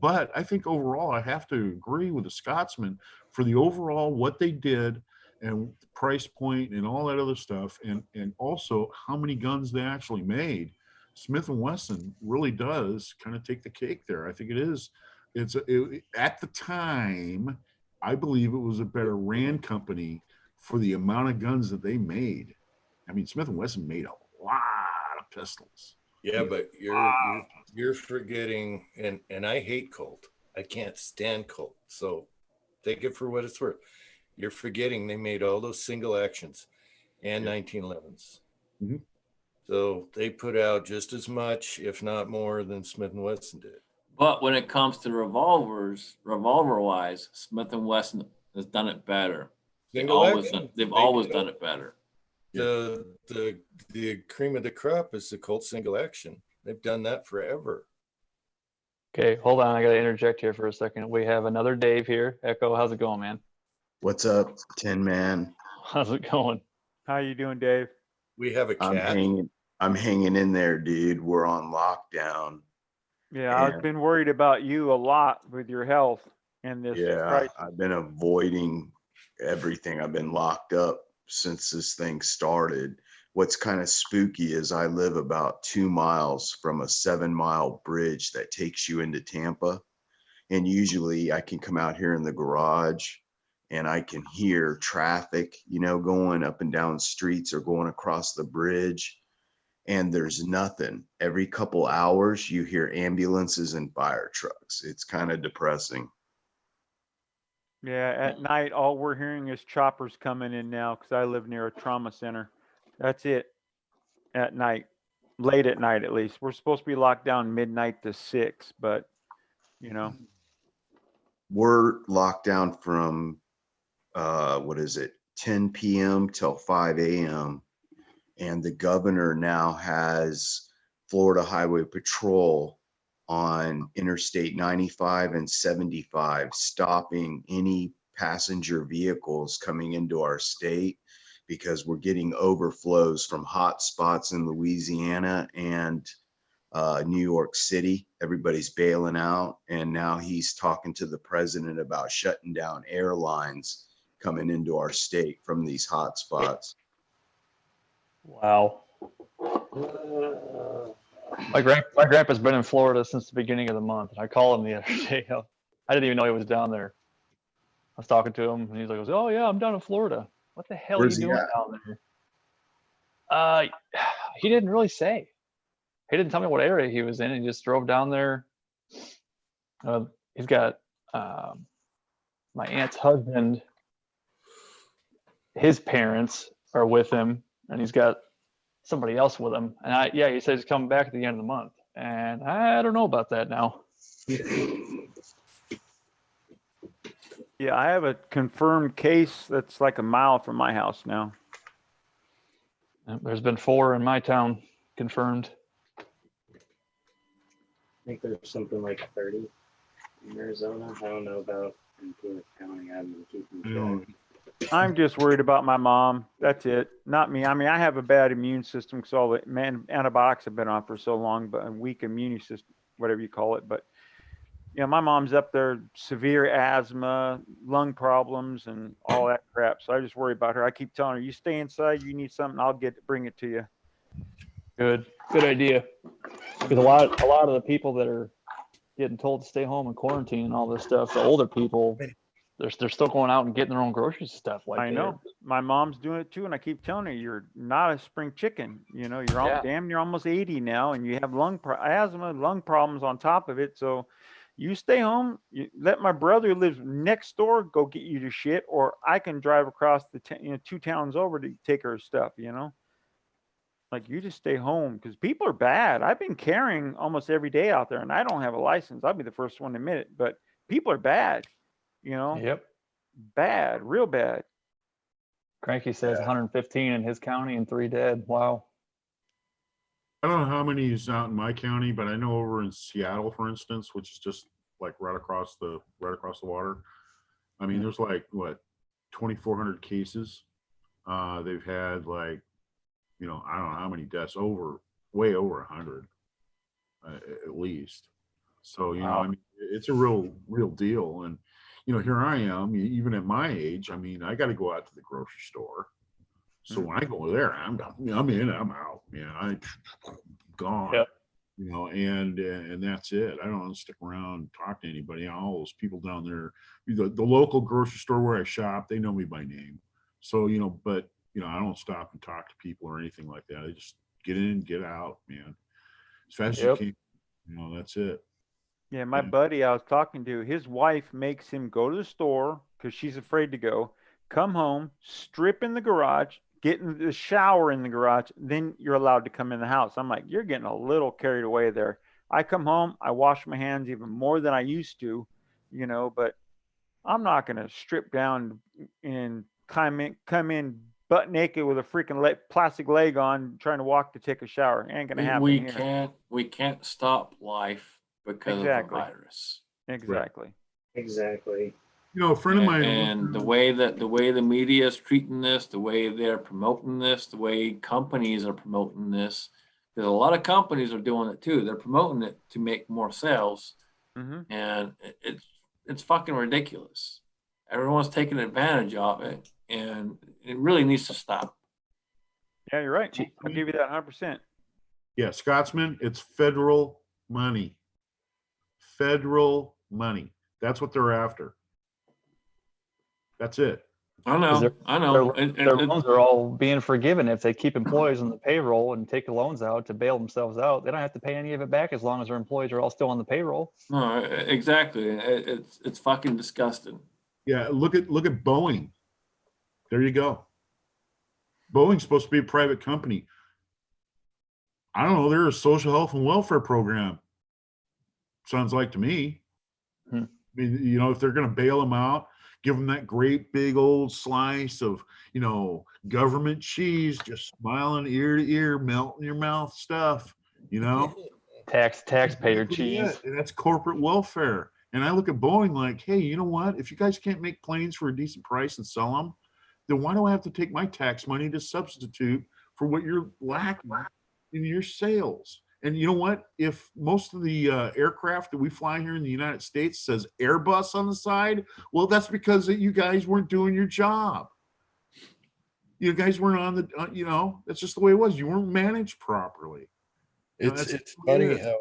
But I think overall, I have to agree with the Scotsman for the overall what they did and the price point and all that other stuff, and also how many guns they actually made. Smith & Wesson really does kind of take the cake there. I think it is. At the time, I believe it was a better Rand company for the amount of guns that they made. I mean, Smith & Wesson made a lot of pistols. Yeah, but you're forgetting, and I hate Colt. I can't stand Colt. So take it for what it's worth. You're forgetting they made all those single actions and 1911s. Mm-hmm. So they put out just as much, if not more, than Smith & Wesson did. But when it comes to revolvers, revolver-wise, Smith & Wesson has done it better. They've always done it better. The cream of the crop is the Colt single action. They've done that forever. Okay, hold on. I got to interject here for a second. We have another Dave here. Echo, how's it going, man? What's up, Tin Man? How's it going? How you doing, Dave? We have a cat. I'm hanging in there, dude. We're on lockdown. Yeah, I've been worried about you a lot with your health and this. Yeah, I've been avoiding everything. I've been locked up since this thing started. What's kind of spooky is I live about 2 miles from a 7-mile bridge that takes you into Tampa. And usually I can come out here in the garage and I can hear traffic, you know, going up and down streets or going across the bridge. And there's nothing. Every couple hours you hear ambulances and fire trucks. It's kind of depressing. Yeah, at night, all we're hearing is choppers coming in now because I live near a trauma center. That's it. At night, late at night at least. We're supposed to be locked down midnight to 6, but you know. We're locked down from 10 p.m. till 5 a.m. And the governor now has Florida Highway Patrol on Interstate 95 and 75, stopping any passenger vehicles coming into our state because we're getting overflows from hot spots in Louisiana and New York City. Everybody's bailing out. And now he's talking to the president about shutting down airlines coming into our state from these hot spots. Wow. My grandpa's been in Florida since the beginning of the month. I called him the other day. I didn't even know he was down there. I was talking to him, and he's like, "Oh yeah, I'm down in Florida. What the hell are you doing down there?" He didn't really say. He didn't tell me what area he was in. He just drove down there. He's got my aunt's husband. His parents are with him, and he's got somebody else with him. And he said he's coming back at the end of the month. And I don't know about that now. Yeah, I have a confirmed case that's like a mile from my house now. There's been 4 in my town confirmed. I think there's something like 30 in Arizona. I don't know about in Plymouth County. I haven't been keeping track. I'm just worried about my mom. That's it. Not me. I mean, I have a bad immune system because all the antibiotics have been on for so long, but a weak immune system, whatever you call it. But Yeah, my mom's up there, severe asthma, lung problems, and all that crap. So I just worry about her. I keep telling her, "You stay inside. You need something, I'll bring it to you." Good idea. Because a lot of the people that are getting told to stay home and quarantine and all this stuff, the older people, they're still going out and getting their own groceries and stuff. Like I know my mom's doing it too, and I keep telling her, "You're not a spring chicken. You know, you're Yeah. damn near almost 80 now, and you have asthma, lung problems on top of it. So you stay home. You let my brother who lives next door go get you the shit, or I can drive across the 2 towns over to take her stuff. You know." Like, you just stay home because people are bad. I've been carrying almost every day out there, and I don't have a license. I'll be the first one to admit it, but people are bad, you know? Yep. Bad, real bad. Cranky says 115 in his county and 3 dead. Wow. I don't know how many is out in my county, but I know over in Seattle, for instance, which is just like right across the water. I mean, there's like what, 2,400 cases. They've had like, I don't know how many deaths, way over 100, at least. So, Wow. I mean, it's a real deal. And, here I am, even at my age, I mean, I got to go out to the grocery store. So when I go there, I'm in, I'm out, I'm gone. Yep. And that's it. I don't stick around and talk to anybody. All those people down there, the local grocery store where I shop, they know me by name. So, but I don't stop and talk to people or anything like that. I just get in, get out, man. As fast as you can. That's it. Yeah, my buddy I was talking to, his wife makes him go to the store because she's afraid to go, come home, strip in the garage, get in the shower in the garage, then you're allowed to come in the house. I'm like, you're getting a little carried away there. I come home, I wash my hands even more than I used to, but I'm not going to strip down and come in butt naked with a freaking plastic leg on trying to walk to take a shower. Ain't going to happen here. We can't stop life because of the virus. Exactly. Exactly. A friend of mine, and the way the media is treating this, the way they're promoting this, the way companies are promoting this, because a lot of companies are doing it too. They're promoting it to make more sales, and it's fucking ridiculous. Everyone's taking advantage of it, and it really needs to stop. Yeah, you're right. I'll give you that 100%. Yeah, Scotsman, it's federal money. Federal money. That's what they're after. That's it. I know. Their loans are all being forgiven if they keep employees on the payroll and take the loans out to bail themselves out. They don't have to pay any of it back as long as their employees are all still on the payroll. No, exactly. It's fucking disgusting. Yeah, look at Boeing. There you go. Boeing's supposed to be a private company. I don't know. They're a social health and welfare program. Sounds like to me. I mean, if they're going to bail them out, give them that great big old slice of, government cheese, just smiling ear to ear, melt in your mouth stuff, Taxpayer cheese. Yeah, that's corporate welfare. And I look at Boeing like, hey, you know what? If you guys can't make planes for a decent price and sell them, then why do I have to take my tax money to substitute for what you're lacking in your sales? And you know what? If most of the aircraft that we fly here in the United States says Airbus on the side, well, that's because you guys weren't doing your job. You guys weren't on the, that's just the way it was. You weren't managed properly. It's funny how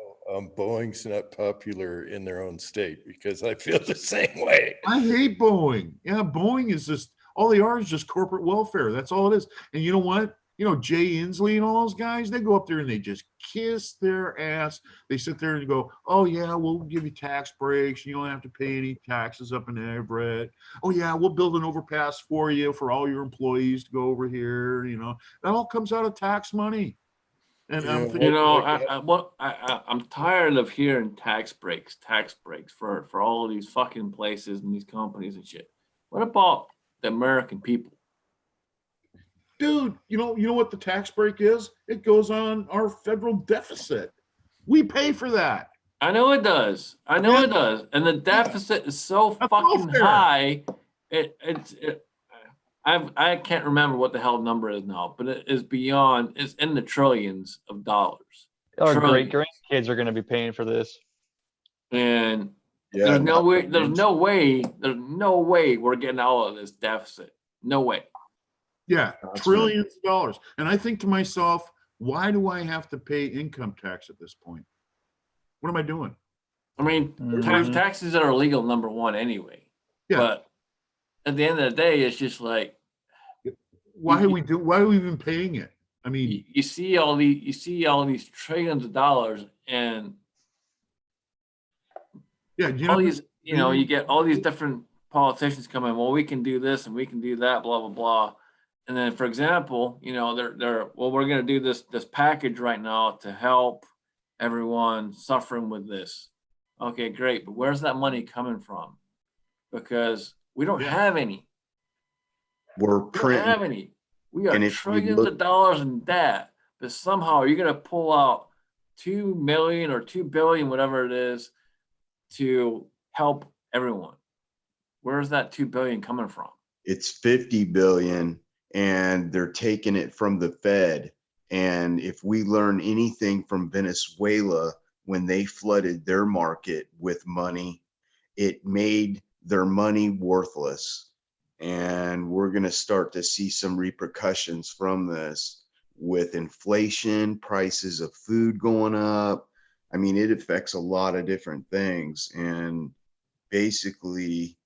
Boeing's not popular in their own state, because I feel the same way. I hate Boeing. Yeah, Boeing is just, all they are is just corporate welfare. That's all it is. And you know what? Jay Inslee and all those guys, they go up there and they just kiss their ass. They sit there and go, oh, yeah, we'll give you tax breaks. You don't have to pay any taxes up in Everett. Oh, yeah, we'll build an overpass for you for all your employees to go over here. That all comes out of tax money. And I'm thinking, I'm tired of hearing tax breaks for all of these fucking places and these companies and shit. What about the American people? Dude, you know what the tax break is? It goes on our federal deficit. We pay for that. I know it does. And the deficit is so fucking high. I can't remember what the hell number is now, but it's in the trillions of dollars. Our great grandkids are going to be paying for this. And Yeah, There's no not way. to There's mention- no way. There's no way we're getting out of this deficit. No way. Yeah, That's trillions of dollars. And I think to myself, why do I have to pay income tax at this point? What am I doing? I mean, taxes are illegal, number one, anyway. Yeah. But at the end of the day, it's just like, Why are we even paying it? I mean, you see all these trillions of dollars, and yeah, all these, you get all these different politicians coming. Well, we can do this and we can do that, blah blah blah. And then, for example, they're we're going to do this package right now to help everyone suffering with this. Okay, great, but where's that money coming from? Because we don't have any. We're We don't printing. have any. We are And if we trillions look- of dollars in debt, but somehow you're going to pull out 2 million or 2 billion, whatever it is, to help everyone. Where's that 2 billion coming from? It's 50 billion, and they're taking it from the Fed. And if we learn anything from Venezuela, when they flooded their market with money, it made their money worthless. And we're going to start to see some repercussions from this with inflation, prices of food going up. I mean, it affects a lot of different things. And basically,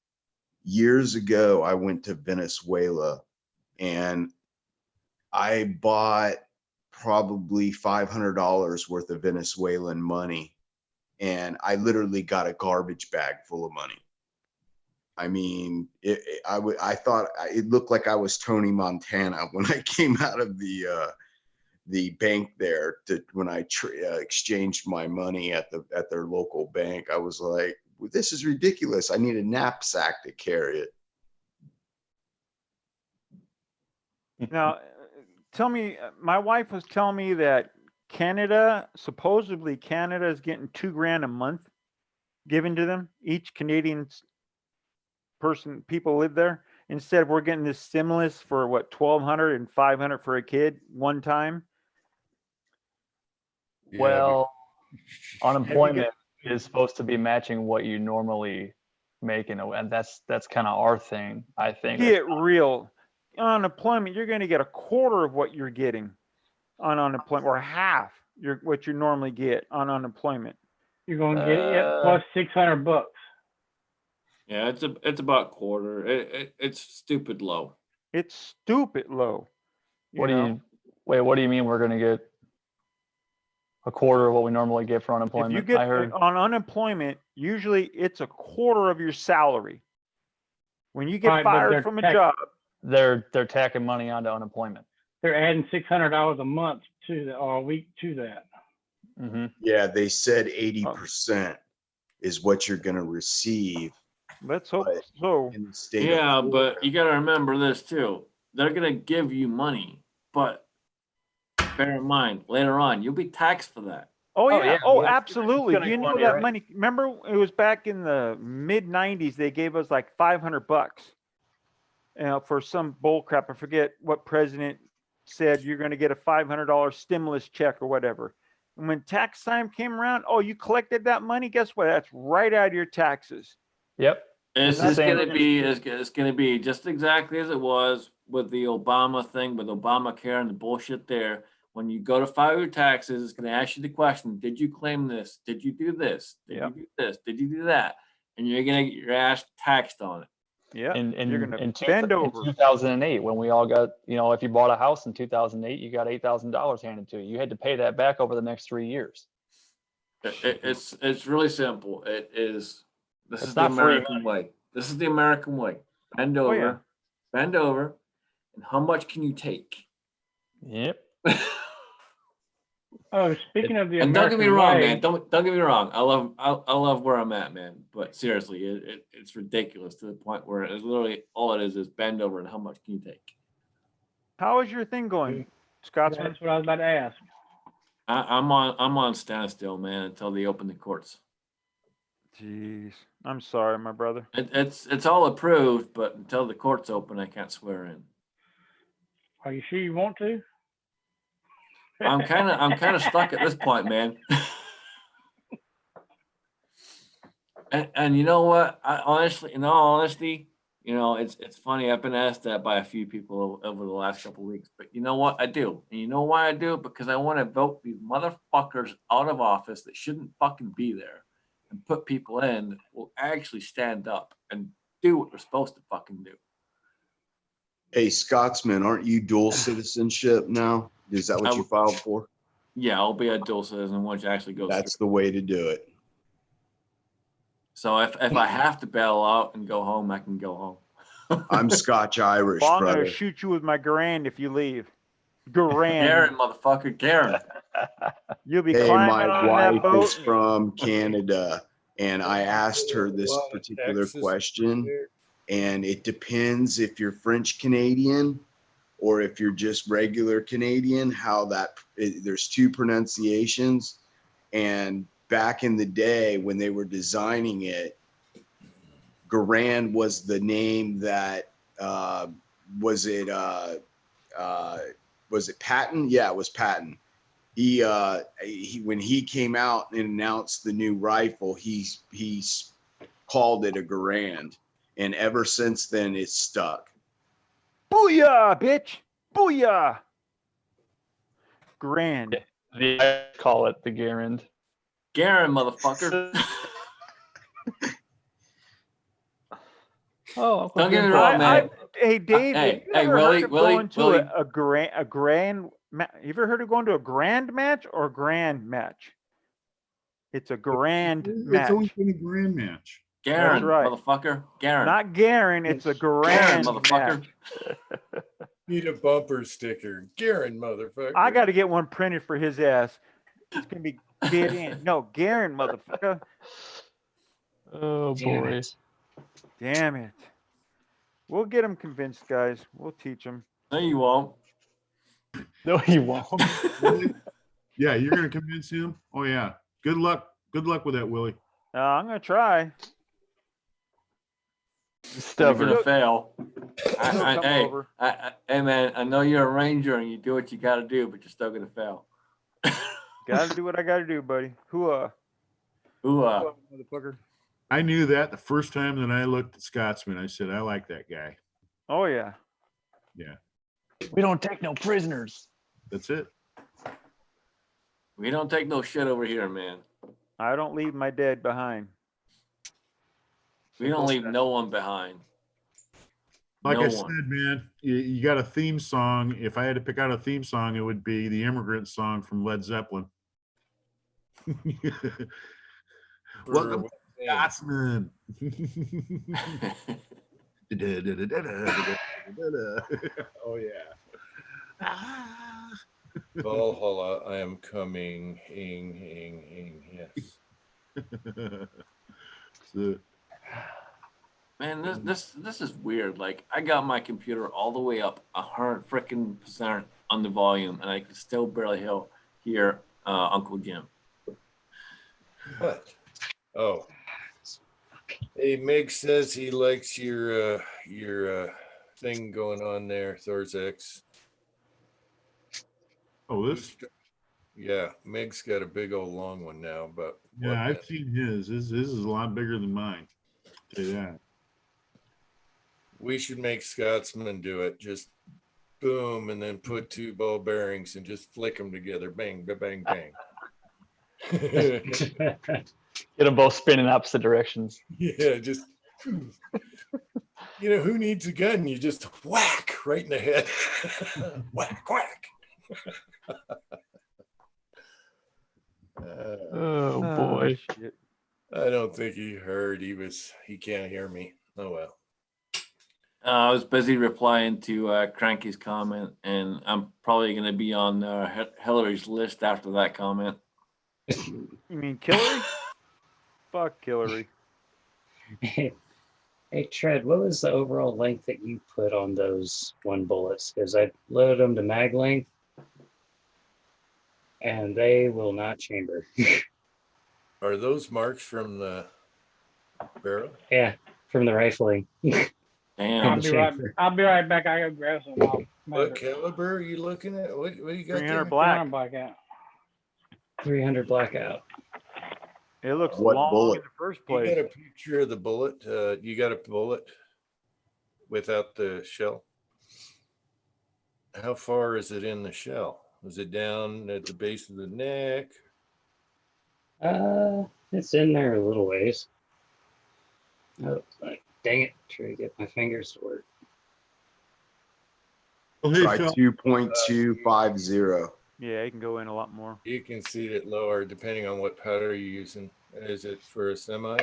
years ago, I went to Venezuela and I bought probably $500 worth of Venezuelan money. And I literally got a garbage bag full of money. I mean, I thought it looked like I was Tony Montana when I came out of the bank there when I exchanged my money at their local bank. I was like, this is ridiculous. I need a knapsack to carry it. Now, tell me, my wife was telling me that supposedly Canada is getting $2,000 a month given to them. Each Canadian people live there. Instead, we're getting this stimulus for what, $1,200 and $500 for a kid one time. Well, unemployment is supposed to be matching what you normally make, and that's kind of our thing, I think. Get real. Unemployment, you're going to get a quarter of what you're getting on unemployment, or half what you normally get on unemployment. You're going to get it plus $600. Yeah, it's about quarter. It's stupid low. It's stupid low. What do you mean we're going to get a quarter of what we normally get for unemployment? If you get I heard on unemployment, usually it's a quarter of your salary. When you get fired from a job, they're tacking money onto unemployment. They're adding $600 a month to that, or a week to that. Mm-hmm. Yeah, they said 80% is what you're going to receive. Let's hope so. In the state Yeah, of but you got to remember this too. They're going to give you money, but bear in mind, later on, you'll be taxed for that. Oh yeah. yeah. Oh, Yeah. absolutely. It's Do you gonna know be that right. money? Remember, it was back in the mid '90s. They gave us like $500, for some bull crap. I forget what president said. You're going to get a $500 stimulus check or whatever. And when tax time came around, oh, you collected that money. Guess what? That's right out of your taxes. Yep. It's going to be just exactly as it was with the Obama thing, with Obamacare and the bullshit there. When you go to file your taxes, it's going to ask you the question: did you claim this? Did you do this? Did you do this? Did you do that? And you're going to get your ass taxed on it. Yeah. In you're going to in bend over. 2008, when we all got, if you bought a house in 2008, you got $8,000 handed to you. You had to pay that back over the next 3 years. It's really simple. It is. This It's is the not free. American way. This is the American way. Bend over, yeah. bend over, and how much can you take? Yep. Oh, speaking of the And don't American get me wrong, way, man. Don't get me wrong. I love where I'm at, man. But seriously, it's ridiculous to the point where it's literally all it is bend over and how much can you take? How is your thing going, Scotsman? that's what I was about to ask. I'm on standstill, man, until they open the courts. Jeez, I'm sorry, my brother. It's all approved, but until the courts open, I can't swear in. Are you sure you want to? I'm kind of stuck at this point, man. And you know what? I honestly, in all honesty, it's funny. I've been asked that by a few people over the last couple of weeks. But you know what? I do. And you know why I do it? Because I want to vote these motherfuckers out of office that shouldn't fucking be there, and put people in that will actually stand up and do what they're supposed to fucking do. Hey, Scotsman, aren't you dual citizenship now? Is that what you filed for? Yeah, I'll be a dual citizen once it actually goes That's through. the way to do it. So if I have to bail out and go home, I can go home. I'm Scotch Irish, Well, I'm brother. gonna shoot you with my Garand if you leave. Garand. Garand, motherfucker, Garand. You'll be Hey, climbing my on that wife boat. is from Canada, and I asked her this particular question, and it depends if you're French Canadian or if you're just regular Canadian, there's two pronunciations. And back in the day when they were designing it, Garand was the name that, was it Patton? Yeah, it was Patton. He when he came out and announced the new rifle, he called it a Garand, and ever since then it's stuck. Booyah, bitch! Booyah! Grand. I call it the Garand. Garand, motherfucker. Oh, don't get me wrong, man. Hey, Dave, have you ever heard of going to a grand? You ever heard of going to a grand match or grand match? It's a grand match. It's always been a grand match. Garand, That's right. motherfucker. Garand. Not Garand, it's a grand motherfucker. match. Need a bumper sticker. Garand, motherfucker. I got to get one printed for his ass. It's going to be get in. No, Garand, motherfucker. Oh, boy. Damn it. We'll get him convinced, guys. We'll teach him. No, you won't. No, you won't. Yeah, you're gonna convince him. Oh yeah. Good luck. Good luck with that, Willie. I'm gonna try. Stubborn. You're gonna fail. Hey, hey, man. I know you're a ranger and you do what you got to do, but you're still gonna fail. Gotta do what I gotta do, buddy. Hooah. Hooah. Motherfucker. I knew that the first time that I looked at Scotsman. I said, I like that guy. Oh yeah. Yeah. We don't take no prisoners. That's it. We don't take no shit over here, man. I don't leave my dead behind. We don't leave no one behind. Like I said, man, you got a theme song. If I had to pick out a theme song, it would be the Immigrant Song from Led Zeppelin. Welcome, Scotsman. Oh yeah. Valhalla, I am coming. Yes. Man, this is weird. Like, I got my computer all the way up 100% on the volume, and I can still barely hear Uncle Jim. What? Oh. Hey, Meg says he likes your thing going on there, Thorzex. Oh, this? Yeah, Meg's got a big old long one now, but yeah, I've seen his. His is a lot bigger than mine. I'll tell you that. We should make Scotsman do it. Just boom, and then put two ball bearings and just flick them together. Bang, bang, bang. Get them both spinning opposite directions. Yeah, just who needs a gun? You just whack right in the head. Whack, whack. Oh boy. Shit. I don't think he heard. He can't hear me. Oh well. I was busy replying to Cranky's comment, and I'm probably going to be on Hillary's list after that comment. You mean Hillary? Fuck Hillary. Hey, Tread, what was the overall length that you put on those one bullets? Because I loaded them to mag length, and they will not chamber. Are those marks from the barrel? Yeah, from the rifling. Damn. I'll be right back. I gotta grab some. What caliber are you looking at? What do you got 300 there? black. Blackout. 300 blackout. It looks What long bullet? in the first You place. got a picture of the bullet? You got a bullet without the shell? How far is it in the shell? Is it down at the base of the neck? It's in there a little ways. Oh, dang it! Try to get my fingers to work. Oh, hey, Try Phil. 2.250. Yeah, it can go in a lot more. You can see it lower depending on what powder you're using. Is it for a semi?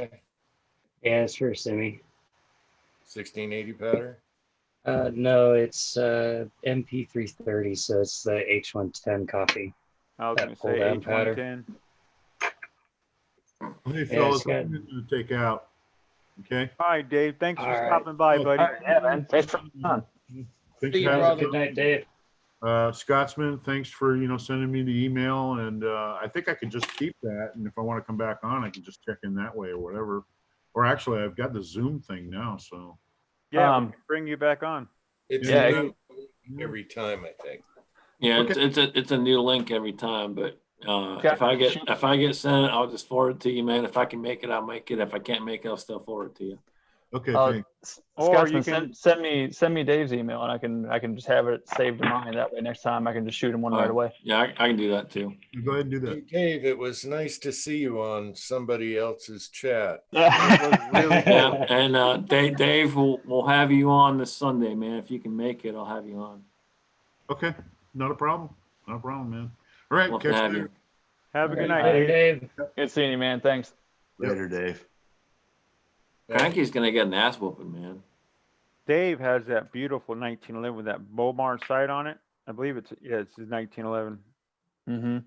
Yeah, it's for a semi. 1680 powder? No, it's MP330, so it's the H110 copy. I was That going to pull say down powder. H110. Hey, Yeah, fellas, it's got- I'm going to take out. Okay. All right, Dave. Thanks for All right. stopping by, buddy. All right, yeah, man. Thanks for on. Thanks See for you, having brother. Good night, Dave. Scotsman, thanks for sending me the email, and I think I could just keep that, and if I want to come back on, I can just check in that way or whatever. Or actually, I've got the Zoom thing now, so Yeah, we can bring you back on. It's Yeah, a new every time, I think. Yeah, Okay. it's a new link every time, but Okay. if I get sent, I'll just forward it to you, man. If I can make it, I'll make it. If I can't make it, I'll still forward it to you. okay, thanks. Or you Scotsman, can- send me Dave's email, and I can just have it saved to mine. That way, next time I can just shoot him one right away. Yeah, I can do that too. Go ahead and do Hey, that. Dave, it was nice to see you on somebody else's chat. It was really cool. Yeah, and Dave will have you on this Sunday, man. If you can make it, I'll have you on. Okay, not a problem. Not a problem, man. All right, Love to catch have you you. later. Have a good night, Later, Dave. Dave. Good seeing you, man. Thanks. Later, Dave. Cranky's gonna get an ass whooping, man. Dave has that beautiful 1911 with that Bomar sight on it. I believe it's his 1911. Mm-hmm.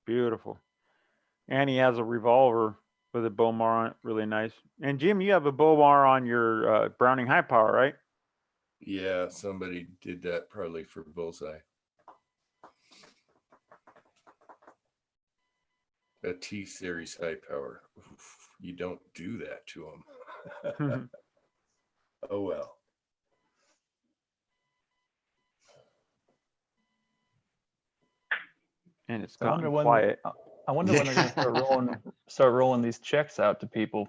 Beautiful. And he has a revolver with a Bomar on it. Really nice. And Jim, you have a Bomar on your Browning high power, right? Yeah, somebody did that probably for bullseye. A T series high power. Oof, you don't do that to them. Oh well. And it's I wonder gotten when quiet. I wonder when they're gonna start rolling these checks out to people.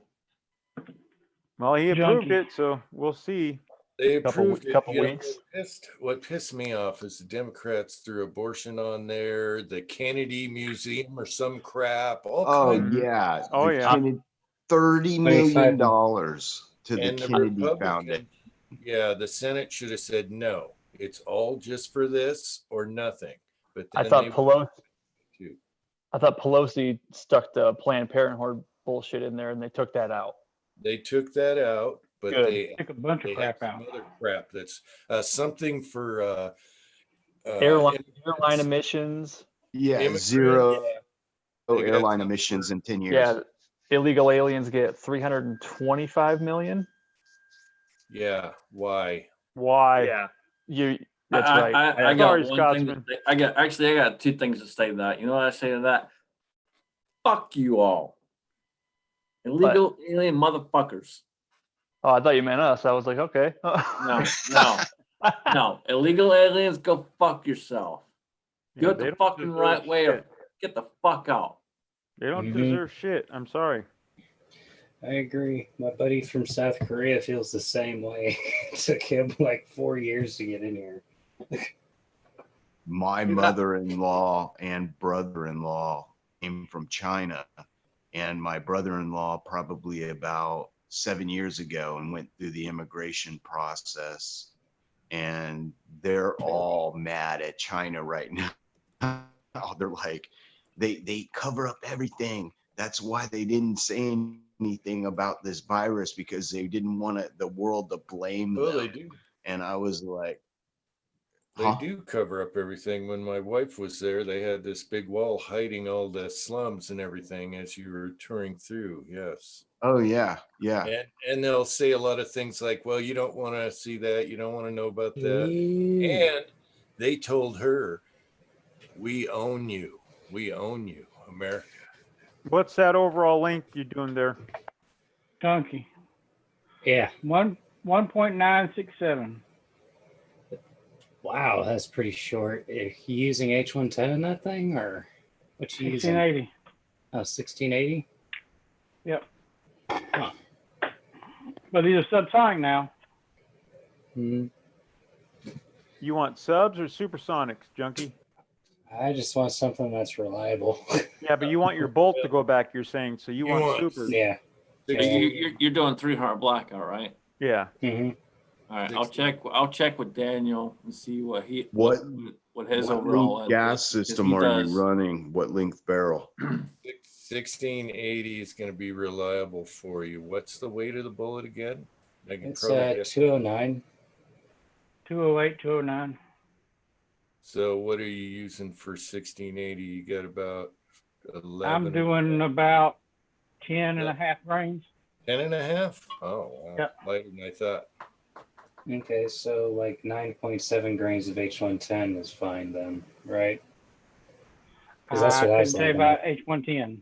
Well, he approved Junkie. it, so we'll see. They Couple- approved it. couple You know, weeks. what pissed me off is the Democrats threw abortion on there, the Kennedy Museum or some crap. All Oh kinds. yeah. Oh, the yeah. Kennedy, $30 million to the And the Kennedy Republican- Foundation. Yeah, the Senate should have said no. It's all just for this or nothing. But I then thought they Pelosi stuck the Planned Parenthood bullshit in there, and they took that out. They took that out, but Good. they Took a bunch they of have crap some out. other crap that's something for Airline emissions. Yeah, immigrant- zero They got airline something emissions in 10 years. Yeah, illegal aliens get 325 million. Yeah, why? Why? Yeah, that's right. I Sorry, got one thing. Scotsman. I got two things to say to that. You know what I say to that? Fuck you all, illegal alien motherfuckers. Oh, I thought you meant us. I was like, okay. No. Illegal aliens, go fuck yourself. Yeah, Do it they the don't fucking deserve right way or shit. get the fuck out. They don't Mhm. deserve shit. I'm sorry. I agree. My buddy from South Korea feels the same way. It took him like 4 years to get in here. My mother-in-law and brother-in-law came from China, and my brother-in-law probably about 7 years ago and went through the immigration process, and they're all mad at China right now. They're like, they cover up everything. That's why they didn't say anything about this virus, because they didn't want the world to blame Well, them. they do. And I was like, They do cover up everything. When my wife was there, they had this big wall hiding all the slums and everything as you were touring through. Yes. oh yeah, yeah. And they'll say a lot of things like, well, you don't want to see that. You don't want to know about that. Ew. And they told her, we own you. We own you, America. What's that overall length you're doing there? Donkey. Yeah. 1.967. Wow, that's pretty short. Are you using H110 in that thing, or what you using? 1680. Oh, 1680? Yep. But these are subsonic now. Hmm. You want subs or supersonics, Junkie? I just want something that's reliable. Yeah, but you want your bolt to go back, you're saying, so you want supers. Yeah. You're doing 300 blackout, right? Yeah. Mm-hmm. All right, I'll check with Daniel and see what his What overall length is, gas 'cause he system are you does- running? What length barrel? 1680 is going to be reliable for you. What's the weight of the bullet again? I can It's probably guess. 209. 208, 209. So what are you using for 1680? You got about 11. I'm doing about 10 and a half grains. 10 and a half? Oh, wow. Yeah. Lighter than I thought. Okay, so like 9.7 grains of H110 is fine then, right? Because that's I what I couldn't was tell you looking about at. H110.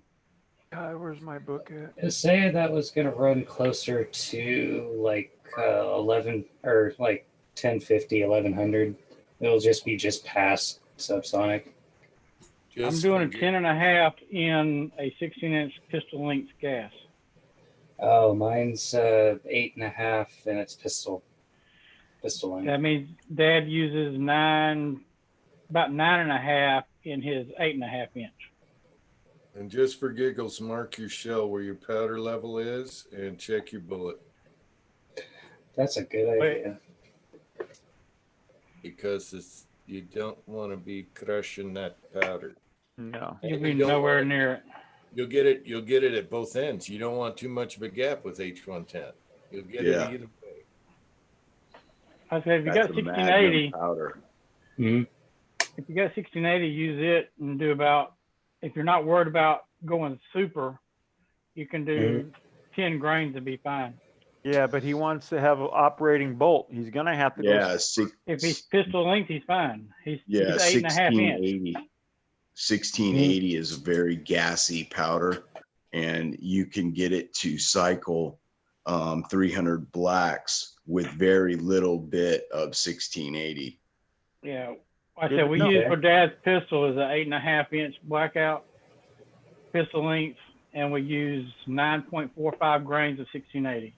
Where's my book at? It say that was going to run closer to like 11 or like 1050, 1100. It'll just be past subsonic. I'm doing a 10 and a half in a 16-inch pistol length gas. Oh, mine's 8.5 and it's pistol length. That means Dad uses about 9.5 in his 8.5 inch. And just for giggles, mark your shell where your powder level is and check your bullet. That's a good idea. Because you don't want to be crushing that powder. No. You'll be nowhere near it. You'll get it at both ends. You don't want too much of a gap with H110. You'll get it either way. I said, if you got 1680 powder. Mm-hmm. If you got 1680, use it and do about, if you're not worried about going super, you can do 10 grains and be fine. Yeah, but he wants to have an operating bolt. He's gonna have to go. If he's pistol length, he's fine. He's 8.5 1680. inch. 1680 is a very gassy powder, and you can get it to cycle 300 blacks with very little bit of 1680. Yeah, I said we use for Dad's pistol is an 8.5 inch blackout pistol length, and we use 9.45 grains of 1680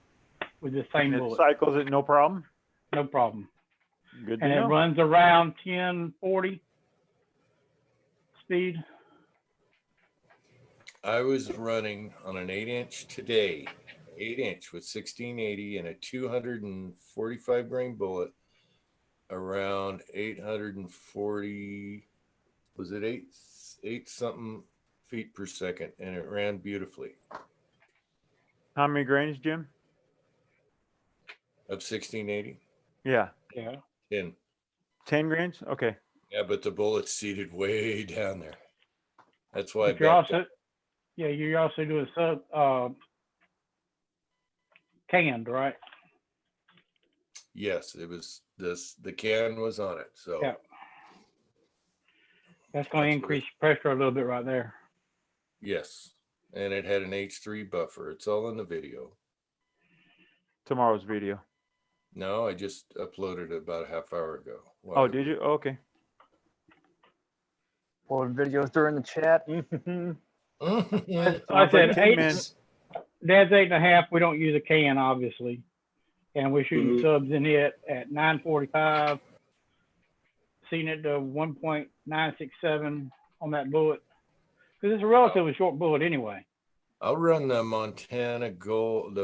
with the same bullet. Cycles it no problem. No problem. Good to And know. it runs around 1040 speed. I was running on an 8-inch today, 8-inch with 1680 and a 245 grain bullet around 840, was it eight something feet per second, and it ran beautifully. How many grains, Jim? Of 1680? Yeah. Yeah. 10 grains? Okay. Yeah, but the bullet's seated way down there. That's why But you're also, you also do a canned, right? Yes, it was the can was on it. So yeah. That's going to increase pressure a little bit right there. Yes. And it had an H3 buffer. It's all in the video. Tomorrow's video. No, I just uploaded it about a half hour ago. Oh, did you? Okay. Upload videos during the chat. I said Dad's 8.5. We don't use a can, obviously. And we're shooting subs in it at 945. Seeing it to 1.967 on that bullet. Because it's a relatively short bullet anyway. I'll run the Montana Gold,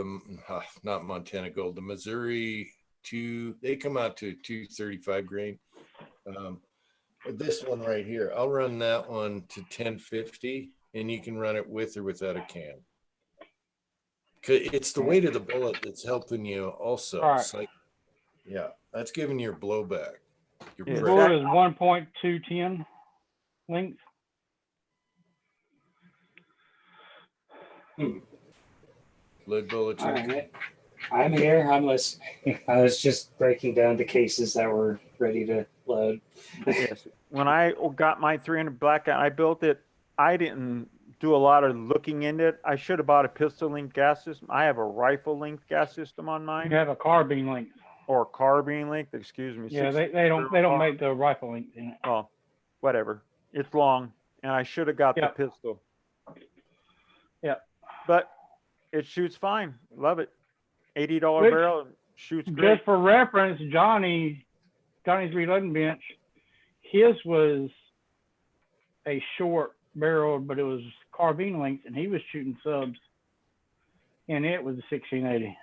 not Montana Gold, the Missouri 2. They come out to 235 grain. But this one right here, I'll run that one to 1050, and you can run it with or without a can. It's the weight of the bullet that's helping you also. Right. It's like, yeah, that's giving your blowback. Your The bullet is 1.210 length. Lead bullet. All right. I'm here. I'm listening. I was just breaking down the cases that were ready to load. Yes. When I got my 300 Blackout, I built it. I didn't do a lot of looking into it. I should have bought a pistol length gas system. I have a rifle length gas system on mine. You have a carbine length. Or carbine length, excuse me. Yeah, they don't make the rifle length in it. Oh, whatever. It's long, and I should have got the pistol. Yeah. But It shoots fine. Love it. $80 Which, barrel shoots great. Just for reference, Johnny's reloading bench, his was a short barrel, but it was carbine length, and he was shooting subs, and it was a 1680.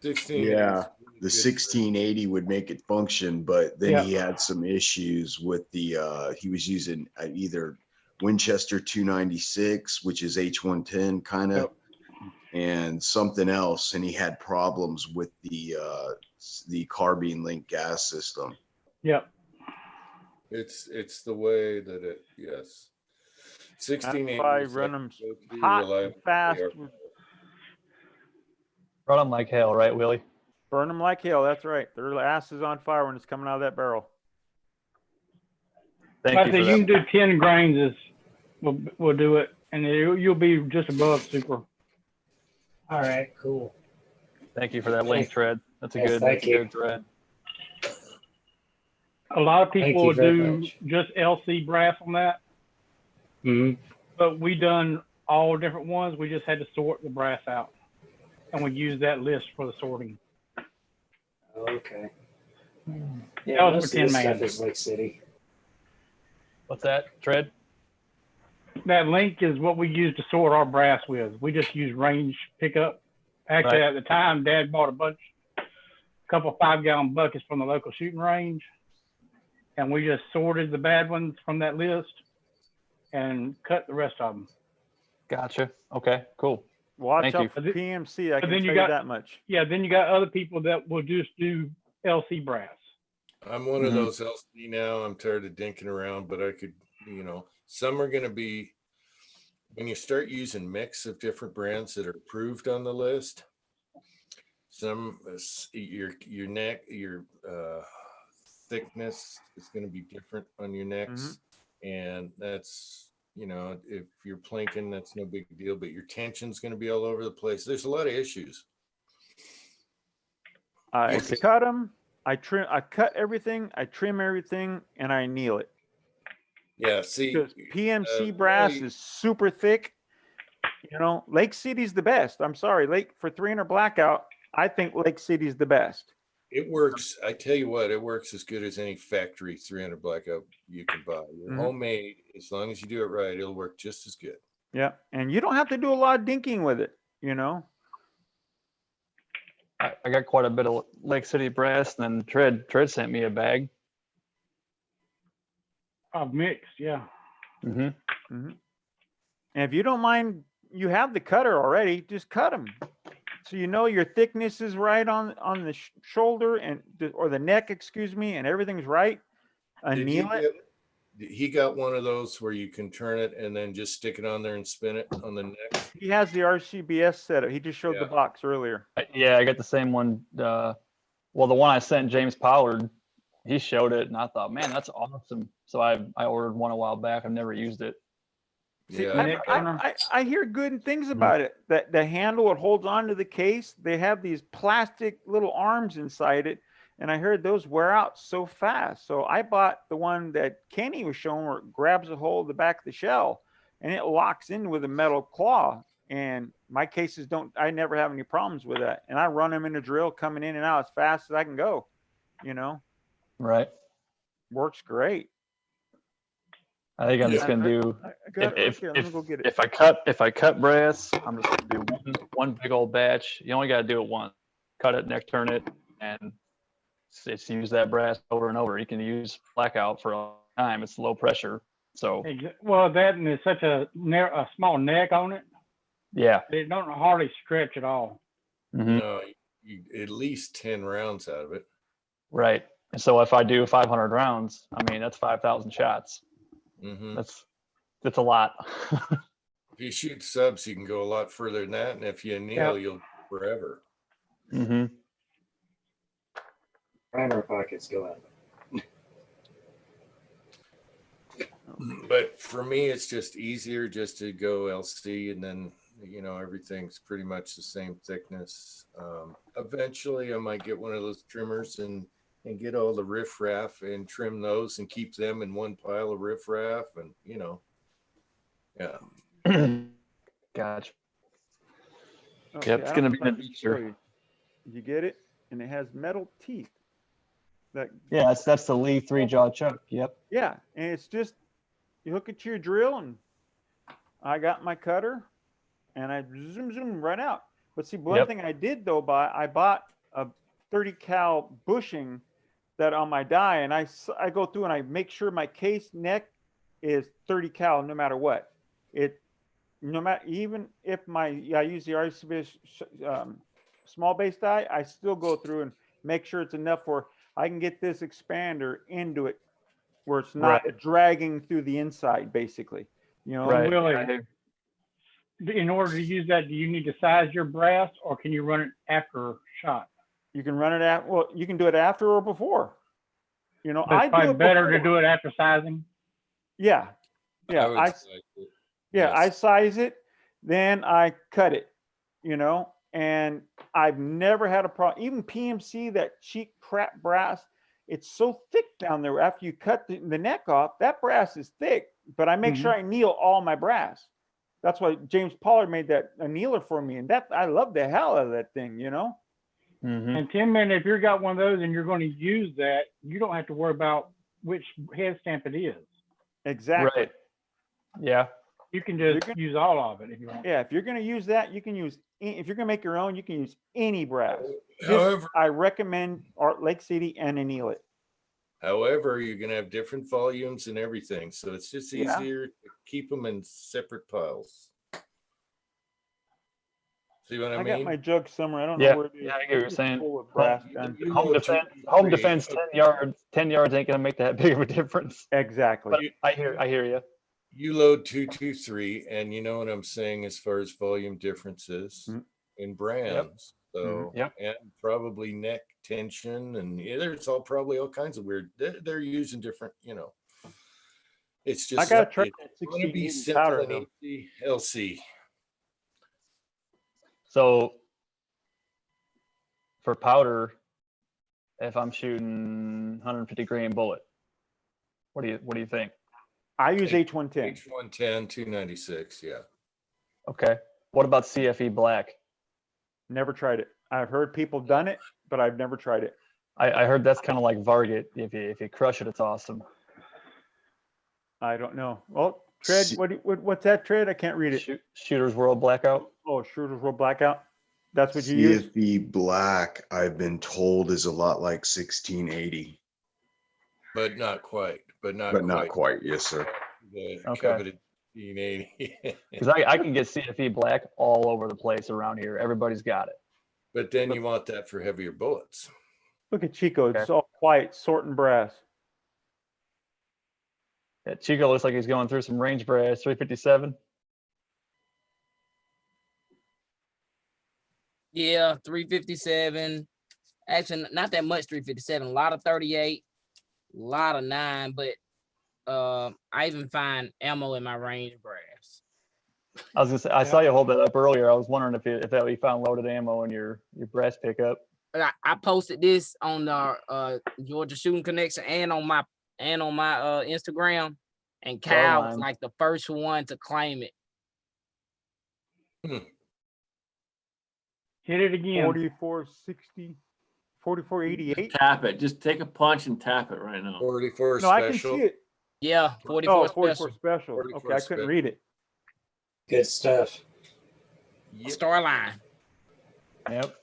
16. Yeah, the 1680 would make it function, but then Yeah. he had some issues with the he was using either Winchester 296, which is H110 kind of, and something else, and he had problems with the carbine link gas system. Yep. It's the way that it, yes. 1680. I run them hot and fast. Run them like hell, right, Willie? Burn them like hell. That's right. Their ass is on fire when it's coming out of that barrel. I think you can do 10 grains. We'll do it, and you'll be just above super. All right, cool. Thank you for that link, Tread. That's a Yes, good, thank you. good thread. A lot of Thank people you will very do much. just LC brass on that, but we done all different ones. We just had to sort the brass out, and we used that list for the sorting. Okay. That Yeah, was most for of 10 this man. stuff is Lake City. What's that, Tread? That link is what we use to sort our brass with. We just use range pickup. Actually, Right. at the time, Dad bought a couple 5-gallon buckets from the local shooting range, and we just sorted the bad ones from that list and cut the rest of them. Gotcha. Okay, cool. Watch Thank out you. for PMC. I But can then tell you you got that much. Yeah, then you got other people that will just do LC brass. I'm one of those LC now. I'm tired of dinking around, but I could, some are going to be, when you start using mix of different brands that are approved on the list, some your neck, your thickness is going to be different on your necks. And that's, if you're planking, that's no big deal, but your tension's going to be all over the place. There's a lot of issues. I cut them. I cut everything. I trim everything, and I anneal it. Yeah, see, because PMC brass is super thick. Lake City's the best. I'm sorry, for 300 Blackout, I think Lake City's the best. It works. I tell you what, it works as good as any factory 300 Blackout you can buy. Homemade, as long as you do it right, it'll work just as good. Yeah, and you don't have to do a lot of dinking with it. I got quite a bit of Lake City brass, and then Tread sent me a bag. Of mixed, yeah. And if you don't mind, you have the cutter already. Just cut them, so your thickness is right on the shoulder or the neck, excuse me, and everything's right. Anneal it. He got one of those where you can turn it and then just stick it on there and spin it on the neck. He has the RCBS setup. He just showed the box earlier. Yeah, I got the same one. The one I sent James Pollard, he showed it, and I thought, man, that's awesome. So I ordered one a while back. I've never used it. See, I hear good things about it. That the handle, it holds on to the case. They have these plastic little arms inside it, and I heard those wear out so fast. So I bought the one that Kenny was showing, where it grabs a hold of the back of the shell, and it locks in with a metal claw. And my cases I never have any problems with that. And I run them in a drill, coming in and out as fast as I can go. Right. Works great. I think I'm just gonna do if I cut brass, I'm just gonna do one big old batch. You only gotta do it once. Cut it, neck turn it, and it's use that brass over and over. You can use Blackout for a long time. It's low pressure. So that, and there's such a small neck on it. Yeah. It don't hardly stretch at all. No, you at least 10 rounds out of it. Right. And so if I do 500 rounds, I mean, that's 5,000 shots. That's a lot. If you shoot subs, you can go a lot further than that. And if you anneal, you'll forever. Primer pockets go out. But for me, it's just easier just to go LC, and then everything's pretty much the same thickness. Eventually, I might get one of those trimmers and get all the riffraff and trim those and keep them in one pile of riffraff, and Gotcha. Okay, Yep, it's I gonna don't be know if an I can show adventure. you get it, and it has metal teeth. That Yeah, that's the Lee 3-jaw chuck. Yep. yeah, and it's just you hook it to your drill, and I got my cutter, and I zoom right out. But see, one Yep. thing I did though, I bought a 30 cal bushing that on my die, and I go through and I make sure my case neck is 30 cal no matter what. No matter, even if I use the RCB small base die, I still go through and make sure it's enough where I can get this expander into it where it's not dragging through the inside, basically. You know, And Willie, in order to use that, do you need to size your brass, or can you run it after shot? you can run it at, well, you can do it after or before. You know, But it's I do probably it better before. to do it after sizing. Yeah, yeah, I I size it, then I cut it. You know, and I've never had a problem. Even PMC, that cheap crap brass, it's so thick down there. After you cut the neck off, that brass is thick. But I make sure I anneal all my brass. That's why James Pollard made that annealer for me, and that I love the hell out of that thing. You know. And Tim, man, if you've got one of those and you're going to use that, you don't have to worry about which head stamp it is. Exactly. Right. Yeah. You can just use all of it if you want. Yeah, if you're going to use that, you can use. If you're going to make your own, you can use any brass. However, I recommend Art Lake City and anneal it. However, you're going to have different volumes and everything, so it's just easier to keep them in separate piles. See what I mean? I got my jug somewhere. I don't know where it is. Yeah, I get what you're saying. Full of brass gun. Home defense, 10 yards. 10 yards ain't gonna make that big of a difference. Exactly. But I hear you. You load 223, and you know what I'm saying as far as volume differences in brands. So and probably neck tension, and there's probably all kinds of weird. They're using different, you know. It's just I got to try it's going to be simple and easy. LC. So for powder, if I'm shooting 150 grain bullet, what do you think? I use H110. H110, 296, yeah. Okay. What about CFE black? Never tried it. I've heard people done it, but I've never tried it. I heard that's kind of like Varget. If you crush it, it's awesome. I don't know. Well, Tread, what's that, Tread? I can't read it. Shooter's World Blackout. Oh, Shooter's World Blackout. That's what you use? CFE black, I've been told, is a lot like 1680. But not quite. Not quite. Yes, sir. The coveted 1680. Because I can get CFE black all over the place around here. Everybody's got it. But then you want that for heavier bullets. Look at Chico. It's all quiet, sorting brass. Yeah, Chico looks like he's going through some range brass. 357. Yeah, 357. Actually, not that much 357. A lot of 38, a lot of 9, but I even find ammo in my range brass. I was gonna say, I saw you hold that up earlier. I was wondering if that you found loaded ammo in your brass pickup. I posted this on our Georgia Shooting Connection and on my Instagram, and Kyle was like the first one to claim it. Hit it again. 4460, 4488. Tap it. Just take a punch and tap it right now. 44 No, I can see it. Yeah, 44 44 special. 44 okay, I couldn't read it. Good stuff. Starline. Yep.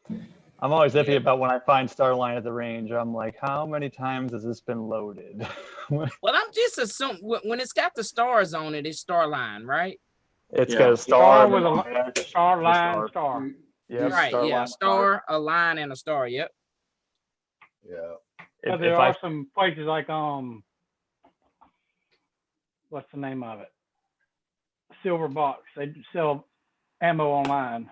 I'm always iffy about when I find Starline at the range. I'm like, how many times has this been loaded? Well, I'm just assuming when it's got the stars on it, it's Starline, right? It's got a star with a star line, star. Yep, right, star yeah, line, star, a line, and a star. Yep. Yeah. But there are some places like what's the name of it? Silver Box. They sell ammo online.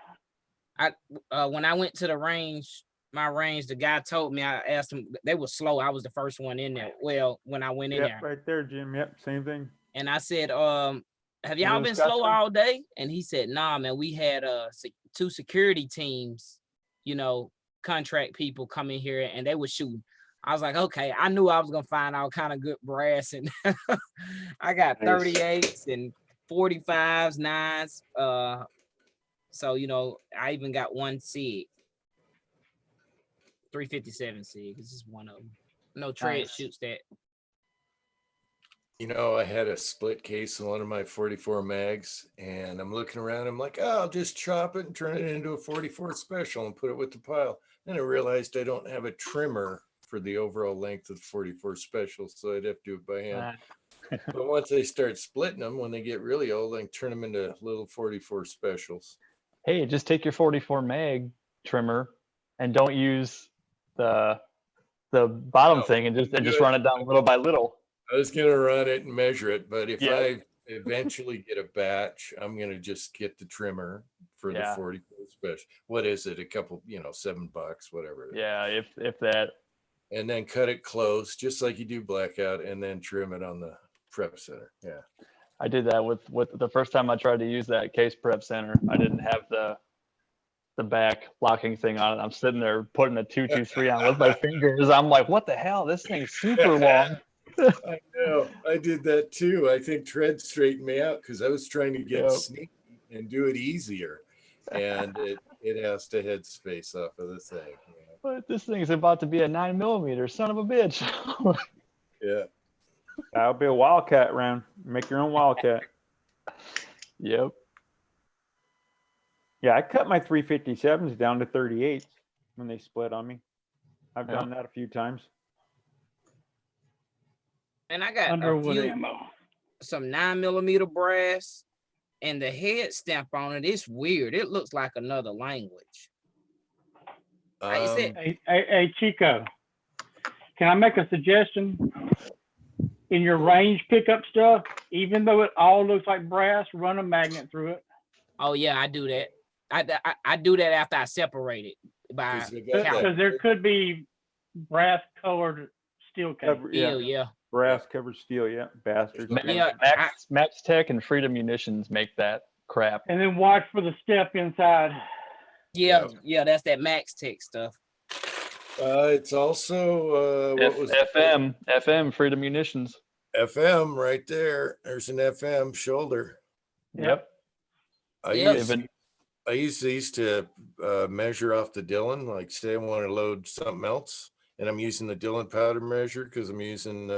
When I went to the range, the guy told me, I asked him, they were slow. I was the first one in there. Well, when I went in there. Right there, Jim. Yep, same thing. And I said, have y'all been slow all day? And he said, nah, man, we had 2 security teams, contract people come in here and they were shooting. I was like, okay, I knew I was gonna find all kind of good brass, and I got 38s and 45s, 9s. So you know, I even got one SIG, 357 SIG. This is one of them. No Tread Nice. shoots that. You know, I had a split case in one of my 44 mags, and I'm looking around. I'm like, oh, I'll just chop it and turn it into a 44 special and put it with the pile. Then I realized I don't have a trimmer for the overall length of the 44 special, so I'd have to do it by hand. But once I start splitting them, when they get really old, I can turn them into little 44 specials. Hey, just take your 44 mag trimmer and don't use the bottom thing and just run it down little by little. I was going to run it and measure it, but if Yeah. I eventually get a batch, I'm going to just get the trimmer for the 44 special. What is it? A couple, $7, whatever. Yeah, if that. And then cut it close, just like you do Blackout, and then trim it on the prep center. Yeah. I did that with the first time I tried to use that case prep center. I didn't have the back locking thing on it. I'm sitting there putting a 223 on with my fingers. I'm like, what the hell? This thing's super long. I know. I did that too. I think Tread straightened me out because I was trying to get sneaky and do it easier. And it has to head space off of the thing. But this thing's about to be a 9mm, son of a bitch. Yeah. That'll be a wildcat round. Make your own wildcat. Yep. Yeah, I cut my 357s down to 38 when they split on me. I've done that a few times. And I got Underwood ammo. Some 9mm brass, and the head stamp on it is weird. It looks like another language. Hey, Chico, can I make a suggestion? In your range pickup stuff, even though it all looks like brass, run a magnet through it. Oh yeah, I do that. I do that after I separate it by because there could be brass colored steel case. Yeah. Brass covered steel, bastards. Max Tech and Freedom Munitions make that crap. And then watch for the step inside. Yeah, that's that Max Tech stuff. It's also FM Freedom Munitions. FM right there. There's an FM shoulder. Yep. I use these to measure off the Dillon. Like say I want to load something else, and I'm using the Dillon powder measure because I'm using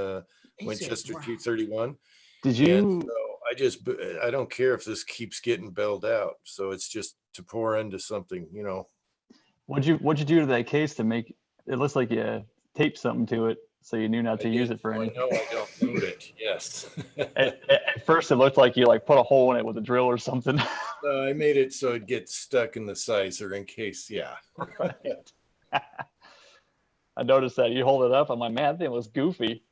Winchester 231. Did you? And so I don't care if this keeps getting belled out. So it's just to pour into something, What'd you do to that case to make it looks like you taped something to it so you knew not to use it for anything? No, I don't load it. Yes. At first, it looked like you put a hole in it with a drill or something. No, I made it so it gets stuck in the sizer in case. Yeah. Right. I noticed that you hold it up. I'm like, man, that thing looks goofy.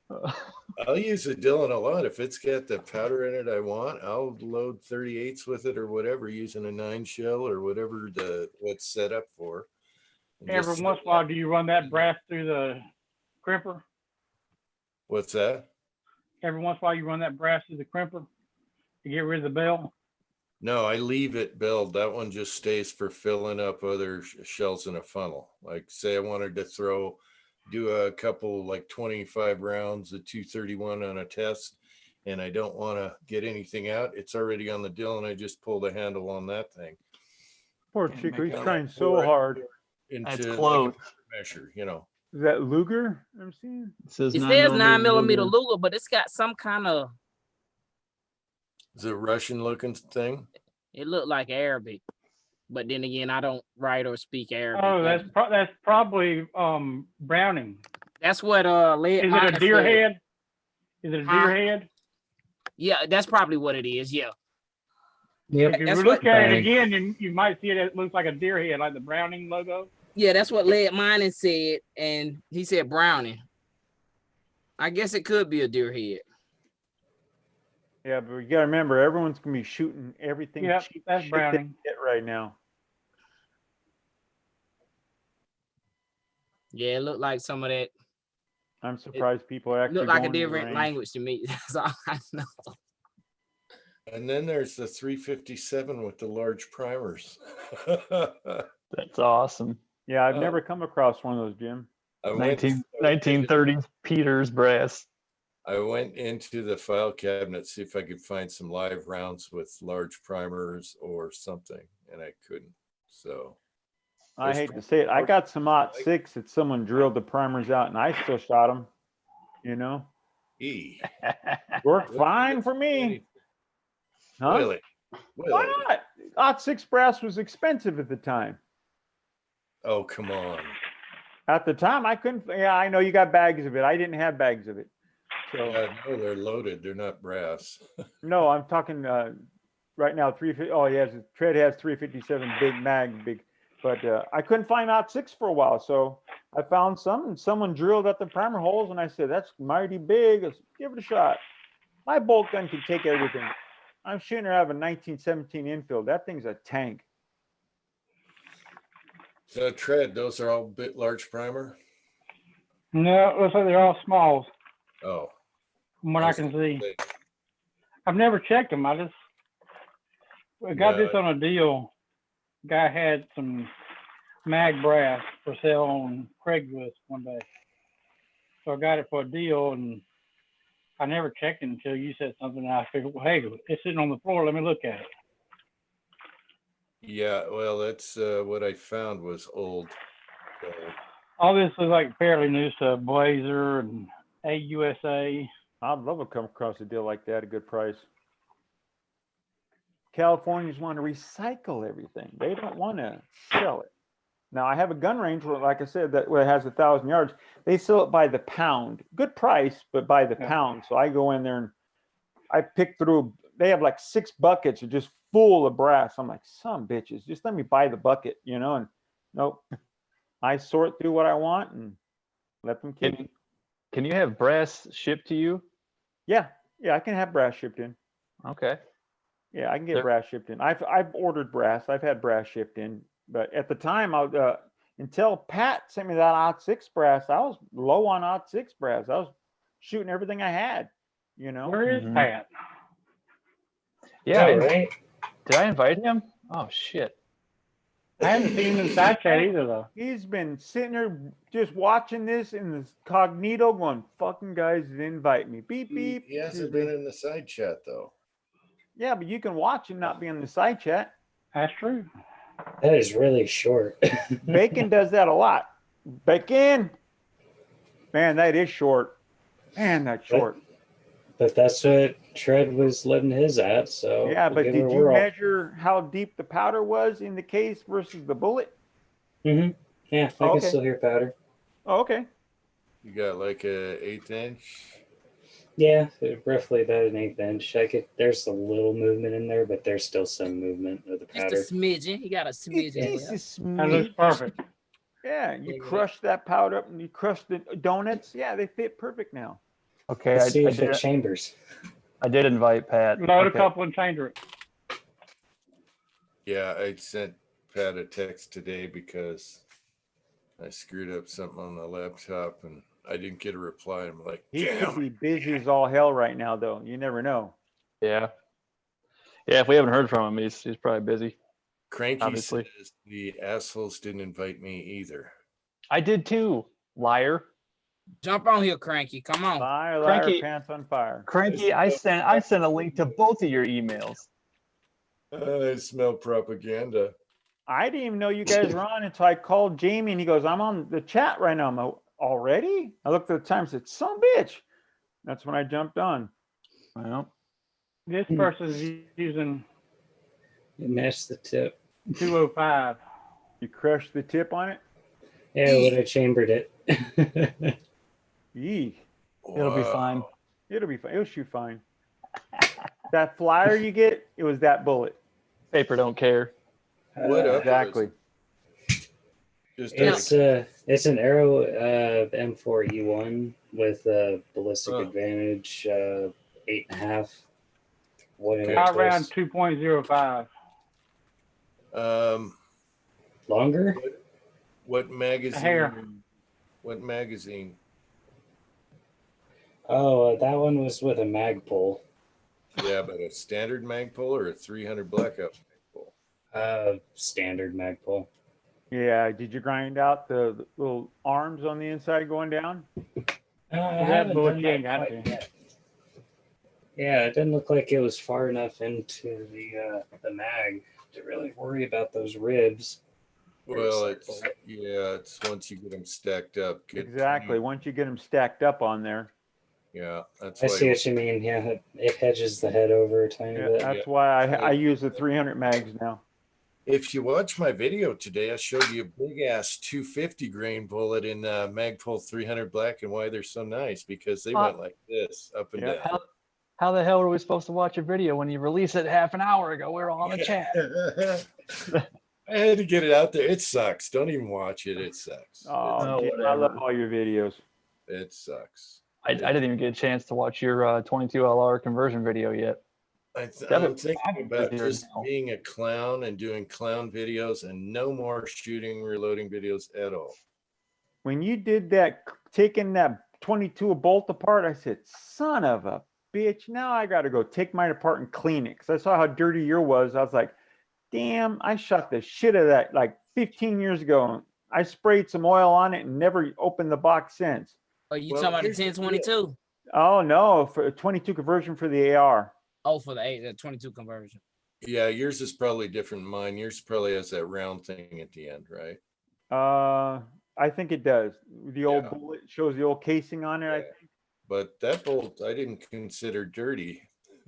I'll use the Dillon a lot. If it's got the powder in it I want, I'll load 38s with it or whatever, using a 9 shell or whatever what's set up for. Every once in a while, do you run that brass through the crimper? What's that? Every once in a while, you run that brass through the crimper to get rid of the bell? No, I leave it belled. That one just stays for filling up other shells in a funnel. Like say I wanted to do a couple 25 rounds of 231 on a test, and I don't want to get anything out. It's already on the Dillon. I just pull the handle on that thing. Poor Chico, he's trying so hard. Into close. Measure, Is that Luger I'm seeing? It says 9mm Luger, but it's got some kind of. Is it a Russian looking thing? It looked like Arabic, but then again, I don't write or speak Arabic. Oh, that's probably Browning. That's what Is it a deer head? Is it a deer head? Yeah, that's probably what it is. Yeah. Yep. If you look at it again, you might see it looks like a deer head, like the Browning logo. Yeah, that's what Lead Mining said, and he said Browning. I guess it could be a deer head. Yeah, but you got to remember, everyone's gonna be shooting everything. Yeah, that's Browning right now. Yeah, it looked like some of that. I'm surprised people are actually looked like a going to the different range. language to me. That's all I know. And then there's the 357 with the large primers. That's awesome. Yeah, I've never come across one of those, Jim. 1930s Peters brass. I went into the file cabinet to see if I could find some live rounds with large primers or something, and I couldn't. So I hate to say it. I got some .6 that someone drilled the primers out, and I still shot them. You know, worked fine for me. Huh? Really? Why not? .6 brass was expensive at the time. Oh, come on. At the time, I couldn't. Yeah, I know you got bags of it. I didn't have bags of it. So No, they're loaded. They're not brass. no, I'm talking right now. 350. Oh, yes, Tread has 357 big mag, big. But I couldn't find .6 for a while, so I found some, and someone drilled at the primer holes, and I said, "That's mighty big. Let's give it a shot." My bolt gun can take everything. I'm shooting her out of a 1917 infield. That thing's a tank. So Tread, those are all bit large primer? No, it looks like they're all smalls. Oh. From what I can see. I've never checked them. I got this on a deal. Guy had some mag brass for sale on Craigslist one day. So I got it for a deal, and I never checked it until you said something, and I figured, well, hey, it's sitting on the floor. Let me look at it. Yeah, well, that's what I found was old. So. All this is like fairly new stuff, Blazer and AUSA. I'd love to come across a deal like that at a good price. Californians want to recycle everything. They don't want to sell it. Now, I have a gun range where, like I said, that where it has 1,000 yards. They sell it by the pound. Good price, but by the pound. So I go in there and I pick through. They have like 6 buckets are just full of brass. I'm like, some bitches, just let me buy the bucket, you know? And nope. I sort through what I want and let them keep. Can you have brass shipped to you? Yeah, I can have brass shipped in. Okay. Yeah, I can get brass shipped in. I've ordered brass. I've had brass shipped in, but at the time, until Pat sent me that .6 brass, I was low on .6 brass. I was shooting everything I had. You know. Where is Pat? Yeah, right. Did I invite him? Oh shit. I haven't seen him in the side chat either, though. He's been sitting there just watching this in the cognito, going, "Fucking guys didn't invite me." Beep beep. He hasn't been in the side chat though. Yeah, but you can watch and not be in the side chat. That's true. That is really short. Bacon does that a lot. Bacon, man, that is short. Man, that's short. But that's what Tread was letting his at. So yeah, but did you measure how deep the powder was in the case versus the bullet? Mm-hmm. Yeah, I can still hear powder. Oh, okay. You got like a 1/8 inch? Yeah, roughly about an 1/8 inch. There's a little movement in there, but there's still some movement of the powder. Just a smidgen. You got a smidgen. That looks perfect. Yeah, you crush that powder up and you crush the donuts. Yeah, they fit perfect now. Okay, Let's see if it chambers. I did invite Pat. Load a couple and change it. Yeah, I sent Pat a text today because I screwed up something on the laptop and I didn't get a reply. I'm like, he damn. could be busy as all hell right now, though. You never know. Yeah. Yeah, if we haven't heard from him, he's probably busy. Cranky obviously. says the assholes didn't invite me either. I did too, liar. Jump on here, Cranky. Come on. Liar, Cranky, pants on fire. Cranky, I sent a link to both of your emails. I smell propaganda. I didn't even know you guys were on until I called Jamie and he goes, "I'm on the chat right now." I'm like, already? I looked at the time and said, "Son bitch." That's when I jumped on. Well, this person's using. You missed the tip. 205. You crushed the tip on it? Yeah, when I chambered it. Yee. It'll be fine. It'll be fine. It'll shoot fine. That flyer you get, it was that bullet. Paper don't care. What up? Exactly. It's an Arrow M4E1 with a ballistic advantage 8.5. I ran 2.05. Longer? What magazine? Hair. What magazine? Oh, that one was with a Magpul. Yeah, but a standard Magpul or a 300 Blackout Magpul? Standard Magpul. Yeah. Did you grind out the little arms on the inside going down? I that haven't bullet done you ain't that got quite to. yet. Yeah, it didn't look like it was far enough into the mag to really worry about those ribs. Well, it's once you get them stacked up. Exactly. Once you get them stacked up on there. Yeah, that's I why. see what you mean. Yeah, it hedges the head over a tiny bit. That's why I use the 300 mags now. If you watch my video today, I showed you a big ass 250 grain bullet in Magpul 300 black, and why they're so nice, because they went like this up and down. How the hell were we supposed to watch a video when you released it half an hour ago? We were all in the chat. I had to get it out there. It sucks. Don't even watch it. It sucks. Oh, Jim, I love all your videos. It sucks. I didn't even get a chance to watch your 22 LR conversion video yet. I'm thinking about just being a clown and doing clown videos and no more shooting, reloading videos at all. When you did that, taking that 22 bolt apart, I said, son of a bitch, now I got to go take mine apart and clean it. Because I saw how dirty yours was. I was like, damn, I shot the shit out of that like 15 years ago. I sprayed some oil on it and never opened the box since. Oh, you talking about the 1022? Oh, no, for a 22 conversion for the AR. Oh, for the 22 conversion. Yeah, yours is probably different than mine. Yours probably has that round thing at the end, right? I think it does. The old bullet shows the old casing on it. I think. But that bolt I didn't consider dirty.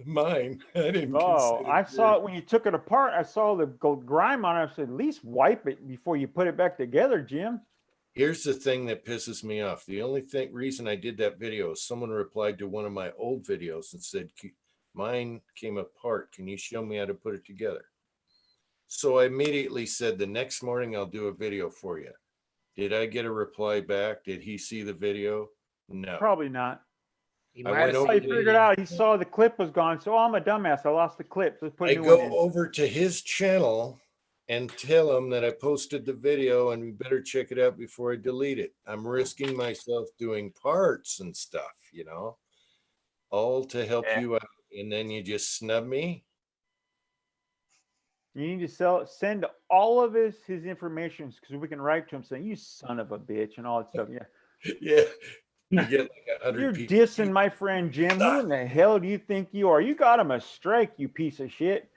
Mine, I didn't. Oh, I saw it when you took it apart. I saw the grime on it. I said, at least wipe it before you put it back together, Jim. Here's the thing that pisses me off. The only reason I did that video is someone replied to one of my old videos and said, mine came apart. Can you show me how to put it together? So I immediately said, the next morning I'll do a video for you. Did I get a reply back? Did he see the video? No. Probably not. He figured out he saw the clip was gone. So I'm a dumbass. I lost the clip. Let's put I a new go one in. over to his channel and tell him that I posted the video and we better check it out before I delete it. I'm risking myself doing parts and stuff, you know, all to help you out. And then you just snub me. You need to send all of his information because we can write to him saying, you son of a bitch and all that stuff. Yeah. Yeah. You get like 100 You're people. dissing my friend Jim. Who in the hell do you think you are? You got him a strike, you piece of shit.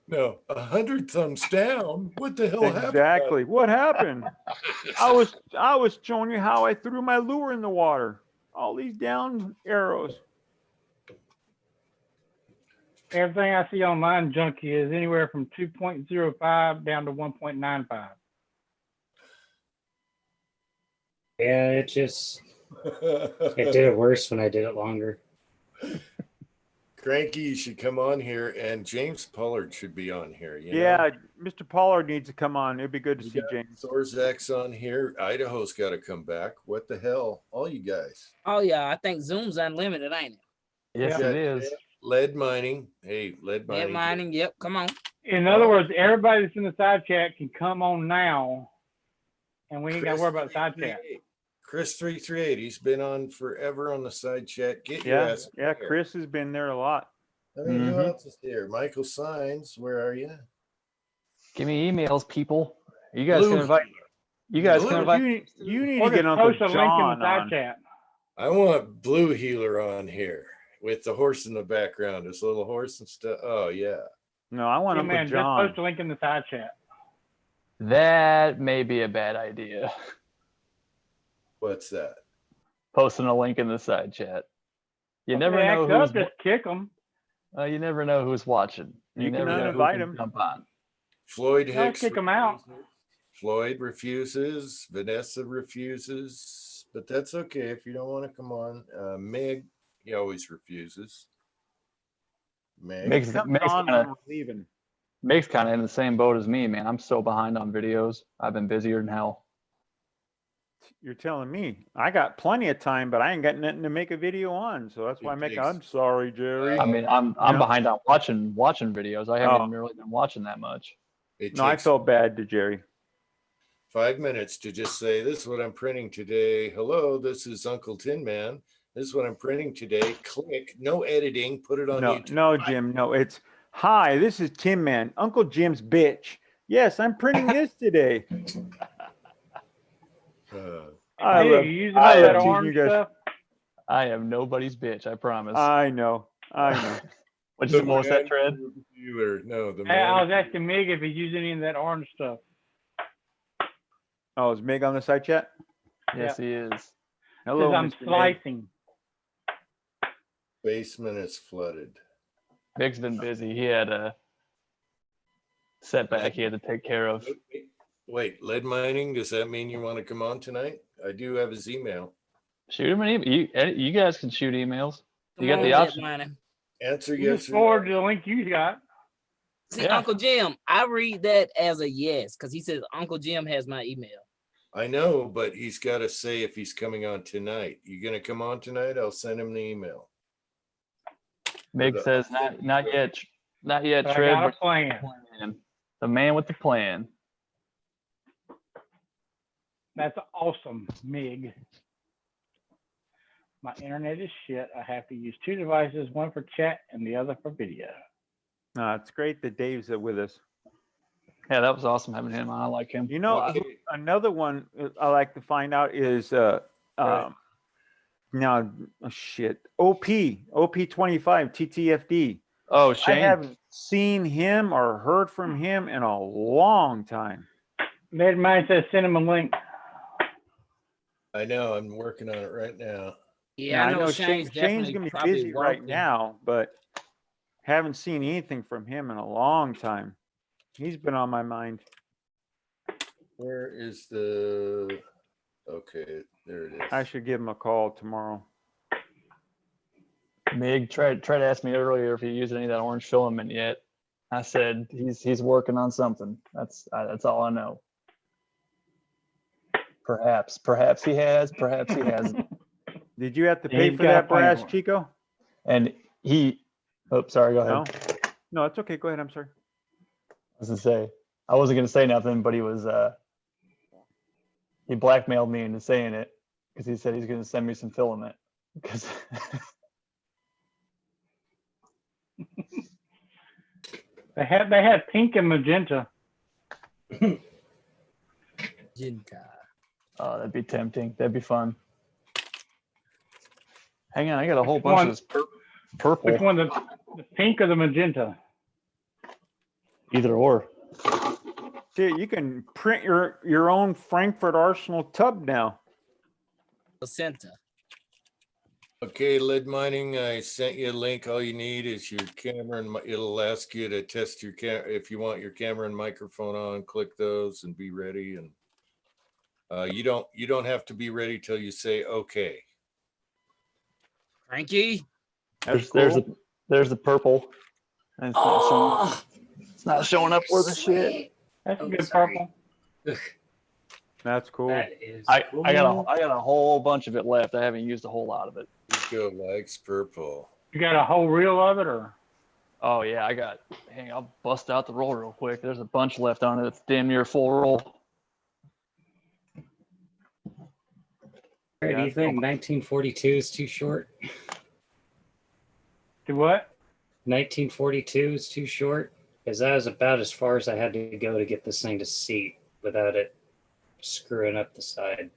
No, 100 thumbs down. What the hell happened? Exactly. What happened? I was showing you how I threw my lure in the water. All these down arrows. Everything I see online, Junkie, is anywhere from 2.05 down to 1.95. Yeah, it did it worse when I did it longer. Cranky, you should come on here, and James Pollard should be on here. You Yeah, know? Mr. Pollard needs to come on. It'd be good to see James. Zorzak's on here. Idaho's got to come back. What the hell? All you guys. Oh, yeah. I think Zoom's unlimited, ain't it? Yes, it is. Lead mining. Hey, lead mining. Lead mining. Yep. Come on. In other words, everybody that's in the side chat can come on now, and we ain't got to worry about side chat. Chris 338, he's been on forever on the side chat. Get your ass. Yeah, Chris has been there a lot. I mean, who else is here? Michael Signs, where are you? Give me emails, people. You guys can invite. You guys can invite. You need to get Uncle John on. Chat. I want Blue Healer on here with the horse in the background. His little horse and stuff. Oh yeah. No, I want Uncle John. Just post a link in the side chat. That may be a bad idea. What's that? Posting a link in the side chat. You never know who's. Just kick them. You never know who's watching. You never can know invite who him. can jump on. Floyd Hicks. Kick them out. Floyd refuses. Vanessa refuses. But that's okay if you don't want to come on. Meg, he always refuses. Meg's kind of in the same boat as me, man. I'm so behind on videos. I've been busier than hell. You're telling me I got plenty of time, but I ain't got nothing to make a video on. So that's why I'm sorry, Jerry. I mean, I'm behind on watching videos. I haven't really been watching that much. I felt bad to Jerry. 5 minutes to just say, this is what I'm printing today. Hello, this is Uncle Tin Man. This is what I'm printing today. Click, no editing, put it on YouTube. No, Jim, no. It's, hi, this is Tin Man, Uncle Jim's bitch. Yes, I'm printing this today. I love you guys. I am nobody's bitch, I promise. I know. I know. What'd you say? What was that, Tread? Dealer. No, the Hey, I was man. asking Mig if he used any of that orange stuff. Oh, is Meg on the side chat? Yes, he is. Hello, Says I'm Mr. Meg. slicing. Basement is flooded. Big's been busy. He had a setback he had to take care of. Wait, lead mining, does that mean you want to come on tonight? I do have his email. Shoot him an email. You guys can shoot emails. You got Come the on, option. Mining. Answer You yes just or no. forward the link you got. See, Yeah. Uncle Jim, I read that as a yes because he says Uncle Jim has my email. I know, but he's got to say if he's coming on tonight. You gonna come on tonight? I'll send him the email. Mig the- says not yet. Not yet, But I Tread. got a but plan. The man with the plan. That's awesome, Mig. My internet is shit. I have to use two devices, one for chat and the other for video. It's great that Dave's with us. Yeah, that was awesome having him on. I like him. You know, a lot. another one I like to find out is now shit OP25 TTFD. Oh, I Shane. haven't seen him or heard from him in a long time. Mid Mind says send him a link. I know, I'm working on it right now. Yeah, I know Shane's definitely gonna be probably busy right working. now, but haven't seen anything from him in a long time. He's been on my mind. Where is the, okay, there it is. I should give him a call tomorrow. Mig tried to ask me earlier if he used any of that orange filament yet. I said he's working on something. That's all I know. Perhaps he has. Perhaps he hasn't. Did you have to pay He's for got a that plan brass, for it. Chico? And he. Oh, sorry. Go ahead. No, it's okay. Go ahead. I'm sorry. I was gonna say I wasn't gonna say nothing, but he was. He blackmailed me into saying it because he said he's gonna send me some filament. Because. They had pink and magenta. Oh, that'd be tempting. That'd be fun. Hang on, I got a whole bunch of this purple. Which one, the pink or the magenta? Either or. Shit, you can print your own Frankfurt Arsenal tub now. Placenta. Okay, lead mining, I sent you a link. All you need is your camera and it'll ask you to test your camera. If you want your camera and microphone on, click those and be ready. And you don't have to be ready till you say, okay. Frankie. There's the purple. And it's not showing up for the shit. That's good purple. That's cool. That is I cool. got a whole bunch of it left. I haven't used a whole lot of it. Chico likes purple. You got a whole reel of it, or? Oh yeah, hang on, I'll bust out the roll real quick. There's a bunch left on it. It's damn near a full roll. Do you think 1942 is too short? Do what? 1942 is too short? Because that was about as far as I had to go to get this thing to seat without it screwing up the side.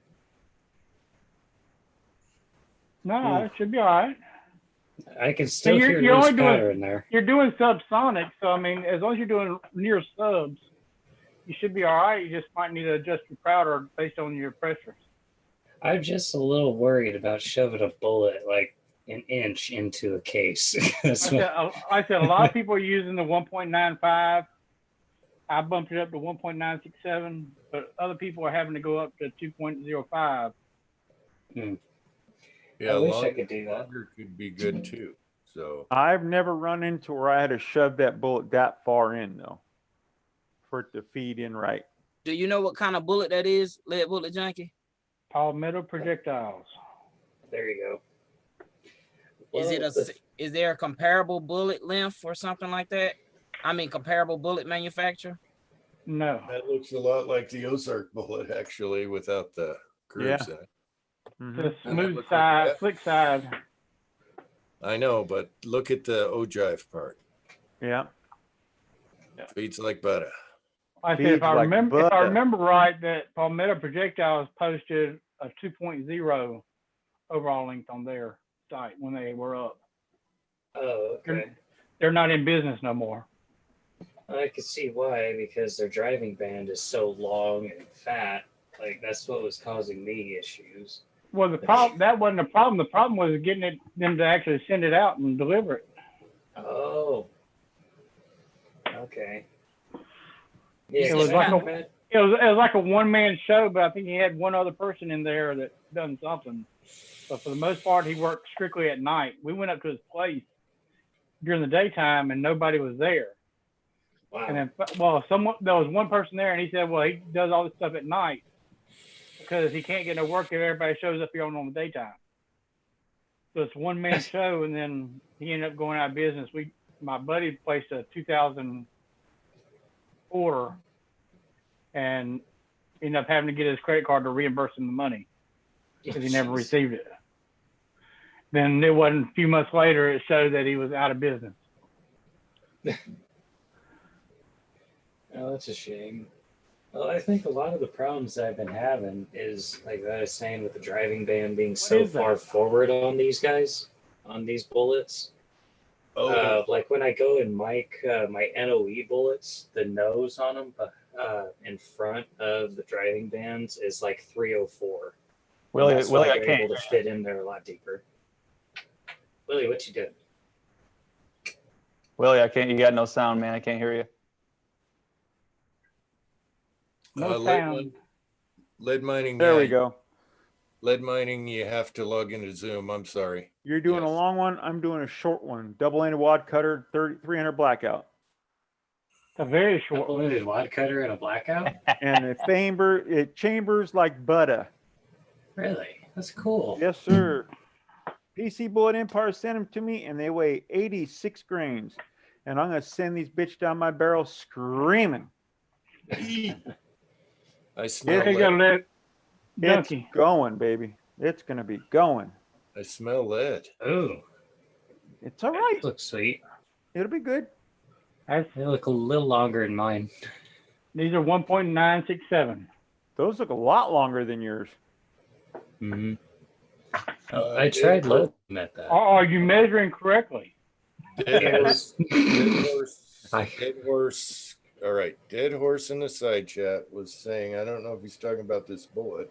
No, it should be all right. I can still you're hear loose only powder in there. You're doing subsonic, so I mean, as long as you're doing near subs, you should be all right. You just might need to adjust your powder based on your pressure. I'm just a little worried about shoving a bullet like an inch into a case. I said a lot of people are using the 1.95. I bumped it up to 1.967, but other people are having to go up to 2.05. Yeah, I wish I could do that. Longer could be good too. So I've never run into where I had to shove that bullet that far in though, for it to feed in right. Do you know what kind of bullet that is, lead bullet junkie? Palmetto projectiles. There you go. Is there a comparable bullet length or something like that? I mean, comparable bullet manufacturer? No. that looks a lot like the Ozark bullet actually, without the grooves in it. The smooth side, slick side. I know, but look at the ogive part. Yeah. Feeds like butter. I said, if I remember right, that Palmetto Projectiles posted a 2.0 overall length on their site when they were up. Oh, okay. They're not in business no more. I could see why, because their driving band is so long and fat. Like that's what was causing me issues. Well, the problem that wasn't the problem. The problem was getting them to actually send it out and deliver it. Oh. Okay. Yeah, It was like a one-man show, but I think he had one other person in there that done something. But for the most part, he worked strictly at night. We went up to his place during the daytime, and nobody was there. Wow. And then, there was one person there, and he said, well, he does all this stuff at night because he can't get no work if everybody shows up here on the daytime. So it's one-man show, and then he ended up going out of business. My buddy placed a 2000 order and ended up having to get his credit card to reimburse him the money because he never received it. Then it wasn't a few months later, it showed that he was out of business. Oh, that's a shame. Well, I think a lot of the problems I've been having is, like I was saying, with the driving band being so far forward on these guys, on these bullets. Oh. Like when I go and mic my NOE bullets, the nose on them in front of the driving bands is like 304. Willie, I they're can't. able to fit in there a lot deeper. Willie, what you doing? Willie, I can't. You got no sound, man. I can't hear you. No sound. Lead mining. There we go. Lead mining, you have to log into Zoom. I'm sorry. You're doing a long one. I'm doing a short one. Double-ended wad cutter, 300 blackout. A very short double-ended wad cutter and a blackout. And it chambers like butter. Really? That's cool. Yes, sir. PC Bullet Empire sent them to me, and they weigh 86 grains. And I'm gonna send these bitch down my barrel screaming. I smell it. It's going, baby. It's gonna be going. I smell lead. Ooh. It's all right. Looks sweet. It'll be good. They look a little longer than mine. These are 1.967. Those look a lot longer than yours. Mm-hmm. I tried loading them at that. Are you measuring correctly? Dead horse. All right. Dead horse in the side chat was saying, I don't know if he's talking about this bullet,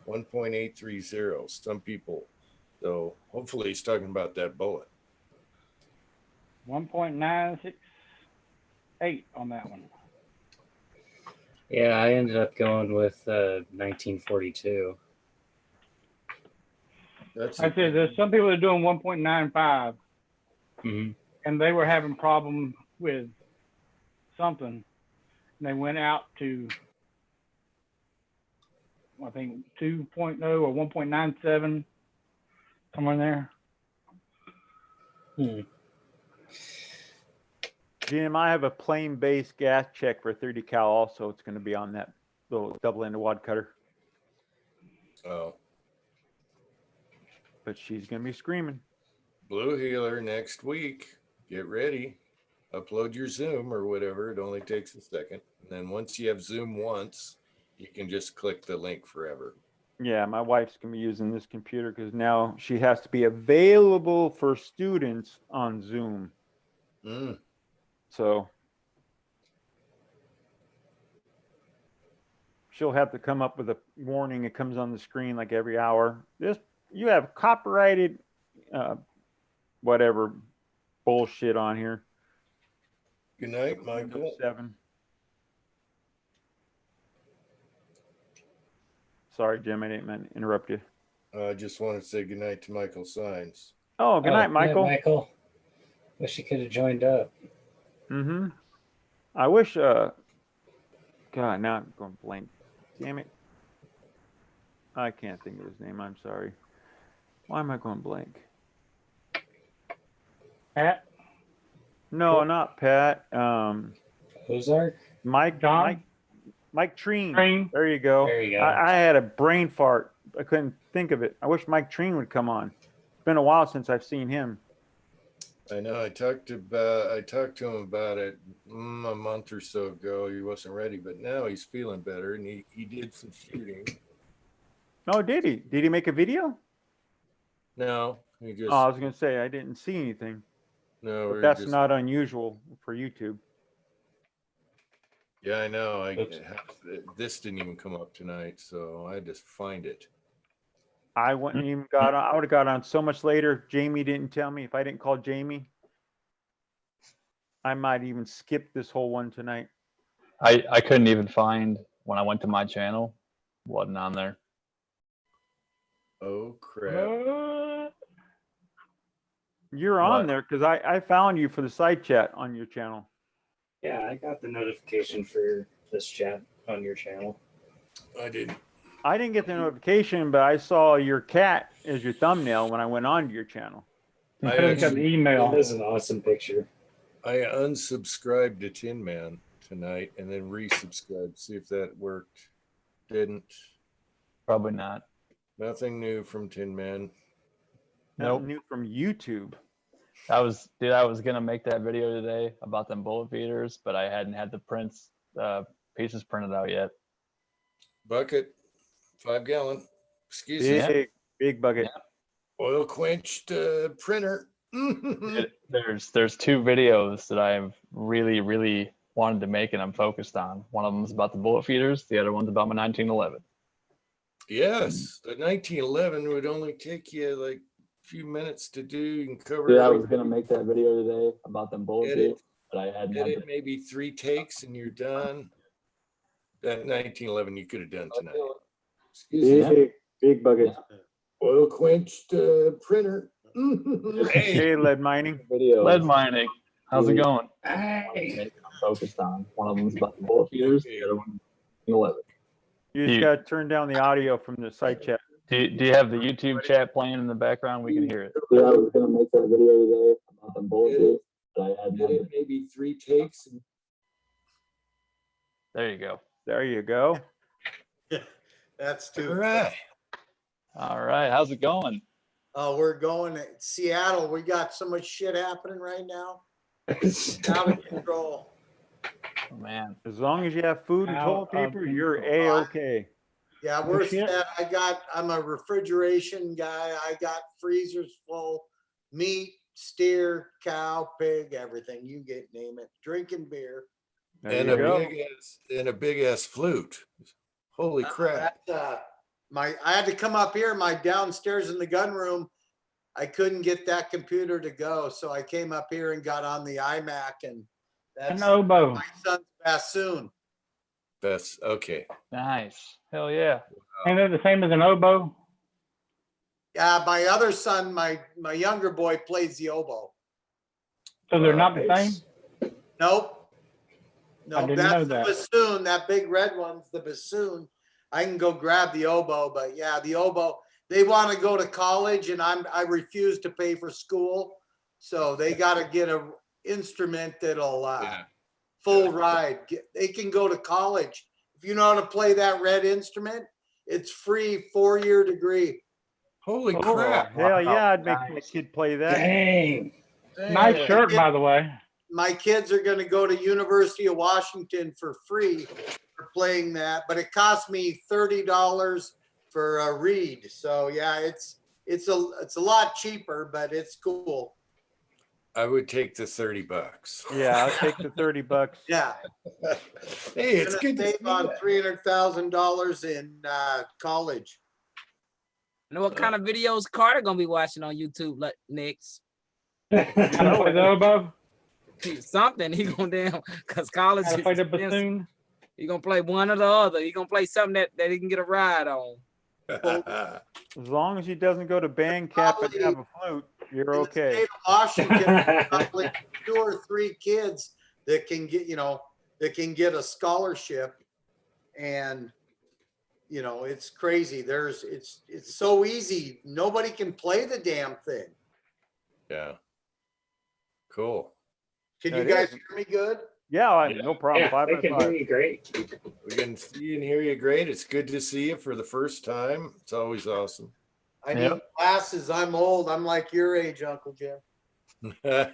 1.830. Some people. So hopefully he's talking about that bullet. 1.968 on that one. Yeah, I ended up going with 1942. I said there's some people that are doing 1.95, and they were having problems with something. And they went out to, I think, 2.0 or 1.97, somewhere in there. Jim, I have a plain base gas check for 30 cal also. It's going to be on that little double-ended wad cutter. Oh. But she's going to be screaming. Blue Healer next week. Get ready. Upload your Zoom or whatever. It only takes a second. And then once you have Zoom once, you can just click the link forever. Yeah, my wife's going to be using this computer because now she has to be available for students on Zoom. So she'll have to come up with a warning. It comes on the screen like every hour. You have copyrighted whatever bullshit on here. Good night, Michael. 7. Sorry, Jim, I didn't mean to interrupt you. I just want to say good night to Michael Signs. Oh, good night, Michael. Yeah, Michael. Wish you could have joined up. I wish, God, now I'm going blank. Damn it. I can't think of his name. I'm sorry. Why am I going blank? Pat? No, not Pat. Ozark? Mike Treen. Treen. There you go. There you go. I had a brain fart. I couldn't think of it. I wish Mike Treen would come on. It's been a while since I've seen him. I know. I talked to him about it a month or so ago. He wasn't ready, but now he's feeling better, and he did some shooting. Oh, did he? Did he make a video? No, he just. Oh, I was gonna say I didn't see anything. No, But we're that's just, not unusual for YouTube. yeah, I know. Oops. This didn't even come up tonight, so I had to find it. I wouldn't even got on. I would have got on so much later. Jamie didn't tell me. If I didn't call Jamie, I might even skip this whole one tonight. I couldn't even find when I went to my channel. Wasn't on there. Oh crap! You're on What? there because I found you for the side chat on your channel. Yeah, I got the notification for this chat on your channel. I didn't. I didn't get the notification, but I saw your cat as your thumbnail when I went on to your channel. I just got the email. It is an awesome picture. I unsubscribed to Tin Man tonight and then resubscribed. See if that worked. Didn't. Probably not. Nothing new from Tin Man. Nope. Nothing new from YouTube. I was gonna make that video today about them bullet feeders, but I hadn't had the pieces printed out yet. Bucket, 5 gallon. Excuse me. Big bucket. Oil quenched printer. There's 2 videos that I've really wanted to make and I'm focused on. One of them is about the bullet feeders. The other one's about my 1911. Yes, the 1911 would only take you like a few minutes to do and cover. Yeah, I was gonna make that video today about them bullet feeders, but I hadn't had Edit maybe 3 takes and you're done. That 1911 you could have done tonight. Excuse me. Big bucket. Oil quenched printer. Hey, lead mining. Lead mining. How's it going? Hey. I'm focused on. One of them's about the bullet feeders. The other one, 11. You just got to turn down the audio from the side chat. Do you have the YouTube chat playing in the background? We can hear it. Yeah, I was gonna make that video today about the bullet feeders, but I hadn't had Edit maybe 3 takes. And There you go. There you go. That's too. all right. All right. How's it going? We're going to Seattle. We got so much shit happening right now. Out of control. Oh, man. As long as you have food and toilet paper, you're A-okay. Yeah, we're set. I'm a refrigeration guy. I got freezers full, meat, steer, cow, pig, everything. You name it. Drinking beer. And a big ass flute. Holy crap. I had to come up here. My downstairs in the gun room, I couldn't get that computer to go. So I came up here and got on the iMac, and that's an oboe. my son's bassoon. That's okay. Nice. Hell yeah. Ain't that the same as an oboe? Yeah, my other son, my younger boy, plays the oboe. So they're not the same? Nope. I No, didn't that's know the that. bassoon. That big red one's the bassoon. I can go grab the oboe, but yeah, the oboe. They want to go to college, and I refuse to pay for school, so they got to get a instrument that'll full ride. They can go to college if you know how to play that red instrument. It's free 4-year degree. Holy Oh, crap! hell yeah, I'd make my kid play that. Dang. Nice shirt, by the way. My kids are going to go to University of Washington for free for playing that, but it cost me $30 for a read. So yeah, it's a lot cheaper, but it's cool. I would take the $30. Yeah, I'll take the $30. Yeah. Hey, it's gonna good to save see on that. $300,000 in college. Know what kind of videos Carter gonna be watching on YouTube next? I know with the oboe. Something he gonna damn because college Gotta is play the expensive. bassoon. He gonna play one or the other. He gonna play something that he can get a ride on. As long as he doesn't go to band camp and have a flute, you're In okay. the state of Washington, probably 2 or 3 kids that can get a scholarship, and it's crazy. It's so easy. Nobody can play the damn thing. Yeah. Cool. Can you guys hear me good? Yeah, no problem. Yeah, 5 they out can of 5. hear you great. We can see and hear you great. It's good to see you for the first time. It's always awesome. I need glasses. I'm old. I'm like your age, Uncle Jim. All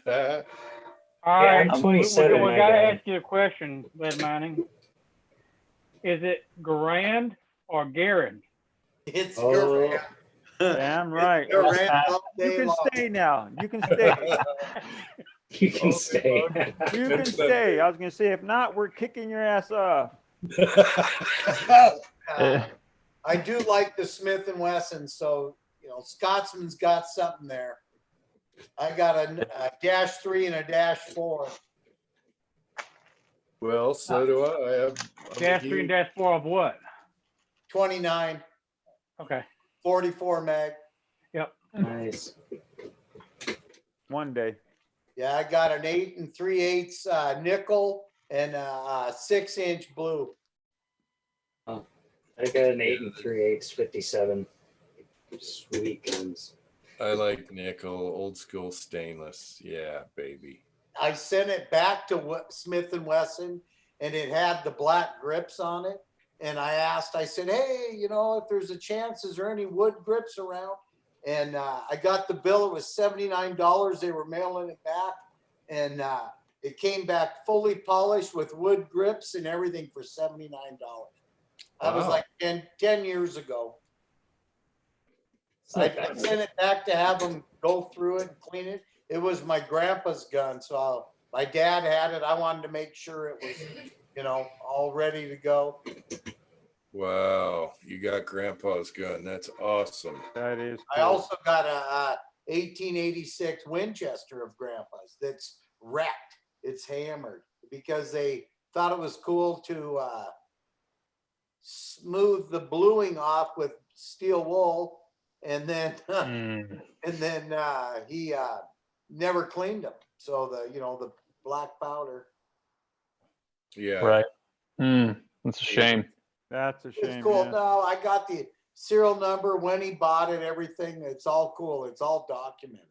right, I'm 27. We gotta ask you a question, lead mining. Is it Garand or Garand? It's Oh. Damn right. They're ran all You day can long. stay now. You can stay. You can Okay, stay. bud. You can stay. I was gonna say, if not, we're kicking your ass off. I do like the Smith and Wesson, so Scotsman's got something there. I got a -3 and a -4. Well, so do I. I'm a -3 and huge- -4 of what? 29, Okay. 44 mag. Yep. Nice. One day. Yeah, I got an 8 3/8 nickel and a 6-inch blue. Oh, I got an 8 3/8 57. Sweet guns. I like nickel, old school stainless. Yeah, baby. I sent it back to Smith and Wesson, and it had the black grips on it. And I said, hey, if there's a chance, is there any wood grips around? And I got the bill. It was $79. They were mailing it back, and it came back fully polished with wood grips and everything for $79. That was Wow. like 10 years ago. I sent it back to have them go through it and clean it. It was my grandpa's gun, so my dad had it. I wanted to make sure it was, all ready to go. Wow, you got grandpa's gun. That's awesome. That is. I also got a 1886 Winchester of grandpa's that's wrecked. It's hammered because they thought it was cool to smooth the bluing off with steel wool, and then he never cleaned them. So the black powder. Yeah. Right. That's a shame. That's a It's shame. cool. Yeah. No, I got the serial number when he bought it, everything. It's all cool. It's all documented.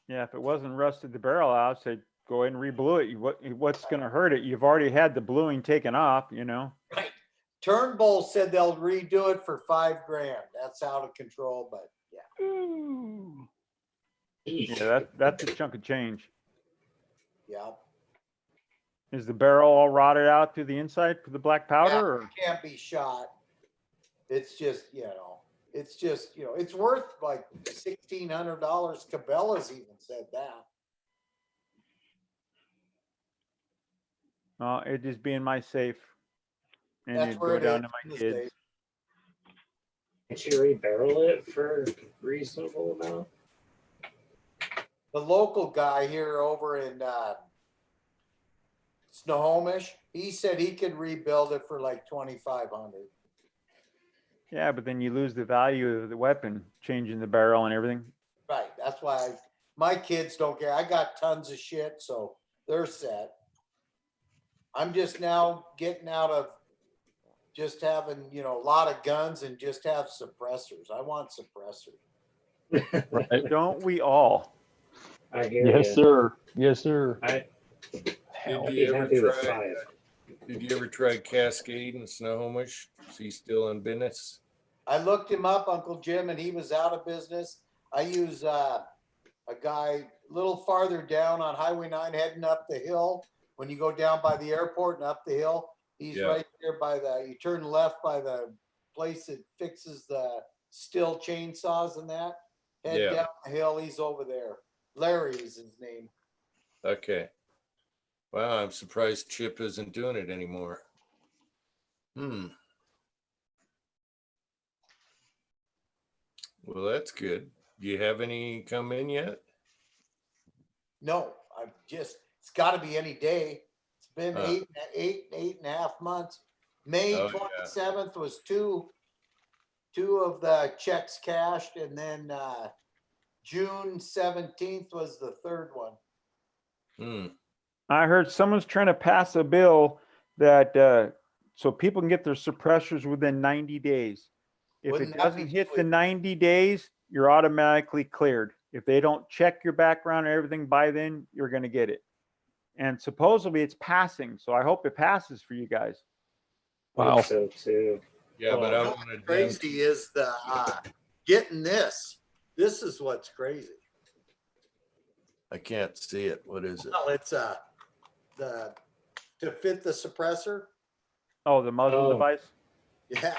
Yeah, if it wasn't rusted the barrel out, say go ahead and reblue it. What's going to hurt it? You've already had the bluing taken off, Right. Turnbull said they'll redo it for $5,000. That's out of control, but yeah. Yeah, that's a chunk of change. Yeah. Is the barrel all rotted out through the inside for the black powder? Or? It can't be shot. It's just, it's worth like $1,600. Cabela's even said that. It just be in my safe. And That's it'd where go it down is to in my the kids. safe. Can't you rebarrel it for a reasonable amount? The local guy here over in Snohomish, he said he could rebuild it for like $2,500. Yeah, but then you lose the value of the weapon, changing the barrel and everything. Right. That's why my kids don't care. I got tons of shit, so they're set. I'm just now getting out of just having, a lot of guns and just have suppressors. I want suppressors. Right. Don't we all? I hear Yes, ya. sir. Yes, sir. I'll Did be you ever happy with try? 5. Did you ever try Cascade in Snohomish? Is he still in business? I looked him up, Uncle Jim, and he was out of business. I use a guy a little farther down on Highway 9 heading up the hill. When you go down by the airport and up the hill, he's right there by you turn left by the place that fixes the Stihl chainsaws and that. Head down the hill, he's over there. Larry is his name. Okay. Wow, I'm surprised Chip isn't doing it anymore. Well, that's good. Do you have any come in yet? No, it's got to be any day. It's been eight and a half months. May 27th was two of the checks cashed, and then June 17th was the third one. I heard someone's trying to pass a bill that so people can get their suppressors within 90 days. If Wouldn't it that doesn't be hit the sweet? 90 days, you're automatically cleared. If they don't check your background and everything by then, you're going to get it. And supposedly it's passing. So I hope it passes for you guys. Wow. So too. Yeah, but I What's wanted crazy is the getting this. This is what's crazy. I can't see it. What is it? Well, it's to fit the suppressor. Oh, the muzzle device? Yeah.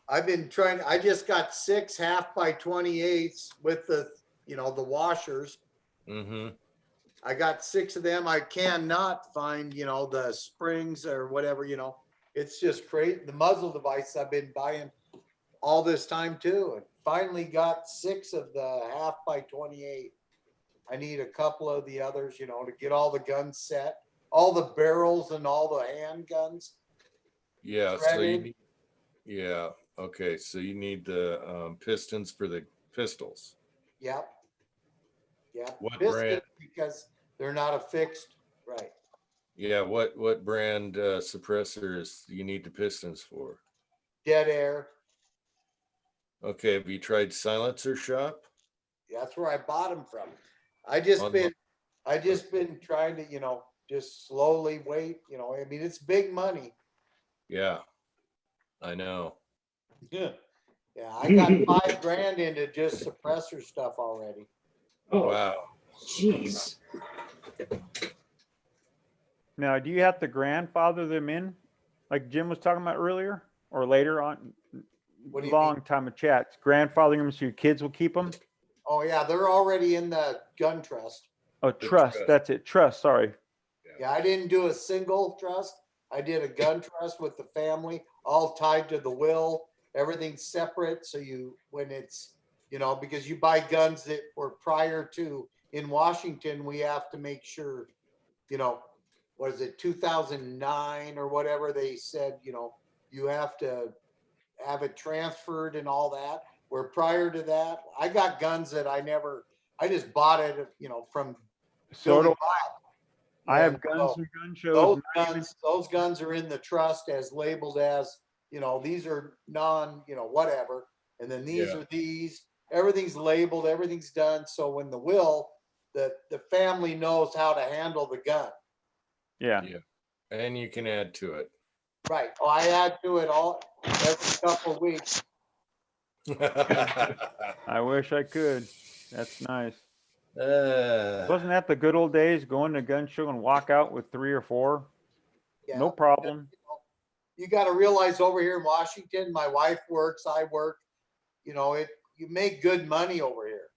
I've been trying, I just got 6 half by 28s with the, the washers. Mm-hmm. I got 6 of them. I cannot find, the springs or whatever, it's just great. The muzzle device I've been buying all this time too. And finally got 6 of the half by 28. I need a couple of the others, to get all the guns set, all the barrels and all the handguns. Yeah. Threaded. Yeah. Okay. So you need the pistons for the pistols. Yep. Yep. What Pistons, brand? because they're not affixed. Right. Yeah. What brand suppressors you need the pistons for? Dead air. Okay. Have you tried Silencer Shop? That's where I bought them from. I just been trying to, just slowly wait, I mean, it's big money. Yeah. I know. Yeah. Yeah. I got $5,000 into just suppressor stuff already. Oh, wow. Jeez. Now, do you have to grandfather them in, like Jim was talking about earlier, or later on? What do you Long time of chats. Grandfathering them so your kids will keep them. Oh yeah, they're already in the gun trust. Oh, trust. That's it. Trust. Sorry. Yeah, I didn't do a single trust. I did a gun trust with the family, all tied to the will. Everything's separate. So when it's, because you buy guns that were prior to, in Washington, we have to make sure, what is it, 2009 or whatever they said, you have to have it transferred and all that. Where prior to that, I got guns that I just bought it, from So Billy do Bob. I have And guns so and gun shows. those guns are in the trust as labeled as, these are non, whatever. And then these are these, everything's labeled, everything's done. So when the will, the family knows how to handle the gun. Yeah. Yeah. And you can add to it. Right. Oh, I add to it every couple of weeks. I wish I could. That's nice. Wasn't that the good old days, going to a gun show and walk out with 3 or 4? Yeah. No problem. You got to realize over here in Washington, my wife works, I work, you make good money over here.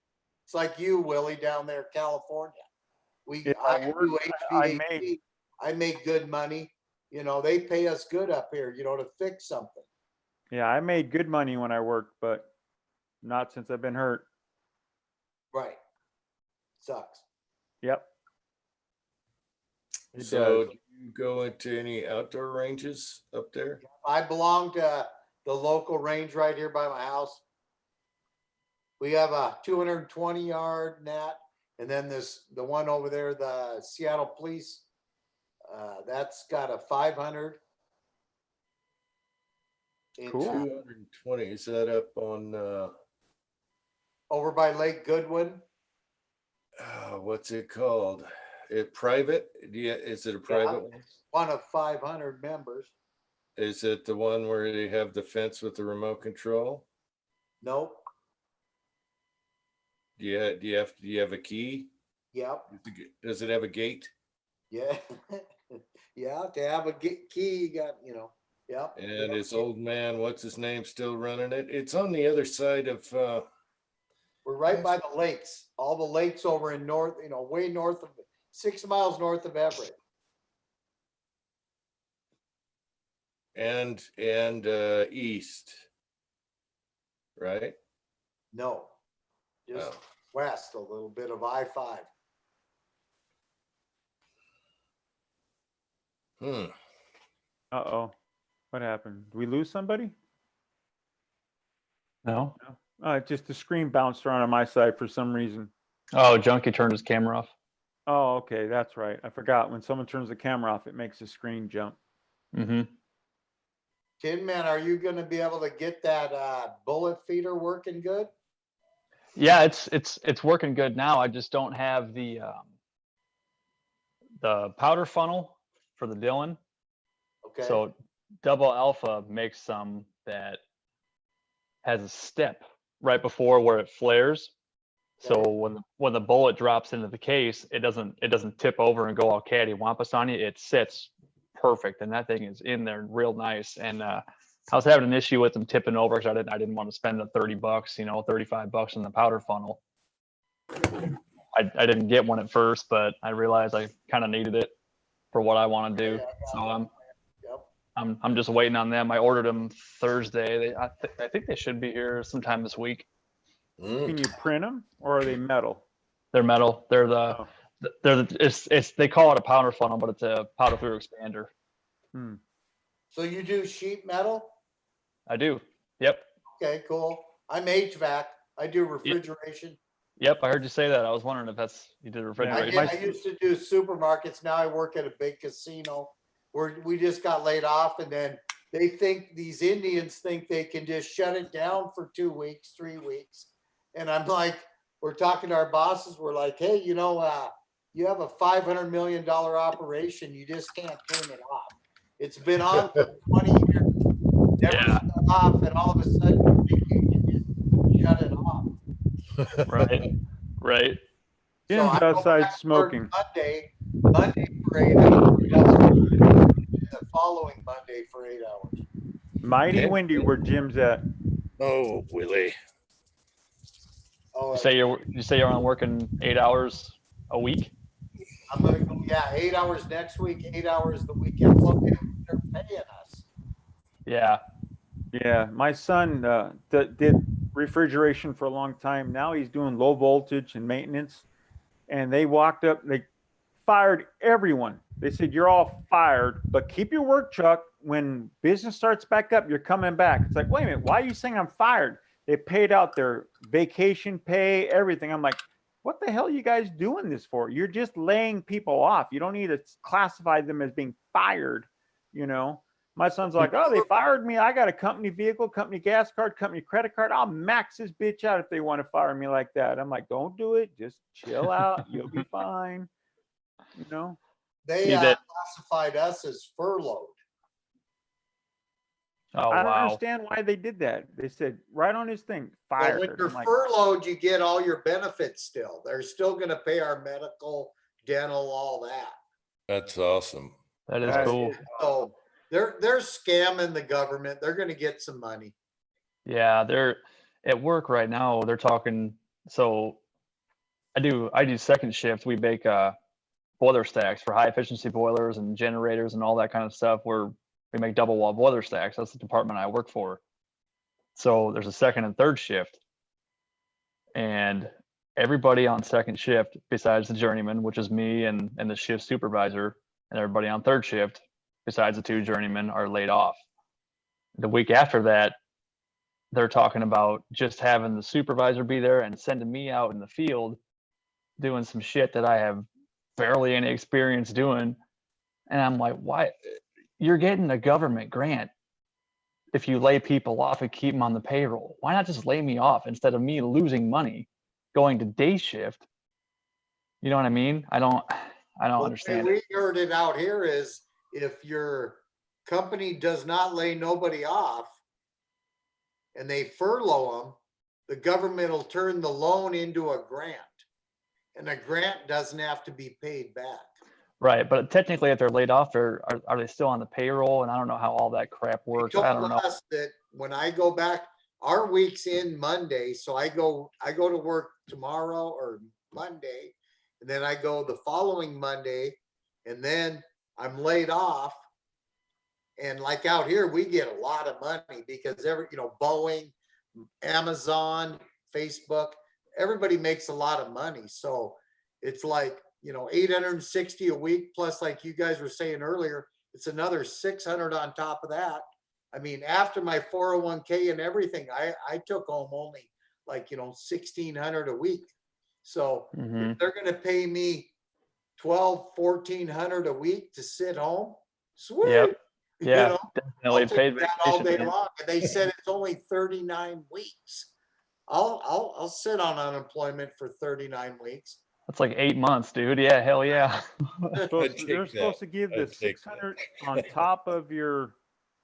It's like you, Willie, down there in California. I do HVAC. I make good money. They pay us good up here, to fix something. Yeah, I made good money when I worked, but not since I've been hurt. Right. Sucks. Yep. So do you go into any outdoor ranges up there? I belong to the local range right here by my house. We have a 220-yard net, and then the one over there, the Seattle Police, that's got a 500. Cool. 220. Is that up on over by Lake Goodwin? What's it called? Private? Is it a private one? One of 500 members. Is it the one where they have the fence with the remote control? Nope. Do you have a key? Yep. Does it have a gate? Yeah. Yeah. To have a key, you got, yep. And his old man, what's his name, still running it? It's on the other side of. We're right by the lakes. All the lakes over in north, way north of 6 miles north of Everett. And east, right? No, just west, a little bit of I-5. Uh-oh. What happened? Did we lose somebody? No. Just the screen bounced around on my side for some reason. Oh, Junkie turned his camera off. Oh, okay. That's right. I forgot when someone turns the camera off, it makes the screen jump. Mm-hmm. Tin Man, are you going to be able to get that bullet feeder working good? Yeah, it's working good now. I just don't have the powder funnel for the Dillon. Okay. So Double Alpha makes some that has a step right before where it flares. So when the bullet drops into the case, it doesn't tip over and go all cattywampus on you. It sits perfect, and that thing is in there real nice. And I was having an issue with them tipping over because I didn't want to spend the $30, $35 on the powder funnel. I didn't get one at first, but I realized I kind of needed it for what I want to do. So I'm just waiting on them. I ordered them Thursday. I think they should be here sometime this week. Can you print them, or are they metal? They're metal. They're they call it a powder funnel, but it's a powder through expander. So you do sheet metal? I do. Yep. Okay, cool. I'm HVAC. I do refrigeration. Yep. I heard you say that. I was wondering if you did refrigeration. I used to do supermarkets. Now I work at a big casino where we just got laid off, and then these Indians think they can just shut it down for 2 weeks, 3 weeks. And I'm like, we're talking to our bosses. We're like, hey, you have a $500 million operation. You just can't turn it off. It's been on for 20 years. Never shut off, and all of a sudden you can shut it off. Right. Jim's outside smoking. Monday for 8 hours. The following Monday for 8 hours. Mighty windy where Jim's at. Oh, Willie. Oh, You say you're only working 8 hours a week? I'm gonna go. Yeah, 8 hours next week, 8 hours the weekend. Well, they're paying us. Yeah. Yeah, my son did refrigeration for a long time. Now he's doing low voltage and maintenance. And they walked up, they fired everyone. They said, you're all fired, but keep your work truck. When business starts back up, you're coming back. It's like, wait a minute, why are you saying I'm fired? They paid out their vacation pay, everything. I'm like, what the hell are you guys doing this for? You're just laying people off. You don't need to classify them as being fired, My son's like, oh, they fired me. I got a company vehicle, company gas card, company credit card. I'll max this bitch out if they want to fire me like that. I'm like, don't do it. Just chill out. You'll be fine. They classified us as furloughed. Oh, I don't understand why they did that. They said right on his thing, fired. Well, when you're furloughed, you get all your benefits still. They're still going to pay our medical, dental, all that. That's awesome. That is cool. So they're scamming the government. They're going to get some money. Yeah, they're at work right now. They're talking. So I do second shift. We make boiler stacks for high efficiency boilers and generators and all that kind of stuff. We make double wall boiler stacks. That's the department I work for. So there's a second and third shift. And everybody on second shift, besides the journeyman, which is me and the shift supervisor, and everybody on third shift, besides the 2 journeymen, are laid off. The week after that, they're talking about just having the supervisor be there and sending me out in the field doing some shit that I have barely any experience doing. And I'm like, why? You're getting a government grant if you lay people off and keep them on the payroll. Why not just lay me off instead of me losing money going to day shift? You know what I mean? I don't understand. We heard it out here is if your company does not lay nobody off and they furlough them, the government will turn the loan into a grant, and a grant doesn't have to be paid back. Right, but technically, if they're laid off, are they still on the payroll? And I don't know how all that crap works. I don't know. That when I go back, our week's in Monday, so I go to work tomorrow or Monday, and then I go the following Monday, and then I'm laid off. And like out here, we get a lot of money because Boeing, Amazon, Facebook, everybody makes a lot of money. So it's like, 860 a week, plus, like you guys were saying earlier, it's another 600 on top of that. I mean, after my 401k and everything, I took home only like, 1,600 a week. So if they're going to pay me 1,400 a week to sit home, sweet. Yep. Yeah, I'll take that all day long. And they said it's only 39 weeks. I'll sit on unemployment for 39 weeks. That's like 8 months, dude. Yeah, hell yeah. They're supposed to give the 600 on top of your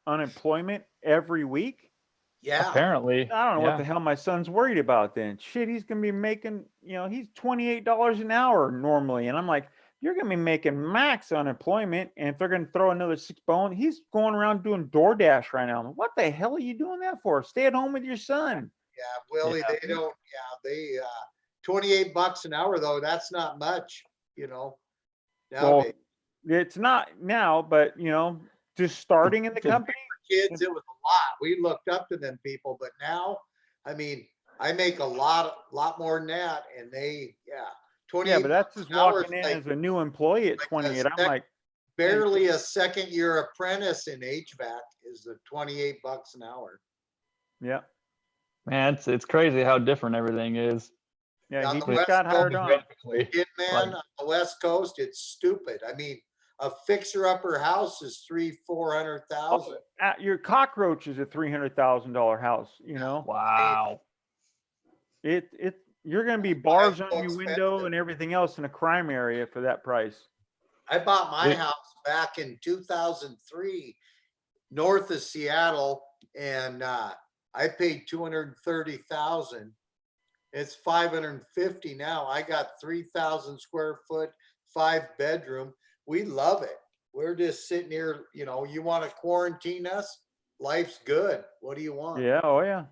unemployment every week. Yeah. Apparently. I don't know what the hell my son's worried about then. Shit, he's gonna be making, he's $28 an hour normally. And I'm like, you're going to be making max unemployment. And if they're going to throw another 6 bone, he's going around doing DoorDash right now. What the hell are you doing that for? Stay at home with your son. Yeah, Willie, Yeah. they don't, they, $28 an hour though, that's not much, Well, nowadays. it's not now, but just starting in the For company. kids, it was a lot. We looked up to them people, but now, I mean, I make a lot more than that, and they, 28 Yeah, but that's bucks just an hour walking is in like as a new employee at 28. I'm like, barely a second year apprentice in HVAC is the $28 an hour. yeah. Man, it's crazy how different everything is. Yeah, On he the just West got hired Coast, on. Kid man, on the West Coast, it's stupid. I mean, a fixer-upper house is $300,000-$400,000. Your cockroach is a $300,000 house. Wow. You're going to be bars so on your window expensive. and everything else in a crime area for that price. I bought my house back in 2003, north of Seattle, and I paid $230,000. It's 550 now. I got 3,000 square foot, 5-bedroom. We love it. We're just sitting here. You want to quarantine us? Life's good. What do you want? Yeah. Oh, yeah.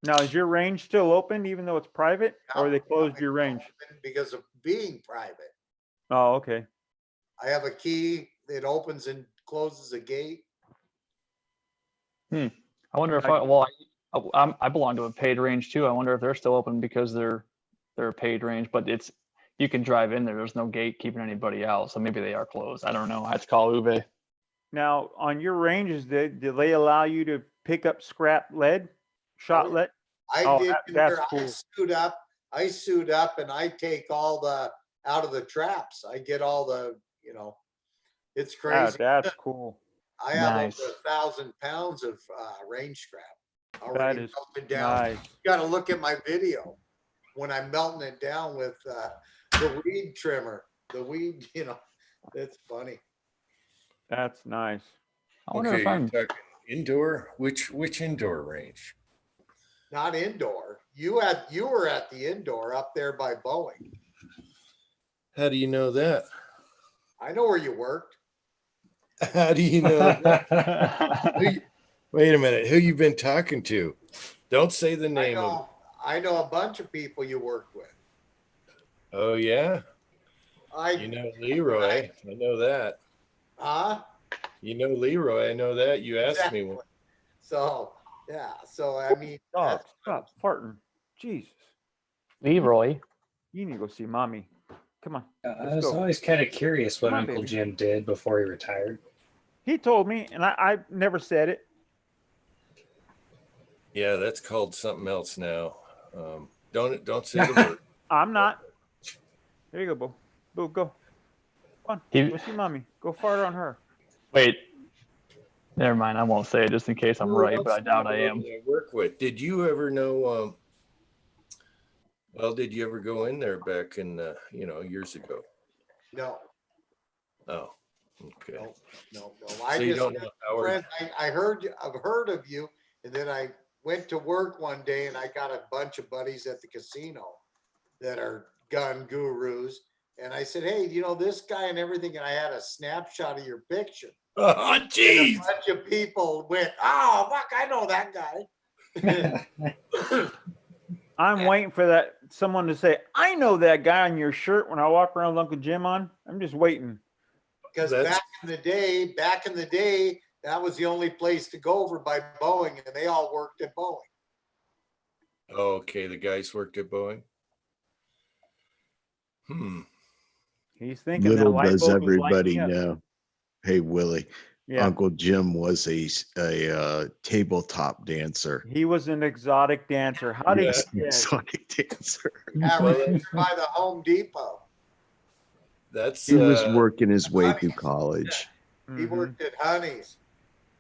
Now, is your range still open even though it's private, or they closed your range? Because of being private. Oh, okay. I have a key that opens and closes a gate. I wonder if I belong to a paid range too. I wonder if they're still open because they're a paid range, but you can drive in there. There's no gate keeping anybody out, so maybe they are closed. I don't know. I have to call Uwe. Now, on your ranges, do they allow you to pick up scrap lead, shot lead? I did. That's cool. I suit up and I take all out of the traps. I get all the, it's crazy. That's cool. I have Nice. over 1,000 pounds of range scrap That already is melted down. nice. You got to look at my video when I'm melting it down with the weed trimmer. The weed, it's funny. That's nice. I wonder if you're I'm talking indoor. Which indoor range? Not indoor. You were at the indoor up there by Boeing. How do you know that? I know where you worked. How do you know that? Wait a minute. Who you been talking to? Don't say the name of. I know a bunch of people you worked with. Oh yeah. You know Leroy. I know that. Huh? You know Leroy. I know that. You asked me one. So yeah. So I mean, Stop farting. Jesus. Leroy. You need to go see mommy. Come on. I was always kind of curious what Come on, Uncle baby. Jim did before he retired. He told me, and I never said it. Yeah, that's called something else now. Don't say the word. I'm not. There you go, Bo. Bo, go. Come on. Go see mommy. Go fart on her. Wait. Never mind. I won't say it just in case I'm right, but I doubt I am. I work with. Did you ever know? Did you ever go in there back in years ago? No. Oh, okay. No. So you don't know Howard? I've heard of you, and then I went to work one day and I got a bunch of buddies at the casino that are gun gurus. And I said, hey, this guy and everything. And I had a snapshot of your picture. Oh, geez. And a bunch of people went, oh, fuck, I know that guy. I'm waiting for someone to say, I know that guy on your shirt when I walk around with Uncle Jim on. I'm just waiting. Because back in the day, that was the only place to go over by Boeing, and they all worked at Boeing. Okay, the guys worked at Boeing. He's thinking Little that light does bulb is lighting everybody up. know. Hey, Willie. Yeah. Uncle Jim was a tabletop dancer. He was an exotic dancer. How did exotic dancer? Yeah, right by the Home Depot. He was working his way through college. He worked at Honey's.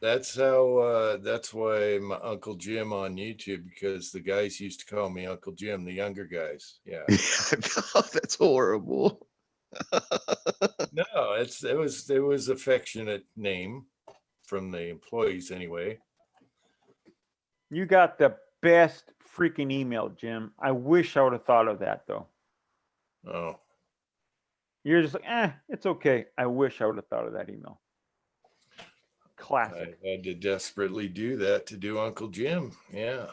That's how. That's why my Uncle Jim on YouTube, because the guys used to call me Uncle Jim, the younger guys. Yeah. That's horrible. No, it was affectionate name from the employees anyway. You got the best freaking email, Jim. I wish I would have thought of that though. Oh. You're just like, it's okay. I wish I would have thought of that email. Classic. I had to desperately do that to do Uncle Jim. Yeah.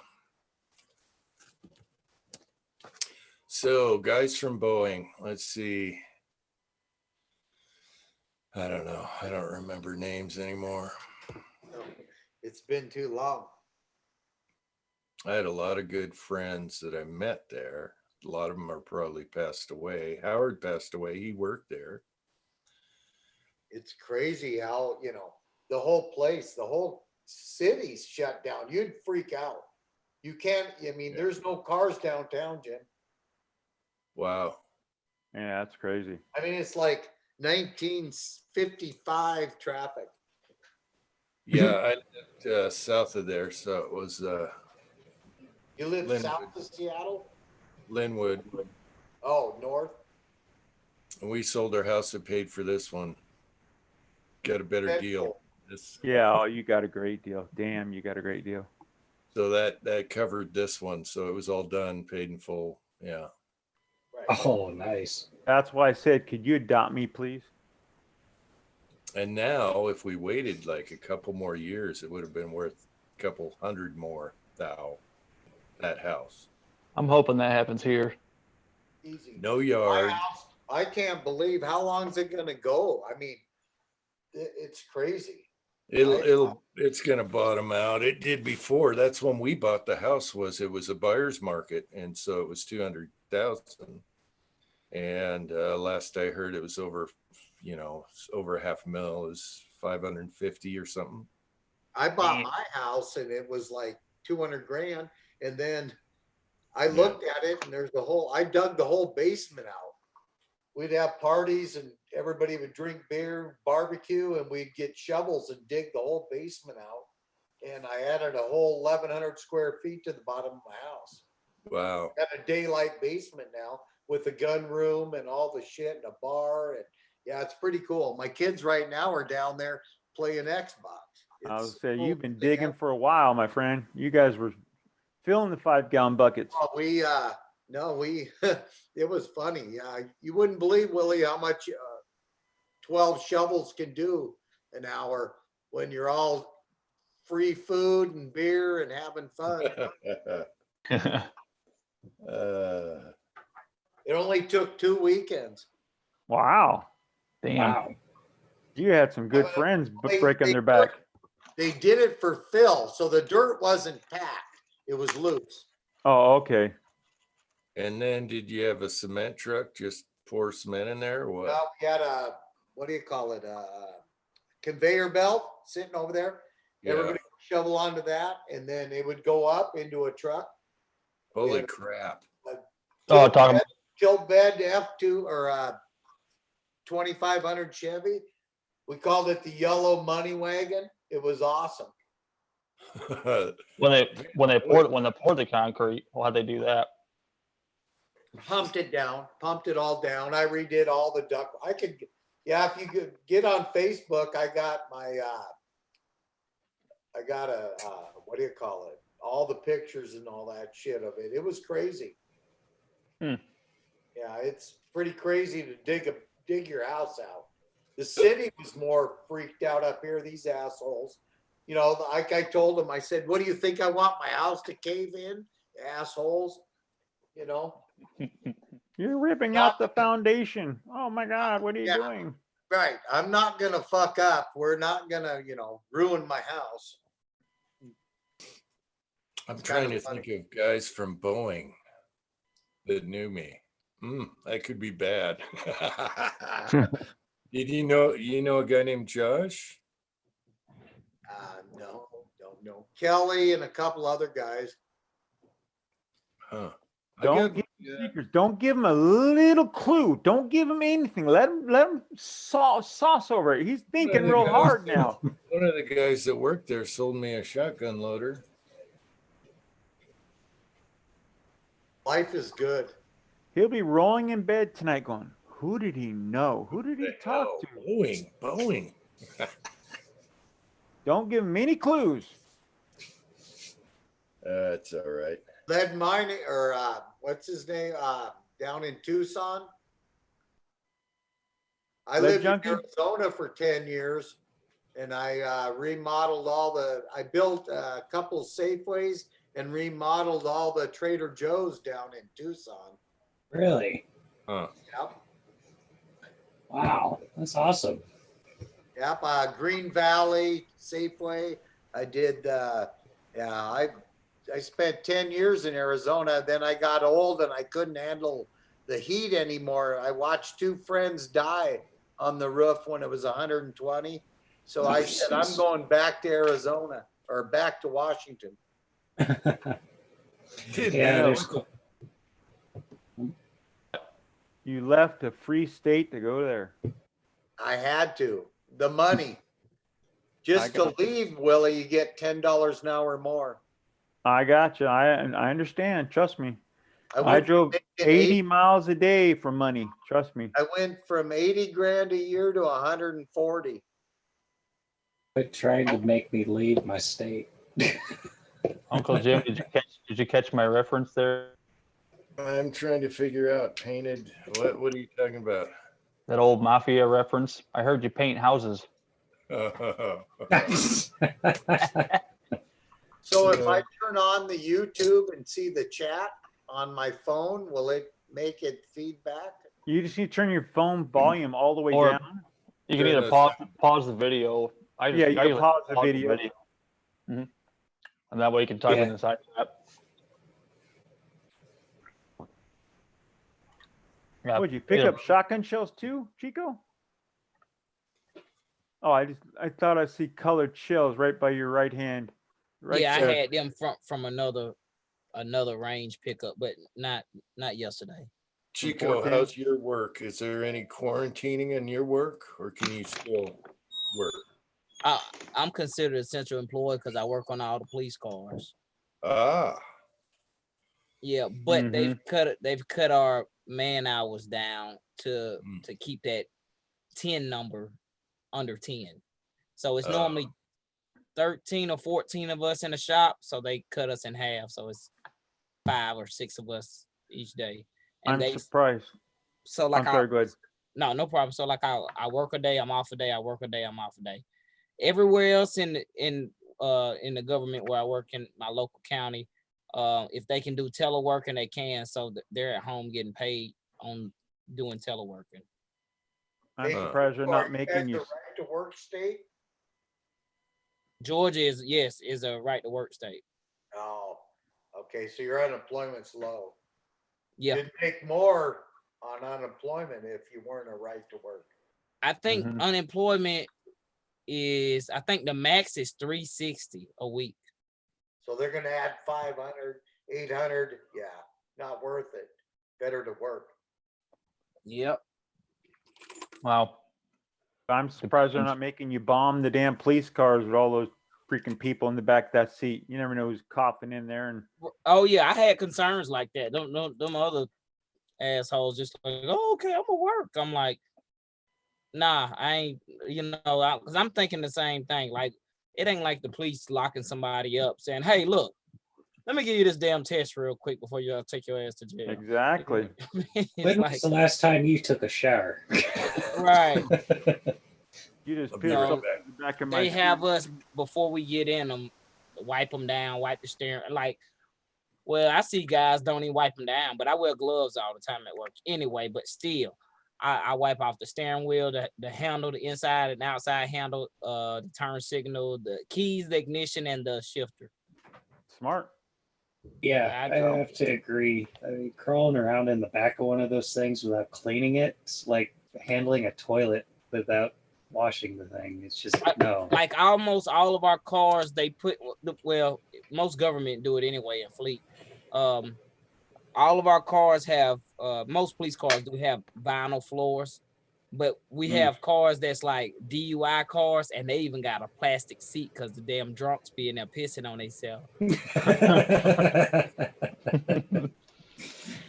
So, guys from Boeing, let's see. I don't know. I don't remember names anymore. It's been too long. I had a lot of good friends that I met there. A lot of them are probably passed away. Howard passed away. He worked there. It's crazy how, the whole place, the whole city's shut down. You'd freak out. You can't, there's no cars downtown, Jim. Wow. Yeah, that's crazy. I mean, it's like 1955 traffic. Yeah, I lived south of there, so it was You live Linwood. south of Seattle? Linwood. Oh, north? And we sold our house and paid for this one. Got a better deal. Yeah, you got a great deal. Damn, you got a great deal. So that covered this one. So it was all done, paid in full. Yeah. Oh, nice. That's why I said, could you adopt me, please? And now, if we waited like a couple more years, it would have been worth a couple hundred more that house. I'm hoping that happens here. Easy. No yard. My house, I can't believe how long is it going to go? I mean, it's crazy. It's going to bottom out. It did before. That's when we bought the house. It was a buyer's market, and so it was 200,000. And last I heard, it was over $500,000. It was 550 or something. I bought my house and it was like 200 grand. And then I looked at it and I dug the whole basement out. We'd have parties and everybody would drink beer, barbecue, and we'd get shovels and dig the whole basement out. And I added a whole 1,100 square feet to the bottom of my house. Wow. Got a daylight basement now with a gun room and all the shit and a bar. And yeah, it's pretty cool. My kids right now are down there playing Xbox. I was say you've been digging for a while, my friend. You guys were filling the 5-gallon buckets. Oh, it was funny. Yeah, you wouldn't believe, Willie, how much 12 shovels can do an hour when you're all free food and beer and having fun. It only took 2 weekends. Wow. Damn. Wow. You had some good friends breaking their back. They did it for Phil, so the dirt wasn't packed. It was loose. Oh, okay. And then did you have a cement truck? Just pour cement in there or what? Well, we had what do you call it? Conveyor belt sitting over there. Yeah. Everybody would shovel onto that, and then it would go up into a truck. Holy crap. Tilt bed F2 or 2500 Chevy. We called it the yellow money wagon. It was awesome. When they poured the concrete, how'd they do that? Pumped it all down. I redid all the duct. If you could get on Facebook, I got what do you call it? All the pictures and all that shit of it. It was crazy. Yeah, it's pretty crazy to dig your house out. The city was more freaked out up here, these assholes. Like I told them, I said, what do you think I want my house to cave in? Assholes. You're ripping out the foundation. Oh my God, what are you doing? Right. I'm not going to fuck up. We're not going to, ruin my house. I'm trying to think of guys from Boeing that knew me. That could be bad. Did you know a guy named Josh? No, don't know. Kelly and a couple other guys. Huh. Don't give him secrets. Don't give him a little clue. Don't give him anything. Let him sauce over it. He's thinking real hard now. One of the guys that worked there sold me a shotgun loader. Life is good. He'll be rolling in bed tonight going, who did he know? Who did he talk to? Boeing. Don't give him any clues. That's all right. Lead mining, or what's his name? Down in Tucson. I lived in Arizona for 10 years and I remodeled I built a couple Safeways and remodeled all the Trader Joe's down in Tucson. Really? Huh. Yep. Wow, that's awesome. Yep. Green Valley, Safeway. I did, I spent 10 years in Arizona. Then I got old and I couldn't handle the heat anymore. I watched two friends die on the roof when it was 120. So I said, I'm going back to Arizona or back to Washington. You left a free state to go there. I had to. The money. Just to leave, Willie, you get $10 an hour more. I got you. I understand. Trust me. I drove 80 miles a day for money. Trust me. I went from 80 grand a year to 140. Quit trying to make me leave my state. Uncle Jim, did you catch my reference there? I'm trying to figure out painted. What are you talking about? That old mafia reference. I heard you paint houses. So if I turn on the YouTube and see the chat on my phone, will it make it feedback? You just need to turn your phone volume all the way Or down. You can either pause the video. I can pause the video. Mm-hmm. And that way you can type in the side chat. Yeah, Would you pick up shotgun shells too, Chico? Oh, I thought I see colored shells right by your right hand. Right yeah, there. I had them from another range pickup, but not yesterday. Chico, how's your work? Is there any quarantining in your work, or can you still work? I'm considered essential employee because I work on all the police cars. Ah. Yeah, but they've cut our man hours down to keep that 10 number under 10. So it's normally 13 or 14 of us in the shop, so they cut us in half. So it's 5 or 6 of us each day. And I'm surprised. So like, I'm sorry, go ahead. No problem. So like I work a day, I'm off a day. I work a day, I'm off a day. Everywhere else in the government where I work in my local county, if they can do teleworking, they can. So they're at home getting paid on doing teleworking. I'm surprised they're not making you. Right to work state? Georgia is a right to work state. Oh, okay. So your unemployment's low. Yeah. You'd make more on unemployment if you weren't a right to work. I think unemployment is, I think the max is $360 a week. So they're going to add 500, 800. Yeah, not worth it. Better to work. Yep. Wow. I'm surprised they're not making you bomb the damn police cars with all those freaking people in the back of that seat. You never know who's coughing in there. And oh yeah, I had concerns like that. Them other assholes just like, oh, okay, I'm gonna work. I'm like, nah, I ain't. Because I'm thinking the same thing. Like, it ain't like the police locking somebody up saying, hey, look, let me give you this damn test real quick before you take your ass to jail. Exactly. When was the last time you took a shower? Right. You just pissed off the back of my They have us before we get in them, wipe them down, wipe the steering. Like, well, I see guys don't even wipe them down, but I wear gloves all the time at work anyway. But still, I wipe off the steering wheel, the handle, the inside and outside handle, the turn signal, the keys, the ignition, and the shifter. Smart. Yeah, I have to agree. I mean, crawling around in the back of one of those things without cleaning it, it's like handling a toilet without washing the thing. It's just no. Like almost all of our cars, they put, well, most government do it anyway in fleet. All of our cars have, most police cars do have vinyl floors, but we have cars that's like DUI cars, and they even got a plastic seat because the damn drunks be in there pissing on themselves.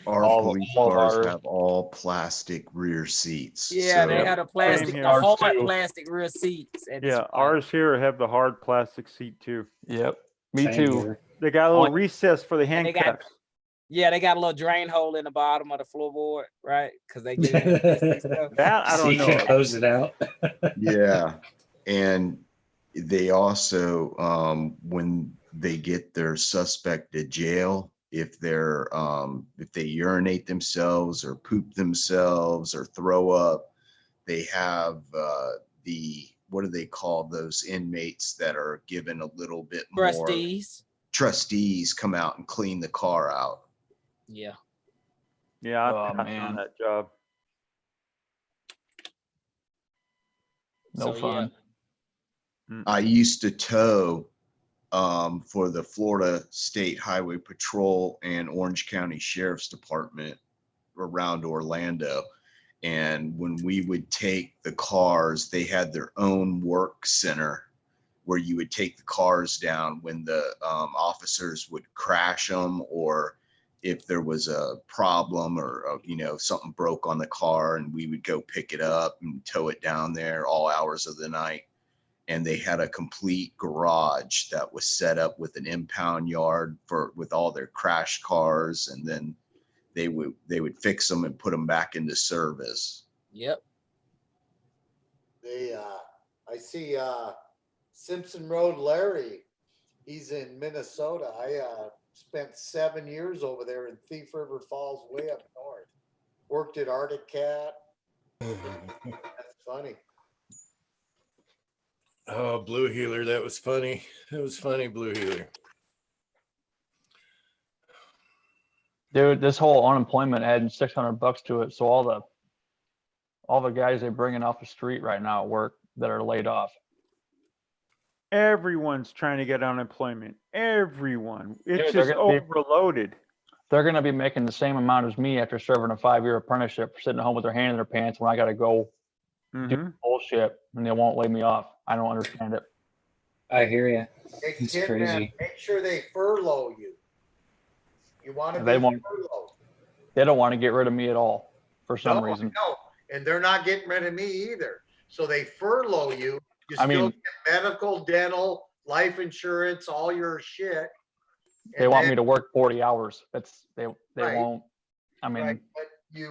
Our police cars have all plastic rear seats. Yeah, so. they had a plastic, the hard plastic rear seats. Yeah, ours here have the hard plastic seat too. Yep, me too. They got a little recess for the handcuffs. Yeah, they got a little drain hole in the bottom of the floorboard, right? Because they get in and stuff. That I So don't you know. can hose it out. Yeah. And they also, when they get their suspect to jail, if they urinate themselves or poop themselves or throw up, they have what do they call those inmates that are given a little bit more? Trustees come out and clean the car out. Yeah. Yeah, Oh, I passed man. on that job. No So, fun. I used to tow for the Florida State Highway Patrol and Orange County Sheriff's Department around Orlando. And when we would take the cars, they had their own work center where you would take the cars down when the officers would crash them, or if there was a problem or something broke on the car, and we would go pick it up and tow it down there all hours of the night. And they had a complete garage that was set up with an impound yard with all their crashed cars, and then they would fix them and put them back into service. Yep. I see Simpson Road Larry. He's in Minnesota. I spent 7 years over there in Thief River Falls, way up north. Worked at Arctic Cat. That's funny. Oh, Blue Healer, that was funny. That was funny, Blue Healer. Dude, this whole unemployment adding $600 to it. So all the guys they're bringing off the street right now at work that are laid off. Everyone's trying to get unemployment. Everyone. It's Dude, just overloaded. They're going to be making the same amount as me after serving a 5-year apprenticeship, sitting at home with their hand in their pants when I got to go do bullshit and they won't lay me off. I don't understand it. I hear you. Hey, It's Tin Man, crazy. make sure they furlough you. You want to be They furloughed. don't want to get rid of me at all for some reason. No, and they're not getting rid of me either. So they furlough you. You still get medical, dental, life insurance, all your shit. They want me to work 40 hours. They won't. I mean,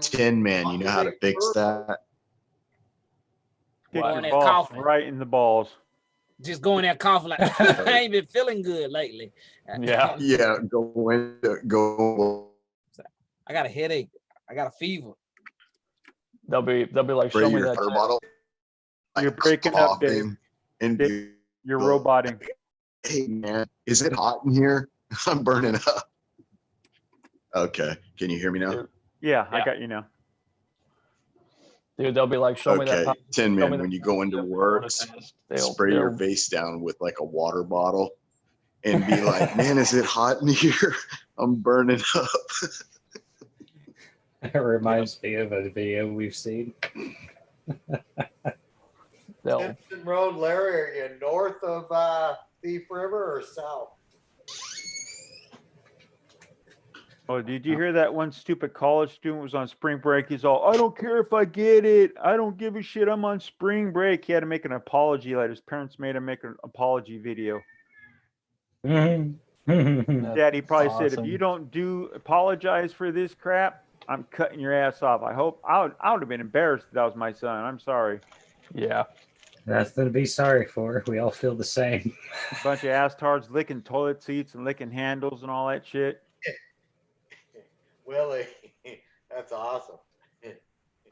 Tin Man, you know how to fix that? Kick Going your there balls coughing. right in the balls. Just going there coughing like I ain't been feeling good lately. Yeah. Go. I got a headache. I got a fever. They'll be like, Spray show me your that water bottle. You're breaking up, Dave. And You're roboting. Hey man, is it hot in here? I'm burning up. Okay, can you hear me now? Yeah, I got you now. Dude, they'll be like, show me that. Okay, Tin Man, when you go into work, spray your face down with like a water bottle and be like, man, is it hot in here? I'm burning up. It reminds me of a video we've seen. Simpson Road, Larry, are you north of Thief River or south? Oh, did you hear that one stupid college student was on spring break? He's all, I don't care if I get it. I don't give a shit. I'm on spring break. He had to make an apology. Like his parents made him make an apology video. Daddy probably said, if you don't apologize for this crap, I'm cutting your ass off. I would have been embarrassed if that was my son. I'm sorry. Yeah. Nothing to be sorry for. We all feel the same. A bunch of ass-tards licking toilet seats and licking handles and all that shit. Willie, that's awesome.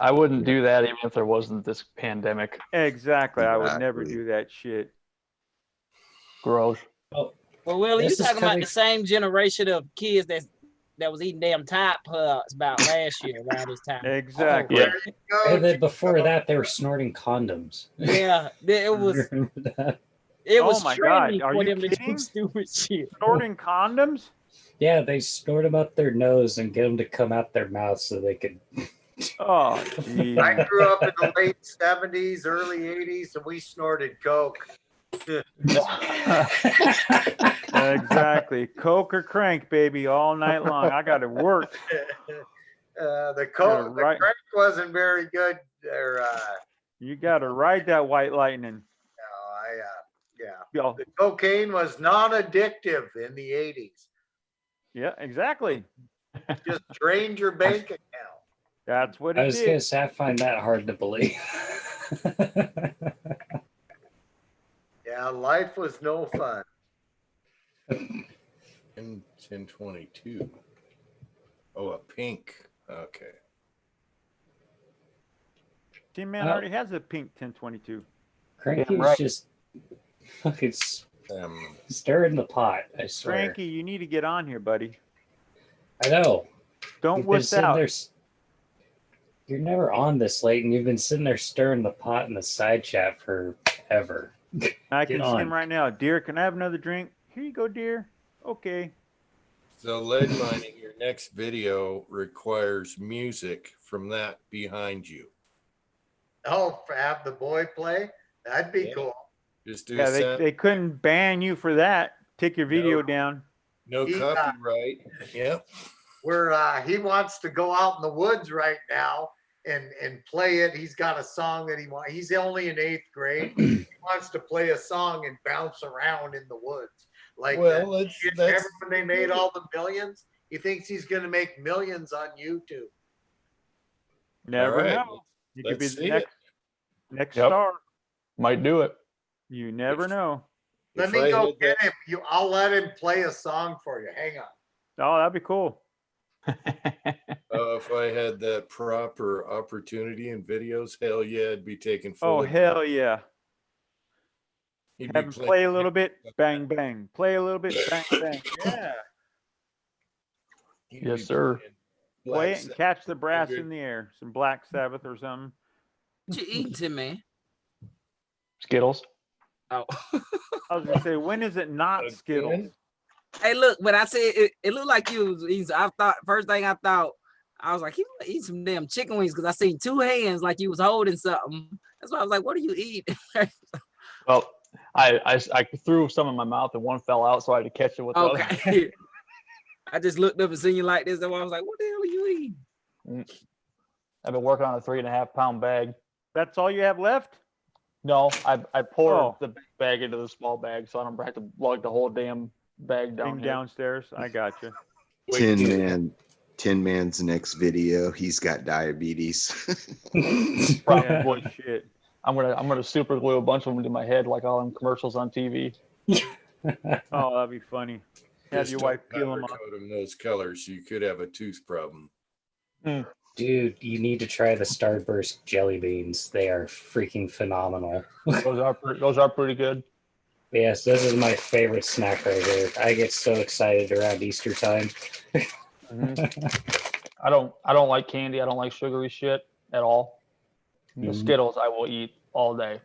I wouldn't do that even if there wasn't this pandemic. Exactly. I would never do that shit. Gross. Well, Willie, you This is talking about coming- the same generation of kids that was eating damn Tide Pods about last year around this time. Exactly. And then before that, they were snorting condoms. Yeah, it was. Remember that? It was Oh my trendy God, are for you them to do kidding? stupid shit. Snorting condoms? Yeah, they snort them up their nose and get them to come out their mouth so they could. Oh, I grew up in the late 70s, early 80s, and we snorted coke. Exactly. Coke or crank, baby, all night long. I got to work. The coke, the crank wasn't very good there. You got to ride that white lightning. The cocaine was non-addictive in the 80s. Yeah, exactly. Just drained your bank account. That's what I it was gonna did. say I find that hard to believe. Yeah, life was no fun. In 1022. Oh, a pink. Okay. Tin Man already has a pink 1022. Cranky's right. just fucking stirring the pot, I swear. Cranky, you need to get on here, buddy. I know. Don't You've been wuss sitting out. there. You're never on this late, and you've been sitting there stirring the pot in the side chat forever. I Get can see on. him right now. Dear, can I have another drink? Here you go, dear. Okay. So lead mining, your next video requires music from that behind you. Oh, have the boy play? That'd be cool. Just do Yeah, a sound. they couldn't ban you for that. Take your video down. No He, copyright. Yep. Where he wants to go out in the woods right now and play it. He's got a song that he wants. He's only in 8th grade. He wants to play a song and bounce around in the woods. Like Well, remember when they made all the millions? He thinks he's going to make millions on YouTube. Never right, know. You could be let's the see next Yep. star. Might do it. You never know. Let If me I go had get him. I'll let him play a song for you. Hang on. Oh, that'd be cool. If I had that proper opportunity in videos, hell yeah, I'd be taking full. Oh, hell yeah. He'd Have be him playing- play a little bit, bang, bang. Play a little bit, bang, bang. Yeah. he'd Yes, be sir. playing Play Black it and Sabbath catch the brass 100. in the air. Some Black Sabbath or something. What you eating, Tim, man? Skittles. Oh. I was gonna say, when is it not Skittles? Again? Hey, look, but I said it looked like you was eating. I thought first thing I thought, I was like, he was eating some damn chicken wings because I seen 2 hands like you was holding something. That's why I was like, what do you eat? Well, I threw some in my mouth and one fell out, so I had to catch it with the other. Okay. I just looked up and seen you like this, and I was like, what the hell are you eating? I've been working on a 3.5 pound bag. That's all you have left? No, I poured Oh. the big bag into the small bag, so I don't have to lug the whole damn bag down Thing here. downstairs. I got you. Tin Man's next video, he's got diabetes. Probably. Shit. I'm gonna super glue a bunch of them to my head like all them commercials on TV. Oh, that'd be funny. Have Just your don't wife peel them powder off. coat 'em those colors. You could have a tooth problem. Dude, you need to try the Starburst jelly beans. They are freaking phenomenal. Those are pretty good. Yes, this is my favorite snack right here. I get so excited around Easter time. I don't like candy. I don't like sugary shit at all. The Skittles I will eat all day.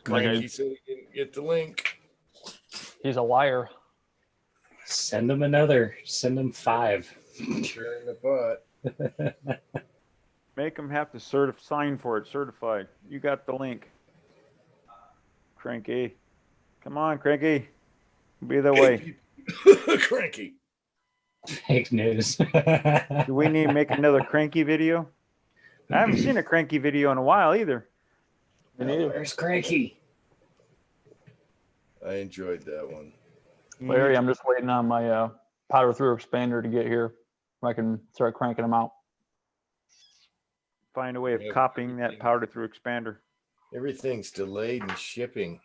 Cranky said he didn't get the link. He's a liar. Send them another. Send them 5. Sure in the pot. Make them have to sign for it, certified. You got the link. Cranky. Come on, Cranky. Be the way. Cranky. Fake news. Do we need to make another Cranky video? I haven't seen a Cranky video in a while either. Where's Cranky? I enjoyed that one. Larry, I'm just waiting on my powder through expander to get here. I can start cranking them out. Find a way of copying that powder through expander. Everything's delayed in shipping.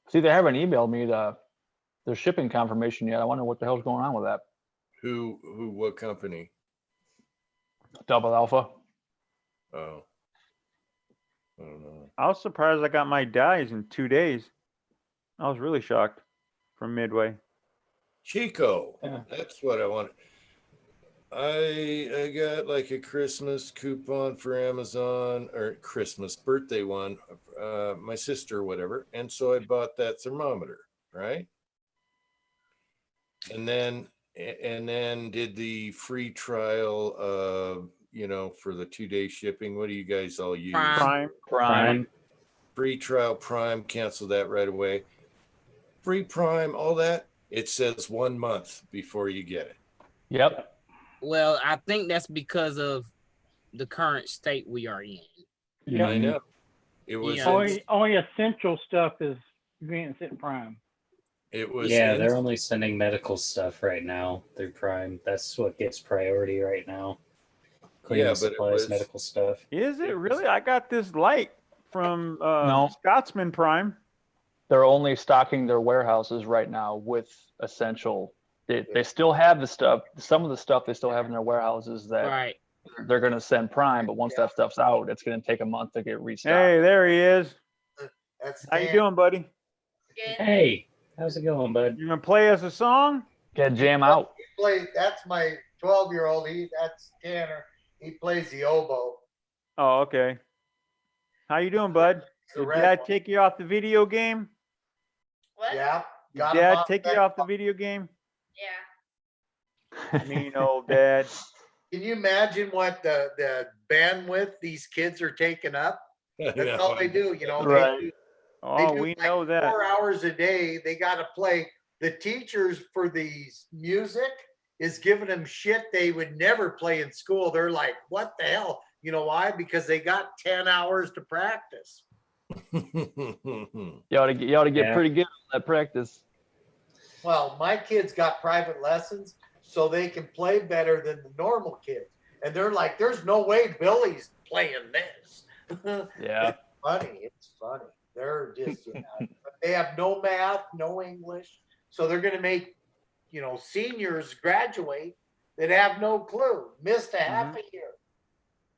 See, they haven't emailed me the shipping confirmation yet. I wonder what the hell's going on with that. What company? Double Alpha. Oh. I don't know. I was surprised I got my dies in 2 days. I was really shocked from Midway. Chico. That's what I want. I got like a Christmas coupon for Amazon, or Christmas birthday one, my sister or whatever. And so I bought that thermometer, right? And then did the free trial for the 2-day shipping. What do you guys all use? Prime. Free trial Prime, cancel that right away. Free Prime, all that. It says 1 month before you get it. Yep. Well, I think that's because of the current state we are in. Yeah. I know. It was Only essential stuff is you ain't sitting Prime. It was Yeah, they're only sending medical stuff right now through Prime. That's what gets priority right now. Cleaning Yeah, but it supplies, was medical stuff. Is it really? I got this light from No. Scotsman Prime. They're only stocking their warehouses right now with essential. They still have the stuff. Some of the stuff they still have in their warehouses that Right. they're going to send Prime, but once that stuff's out, it's going to take a month to get restocked. Hey, there he is. That's How you Dan. doing, buddy? Hey, how's it going, bud? You gonna play us a song? Get jam out. He played, that's my 12-year-old. That's Tanner. He plays the oboe. Oh, okay. How you doing, bud? The Did red Dad one. take you off the video game? Yeah. Did Got him Dad off take that- you off the video game? Yeah. Mean old Dad. Can you imagine what the bandwidth these kids are taking up? That's all they do, you know. Right. They Oh, do we like know that. 4 hours a day. They got to play. The teachers for these music is giving them shit they would never play in school. They're like, what the hell? You know why? Because they got 10 hours to practice. You ought to get Yeah. pretty good on that practice. Well, my kids got private lessons so they can play better than the normal kids. And they're like, there's no way Billy's playing this. Yeah. It's funny. It's funny. They're just, you know, they have no math, no English. So they're going to make, you know, seniors graduate that have no clue, missed a half a year.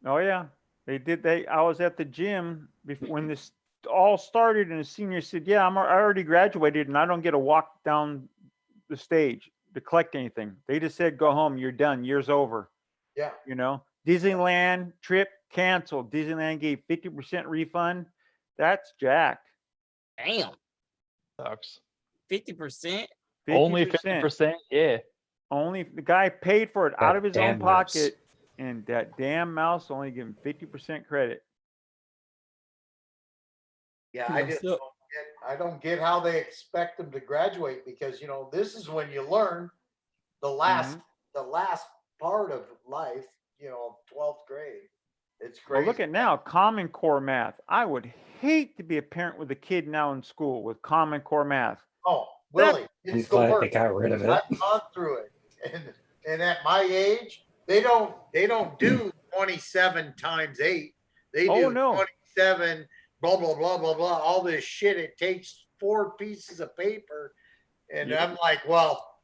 Oh yeah, they did. I was at the gym before when this all started, and the senior said, "Yeah, I already graduated, and I don't get to walk down the stage to collect anything." They just said, "Go home. You're done. Year's over." Yeah. You know, Disneyland trip canceled. Disneyland gave 50% refund. That's jacked. Damn. Sucks. 50%. Only 50%. Yeah. Only the guy paid for it out of his own damn mouse. pocket, and that damn mouse only gave him 50% credit. Yeah, I don't get how they expect them to graduate because, you know, this is when you learn the last part of life, you know, 12th grade. It's Well, crazy. look at now, Common Core math. I would hate to be a parent with a kid now in school with Common Core math. Oh, Willie, I'm it's the glad they worst. got rid of it. I've gone through it, and at my age, they don't do 27 times 8. They Oh, do no. 27 blah blah blah blah blah. All this shit. It takes 4 pieces of paper, and Yeah. I'm like, well,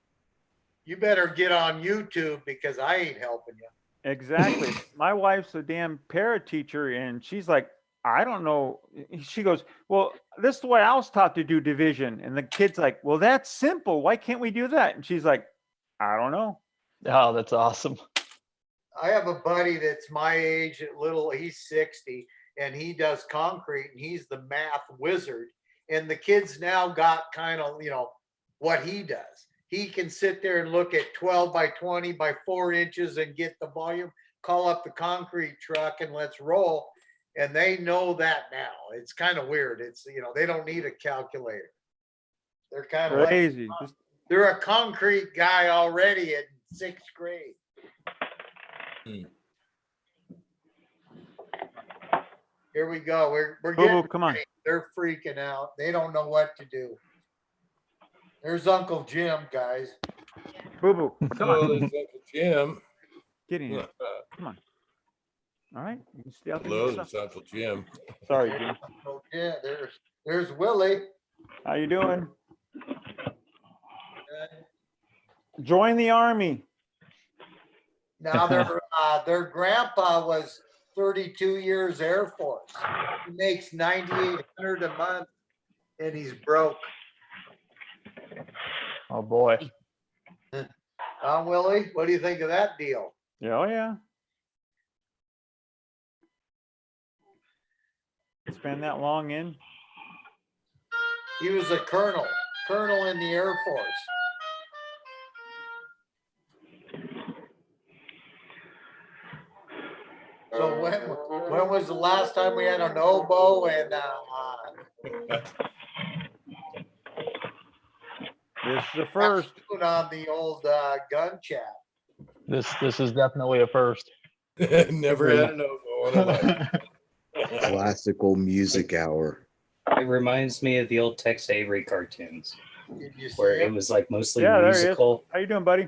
you better get on YouTube because I ain't helping you. Exactly. My wife's a damn para teacher, and she's like, I don't know. She goes, well, this is the way I was taught to do division. And the kid's like, well, that's simple. Why can't we do that? And she's like, I don't know. Oh, that's awesome. I have a buddy that's my age, he's 60, and he does concrete, and he's the math wizard. And the kids now got kind of, you know, what he does. He can sit there and look at 12 by 20 by 4 inches and get the volume, call up the concrete truck, and let's roll. And they know that now. It's kind of weird. It's, you know, they don't need a calculator. They're kind of Crazy. like, they're a concrete guy already in 6th grade. Here we go. We're Boo-boo, getting come on. ready. They're freaking out. They don't know what to do. There's Uncle Jim, guys. Boo boo. Come Oh, on. there's Uncle Jim. Get in here. Come on. All right. You can stay out there. Hello, there's Uncle Jim. Sorry, Jim. Oh, yeah, there's Willie. How you doing? Join the army. Now their grandpa was 32 years Air Force. He makes $9,800 a month, and he's broke. Oh boy. Willie, what do you think of that deal? Yeah, oh yeah. Spend that long in. He was a colonel in the Air Force. So when was the last time we had an oboe and This is the first on the old gun chat? This is definitely a first. Never had an oboe in my life. Classical music hour. It reminds me of the old Tex Avery cartoons. Did you where see it him? was like mostly Yeah, there he is. musical. How you doing, buddy?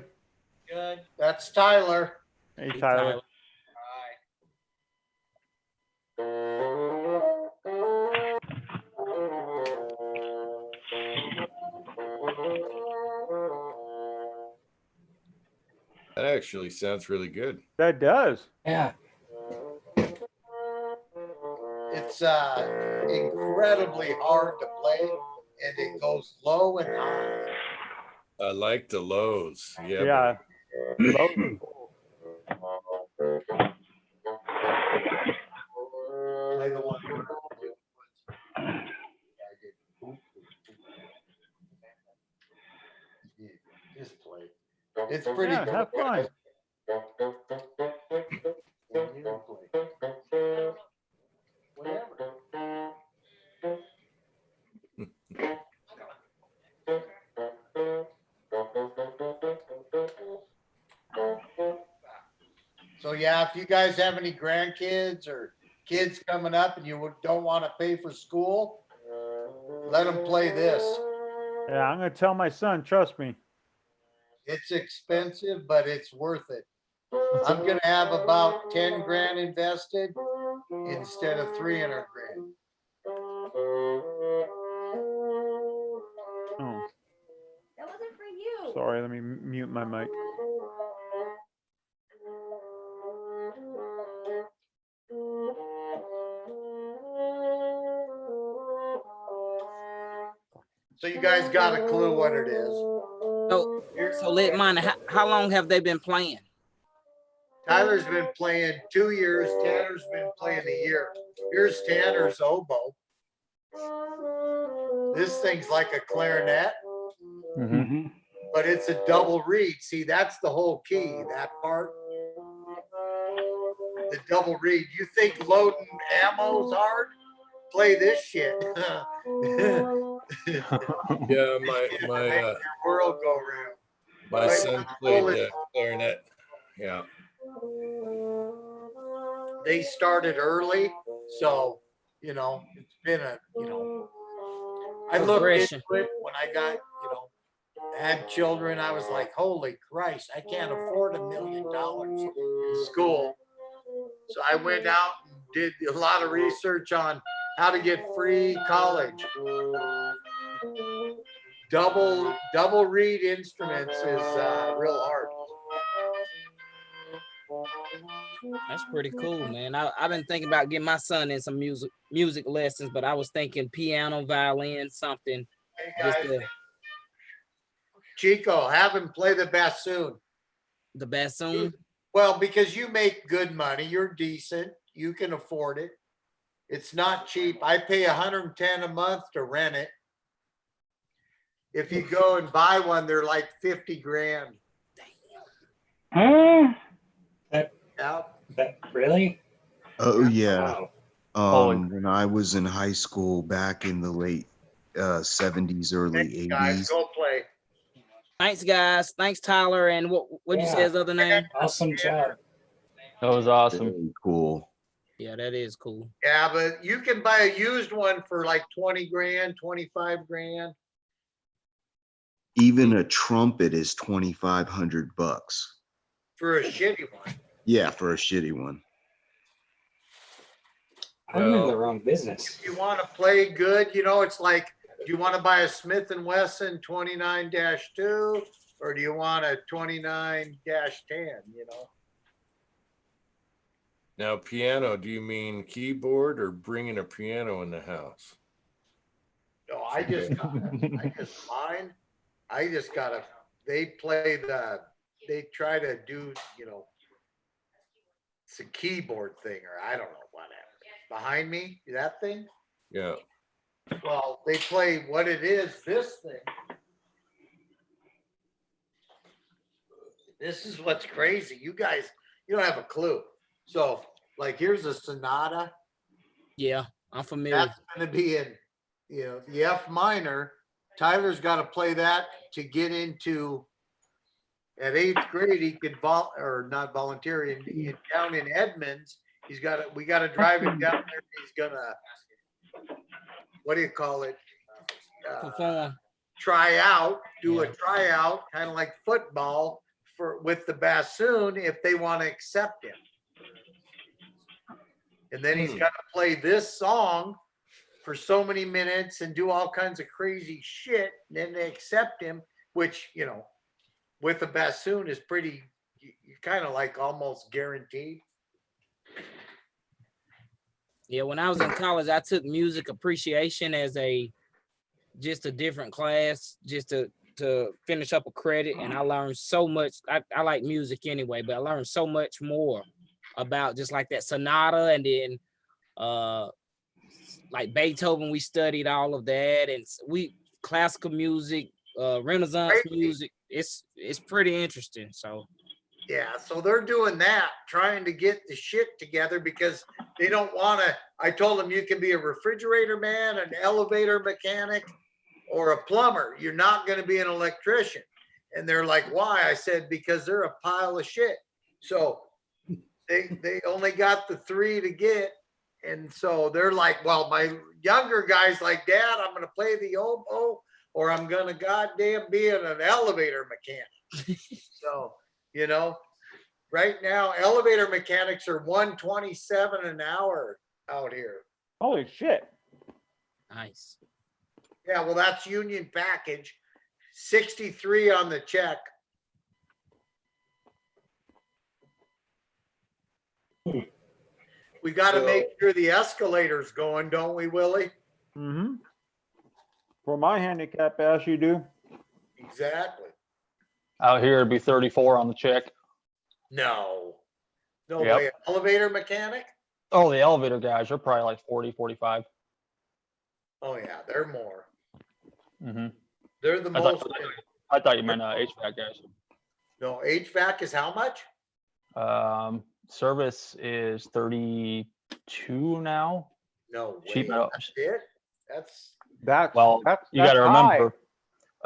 Good. That's Tyler. Hey, Tyler. That actually sounds really good. That does. Yeah. It's incredibly hard to play, and it goes low and high. I like the lows. Yeah. Yeah. Low- Play the one. Just play. It's pretty Yeah, good. have fun. Whatever. So yeah, if you guys have any grandkids or kids coming up and you don't want to pay for school, let them play this. Yeah, I'm gonna tell my son. Trust me. It's expensive, but it's worth it. I'm gonna have about 10 grand invested instead of 300 grand. Oh, That wasn't for you. sorry. Let me mute my mic. So you guys got a clue what it is. So let mine. How long have they been playing? Tyler's been playing 2 years. Tanner's been playing a year. Here's Tanner's oboe. This thing's like a clarinet, but it's a double reed. See, that's the whole key, that part. The double reed. You think loading ammo's hard? Play this shit. Yeah, my world go round. my son played the clarinet. Yeah. They started early, so you know it's been a I looked into it when I got had children. I was like, holy Christ, I can't afford $1 million in school. So I went out and did a lot of research on how to get free college. Double reed instruments is real hard. That's pretty cool, man. I've been thinking about getting my son in some music lessons, but I was thinking piano, violin, something. Hey guys, Chico, have him play the bassoon. The bassoon? Well, because you make good money, you're decent, you can afford it. It's not cheap. I pay $110 a month to rent it. If you go and buy one, they're like 50 grand. That really? Oh yeah. Wow. When I was in high school back in the late 70s, early 80s. Guys, go play. Thanks, guys. Thanks, Tyler. And what'd you say his other name? Awesome job. That was awesome. Very cool. Yeah, that is cool. Yeah, but you can buy a used one for like 20 grand, 25 grand. Even a trumpet is $2,500 For a shitty one. Yeah, for a shitty one. I'm in the wrong business. If you want to play good, it's like, do you want to buy a Smith & Wesson 29-2 or do you want a 29-10, Now, piano, do you mean keyboard or bringing a piano in the house? No, I just gotta, they try to do, it's a keyboard thing, or I don't know what happened. Behind me, that thing? Yeah. Well, they play what it is, this thing. This is what's crazy. You guys, you don't have a clue. So, like, here's a sonata. Yeah, I'm familiar. That's going to be in, the F minor. Tyler's got to play that to get into. At 8th grade, he could not volunteer down in Edmonds. We got to drive him down there. He's gonna, what do you call it? Perform. do a tryout, kind of like football with the bassoon if they want to accept him. And then he's got to play this song for so many minutes and do all kinds of crazy shit. And then they accept him, which, you know, with the bassoon is pretty, kind of like almost guaranteed. Yeah, when I was in college, I took music appreciation as just a different class, just to finish up a credit. And I learned so much. I like music anyway, but I learned so much more about just like that sonata, and then like Beethoven, we studied all of that, and classical music, Renaissance music. It's pretty interesting. So yeah, so they're doing that, trying to get the shit together because they don't want to. I told them you can be a refrigerator man, an elevator mechanic, or a plumber. You're not going to be an electrician. And they're like, why? I said, because they're a pile of shit. So they only got the 3 to get. And so they're like, well, my younger guy's like, Dad, I'm going to play the oboe, or I'm going to goddamn be an elevator mechanic. So, you know, right now, elevator mechanics are $127 an hour out here. Holy shit. Nice. Yeah, well, that's union package. 63 on the check. We got to make sure the escalator's going, don't we, Willie? Mm-hmm. For my handicap ass, you do. Exactly. Out here, it'd be 34 on the check. No Yep. way. Elevator mechanic? Oh, the elevator guys are probably like 40, 45. Oh, yeah, they're more. Mm-hmm. They're the I most. thought you meant HVAC guys. No, HVAC is how much? Service is 32 now. No way. Cheap metal. That's it? That's you got to remember,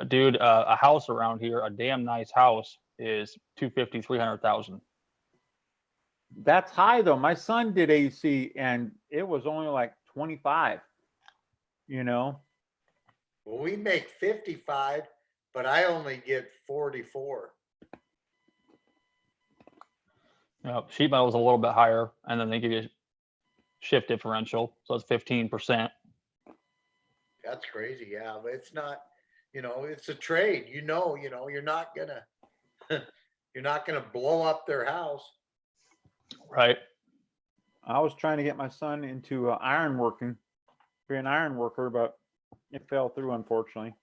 dude, a house around here, a damn nice house, is 250, 300,000. That's high though. My son did AC and it was only like 25. You know. Well, we make 55, but I only get 44. Sheet metal is a little bit higher, and then they give you shift differential, so it's 15%. That's crazy, yeah, but it's not, you know, it's a trade. You know, you're not gonna blow up their house. Right. I was trying to get my son into iron working, be an iron worker, but it fell through, unfortunately.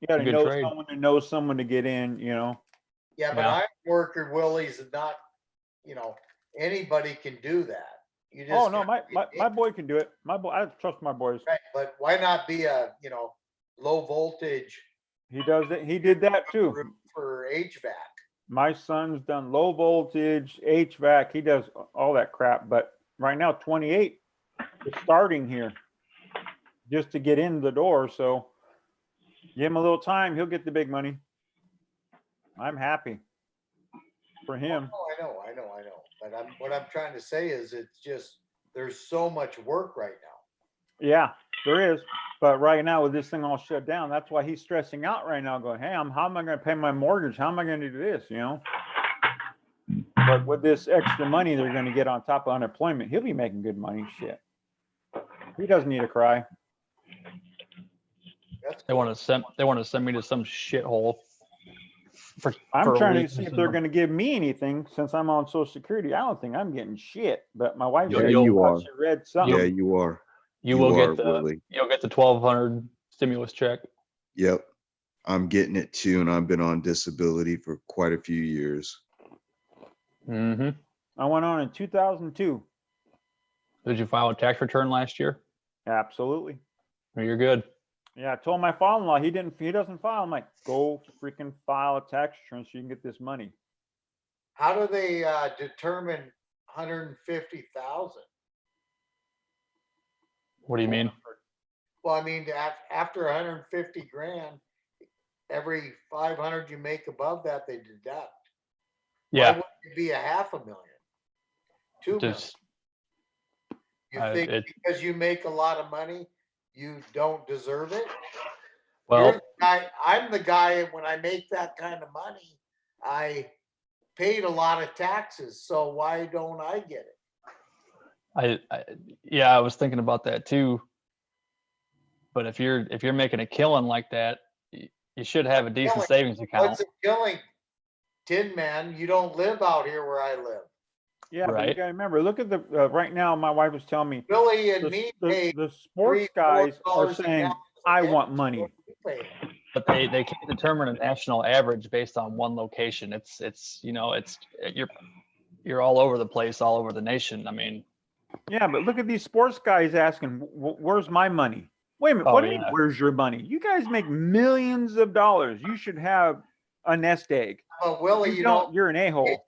You got to know trade. someone to know someone to get in, you know. Yeah, but iron worker Willie's not, you know, anybody can do that. You just oh no, my boy can do it. My boy, I trust my boys. Right, but why not be a, you know, low voltage? He does it. He did that too for HVAC. My son's done low voltage, HVAC. He does all that crap. But right now, 28 is starting here just to get in the door. So give him a little time. He'll get the big money. I'm happy for him. Oh, I know. But what I'm trying to say is it's just, there's so much work right now. Yeah, there is. But right now with this thing all shut down, that's why he's stressing out right now going, hey, how am I going to pay my mortgage? How am I going to do this? You know? But with this extra money they're going to get on top of unemployment, he'll be making good money. Shit. He doesn't need to cry. They want to send me to some shithole. I'm trying to see if they're going to give me anything since I'm on Social Security. I don't think I'm getting shit. But my wife said you are. she read something. Yeah, you are. You'll get the $1,200 stimulus check. Yep. I'm getting it too, and I've been on disability for quite a few years. Mm-hmm. I went on in 2002. Did you file a tax return last year? Absolutely. Well, you're good. Yeah, I told my father-in-law he doesn't file. I'm like, go freaking file a tax return so you can get this money. How do they determine 150,000? What do you mean? Well, I mean, after 150 grand, every 500 you make above that, they deduct. Yeah. Why wouldn't it be $500,000? $2 million. You think because you make a lot of money, you don't deserve it? Well, I'm the guy, when I make that kind of money, I paid a lot of taxes. So why don't I get it? Yeah, I was thinking about that too. But if you're making a killing like that, you should have a decent savings account. What's a killing? Tin Man, you don't live out here where I live. Yeah, but you gotta remember. Look at the right now. My wife was telling me, Billy and me pay the sports guys are saying, "I want money." But they can't determine a national average based on one location. It's you're all over the place, all over the nation. I mean, yeah, but look at these sports guys asking, "Where's my money?" Wait a minute, what do you mean? Where's your money? You guys make millions of dollars. You should have a nest egg. But Willie, you know, you're an a-hole.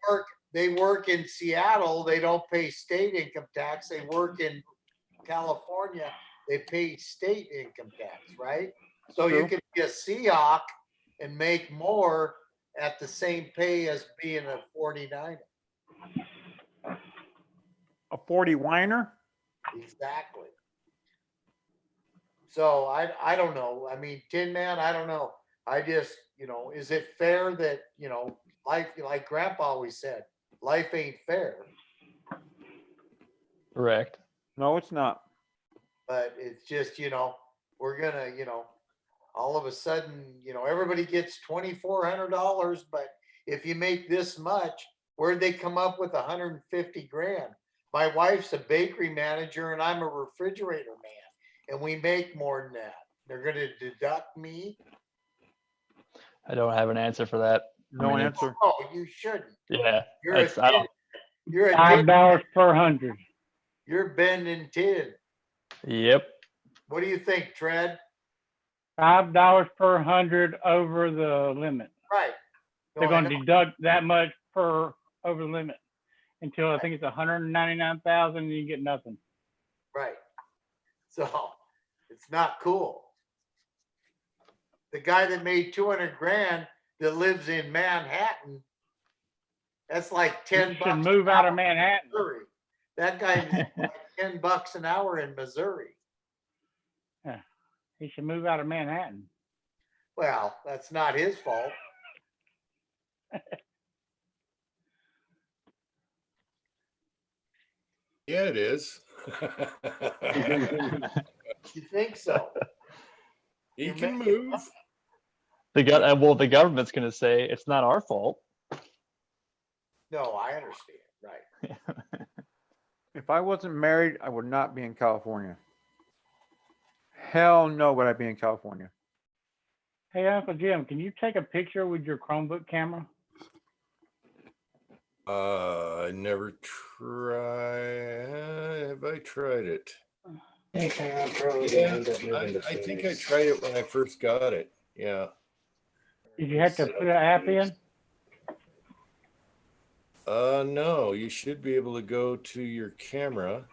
They work in Seattle. They don't pay state income tax. They work in California. They pay state income tax, right? So you can be a Seahawk and make more at the same pay as being a 49er. A 40 whiner? Exactly. So I don't know. I mean, Tin Man, I don't know. I just, you know, is it fair that, you know, life, like Grandpa always said, life ain't fair. Correct. No, it's not. But it's just, you know, we're gonna, you know, all of a sudden, you know, everybody gets $2,400, but if you make this much, where'd they come up with 150 grand? My wife's a bakery manager and I'm a refrigerator man, and we make more than that. They're gonna deduct me. I don't have an answer for that. No answer. Oh, you shouldn't. Yeah. You're a $5 per 100. You're bending tin. Yep. What do you think, Tread? $5 per 100 over the limit. Right. They're going to deduct that much per over the limit until I think it's 199,000, and you get nothing. Right. So it's not cool. The guy that made 200 grand that lives in Manhattan, that's like 10 bucks. Should move out of Manhattan. Missouri. That guy's like $10 an hour in Missouri. Yeah. He should move out of Manhattan. Well, that's not his fault. Yeah, it is. You think so? He can move. The government's going to say it's not our fault. No, I understand. Right. If I wasn't married, I would not be in California. Hell no, would I be in California? Hey, Uncle Jim, can you take a picture with your Chromebook camera? I never try. Have I tried it? Yeah, I think I tried it when I first got it. Yeah. Did you have to put an app in? No, you should be able to go to your camera,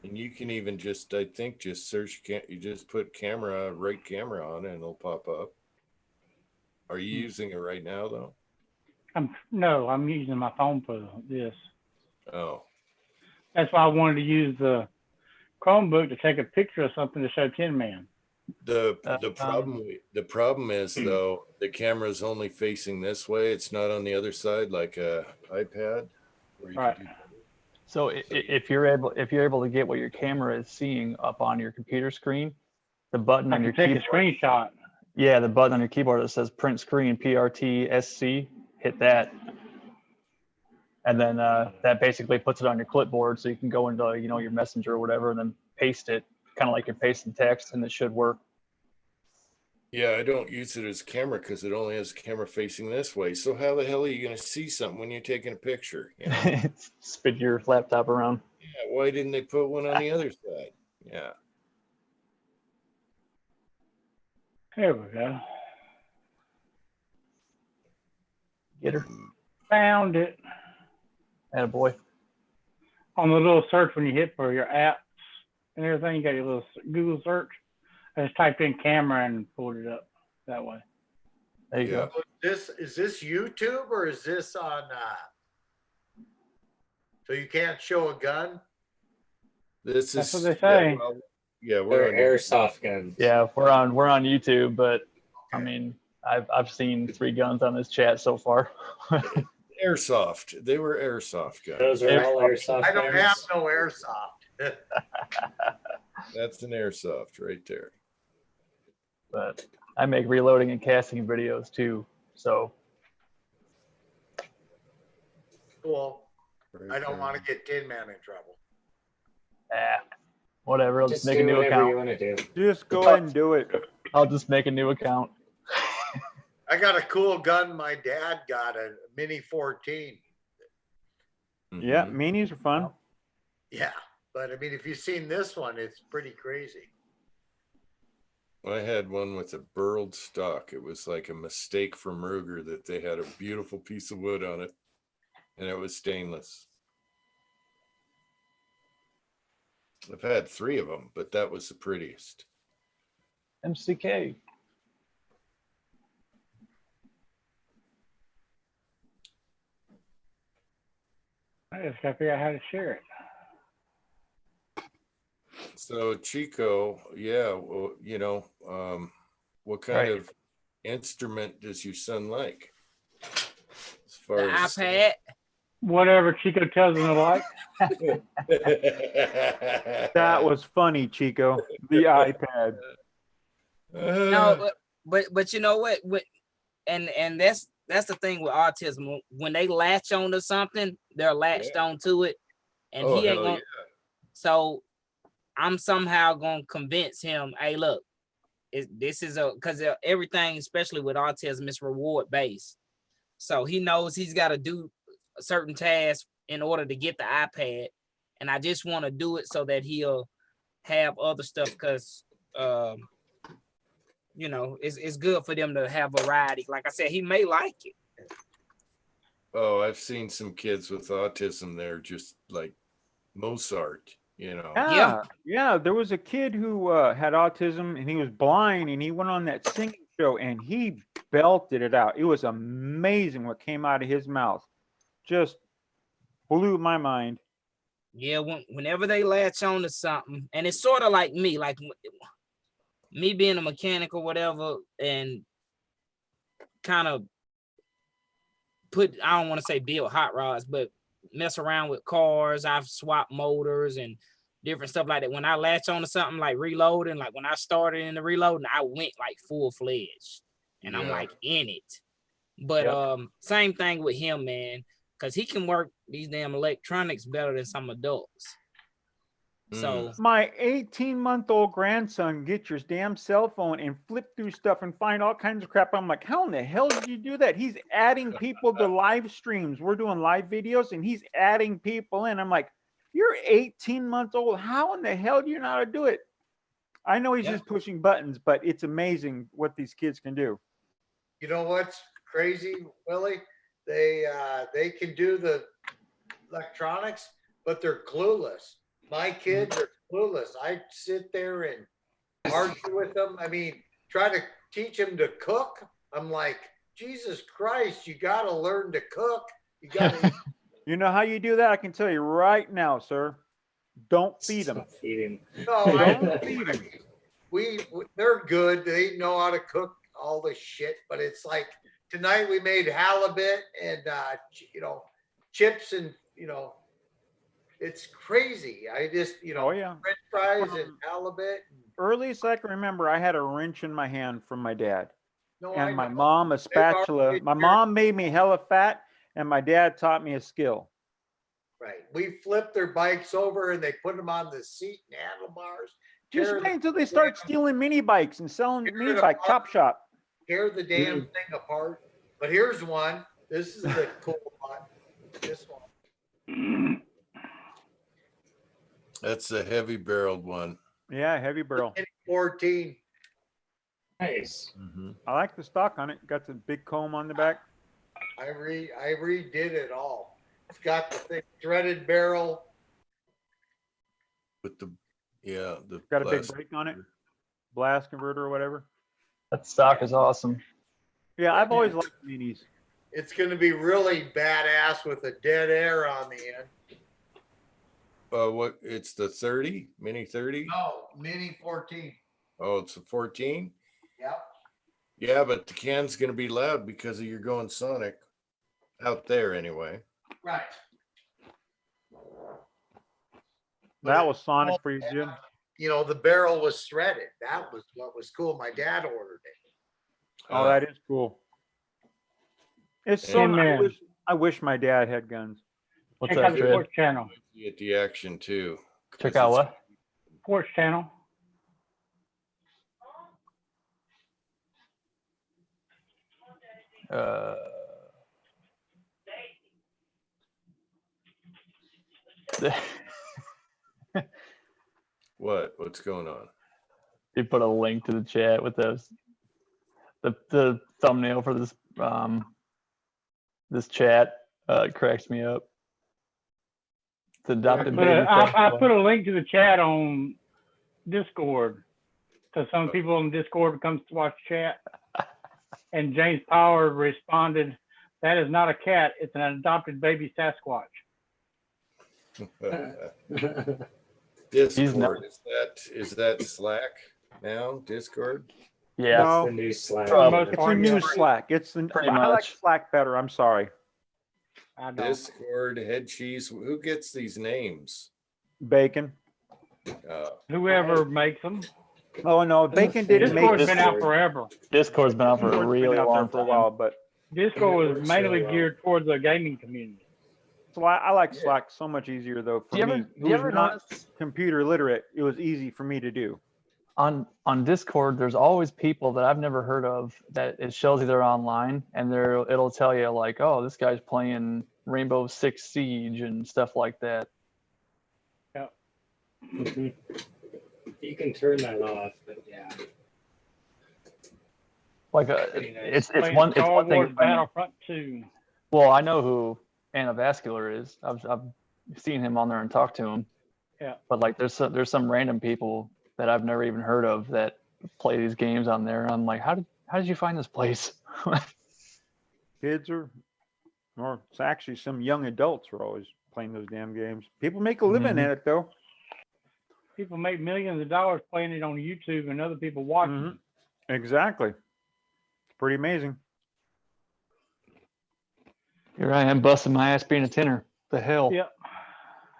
and you can even just, I think, just search. You just put right camera on, and it'll pop up. Are you using it right now, though? No, I'm using my phone for this. Oh. That's why I wanted to use the Chromebook to take a picture of something to show Tin Man. The problem is though, the camera's only facing this way. It's not on the other side like a iPad. Right. So if you're able to get what your camera is seeing up on your computer screen, the button on your keyboard. Take a screenshot. Yeah, the button on your keyboard that says print screen, PRT-SC, hit that. And then that basically puts it on your clipboard, so you can go into your Messenger or whatever, and then paste it, kind of like you're pasting text, and it should work. Yeah, I don't use it as camera because it only has a camera facing this way. So how the hell are you going to see something when you're taking a picture? You know? Spin your laptop around. Yeah, why didn't they put one on the other side? Yeah. There we go. Get her. Found it. Attaboy. On the little search when you hit for your apps and everything, you got your little Google search. I just typed in camera and pulled it up that way. There you go. Is this YouTube or is this on? So you can't show a gun. That's what they say. Yeah, well, Yeah, They're airsoft guns. Yeah, we're on YouTube, but I mean, I've seen 3 guns on this chat so far. airsoft. They were airsoft guns. Those are all airsoft I don't guns. have no airsoft. That's an airsoft right there. But I make reloading and casting videos too, so Cool. Right I don't there. want to get Tin Man in trouble. whatever. I'll just make a do new whatever you account. want to do. Just go ahead and do it. I'll just make a new account. I got a cool gun. My dad got a Mini 14. Yeah, minis are fun. Yeah, but I mean, if you've seen this one, it's pretty crazy. I had one with a burled stock. It was like a mistake from Ruger that they had a beautiful piece of wood on it, and it was stainless. I've had 3 of them, but that was the prettiest. MCK. I just gotta figure out how to share it. So Chico, yeah, well, you know, what kind of instrument does your son like? As far The as iPad. Whatever Chico tells him to like. That was funny, Chico. The iPad. No, but you know what? And that's the thing with autism. When they latch on to something, they're latched onto it, and Oh, he ain't hell gonna. yeah. So I'm somehow gonna convince him. Hey, look, this is because everything, especially with autism, is reward based. So he knows he's got to do a certain task in order to get the iPad, and I just want to do it so that he'll have other stuff because. You know, it's good for them to have variety. Like I said, he may like it. Oh, I've seen some kids with autism. They're just like Mozart, you know. Yeah. There was a kid who had autism and he was blind and he went on that singing show and he belted it out. It was amazing what came out of his mouth. Just blew my mind. Yeah, whenever they latch on to something, and it's sort of like me being a mechanic or whatever, and kind of I don't want to say build hot rods, but mess around with cars. I've swapped motors and different stuff like that. When I latch on to something like reloading, like when I started in the reloading, I went like full fledged and I'm like in it. But same thing with him, man, because he can work these damn electronics better than some adults. So my 18-month-old grandson gets your damn cell phone and flip through stuff and find all kinds of crap. I'm like, how in the hell did you do that? He's adding people to live streams. We're doing live videos and he's adding people in. I'm like, you're 18 months old. How in the hell do you know how to do it? I know he's just pushing buttons, but it's amazing what these kids can do. You know what's crazy, Willie? They can do the electronics, but they're clueless. My kids are clueless. I sit there and argue with them. I mean, try to teach them to cook. I'm like, Jesus Christ, you got to learn to cook. You got to. You know how you do that? I can tell you right now, sir. Don't feed them. No, Don't feed them. They're good. They know how to cook all the shit. But it's like tonight we made halibut and chips and it's crazy. I just French fries and halibut. Earliest I can remember, I had a wrench in my hand from my dad. No, and I my know. mom a spatula. My mom made me hella fat, and my dad taught me a skill. Right. We flipped their bikes over and they put them on the seat and handlebars. Just wait until they start stealing mini bikes and selling mini bike chop shop. Tear the damn thing apart. But here's one. This is the cool one. This one. That's a heavy barreled one. Yeah, heavy barrel. 14. Nice. I like the stock on it. Got the big comb on the back. I redid it all. It's got the thick threaded barrel. With the got a big brake on it. Blast converter or whatever. That stock is awesome. Yeah, I've always liked minis. It's going to be really badass with a dead air on the end. What? It's the 30 mini 30. No, mini 14. Oh, it's a 14. Yep. Yeah, but the can's gonna be loud because of you're going sonic out there anyway. Right. That was Sonic for you, Jim. You know, the barrel was threaded. That was what was cool. My dad ordered it. Oh, that is cool. It's so. Amen. I wish my dad had guns. What's Check out that, the Fred? sports channel. Get the action too. Check out what? Sports channel. What's going on? He put a link to the chat with the thumbnail for this this chat. It cracks me up. It's adopted baby. I put a link to the chat on Discord because some people on Discord comes to watch chat. And James Power responded, "That is not a cat. It's an adopted baby Sasquatch." Discord, is that Slack now? Discord? Yeah, No, The new Slack. it's a new Slack. It's the. Pretty I like much. Slack better. I'm sorry. I don't. Discord, head cheese. Who gets these names? Bacon. Whoever makes them. Oh no, Bacon didn't make Discord's this. been out forever. Discord's been out for a Discord's been really out there long for a time. while, but Discord was mainly really well. geared towards the gaming community. so I like Slack so much easier though. For Do you me, ever- do who's you ever not notice- computer literate, it was easy for me to do. On Discord, there's always people that I've never heard of that it shows you they're online, and it'll tell you like, oh, this guy's playing Rainbow Six Siege and stuff like that. Yep. You can turn that off, but yeah. Like Pretty nice. it's Playing one Star thing. Wars Battlefront 2. Well, I know who Anavascular is. I've seen him on there and talked to him. Yeah. But like, there's some random people that I've never even heard of that play these games on there. I'm like, how did you find this place? Kids or it's actually some young adults are always playing those damn games. People make a living Mhm. at it though. People make millions of dollars playing it on YouTube and other people watching. Mhm. Exactly. It's pretty amazing. Here I am busting my ass being a tenor. The hell. Yep.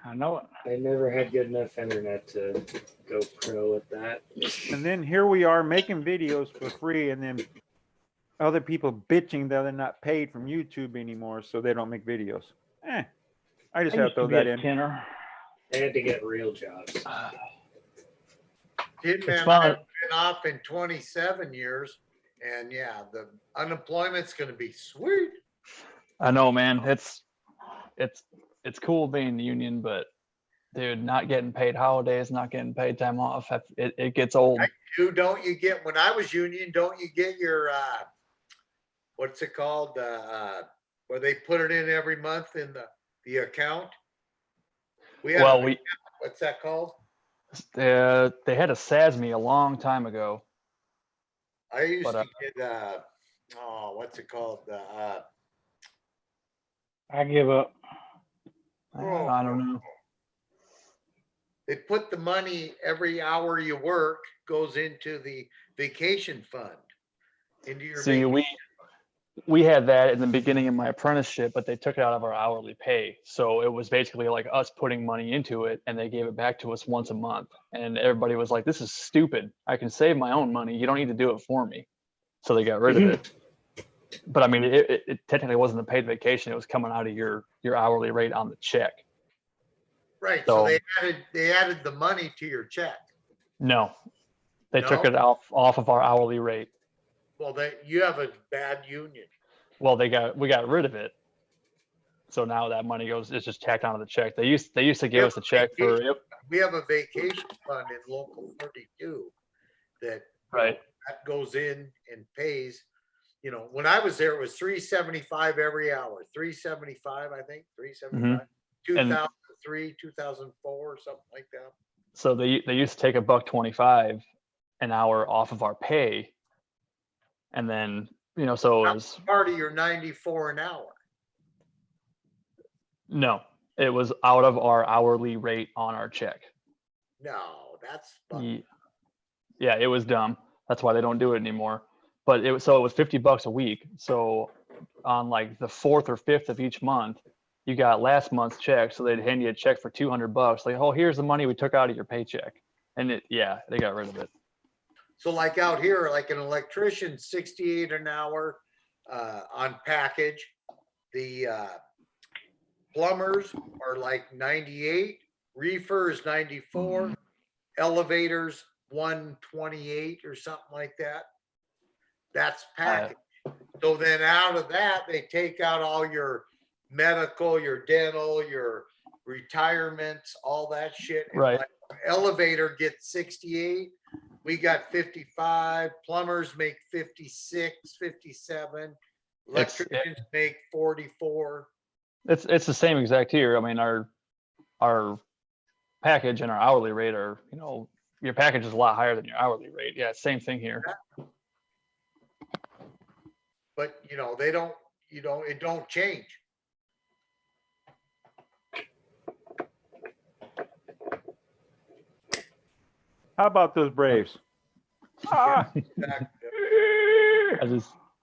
I know it. I never had good enough internet to go pro with that. And then here we are making videos for free, and then other people bitching that they're not paid from YouTube anymore, so they don't make videos. I just have to throw that in. Tenor. They had to get real jobs. Hitman fun. I've been off in 27 years, and yeah, the unemployment's going to be sweet. I know, man. It's cool being union, but dude, not getting paid holidays, not getting paid time off, it gets old. Don't you get, when I was union, don't you get your what's it called, where they put it in every month in the account? What's that called? They had a SASME a long time ago. I used But, to get what's it called? I give up. I don't know. They put the money every hour you work goes into the vacation fund. Into your See, we had that in the beginning of my apprenticeship, but they took it out of our hourly pay. So it was basically like us putting money into it, and they gave it back to us once a month. And everybody was like, "This is stupid. I can save my own money. You don't need to do it for me." So they got rid of it. But I mean, it technically wasn't a paid vacation. It was coming out of your hourly rate on the check. Right. So they added the money to your check. No, they took No? it off of our hourly rate. Well, you have a bad union. Well, we got rid of it. So now that money it's just tacked onto the check. They used to give us a check for it. We have a vacation fund in local 32 that Right. that goes in and pays. You know, when I was there, it was $3.75 every hour. $3.75, I think. $3.75. 2003, 2004, something like that. So they used to take $1.25 an hour off of our pay, and then so it was part of your 94 an hour. no. It was out of our hourly rate on our check. No, that's Yeah, it was dumb. That's why they don't do it anymore. But it was $50 a week. So on like the 4th or 5th of each month, you got last month's check. So they'd hand you a check for $200. Like, oh, here's the money we took out of your paycheck. And they got rid of it. So like out here, like an electrician, 68 an hour on package. The plumbers are like 98, reefers 94, elevators 128 or something like that. That's package. So then out of that, they take out all your medical, your dental, your retirements, all that shit. And Right. like elevator gets 68. We got 55. Plumbers make 56, 57. Electricians make 44. It's the same exact here. I mean, our package and our hourly rate are, your package is a lot higher than your hourly rate. Yeah, same thing here. But they don't, it don't change. How about those Braves? Ah.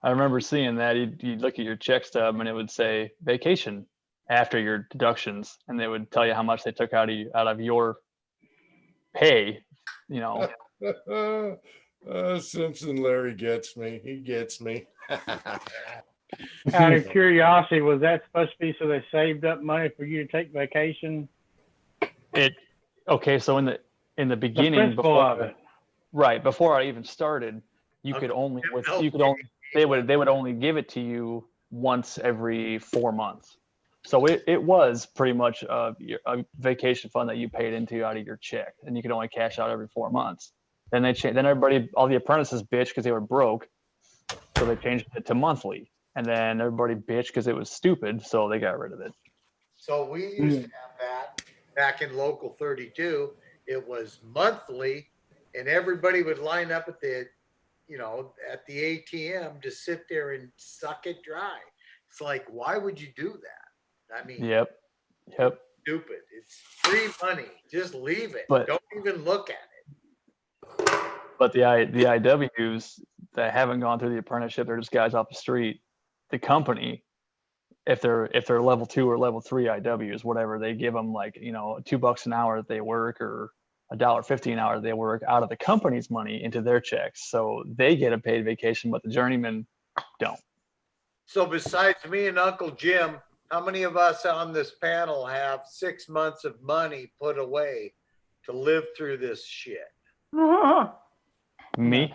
I remember seeing that. You'd look at your check stub and it would say vacation after your deductions, and they would tell you how much they took out of your pay. Simpson Larry gets me. He gets me. Out of curiosity, was that supposed to be so they saved up money for you to take vacation? So in the beginning, before I even started, they would only give it to you once every 4 months. So it was pretty much a vacation fund that you paid into out of your check, and you could only cash out every 4 months. Then they changed. Then all the apprentices bitched because they were broke, so they changed it to monthly. And then everybody bitched because it was stupid, so they got rid of it. So we used to have that back in Local 32. It was monthly, and everybody would line up at the ATM to sit there and suck it dry. It's like, why would you do that? I mean, Yep. Stupid. It's free money. Just leave it. But- Don't even look at it. But the IWs that haven't gone through the apprenticeship, they're just guys off the street. The company, if they're level 2 or level 3 IWs, whatever, they give them like $2 an hour that they work, or $1.50 an hour they work out of the company's money into their checks, so they get a paid vacation, but the journeymen don't. So besides me and Uncle Jim, how many of us on this panel have 6 months of money put away to live through this shit? Me,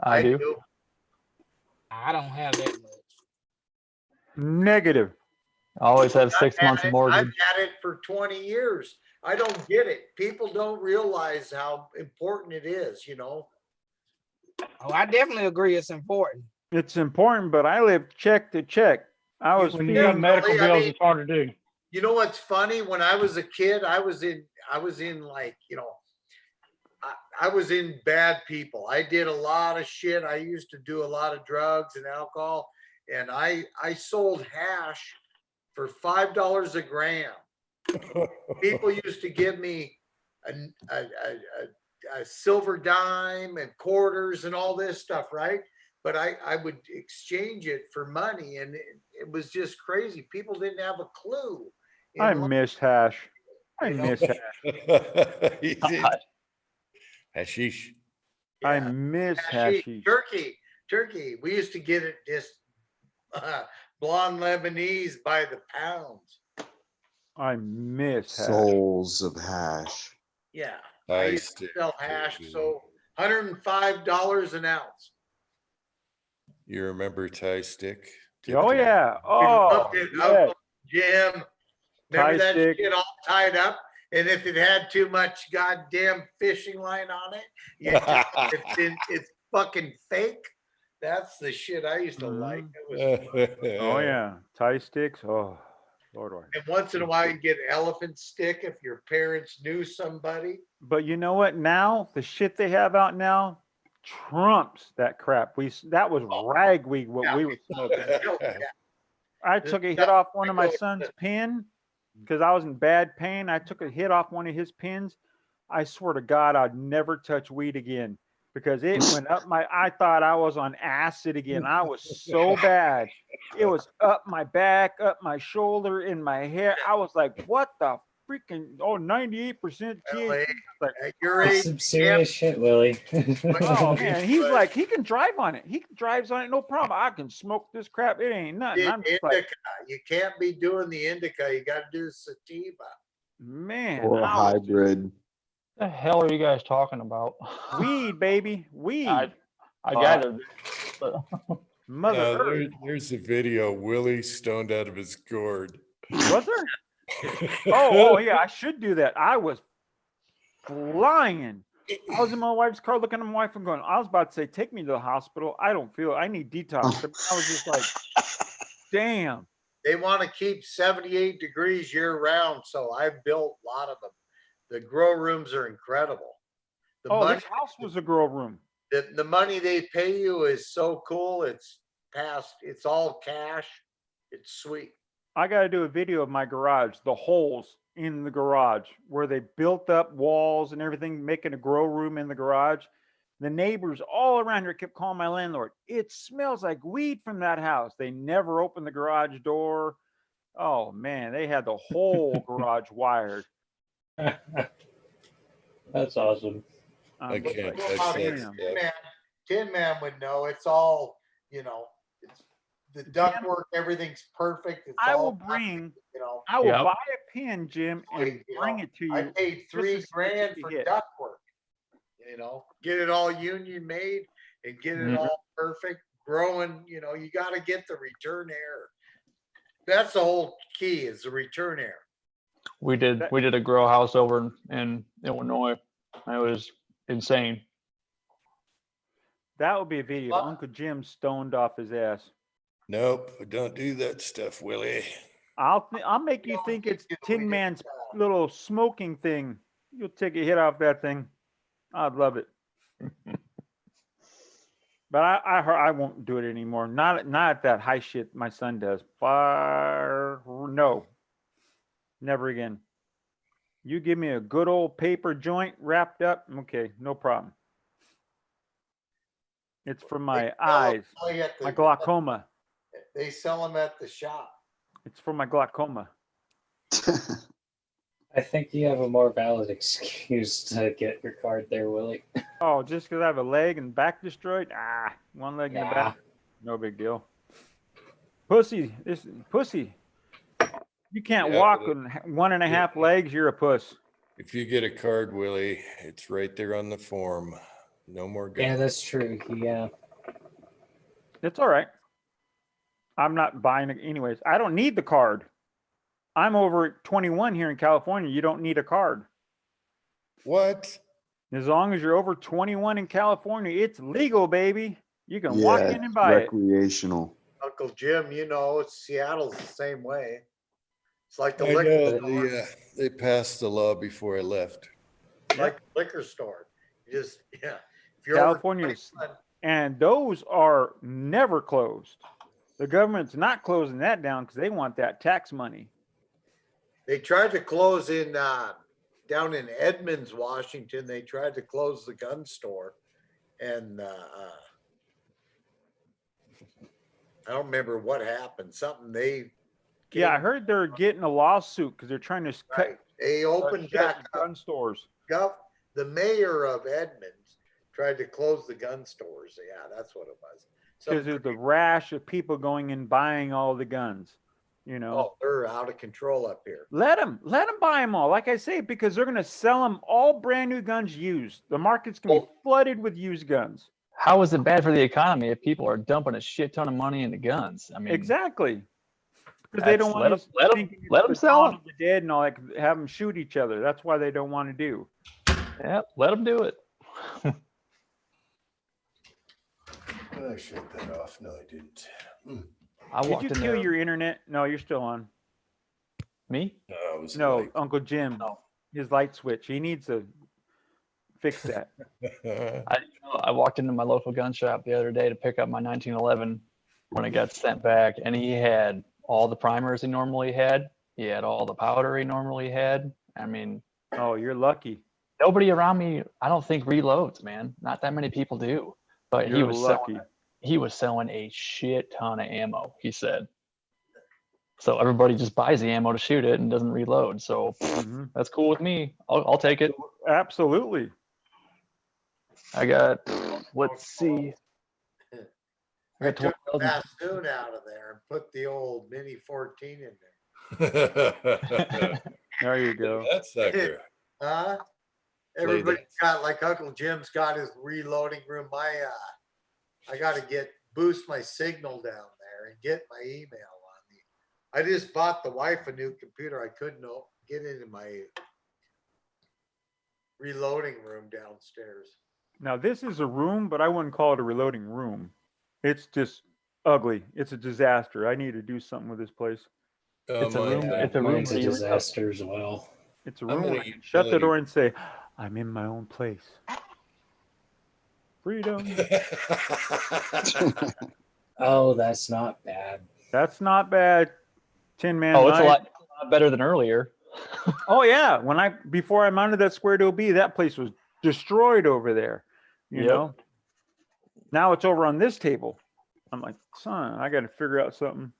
I do. I don't have that much. Negative. I always have 6 months mortgage. I've had it for 20 years. I don't get it. People don't realize how important it is, Oh, I definitely agree it's important. It's important, but I live check to check. When you have medical bills, it's hard to do. You know what's funny? When I was a kid, I was in like, I was in bad people. I did a lot of shit. I used to do a lot of drugs and alcohol, and I sold hash for $5 a gram. People used to give me a silver dime and quarters and all this stuff, right? But I would exchange it for money, and it was just crazy. People didn't have a clue. I miss hash. I miss hash. Hashish. I miss hashish. Turkey. We used to get it just blonde Lebanese by the pounds. I miss hash. Souls of hash. Yeah. I used to sell hash, so $105 an ounce. You remember Tie Stick? Oh yeah. Oh, Uncle Jim. Remember Tie that stick. shit all tied up? And if it had too much goddamn fishing line on it, it's fucking fake. That's the shit I used to like. It was Oh yeah. Tie sticks. Oh, Lord. And once in a while you get elephant stick if your parents knew somebody. But you know what? Now the shit they have out now trumps that crap. That was ragweed what we were smoking. I took a hit off one of my son's pin. because I was in bad pain. I took a hit off one of his pins. I swear to God, I'd never touch weed again because it went up my. I thought I was on acid again. I was so bad. It was up my back, up my shoulder, in my hair. I was like, what the freaking 98% THC. Like, At your That's age, some serious shit, Willie. oh man, he's like, he can drive on it. He drives on it, no problem. I can smoke this crap. It ain't nothing. I'm just indica. like, You can't be doing the indica. You got to do sativa. man, Or a I was hybrid. The hell are you guys talking about? weed, baby, weed. I got it. Mother Earth. There's a video. Willie stoned out of his gourd. Was there? Oh yeah, I should do that. I was flying. I was in my wife's car looking at my wife and going, I was about to say, take me to the hospital. I don't feel, I need detox. I was just like, damn. They want to keep 78 degrees year round. So I've built a lot of them. The grow rooms are incredible. This house was a grow room. The money they pay you is so cool. It's all cash. It's sweet. I got to do a video of my garage, the holes in the garage where they built up walls and everything, making a grow room in the garage. The neighbors all around here kept calling my landlord, it smells like weed from that house. They never opened the garage door. Oh man, they had the whole garage wired. That's awesome. I can't touch Well, that it's stuff. Tin Man would know. It's all, it's the ductwork, everything's perfect. It's I all will bring, I buy a pin, Jim, and bring it to you. I paid $3 grand for ductwork. Get it all union made and get it all perfect, growing. You got to get the return air. That's the whole key, is the return air. We did a grow house over in Illinois. It was insane. That would be a video. Uncle Jim stoned off his ass. Nope, don't do that stuff, Willie. I'll make you think it's Tin Man's little smoking thing. You'll take a hit off that thing. I'd love it. But I won't do it anymore. Not at that high shit my son does. No. Never again. You give me a good old paper joint wrapped up, okay, no problem. It's for my eyes, my glaucoma. They sell them at the shop. It's for my glaucoma. I think you have a more valid excuse to get your card there, Willie. Oh, just because I have a leg and back destroyed? One leg in the back. No big deal. Pussy. You can't walk with 1.5 legs, you're a puss. If you get a card, Willie, it's right there on the form. No more guns. Yeah, that's true. Yeah. It's all right. I'm not buying it anyways. I don't need the card. I'm over 21 here in California. You don't need a card. What? As long as you're over 21 in California, it's legal, baby. You can walk in and buy recreational. Uncle Jim, Seattle's the same way. It's like the I liquor know, store. they passed the law before I left. Like the liquor store. If you're California, and those are never closed. The government's not closing that down because they want that tax money. They tried to close down in Edmonds, Washington. They tried to close the gun store, and I don't remember what happened. I heard they're getting a lawsuit because they're trying to cut. They opened back gun stores. The mayor of Edmonds tried to close the gun stores. Yeah, that's what it was. Because there's the rash of people going and buying all the guns. Oh, they're out of control up here. Let them buy them all. Like I say, because they're going to sell them all brand new guns used. The market's going to be flooded with used guns. How is it bad for the economy if people are dumping a shit ton of money into guns? I mean, exactly. Because they don't want to let them sell them. The dead and all that, have them shoot each other. That's why they don't want to do. Yeah, let them do it. I shut that off. No, I didn't. Did you kill your internet? No, you're still on. Me? No, Uncle Jim. No. His light switch. He needs to fix that. I walked into my local gun shop the other day to pick up my 1911 when it got sent back, and he had all the primers he normally had, he had all the powder he normally had. I mean, Oh, you're lucky. nobody around me, I don't think, reloads, man. Not that many people do. But You're lucky. he was selling a shit ton of ammo, he said. So everybody just buys the ammo to shoot it and doesn't reload. So that's cool with me. I'll take it. Absolutely. I got, let's see. I took the bassoon out of there and put the old Mini 14 in there. There you go. That sucker. Everybody's got, like Uncle Jim's got his reloading room. I got to boost my signal down there and get my email on me. I just bought the wife a new computer. I couldn't get into my reloading room downstairs. Now this is a room, but I wouldn't call it a reloading room. It's just ugly. It's a disaster. I need to do something with this place. It's a room. It's a room. Mine's a disaster as well. It's a room where I can shut the door and say, I'm in my own place. Freedom. Oh, that's not bad. That's not bad. Tin Man. Oh, it's a lot better than earlier. Oh yeah. Before I mounted that Square Deal B, that place was destroyed over there. You know? Now it's over on this table. I'm like, son, I got to figure out something.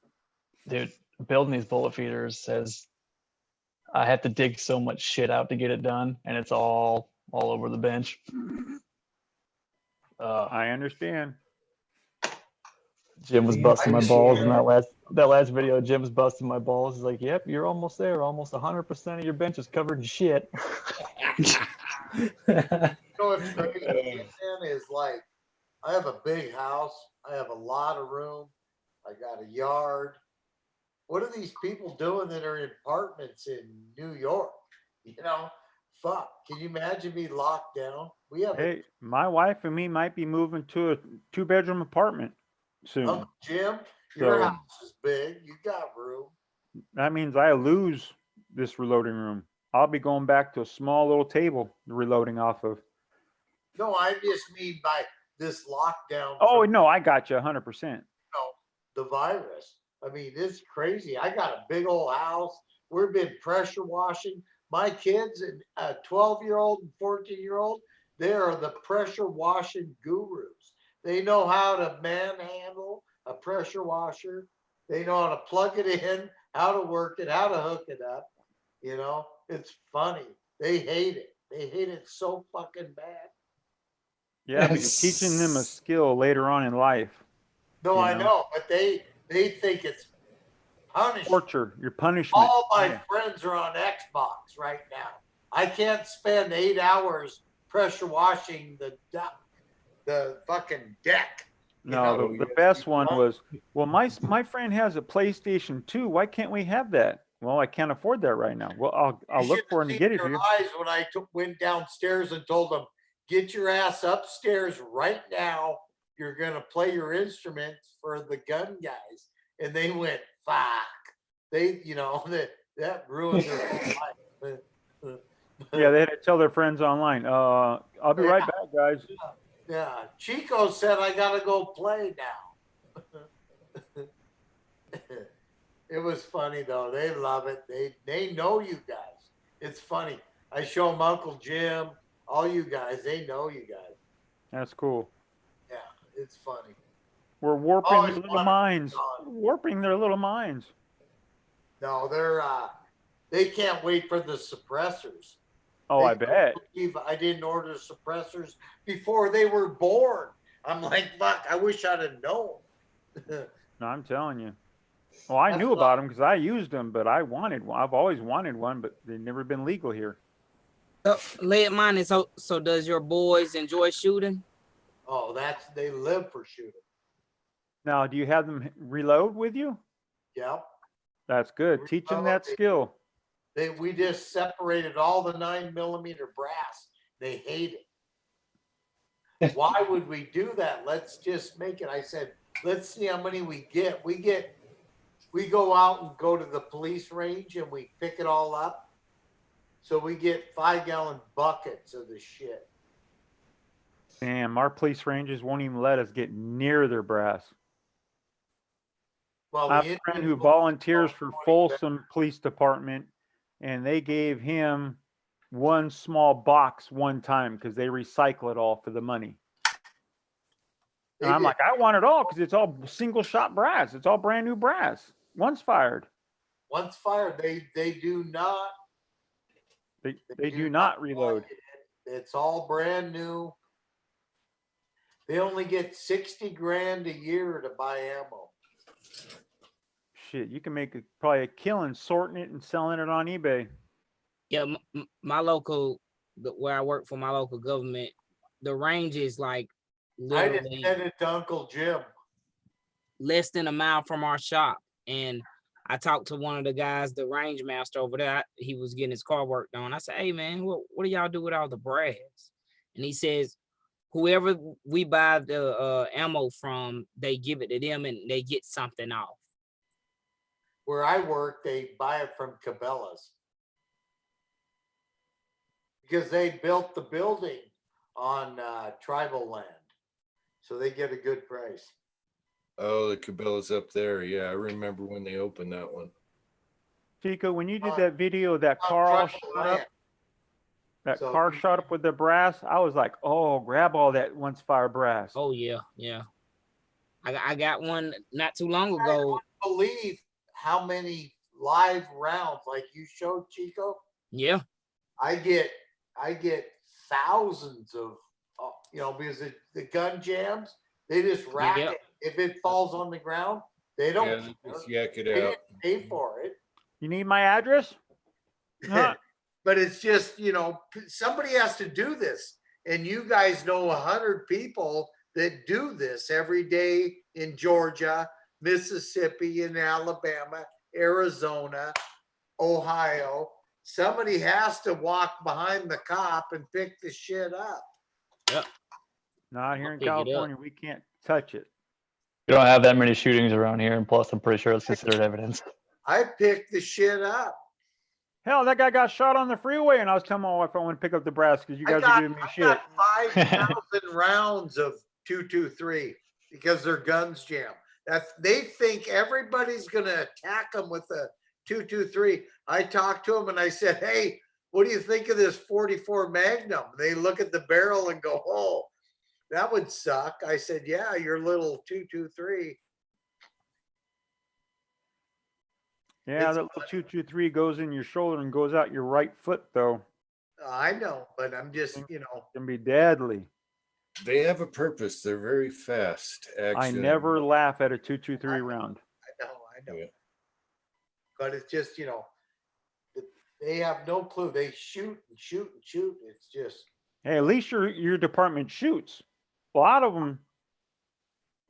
Dude, building these bullet feeders says I have to dig so much shit out to get it done, and it's all over the bench. I understand. Jim was busting my balls in that last video. Jim was busting my balls. He's like, "Yep, you're almost there. Almost 100% of your bench is covered in shit." You know what's crazy, man, is like I have a big house. I have a lot of room. I got a yard. What are these people doing that are in apartments in New York? You know, fuck. Can you imagine me locked down? Hey, my wife and me might be moving to a 2-bedroom apartment soon. Jim, your house is big. You got room. That means I lose this reloading room. I'll be going back to a small little table reloading off of. No, I just mean by this lockdown. Oh, no, I got you 100%. The virus. I mean, it's crazy. I got a big old house. We've been pressure washing. My kids, a 12-year-old and 14-year-old, they are the pressure washing gurus. They know how to manhandle a pressure washer. They know how to plug it in, how to work it, how to hook it up. You know, it's funny. They hate it. They hate it so fucking bad. Yeah, but you're teaching them a skill later on in life. No, I know, but they think it's punishment. Torture, your punishment. All my friends are on Xbox right now. I can't spend 8 hours pressure washing the fucking deck. No, the best one was, well, my friend has a PlayStation 2. Why can't we have that? Well, I can't afford that right now. Well, I'll look for him to get it here. Eyes when I went downstairs and told them, get your ass upstairs right now. You're going to play your instruments for the gun guys. And they went, fuck. They, that ruined their whole life. Yeah, they had to tell their friends online. I'll be right back, guys. Yeah. Chico said, I got to go play now. It was funny, though. They love it. They know you guys. It's funny. I show them Uncle Jim, all you guys. They know you guys. That's cool. Yeah, it's funny. We're warping their little minds. Warping their little minds. No, they can't wait for the suppressors. Oh, I bet. I didn't order suppressors before they were born. I'm like, fuck, I wish I'd have known. No, I'm telling you. Well, I knew about them because I used them, but I wanted one. I've always wanted one, but they've never been legal here. Lead mine is so does your boys enjoy shooting? Oh, they live for shooting. Now, do you have them reload with you? Yeah. That's good. Teach them that skill. We just separated all the 9mm brass. They hate it. Why would we do that? Let's just make it. I said, let's see how many we get. We go out and go to the police range and we pick it all up. So we get 5-gallon buckets of the shit. Damn, our police ranges won't even let us get near their brass. Well, I the have a friend Indian who volunteers for Folsom Police Department, and they gave him one small box one time because they recycle it all for the money. And I'm like, I want it all because it's all single shot brass. It's all brand new brass. Once fired. once fired, they do not. They do not reload. It's all brand new. They only get 60 grand a year to buy ammo. Shit, you can make probably a killing sorting it and selling it on eBay. Yeah, my local, where I work for my local government, the range is like I just literally sent it to Uncle Jim. less than a mile from our shop. And I talked to one of the guys, the range master over there. He was getting his car worked on. I said, hey man, what do y'all do with all the brass? And he says, whoever we buy the ammo from, they give it to them and they get something off. Where I work, they buy it from Cabela's. Because they built the building on tribal land. So they get a good price. Oh, the Cabela's up there. Yeah, I remember when they opened that one. Chico, when you did that video, that car all shot up, that car shot up with the brass, I was like, oh, grab all that once fire brass. Oh yeah, yeah. I got one not too long ago. I don't believe how many live rounds like you showed, Chico. Yeah. I get thousands of because the gun jams, they just rack it. If it falls on the ground, they don't just yak it they out. didn't pay for it. You need my address? Huh. But it's just, somebody has to do this. And you guys know 100 people that do this every day in Georgia, Mississippi, in Alabama, Arizona, Ohio. Somebody has to walk behind the cop and pick the shit up. Yep. Not here in pick it up. California. We can't touch it. You don't have that many shootings around here, and plus, I'm pretty sure it's considered evidence. I picked the shit up. Hell, that guy got shot on the freeway, and I was telling my wife I want to pick up the brass because you guys are giving me shit. I got 5,000 rounds of 223 because their guns jam. They think everybody's going to attack them with a 223. I talked to them and I said, hey, what do you think of this 44 Magnum? They look at the barrel and go, oh, that would suck. I said, yeah, your little 223. Yeah, that little 223 goes in your shoulder and goes out your right foot, though. I know, but I'm just, It can be deadly. They have a purpose. They're very fast. I never laugh at a 223 round. I know. But it's just, they have no clue. They shoot and shoot and shoot. It's just. Hey, at least your department shoots. A lot of them,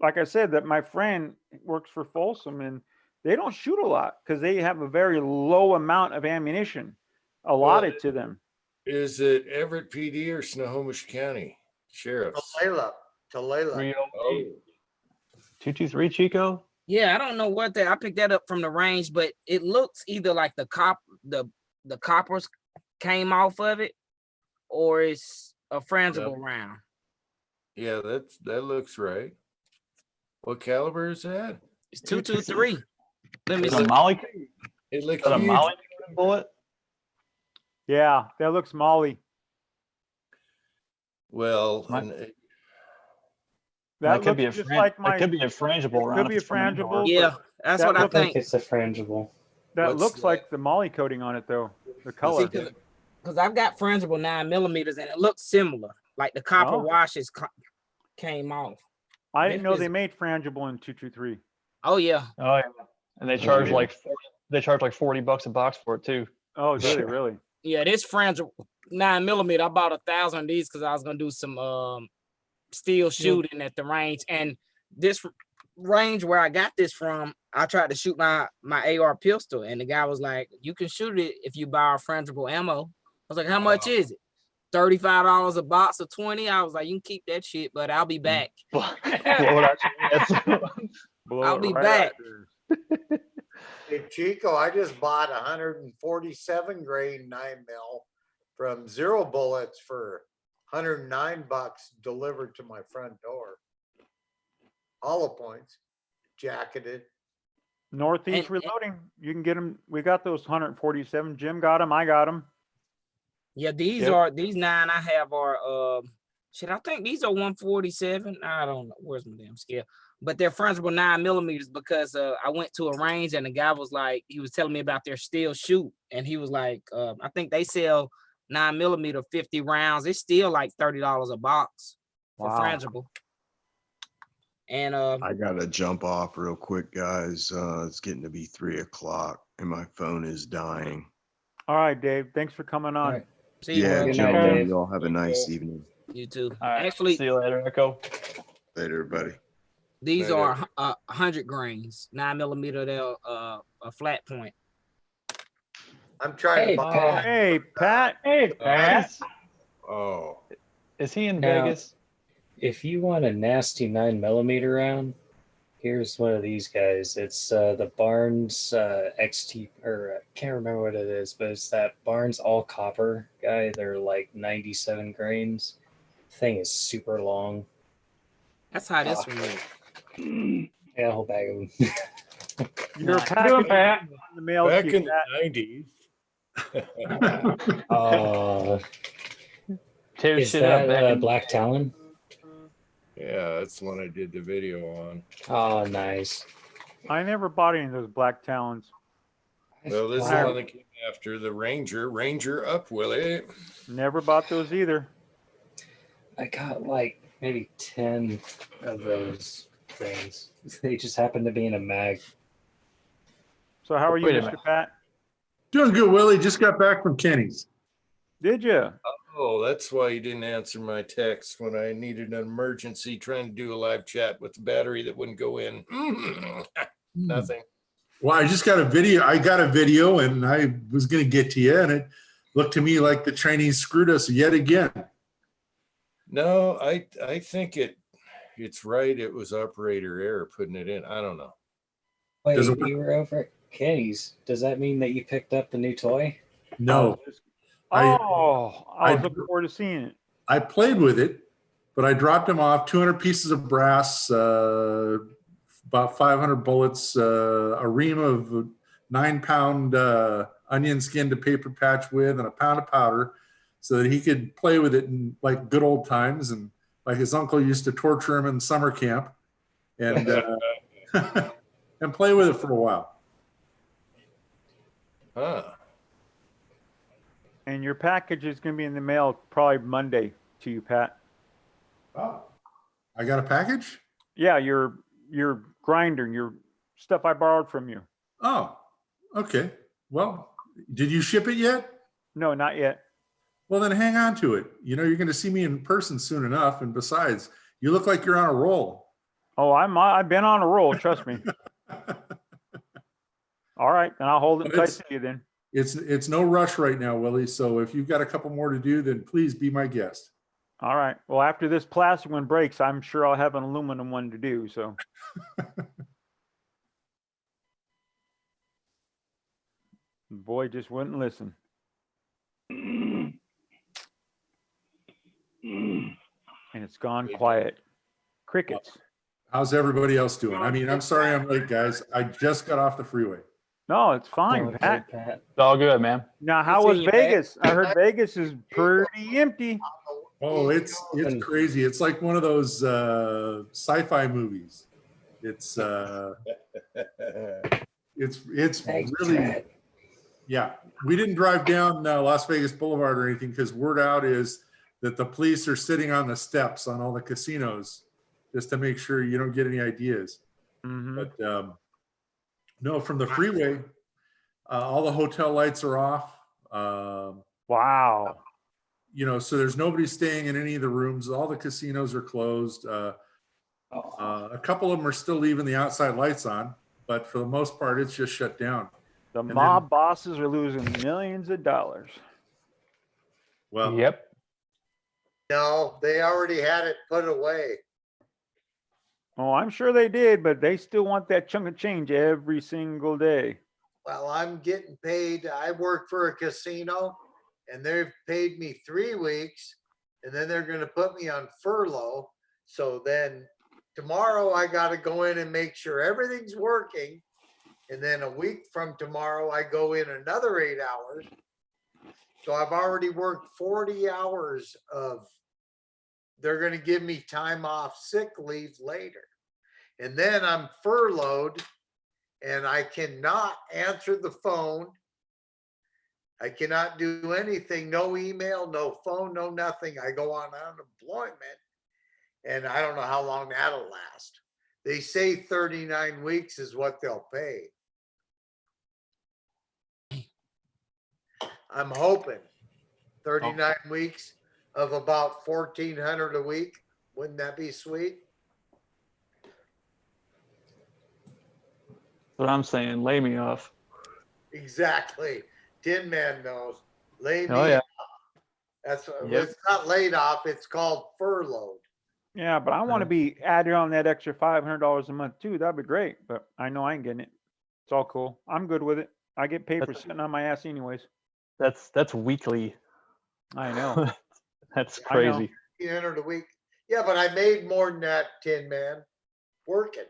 like I said, that my friend works for Folsom, and they don't shoot a lot because they have a very low amount of ammunition allotted to them. Is it Everett PD or Snohomish County Sheriff's? Tulalip. 223 Chico? Yeah, I don't know what I picked that up from the range, but it looks either like the coppers came off of it, or it's a frangible round. Yeah, that looks right. What caliber is that? It's 223. Let me Is it see. a Molly? It looks Is that a huge. Molly bullet? Yeah, that looks Molly. Well, That could be a looks just like my. It could be a frangible round. Could be a frangible. Yeah, that's what I think. It's a frangible. That looks like the Molly coating on it, though. The color. Because I've got frangible 9mm, and it looks similar. Like the copper washes came off. I didn't know they made frangible in 223. Oh yeah. Oh yeah. And they charge like $40 a box for it too. Oh, do they really? Yeah, this frangible 9mm. I bought 1,000 of these because I was gonna do some steel shooting at the range. And this range where I got this from, I tried to shoot my AR pistol, and the guy was like, "You can shoot it if you buy our frangible ammo." I was like, "How much is it?" $35 a box of 20. I was like, "You can keep that shit, but I'll be back." I'll be back. Hey, Chico, I just bought 147 grain 9mm from Zero Bullets for $109 delivered to my front door. Hollow points, jacketed. Northeast Reloading. You can get them. We got those 147. Jim got them. I got them. Yeah, these Yep. these 9 I have are I think these are 147. I don't know. Where's my damn scale? But they're fungible 9mm because I went to a range and the guy was like, he was telling me about their steel shoot, and he was like, I think they sell 9mm 50 rounds. It's still like $30 a box for frangible. And I gotta jump off real quick, guys. It's getting to be 3 o'clock and my phone is dying. All right, Dave. Thanks for coming on. Right. See you. Yeah, Good gentlemen, night, Dave. you all have a nice evening. You too. All right. Actually, See you later, Echo. Later, everybody. these are 100 grains, 9mm. They're a flat point. I'm trying to buy. Hey, Pat. Hey, Pat. Oh. Is he in Now, Vegas? If you want a nasty 9mm round, here's one of these guys. It's the Barnes XT, or I can't remember what it is, but it's that Barnes all copper guy. They're like 97 grains. Thing is super long. That's how this one went. Yeah, a whole bag of them. You're Doing, packing Pat? in the mail. Back to in you, the Pat. 90s. Is that Black Talon? Yeah, that's the one I did the video on. Oh, nice. I never bought any of those Black Talons. Well, this is the one that came after the Ranger. Ranger up, Willie. Never bought those either. I got like maybe 10 of those things. They just happened to be in a mag. So how are you, Mr. Pat? Doing good, Willie. Just got back from Kenny's. Did you? Oh, that's why you didn't answer my text when I needed an emergency trying to do a live chat with the battery that wouldn't go in. Nothing. Well, I just got a video. I got a video and I was going to get to you, and it looked to me like the Chinese screwed us yet again. No, I think it's right. It was operator error putting it in. I don't know. Wait, you were over at Kenny's. Does that mean that you picked up the new toy? No. I was looking forward to seeing it. I played with it, but I dropped him off 200 pieces of brass, about 500 bullets, a ream of 9-pound onion skin to paper patch with, and a pound of powder, so that he could play with it in like good old times, and like his uncle used to torture him in summer camp, and and play with it for a while. Huh. And your package is going to be in the mail probably Monday to you, Pat. Oh, I got a package? Yeah, your grinder, your stuff I borrowed from you. Oh, okay. Well, did you ship it yet? No, not yet. Well, then hang on to it. You know, you're going to see me in person soon enough. And besides, you look like you're on a roll. Oh, I've been on a roll. Trust me. All right, then I'll hold it tight to you then. It's no rush right now, Willie. So if you've got a couple more to do, then please be my guest. All right. Well, after this plastic one breaks, I'm sure I'll have an aluminum one to do. So. The boy just wouldn't listen. And it's gone quiet. Crickets. How's everybody else doing? I mean, I'm sorry I'm late, guys. I just got off the freeway. No, it's fine, Pat. It's all good, man. Now, how was Vegas? I heard Vegas is pretty empty. Oh, it's crazy. It's like one of those sci-fi movies. It's really, yeah. We didn't drive down Las Vegas Boulevard or anything because word out is that the police are sitting on the steps on all the casinos just to make sure you don't get any ideas. Mm-hmm. But no, from the freeway, all the hotel lights are off. Wow. You know, so there's nobody staying in any of the rooms. All the casinos are closed. A couple of them are still leaving the outside lights on, but for the most part, it's just shut down. The mob bosses are losing millions of dollars. Well, yep. No, they already had it put away. Oh, I'm sure they did, but they still want that chunk of change every single day. Well, I'm getting paid. I work for a casino and they've paid me 3 weeks and then they're going to put me on furlough. So then tomorrow I got to go in and make sure everything's working. And then a week from tomorrow, I go in another 8 hours. So I've already worked 40 hours of, they're going to give me time off sick leave later. And then I'm furloughed and I cannot answer the phone. I cannot do anything, no email, no phone, no nothing. I go on unemployment and I don't know how long that'll last. They say 39 weeks is what they'll pay. I'm hoping 39 weeks of about 1,400 a week. Wouldn't that be sweet? That's what I'm saying. Lay me off. Exactly. Tin Man knows. Lay me Oh, yeah. off. That's Yep. It's not laid off. It's called furloughed. Yeah, but I want to be added on that extra $500 a month too. That'd be great. But I know I ain't getting it. It's all cool. I'm good with it. I get paid for sitting on my ass anyways. That's weekly. I know. That's I know. crazy. 1,500 a week. Yeah, but I made more than that, Tin Man, working.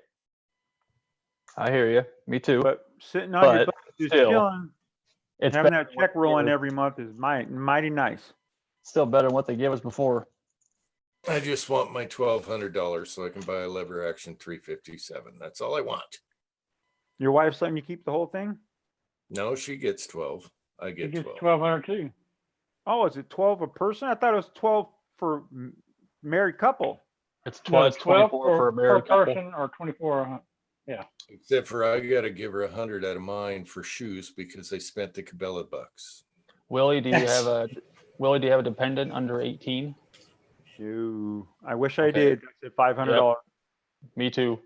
I hear you. Me too. But sitting on your But butt, just still, chilling, it's having better that than what check they rolling give us- every month is mighty nice. Still better than what they gave us before. I just want my $1,200 so I can buy a lever action 357. That's all I want. Your wife's letting you keep the whole thing? No, she gets 12. I He get gets 12. 1,200 too. Oh, is it 12 a person? I thought it was 12 for married couple. It's No, 12, 24 for a per married couple. person or 24. Yeah. Except for I got to give her 100 out of mine for shoes because they spent the Cabela bucks. Willie, do you have a dependent under 18? Shoo. I wish I Okay. did. That's $500. Me too.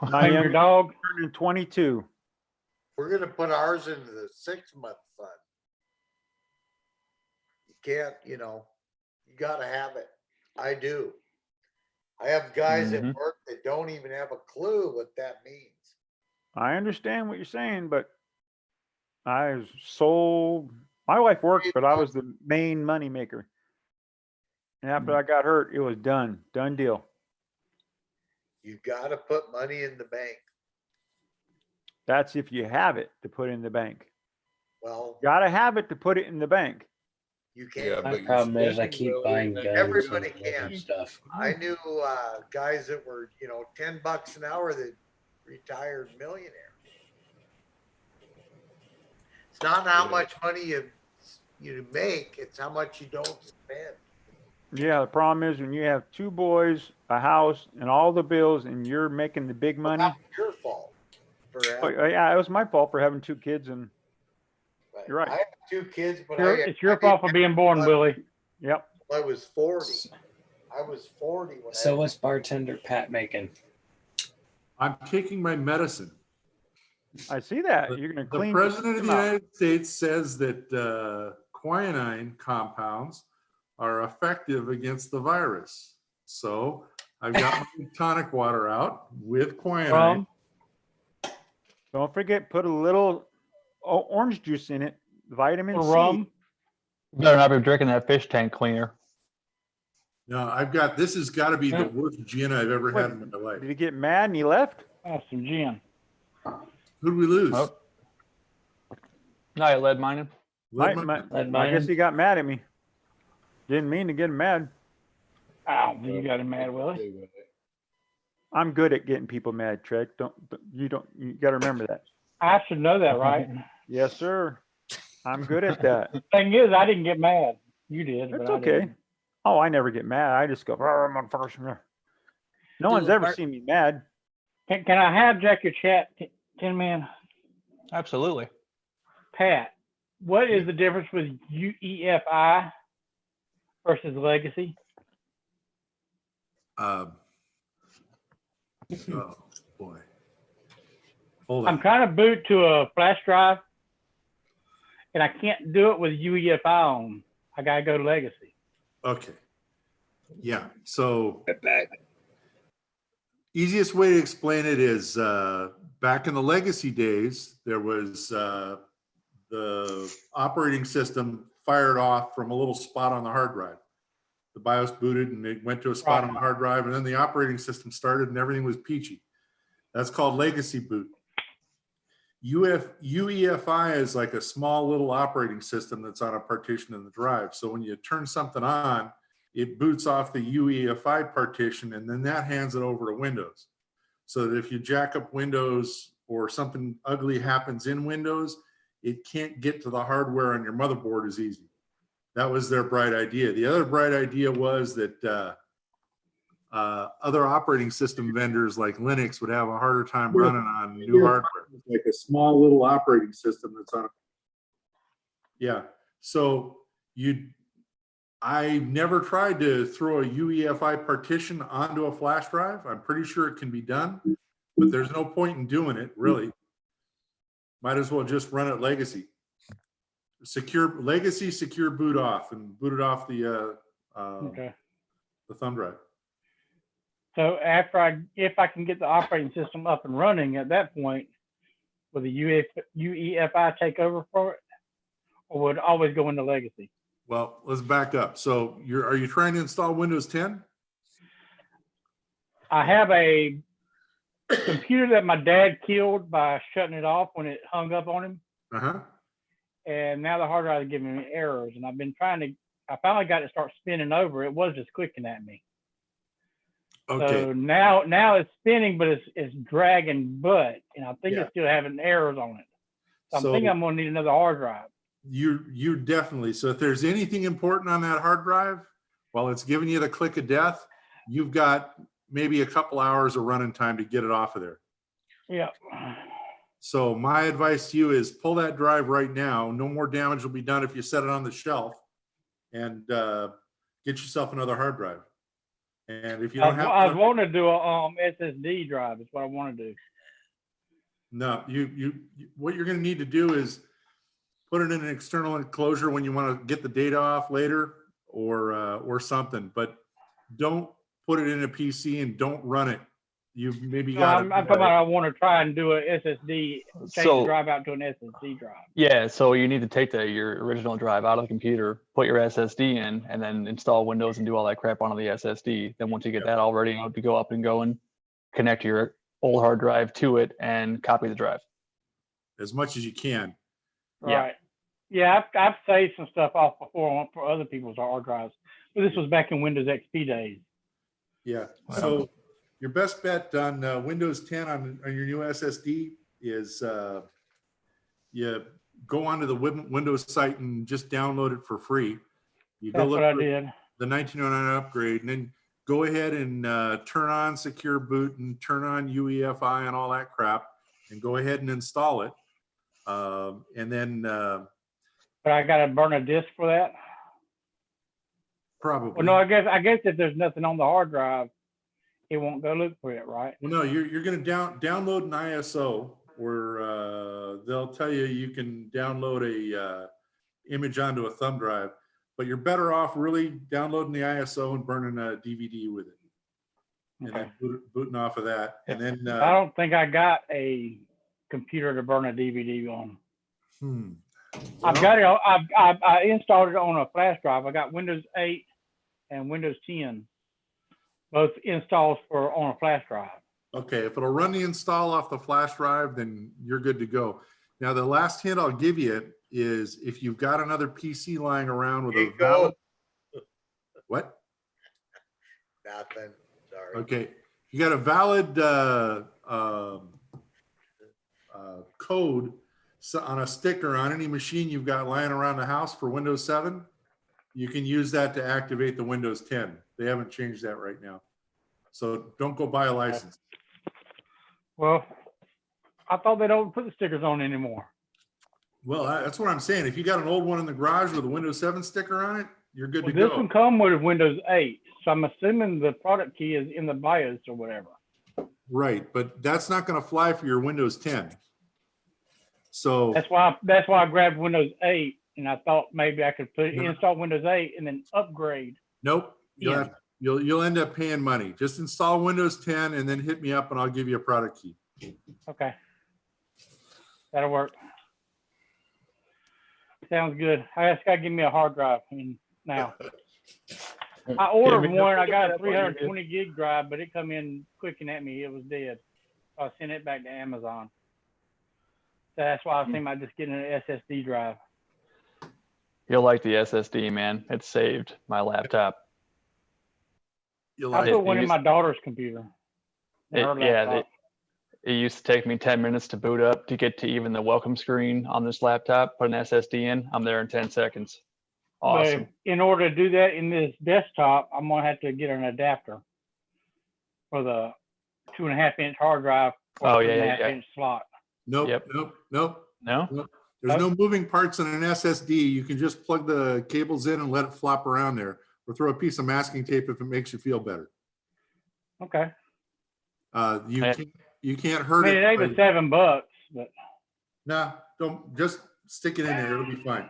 My Name your young dog. turning 22. We're going to put ours into the 6-month fund. You can't, you got to have it. I do. I have guys at work that don't even have a clue what that means. I understand what you're saying, but my wife worked, but I was the main money maker. And after I got hurt, it was done deal. You got to put money in the bank. That's if you have it to put in the bank. Well, Got to have it to put it in the bank. you can't. Yeah, My but you're problem is I spending keep really buying that- guns Everybody and other can. stuff. I knew guys that were, $10 an hour that retired millionaires. It's not how much money you make, it's how much you don't spend. Yeah, the problem is when you have 2 boys, a house, and all the bills, and you're making the big money. Well, that's your fault. Yeah, it was my fault for having 2 kids, and you're right. I have 2 kids, but It's your fault for being born, Willie. Yep. I was 40. I was 40 when So what's bartender Pat making? I'm taking my medicine. I see that. You're going to The clean president of the them out. United States says that quinine compounds are effective against the virus. So I've got my tonic water out with quinine. Don't forget, put a little orange juice in it, vitamin C. Rum. You better not be drinking that fish tank cleaner. No, this has got to be the worst gin I've ever had in my life. Did he get mad and he left? Have some gin. Who'd we lose? Oh. No, you lead mining. I guess he got mad at me. Didn't mean to get him mad. Ow, you got him mad, Willie. I'm good at getting people mad, Trey. You got to remember that. I should know that, right? Yes, sir. I'm good at that. Thing is, I didn't get mad. You did. That's but I okay. didn't. Oh, I never get mad. I just go, "Rrr, I'm on first." No one's ever seen me mad. Can I hijack your chat, Tin Man? Absolutely. Pat, what is the difference with UEFI versus Legacy? Oh boy. Hold on. I'm trying to boot to a flash drive, and I can't do it with UEFI on. I gotta go to Legacy. Okay. Yeah. So easiest way to explain it is back in the legacy days, there was the operating system fired off from a little spot on the hard drive. The BIOS booted and it went to a spot on the hard drive, and then the operating system started and everything was peachy. That's called legacy boot. UEFI is like a small little operating system that's on a partition in the drive. So when you turn something on, it boots off the UEFI partition, and then that hands it over to Windows. So that if you jack up Windows or something ugly happens in Windows, it can't get to the hardware on your motherboard as easy. That was their bright idea. The other bright idea was that other operating system vendors like Linux would have a harder time running on new hardware. It's like a small little operating system that's on. Yeah. So I never tried to throw a UEFI partition onto a flash drive. I'm pretty sure it can be done, but there's no point in doing it, really. Might as well just run it legacy. Secure legacy, secure boot off, and boot it off the thumb drive. So if I can get the operating system up and running at that point, will the UEFI take over for it, or would it always go into legacy? Well, let's back up. So are you trying to install Windows 10? I have a computer that my dad killed by shutting it off when it hung up on him. Uh-huh. And now the hard drive is giving me errors. And I've been I finally got it to start spinning over. It was just clicking at me. Okay. So now it's spinning, but it's dragging butt. And I think it's still having errors on it. So I'm thinking I'm going to need another hard drive. You definitely. So if there's anything important on that hard drive, while it's giving you the click of death, you've got maybe a couple hours of running time to get it off of there. Yeah. So my advice to you is pull that drive right now. No more damage will be done if you set it on the shelf, and get yourself another hard drive. And if you don't have, I was wanting to do a SSD drive. Is what I want to do. No, what you're going to need to do is put it in an external enclosure when you want to get the data off later, or something. But don't put it in a PC and don't run it. You've maybe got. I'm talking about I want to try and do a SSD, change the drive out to an SSD drive. Yeah, so you need to take your original drive out of the computer, put your SSD in, and then install Windows and do all that crap onto the SSD. Then once you get that all ready, you have to go up and go and connect your old hard drive to it and copy the drive. As much as you can. Right. Yeah, I've saved some stuff off before for other people's hard drives, but this was back in Windows XP days. Yeah. So your best bet on Windows 10 on your new SSD is you go onto the Windows site and just download it for free. You go That's look what I for did. the 1909 upgrade, and then go ahead and turn on secure boot and turn on UEFI and all that crap, and go ahead and install it. And then. But I got to burn a disk for that. Probably. Well, no, I guess if there's nothing on the hard drive, it won't go look for it, right? Well, no, you're going to download an ISO where they'll tell you you can download a image onto a thumb drive, but you're better off really downloading the ISO and burning a DVD with it, and then booting off of that. And then I don't think I got a computer to burn a DVD on. I've got it. I installed it on a flash drive. I got Windows 8 and Windows 10, both installs on a flash drive. Okay, if it'll run the install off the flash drive, then you're good to go. Now, the last hint I'll give you is if you've got another PC lying around with a valid. What? Nothing. Sorry. Okay, you got a valid code on a sticker on any machine you've got lying around the house for Windows 7, you can use that to activate the Windows 10. They haven't changed that right now. So don't go buy a license. Well, I thought they don't put the stickers on anymore. Well, that's what I'm saying. If you got an old one in the garage with a Windows 7 sticker on it, you're good to go. This one come with Windows 8, so I'm assuming the product key is in the BIOS or whatever. Right, but that's not going to fly for your Windows 10. So that's why I grabbed Windows 8, and I thought maybe I could install Windows 8 and then upgrade. Nope, you'll end up paying money. Just install Windows 10 and then hit me up, and I'll give you a product key. Okay, that'll work. Sounds good. I just gotta give me a hard drive now. I ordered one. I got a 320 gig drive, but it come in clicking at me. It was dead. So I sent it back to Amazon. That's why I was thinking about just getting an SSD drive. You'll like the SSD, man. It saved my laptop. I put one in my daughter's computer. It used to take me 10 minutes to boot up to get to even the welcome screen on this laptop. Put an SSD in. I'm there in 10 seconds. Awesome. But in order to do that in this desktop, I'm gonna have to get an adapter for the 2.5-inch hard drive or 3.5-inch slot. Nope. Yep. Nope. No? There's no moving parts in an SSD. You can just plug the cables in and let it flop around there, or throw a piece of masking tape if it makes you feel better. Okay. You can't hurt I mean, it. it ain't but $7, but Nah, don't, just stick it in there. It'll be fine.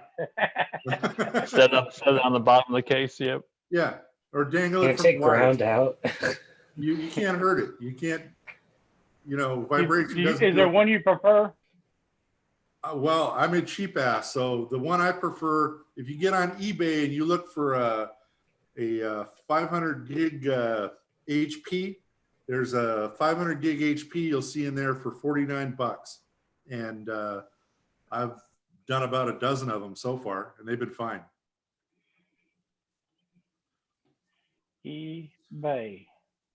Set it on the bottom of the case. Yep. Yeah. Or dangle Can't it from take the wires. ground out. You can't hurt it. You can't, vibration doesn't. Is there one you prefer? Well, I'm a cheap ass, so the one I prefer, if you get on eBay and you look for a 500 gig HP, there's a 500 gig HP you'll see in there for $49, and I've done about a dozen of them so far, and they've been fine. eBay.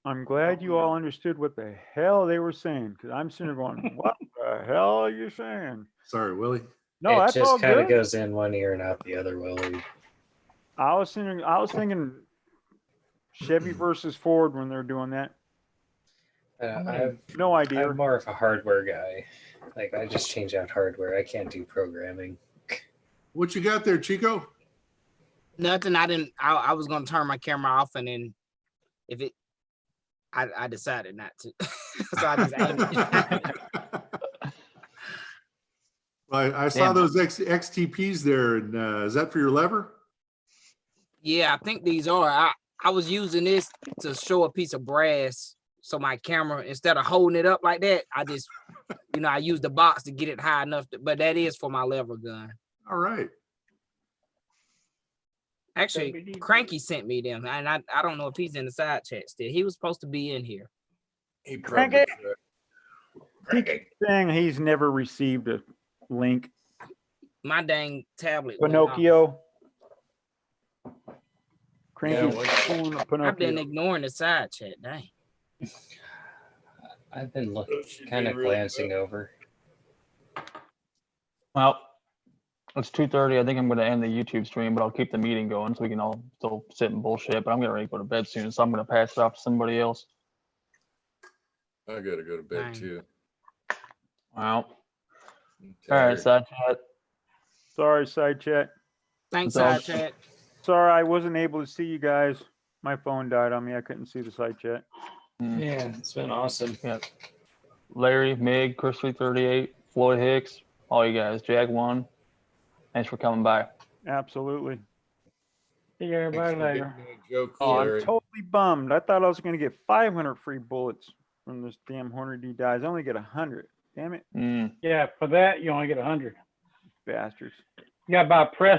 I'm glad you all understood what the hell they were saying, because I'm sitting there going, what the hell are you saying? Sorry, Willie. No, it that's all just kind of good. goes in one ear and out the other, Willie. I was thinking Chevy versus Ford when they're doing that. No idea. I'm more of a hardware guy. Like, I just change out hardware. I can't do programming. What you got there, Chico? Nothing. I was gonna turn my camera off, and then I decided not to. So I just aimed it. Well, I saw those XTPs there, and is that for your lever? Yeah, I think these are. I was using this to show a piece of brass, so my camera, instead of holding it up like that, I just, I use the box to get it high enough. But that is for my lever gun. All right. Actually, Cranky sent me them, and I don't know if he's in the side chat still. He was supposed to be in here. Cranky. Saying he's never received a link. My dang tablet. went Pinocchio. off. Pinocchio. I've been ignoring the side chat. Dang. I've been kind of glancing over. Well, it's 2:30. I think I'm going to end the YouTube stream, but I'll keep the meeting going so we can all still sit and bullshit. But I'm getting ready to go to bed soon, so I'm going to pass it off to somebody else. I gotta go to bed too. Wow. All right, side chat. Sorry, side chat. Thanks, side chat. Sorry, I wasn't able to see you guys. My phone died on me. I couldn't see the side chat. Yeah, it's been awesome. Yeah. Larry, Mig, Chris 338, Floyd Hicks, all you guys, Jag 1. Thanks for coming by. Absolutely. See you everybody later. Oh, I'm totally bummed. I thought I was going to get 500 free bullets from this damn Hornady dies. I only get 100. Damn it. Yeah, for that you only get 100. Bastards. You got to buy press